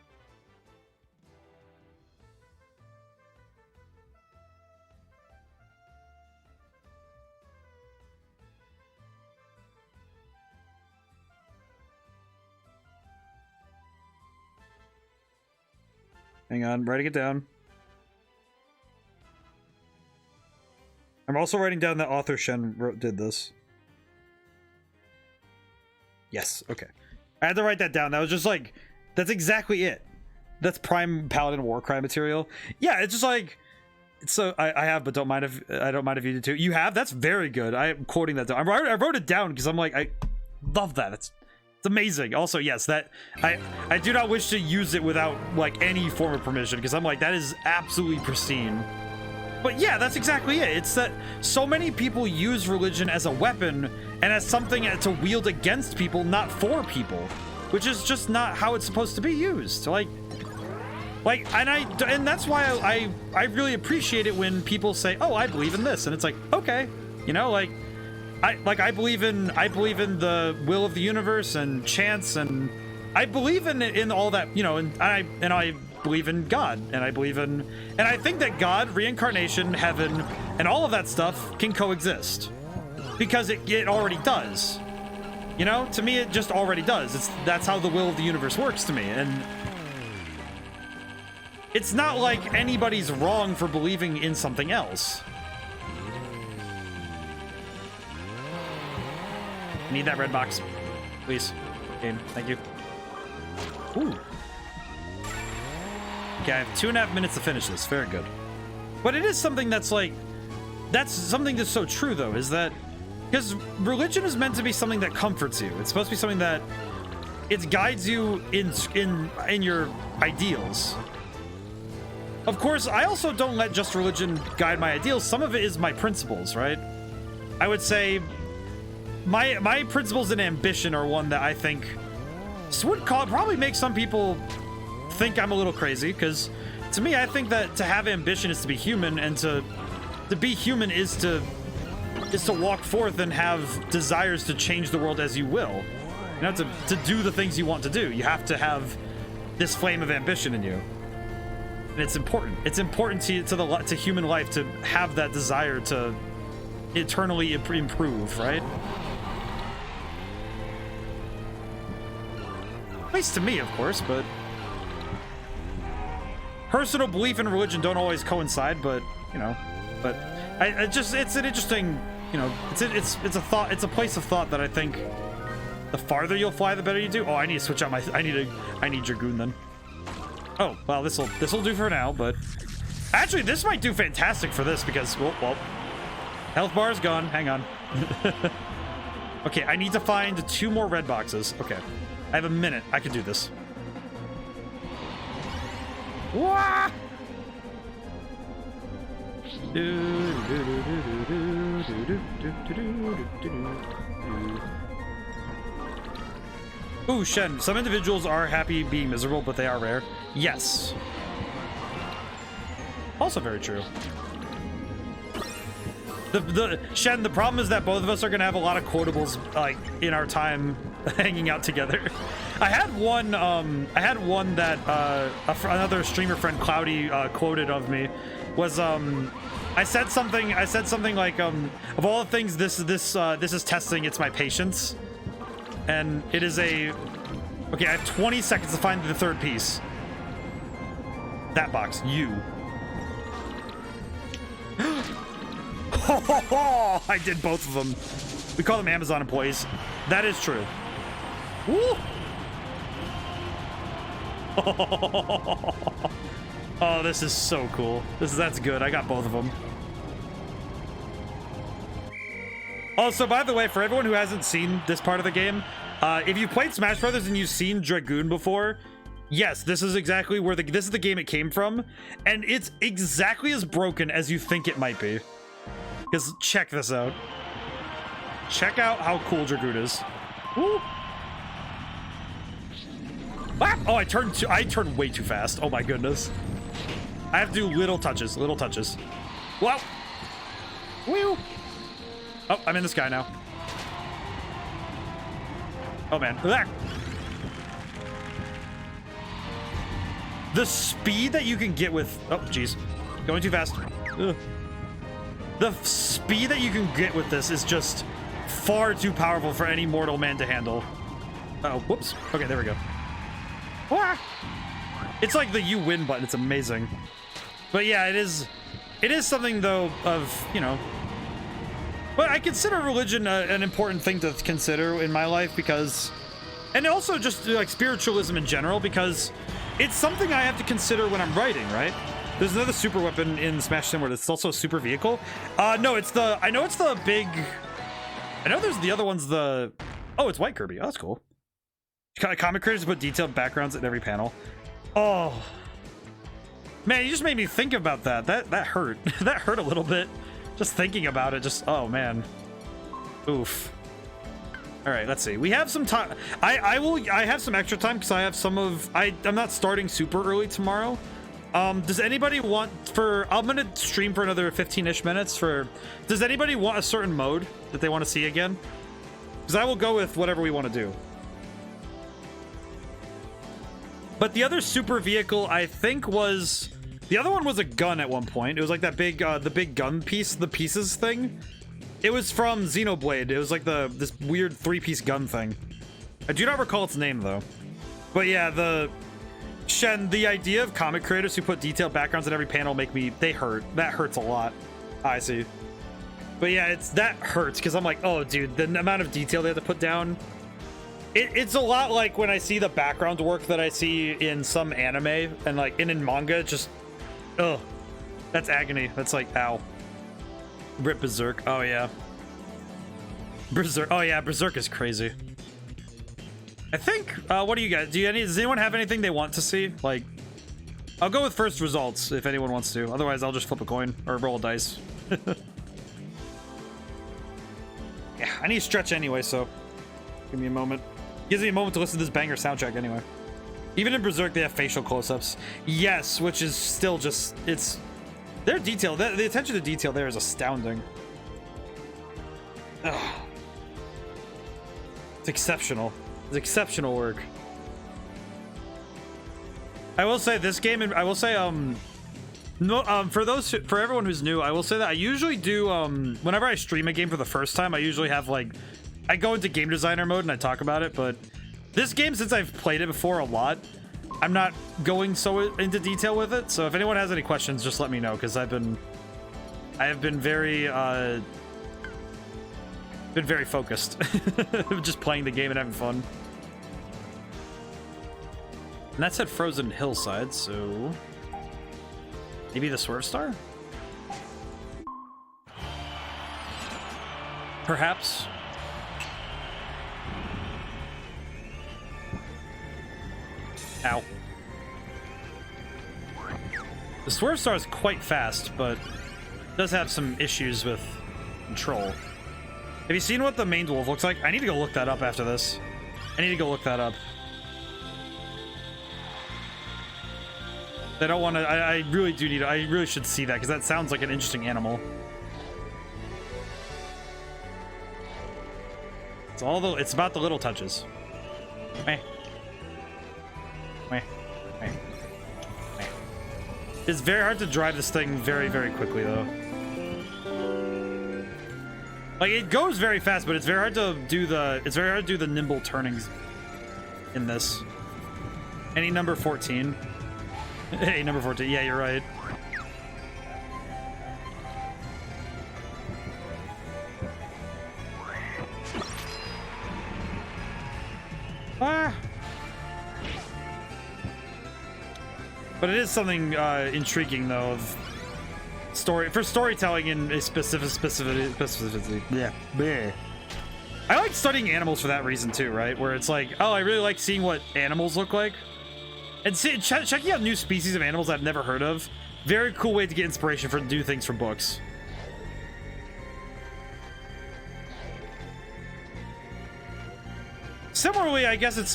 Hang on, writing it down. I'm also writing down that author Shen did this. Yes, okay. I had to write that down. That was just like, that's exactly it. That's prime Paladin war crime material. Yeah, it's just like, so I have, but don't mind if you do too. You have? That's very good. I am quoting that down. I wrote it down because I'm like, I love that. It's amazing. Also, yes, that I do not wish to use it without like any form of permission because I'm like, that is absolutely pristine. But yeah, that's exactly it. It's that so many people use religion as a weapon and as something to wield against people, not for people, which is just not how it's supposed to be used. And that's why I really appreciate it when people say, "Oh, I believe in this," and it's like, okay, you know, I believe in the will of the universe and chance, and I believe in all that, you know, and I believe in God, and I think that God, reincarnation, heaven, and all of that stuff can coexist because it already does. You know, to me, it just already does. That's how the will of the universe works to me, and it's not like anybody's wrong for believing in something else. Need that red box, please. Game, thank you. Ooh. Okay, I have 2.5 minutes to finish this. Very good. But it is something that's like, that's something that's so true though, is that because religion is meant to be something that comforts you. It's supposed to be something that it guides you in your ideals. Of course, I also don't let just religion guide my ideals. Some of it is my principles, right? I would say my principles and ambition are one that I think would probably make some people think I'm a little crazy, because to me, I think that to have ambition is to be human, and to be human is to walk forth and have desires to change the world as you will. You know, to do the things you want to do. You have to have this flame of ambition in you. And it's important. It's important to human life to have that desire to eternally improve, right? At least to me, of course, but personal belief and religion don't always coincide, but you know, but it's an interesting, you know, it's a thought, it's a place of thought that I think The farther you'll fly, the better you do. Oh, I need to switch out my. I need Dragoon then. Oh, well, this'll do for now. But actually, this might do fantastic for this because well, health bar is gone. Hang on. Okay, I need to find 2 more red boxes. Okay, I have a minute. I can do this. Wah! Ooh, Shen, some individuals are happy being miserable, but they are rare. Yes. Also very true. Shen, the problem is that both of us are gonna have a lot of quotables like in our time hanging out together. I had one that another streamer friend Cloudy quoted of me was I said something like of all the things this is testing, it's my patience. And it is a okay, I have 20 seconds to find the 3rd piece. That box, you. Oh, I did both of them. We call them Amazon employees. That is true. Woo! Oh, this is so cool. That's good. I got both of them. Also, by the way, for everyone who hasn't seen this part of the game, if you've played Smash Brothers and you've seen Dragoon before, yes, this is exactly where this is the game it came from, and it's exactly as broken as you think it might be. Because check this out. Check out how cool Dragoon is. Woo! Ah! Oh, I turned way too fast. Oh my goodness. I have to do little touches. Wow. Woo! Oh, I'm in the sky now. Oh man. Ah! The speed that you can get with... Oh, jeez. Going too fast. Ugh. The speed that you can get with this is just far too powerful for any mortal man to handle. Uh-oh, whoops. Okay, there we go. Ah! It's like the you win button. It's amazing. But yeah, it is something though of, you know, but I consider religion an important thing to consider in my life because, and also just like spiritualism in general, because it's something I have to consider when I'm writing, right? There's another super weapon in Smash Sim where it's also a super vehicle. No, it's the, I know it's the big, I know there's the other one's the, oh, it's White Kirby. Oh, that's cool. Comic creators put detailed backgrounds in every panel. Oh. Man, you just made me think about that. That hurt. That hurt a little bit. Just thinking about it, just, oh man. Oof. All right, let's see. We have some time. I have some extra time because I have some of, I'm not starting super early tomorrow. Does anybody want I'm gonna stream for another 15-ish minutes does anybody want a certain mode that they want to see again? Because I will go with whatever we want to do. But the other super vehicle, I think, was... The other one was a gun at one point. It was like that big, the big gun piece, the pieces thing. It was from Xenoblade. It was like this weird 3-piece gun thing. I do not recall its name, though. But yeah, Shen, the idea of comic creators who put detailed backgrounds in every panel they hurt. That hurts a lot. I see. But yeah, that hurts because I'm like, oh, dude, the amount of detail they have to put down. It's a lot like when I see the background work that I see in some anime and like in manga, just, ugh, that's agony. That's like, ow. Rip Berserk. Oh yeah. Berserk. Oh yeah, Berserk is crazy. I think, what do you guys, does anyone have anything they want to see? Like, I'll go with first results if anyone wants to. Otherwise, I'll just flip a coin or roll a dice. Yeah, I need to stretch anyway, so give me a moment. Gives me a moment to listen to this banger soundtrack anyway. Even in Berserk, they have facial close-ups. Yes, which is still just, their detail, the attention to detail there is astounding. Ugh. It's exceptional. It's exceptional work. I will say this game, and I will say, for everyone who's new, I will say that I usually do, whenever I stream a game for the first time, I usually have like, I go into game designer mode and I talk about it, but this game, since I've played it before a lot, I'm not going so into detail with it. So if anyone has any questions, just let me know, because I have been very, Been very focused. Just playing the game and having fun. And that said Frozen Hillside, so maybe the Swerve Star? Perhaps. Ow. The Swerve Star is quite fast, but does have some issues with control. Have you seen what the main wolf looks like? I need to go look that up after this. I need to go look that up. I don't want to. I really do need to. I really should see that because that sounds like an interesting animal. It's about the little touches. Meh. Meh. Meh. Meh. It's very hard to drive this thing very, very quickly though. Like it goes very fast, but it's very hard to do the nimble turnings in this. Any number 14. Hey, number 14. Yeah, you're right. But it is something intriguing though of storytelling in a specificity. Yeah. Bleh. I like studying animals for that reason too, right? Where it's like, oh, I really like seeing what animals look like. And checking out new species of animals I've never heard of. Very cool way to get inspiration for new things from books. Similarly, I guess it's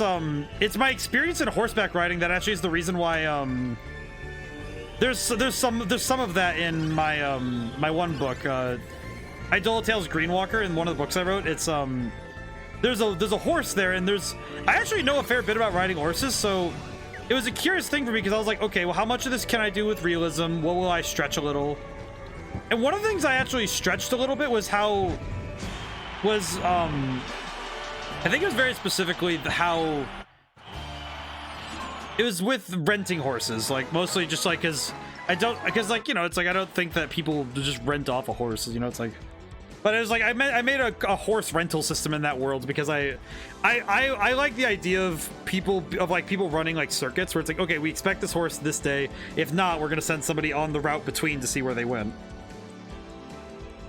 my experience in horseback riding that actually is the reason why there's some of that in my my one book, Idolatail's Greenwalker. In one of the books I wrote, it's there's a horse there, and I actually know a fair bit about riding horses, so it was a curious thing for me because I was like, okay, well, how much of this can I do with realism? What will I stretch a little? And one of the things I actually stretched a little bit was I think it was very specifically how it was with renting horses, like mostly just like because like, you know, it's like I don't think that people just rent off a horse, you know, it's like, but it was like I made a horse rental system in that world because I like the idea of people running like circuits where it's like, okay, we expect this horse this day, if not, we're gonna send somebody on the route between to see where they went.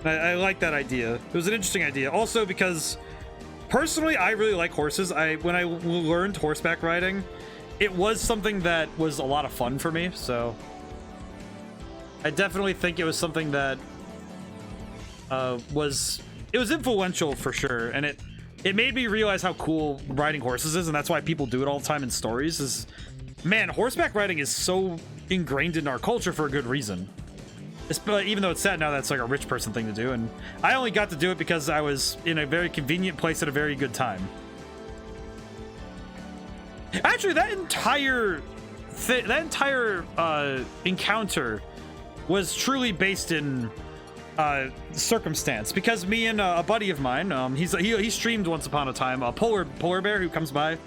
I like that idea. It was an interesting idea also because personally, I really like horses. When I learned horseback riding, it was something that was a lot of fun for me. So I definitely think it was something that was influential for sure, and it made me realize how cool riding horses is, and that's why people do it all the time in stories. Man, horseback riding is so ingrained in our culture for a good reason. Even though it's sad now, that's like a rich person thing to do, and I only got to do it because I was in a very convenient place at a very good time. Actually, that entire encounter was truly based in circumstance, because me and a buddy of mine, he streamed once upon a time, a polar bear who comes by.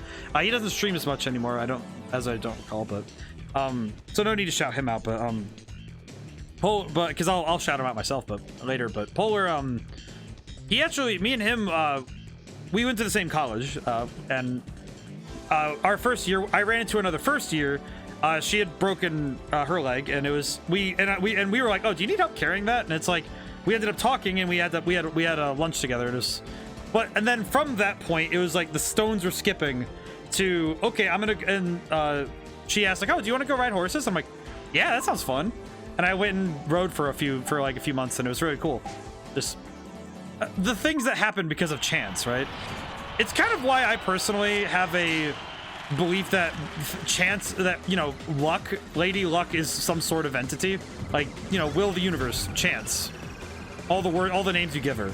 He doesn't stream as much anymore, I don't recall, but so no need to shout him out, but because I'll shout him out myself, but later. But Polar, he actually, me and him, we went to the same college, and our first year, I ran into another first year. She had broken her leg, and we were like, oh, do you need help carrying that? And it's like we ended up talking, and we had a lunch together. And then from that point, it was like the stones were skipping to, okay, I'm gonna, and she asked like, oh, do you want to go ride horses? I'm like, yeah, that sounds fun. And I went and rode for a few months, and it was really cool. Just the things that happen because of chance, right? It's kind of why I personally have a belief that chance, that, you know, luck, Lady Luck is some sort of entity. Like, you know, will of the universe, chance. All the names you give her.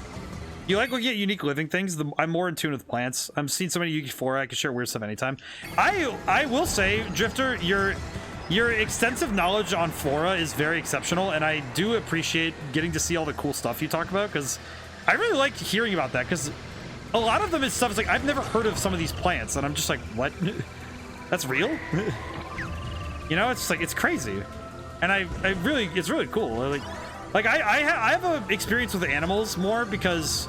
You like looking at unique living things? I'm more in tune with plants. I'm seeing so many Yuki Flora, I can share weird stuff anytime. I will say, Drifter, your extensive knowledge on flora is very exceptional, and I do appreciate getting to see all the cool stuff you talk about, because I really like hearing about that, because a lot of them is stuff, it's like, I've never heard of some of these plants, and I'm just like, what? That's real? You know, it's like, it's crazy. And it's really cool. Like I have an experience with animals more because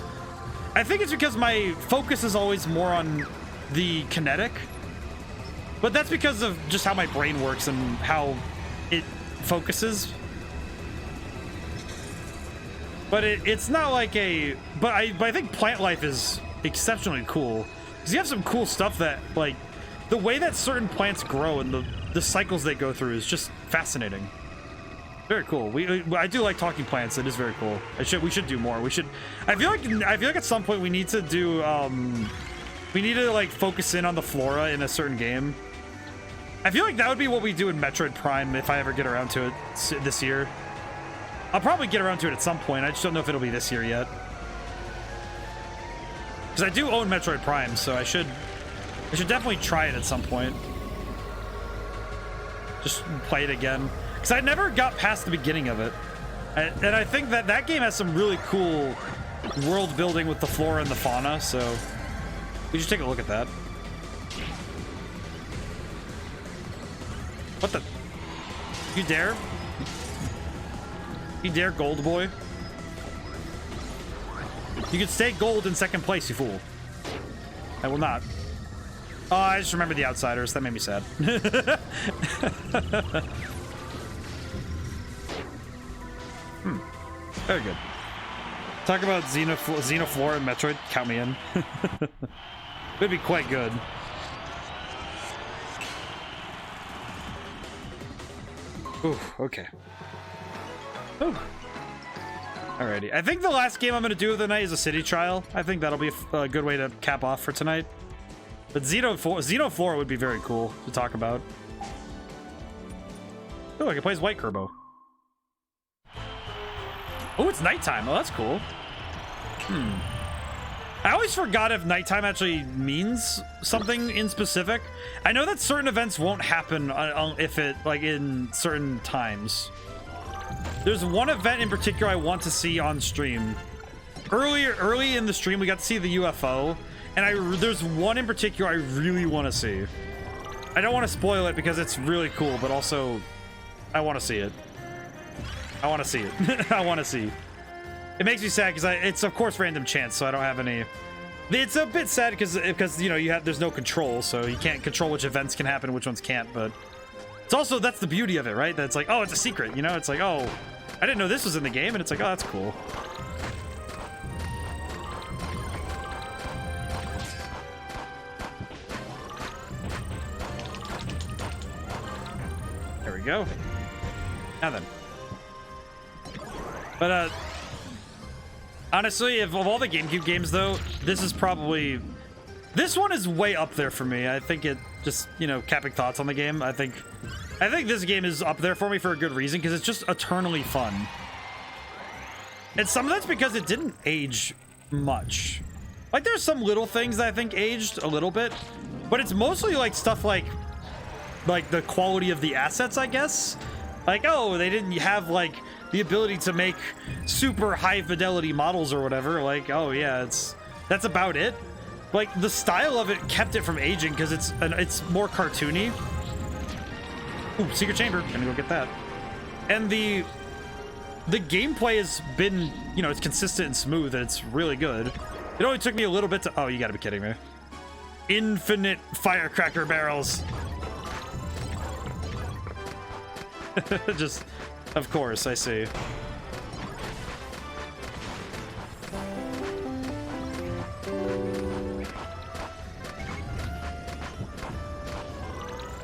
I think it's because my focus is always more on the kinetic, but that's because of just how my brain works and how it focuses. But it's not like a... But I think plant life is exceptionally cool. Because you have some cool stuff that, like, the way that certain plants grow and the cycles they go through is just fascinating. Very cool. I do like talking plants. It is very cool. We should do more. We should... I feel like at some point we need to do... we need to, like, focus in on the flora in a certain game. I feel like that would be what we do in Metroid Prime if I ever get around to it this year. I'll probably get around to it at some point. I just don't know if it'll be this year yet. Because I do own Metroid Prime, so I should definitely try it at some point. Just play it again. Because I never got past the beginning of it. And I think that game has some really cool world building with the flora and the fauna, so we should take a look at that. What the? You dare? You dare, gold boy? You can stay gold in second place, you fool. I will not. Oh, I just remember the outsiders. That made me sad. Very good. Talk about Xenoflora and Metroid. Count me in. It'd be quite good. Ooh, okay. Ooh. Alrighty. I think the last game I'm going to do of the night is a city trial. I think that'll be a good way to cap off for tonight. But Xenoflora would be very cool to talk about. Oh, I can play as White Kerbo. Oh, it's nighttime. Oh, that's cool. I always forgot if nighttime actually means something in specific. I know that certain events won't happen if it, like, in certain times. There's one event in particular I want to see on stream. Early in the stream, we got to see the UFO, and there's one in particular I really want to see. I don't want to spoil it because it's really cool, but also I want to see it. I want to see it. I want to see. It makes me sad because it's of course random chance, so I don't have any. It's a bit sad because you know there's no control, so you can't control which events can happen and which ones can't. But it's also that's the beauty of it, right? That's like, oh, it's a secret, you know? It's like, oh, I didn't know this was in the game, and it's like, oh, that's cool. There we go. Now then. But honestly, of all the GameCube games, though, this one is way up there for me. I think it just, you know, capping thoughts on the game. I think this game is up there for me for a good reason, because it's just eternally fun. And some of that's because it didn't age much. Like, there's some little things that I think aged a little bit, but it's mostly like stuff like the quality of the assets, I guess. Like, oh, they didn't have like the ability to make super high fidelity models or whatever. Like, oh yeah, that's about it. Like, the style of it kept it from aging because it's more cartoony. Ooh, secret chamber. Gonna go get that. And the gameplay has been, you know, it's consistent and smooth, and it's really good. It only took me a little bit to... Oh, you gotta be kidding me. Infinite firecracker barrels. Just, of course, I see.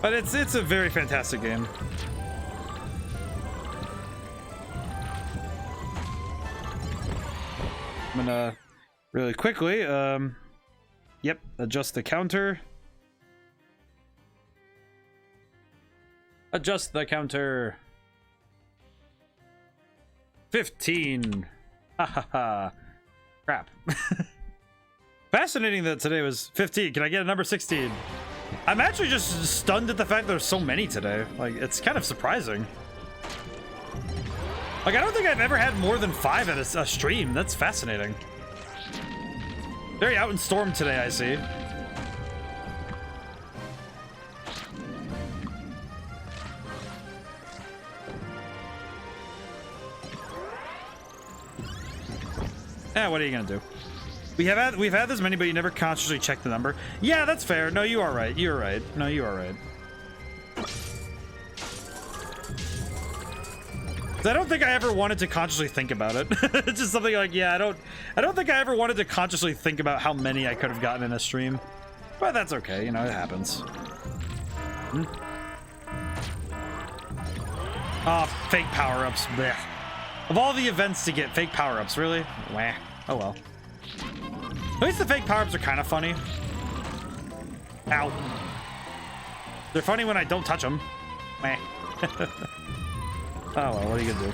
But it's a very fantastic game. I'm gonna really quickly, yep, adjust the counter. Adjust the counter. 15. Ha ha ha. Crap. Fascinating that today was 15. Can I get a number 16? I'm actually just stunned at the fact there's so many today. Like, it's kind of surprising. Like, I don't think I've ever had more than 5 at a stream. That's fascinating. Very out in storm today, I see. Yeah, what are you gonna do? We've had this many, but you never consciously check the number. Yeah, that's fair. No, you are right. You're right. No, you are right. I don't think I ever wanted to consciously think about it. It's just something like, yeah, I don't think I ever wanted to consciously think about how many I could have gotten in a stream. But that's okay, you know, it happens. Hmm? Oh, fake power-ups. Blech. Of all the events to get fake power-ups, really? Wah. Oh well. At least the fake power-ups are kind of funny. Ow. They're funny when I don't touch them. Meh. Oh well, what are you gonna do?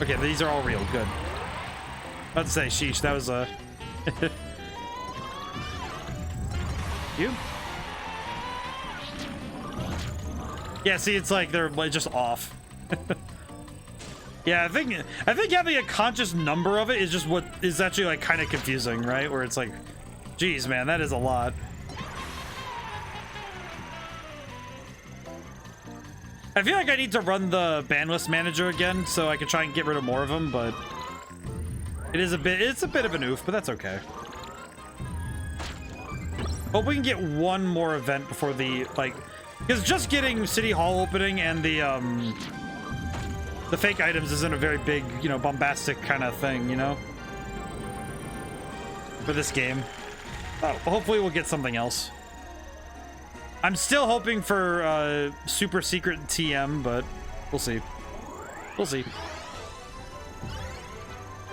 Okay, these are all real. Good. Let's say, sheesh, that was a... You? Yeah, see, it's like they're just off. Yeah, I think having a conscious number of it is just what is actually like kind of confusing, right? Where it's like, geez, man, that is a lot. I feel like I need to run the ban list manager again so I can try and get rid of more of them, but it's a bit of an oof, but that's okay. Hope we can get one more event before the, like, because just getting City Hall opening and the fake items isn't a very big, you know, bombastic kind of thing, you know, for this game. Hopefully we'll get something else. I'm still hoping for super secret TM, but we'll see. We'll see.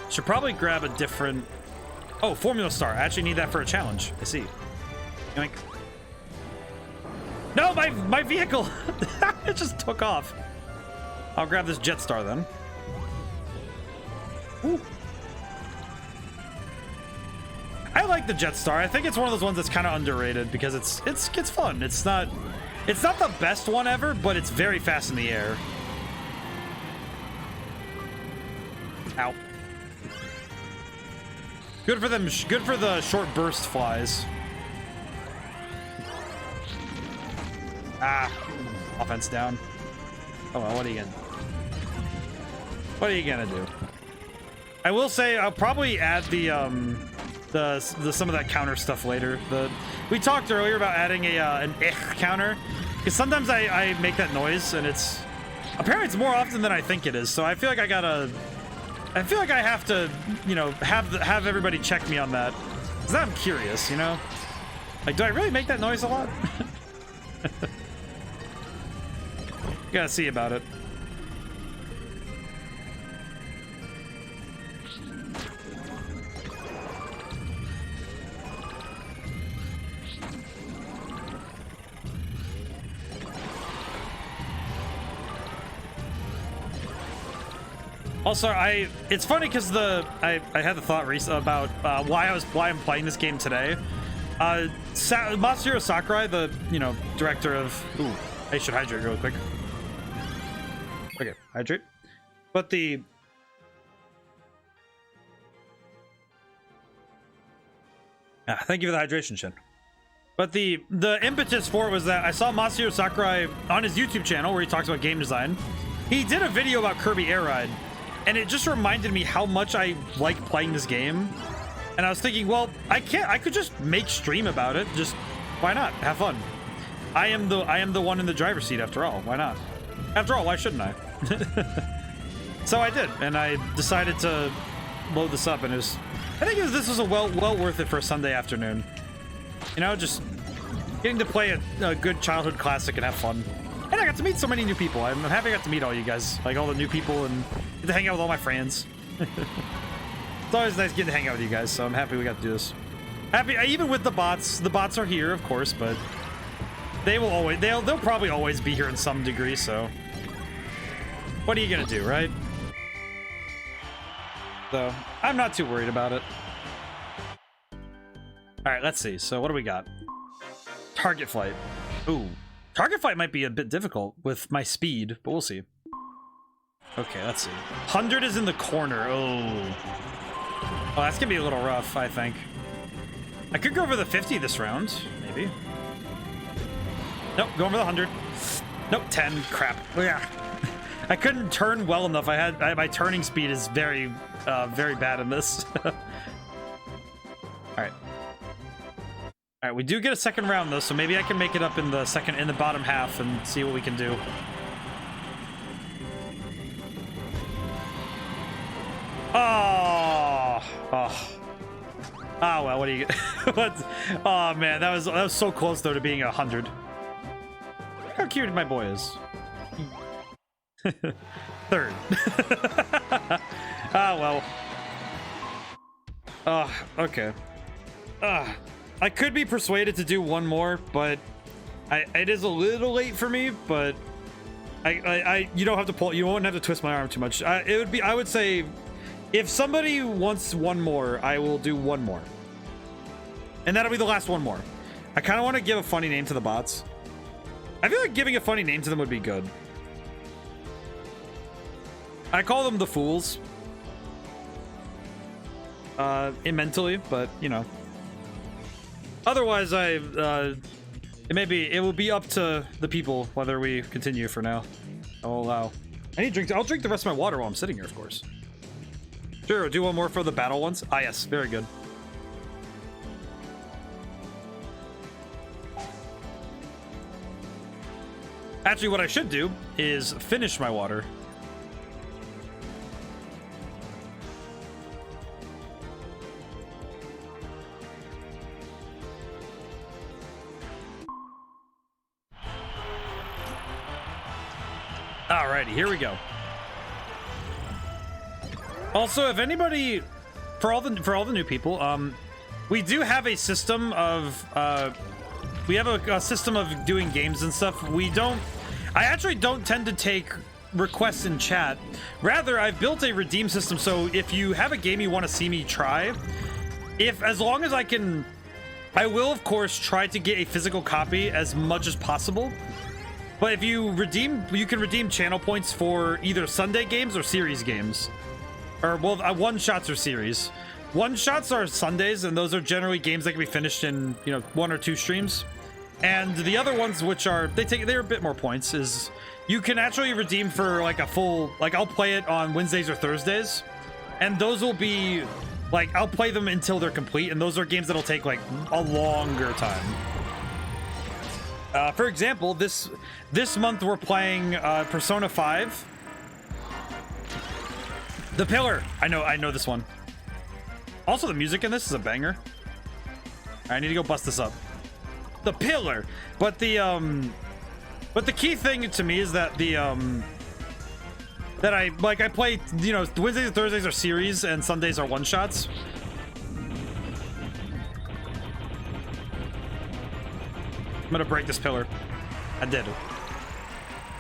Should probably grab a different... Oh, Formula Star. I actually need that for a challenge. I see. Yoink. No, my vehicle! It just took off. I'll grab this Jet Star then. Ooh. I like the Jet Star. I think it's one of those ones that's kind of underrated because it's fun. It's not the best one ever, but it's very fast in the air. Ow. Good for them. Good for the short burst flies. Ah, offense down. Oh well, what are you gonna do? I will say I'll probably add the some of that counter stuff later. We talked earlier about adding an counter because sometimes I make that noise and apparently it's more often than I think it is. So I feel like I feel like I have to, you know, have everybody check me on that because I'm curious, you know, like, do I really make that noise a lot? You gotta see about it. Also, it's funny because I had the thought about why I'm playing this game today. Masahiro Sakurai, the, you know, director of... Ooh, I should hydrate real quick. Okay, hydrate. But thank you for the hydration, Shin. But the impetus for it was that I saw Masahiro Sakurai on his YouTube channel where he talks about game design. He did a video about Kirby Air Ride, and it just reminded me how much I like playing this game. And I was thinking, well, I could just make stream about it. Just why not? Have fun. I am the one in the driver's seat after all. Why not? After all, why shouldn't I? So I did, and I decided to load this up, and this was a well worth it for a Sunday afternoon. You know, just getting to play a good childhood classic and have fun. And I got to meet so many new people. I'm happy I got to meet all you guys, like all the new people, and get to hang out with all my friends. It's always nice getting to hang out with you guys, so I'm happy we got to do this. Happy, even with the bots. The bots are here, of course, but they'll probably always be here in some degree, so what are you gonna do, right? So I'm not too worried about it. All right, let's see. So what do we got? Target flight. Ooh, target flight might be a bit difficult with my speed, but we'll see. Okay, let's see. 100 is in the corner. Oh, that's gonna be a little rough, I think. I could go over the 50 this round, maybe. Nope, going for the 100. Nope, 10. Crap. Oh, yeah. I couldn't turn well enough. My turning speed is very bad in this. All right, we do get a second round though, so maybe I can make it up in the bottom half and see what we can do. Oh, well, what do you get? What? Oh man, that was so close though to being 100. Look how cute my boy is. Third. Well. Okay. I could be persuaded to do one more, but it is a little late for me, but you don't have to pull, you won't have to twist my arm too much. I would say if somebody wants one more, I will do one more. And that'll be the last one more. I kind of want to give a funny name to the bots. I feel like giving a funny name to them would be good. I call them the fools. Mentally, but you know. Otherwise, it will be up to the people whether we continue for now. I'll allow. I need drink. I'll drink the rest of my water while I'm sitting here, of course. Sure, do one more for the battle ones. Ah, yes, very good. Actually, what I should do is finish my water. Alrighty, here we go. Also, if anybody, for all the new people, we do have a system of we have a system of doing games and stuff. I actually don't tend to take requests in chat. Rather, I've built a redeem system, so if you have a game you want to see me try, as long as I can, I will of course try to get a physical copy as much as possible. But if you redeem, you can redeem channel points for either Sunday games or series games. Or, well, one-shots or series. One-shots are Sundays, and those are generally games that can be finished in, you know, 1 or 2 streams. And the other ones, which are, they're a bit more points, is you can actually redeem for, like, a full, like, I'll play it on Wednesdays or Thursdays. And those will be, like, I'll play them until they're complete, and those are games that'll take, like, a longer time. For example, this month we're playing Persona 5. The Pillar. I know this one. Also, the music in this is a banger. I need to go bust this up. The Pillar. But the key thing to me is that that I play, you know, Wednesdays and Thursdays are series and Sundays are one-shots. I'm gonna break this pillar. I did it.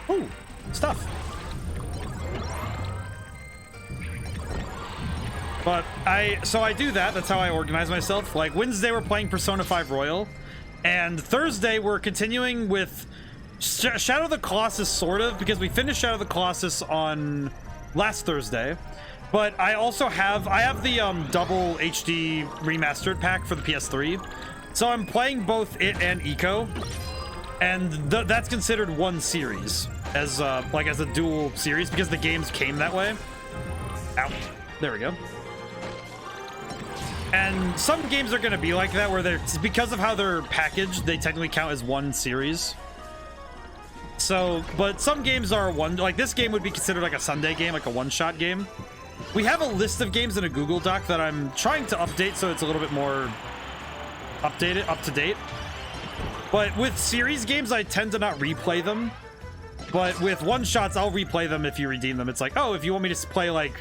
Ooh, stuff. But so I do that. That's how I organize myself. Like Wednesday, we're playing Persona 5 Royal, and Thursday we're continuing with Shadow of the Colossus, sort of, because we finished Shadow of the Colossus on last Thursday. But I also have the double HD remastered pack for the PS3. So I'm playing both it and Eco, and that's considered one series as a dual series because the games came that way. Ow. There we go. And some games are going to be like that where because of how they're packaged, they technically count as one series. So, but some games are like this game would be considered like a Sunday game, like a one-shot game. We have a list of games in a Google Doc that I'm trying to update so it's a little bit more up to date. But with series games, I tend to not replay them. But with one-shots, I'll replay them if you redeem them. It's like, oh, if you want me to play, like,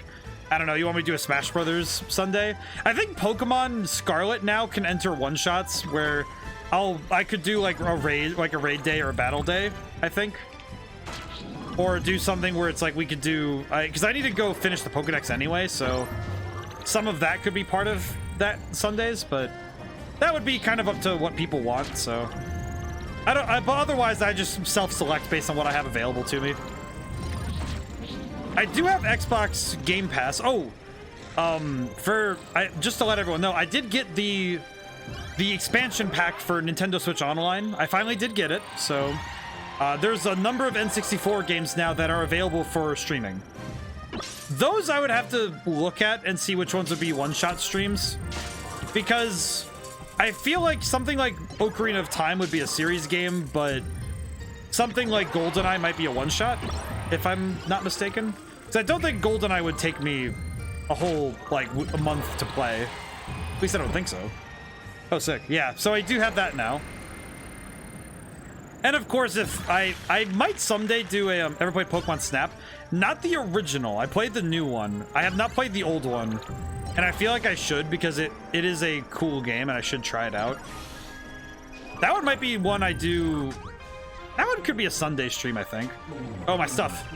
I don't know, you want me to do a Smash Brothers Sunday? I think Pokemon Scarlet now can enter one-shots where I could do like a raid day or a battle day, I think. Or do something where it's like we could do, because I need to go finish the Pokedex anyway, so some of that could be part of that Sundays, but that would be kind of up to what people want, so but otherwise I just self-select based on what I have available to me. I do have Xbox Game Pass. Just to let everyone know, I did get the expansion pack for Nintendo Switch Online. I finally did get it, so There's a number of N64 games now that are available for streaming. Those I would have to look at and see which ones would be one-shot streams, because I feel like something like Ocarina of Time would be a series game, but something like GoldenEye might be a one-shot, if I'm not mistaken. Because I don't think GoldenEye would take me a whole, like, a month to play. At least I don't think so. Oh, sick. Yeah, so I do have that now. And of course, if I might someday do a, ever play Pokemon Snap? Not the original. I played the new one. I have not played the old one. And I feel like I should, because it is a cool game and I should try it out. That one might be one I do. That one could be a Sunday stream, I think. Oh, my stuff.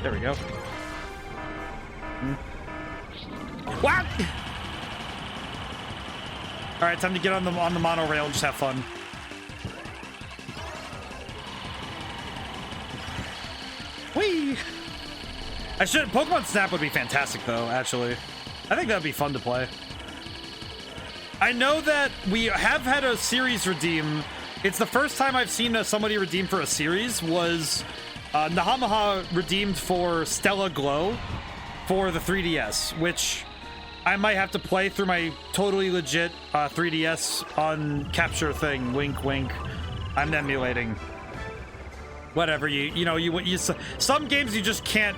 There we go. What? All right, time to get on the monorail and just have fun. Whee! I should. Pokemon Snap would be fantastic, though. Actually, I think that would be fun to play. I know that we have had a series redeem. It's the first time I've seen somebody redeem for a series. Was Nahamaha redeemed for Stella Glow for the 3DS, which I might have to play through my totally legit 3DS on capture thing. Wink, wink. I'm emulating. Whatever, you know, some games you just can't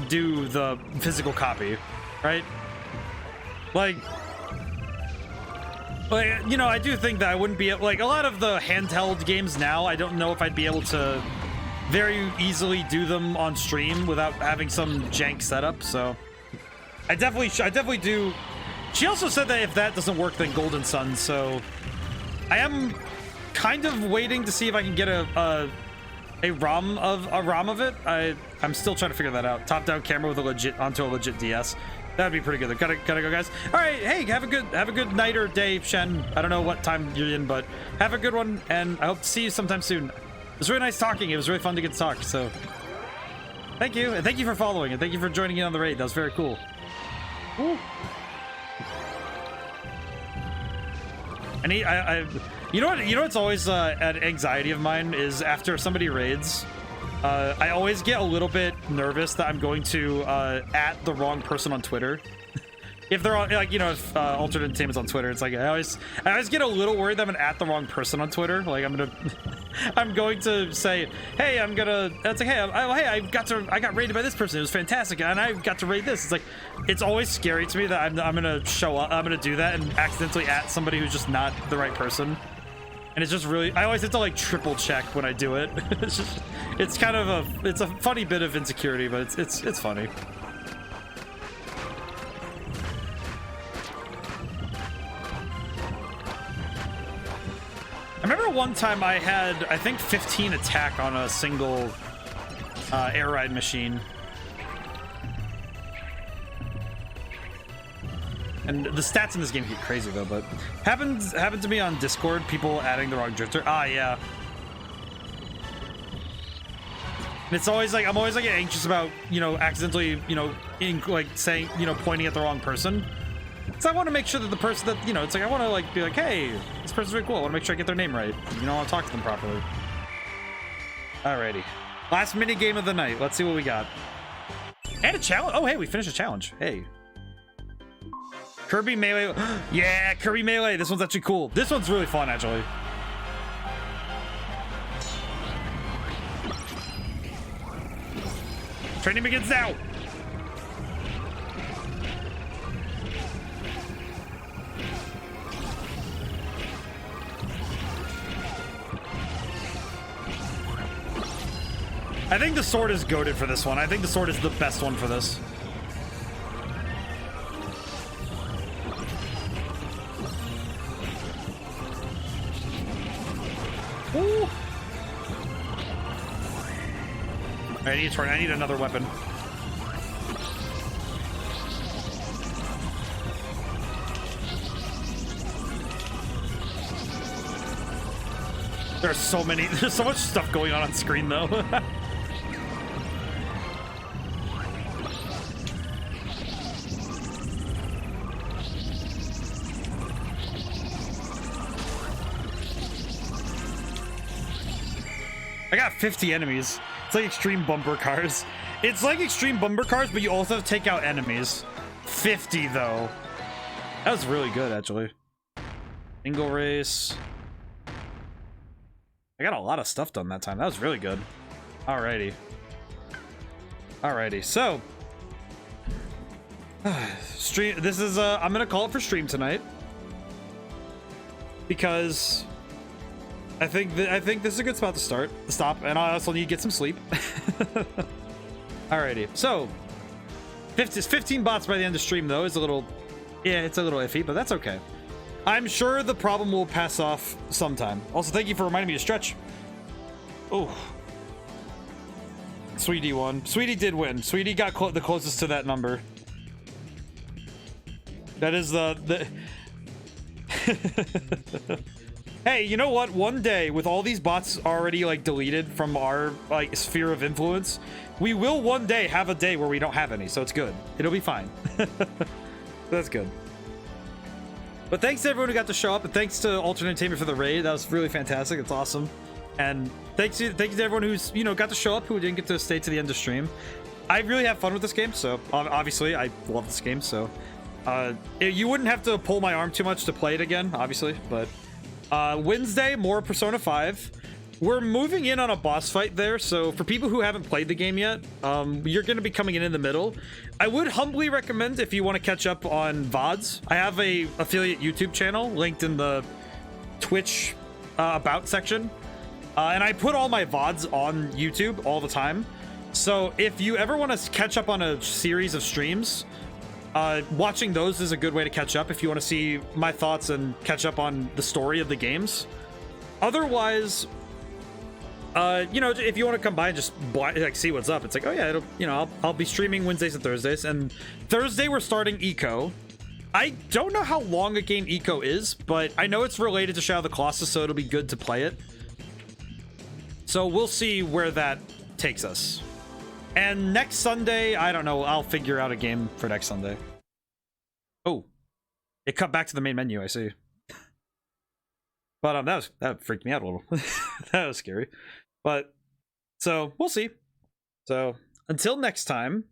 do the physical copy, right? Like, you know, I do think that I wouldn't be like a lot of the handheld games now. I don't know if I'd be able to very easily do them on stream without having some jank setup. So I definitely do. She also said that if that doesn't work, then Golden Sun. So I am kind of waiting to see if I can get a ROM of it. I'm still trying to figure that out. Top-down camera with a legit DS. That'd be pretty good. Gotta go, guys. All right, hey, have a good night or day, Shen. I don't know what time you're in, but have a good one, and I hope to see you sometime soon. It was really nice talking. It was really fun to get to talk. So, thank you, and thank you for following, and thank you for joining in on the raid. That was very cool. Woo. And you know what's always an anxiety of mine is after somebody raids, I always get a little bit nervous that I'm going to at the wrong person on Twitter. If they're on, like, you know, if Altered Entertainment's on Twitter, it's like I always get a little worried that I'm gonna at the wrong person on Twitter. Like I'm going to say, hey, it's like, hey, I got raided by this person. It was fantastic, and I got to raid this. It's like, it's always scary to me that I'm gonna show up, I'm gonna do that and accidentally at somebody who's just not the right person. And it's just really, I always have to like triple check when I do it. It's kind of it's a funny bit of insecurity, but it's funny. I remember one time I had, I think, 15 attack on a single air ride machine. And the stats in this game get crazy though, but happened to me on Discord, people adding the wrong drifter. Ah, yeah. And it's always like, I'm always like anxious about, you know, accidentally, you know, like saying, you know, pointing at the wrong person. So I want to make sure that the person that, you know, it's like, I want to like be like, hey, this person's really cool. I want to make sure I get their name right. You know, I want to talk to them properly. Alrighty. Last mini game of the night. Let's see what we got. And a challenge. Oh, hey, we finished a challenge. Hey. Kirby Melee. Yeah, Kirby Melee. This one's actually cool. This one's really fun, actually. Training begins now. I think the sword is goated for this one. I think the sword is the best one for this. Ooh. I need another weapon. There's so much stuff going on screen though. I got 50 enemies. It's like extreme bumper cars. It's like extreme bumper cars, but you also have to take out enemies. 50 though. That was really good, actually. Single race. I got a lot of stuff done that time. That was really good. Alrighty. Alrighty, so stream. This is I'm gonna call it for stream tonight because I think this is a good spot to stop, and I also need to get some sleep. Alrighty, so 15 bots by the end of stream though is a little, yeah, it's a little iffy, but that's okay. I'm sure the problem will pass off sometime. Also, thank you for reminding me to stretch. Oh. Sweetie won. Sweetie did win. Sweetie got the closest to that number. That is the Hey, you know what? One day, with all these bots already like deleted from our like sphere of influence, we will one day have a day where we don't have any, so it's good. It'll be fine. That's good. But thanks to everyone who got to show up, and thanks to Alternate Entertainment for the raid. That was really fantastic. It's awesome. And thanks to everyone who's, you know, got to show up, who didn't get to stay to the end of stream. I really have fun with this game, so obviously I love this game, so you wouldn't have to pull my arm too much to play it again, obviously. But Wednesday, more Persona 5. We're moving in on a boss fight there, so for people who haven't played the game yet, you're going to be coming in the middle. I would humbly recommend, if you want to catch up on VODs, I have a affiliate YouTube channel linked in the Twitch about section. And I put all my VODs on YouTube all the time. So if you ever want to catch up on a series of streams, watching those is a good way to catch up if you want to see my thoughts and catch up on the story of the games. Otherwise, you know, if you want to come by and just like see what's up, it's like, oh yeah, it'll, you know, I'll be streaming Wednesdays and Thursdays. And Thursday we're starting Eco. I don't know how long a game Eco is, but I know it's related to Shadow of the Colossus, so it'll be good to play it. So we'll see where that takes us. And next Sunday, I don't know, I'll figure out a game for next Sunday. Oh, it cut back to the main menu, I see. But that freaked me out a little. That was scary. But so we'll see. So until next time,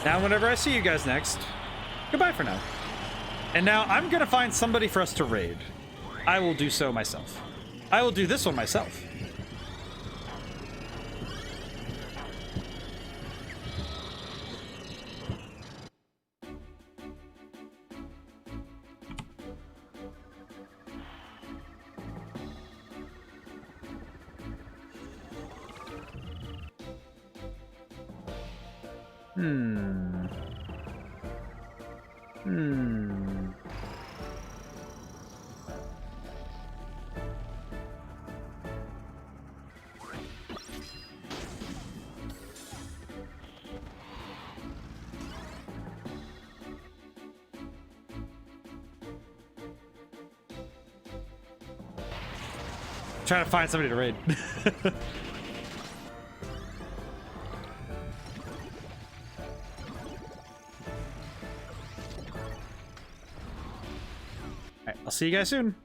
now whenever I see you guys next, goodbye for now. And now I'm gonna find somebody for us to raid. I will do so myself. I will do this one myself. Trying to find somebody to raid. Alright, I'll see you guys soon.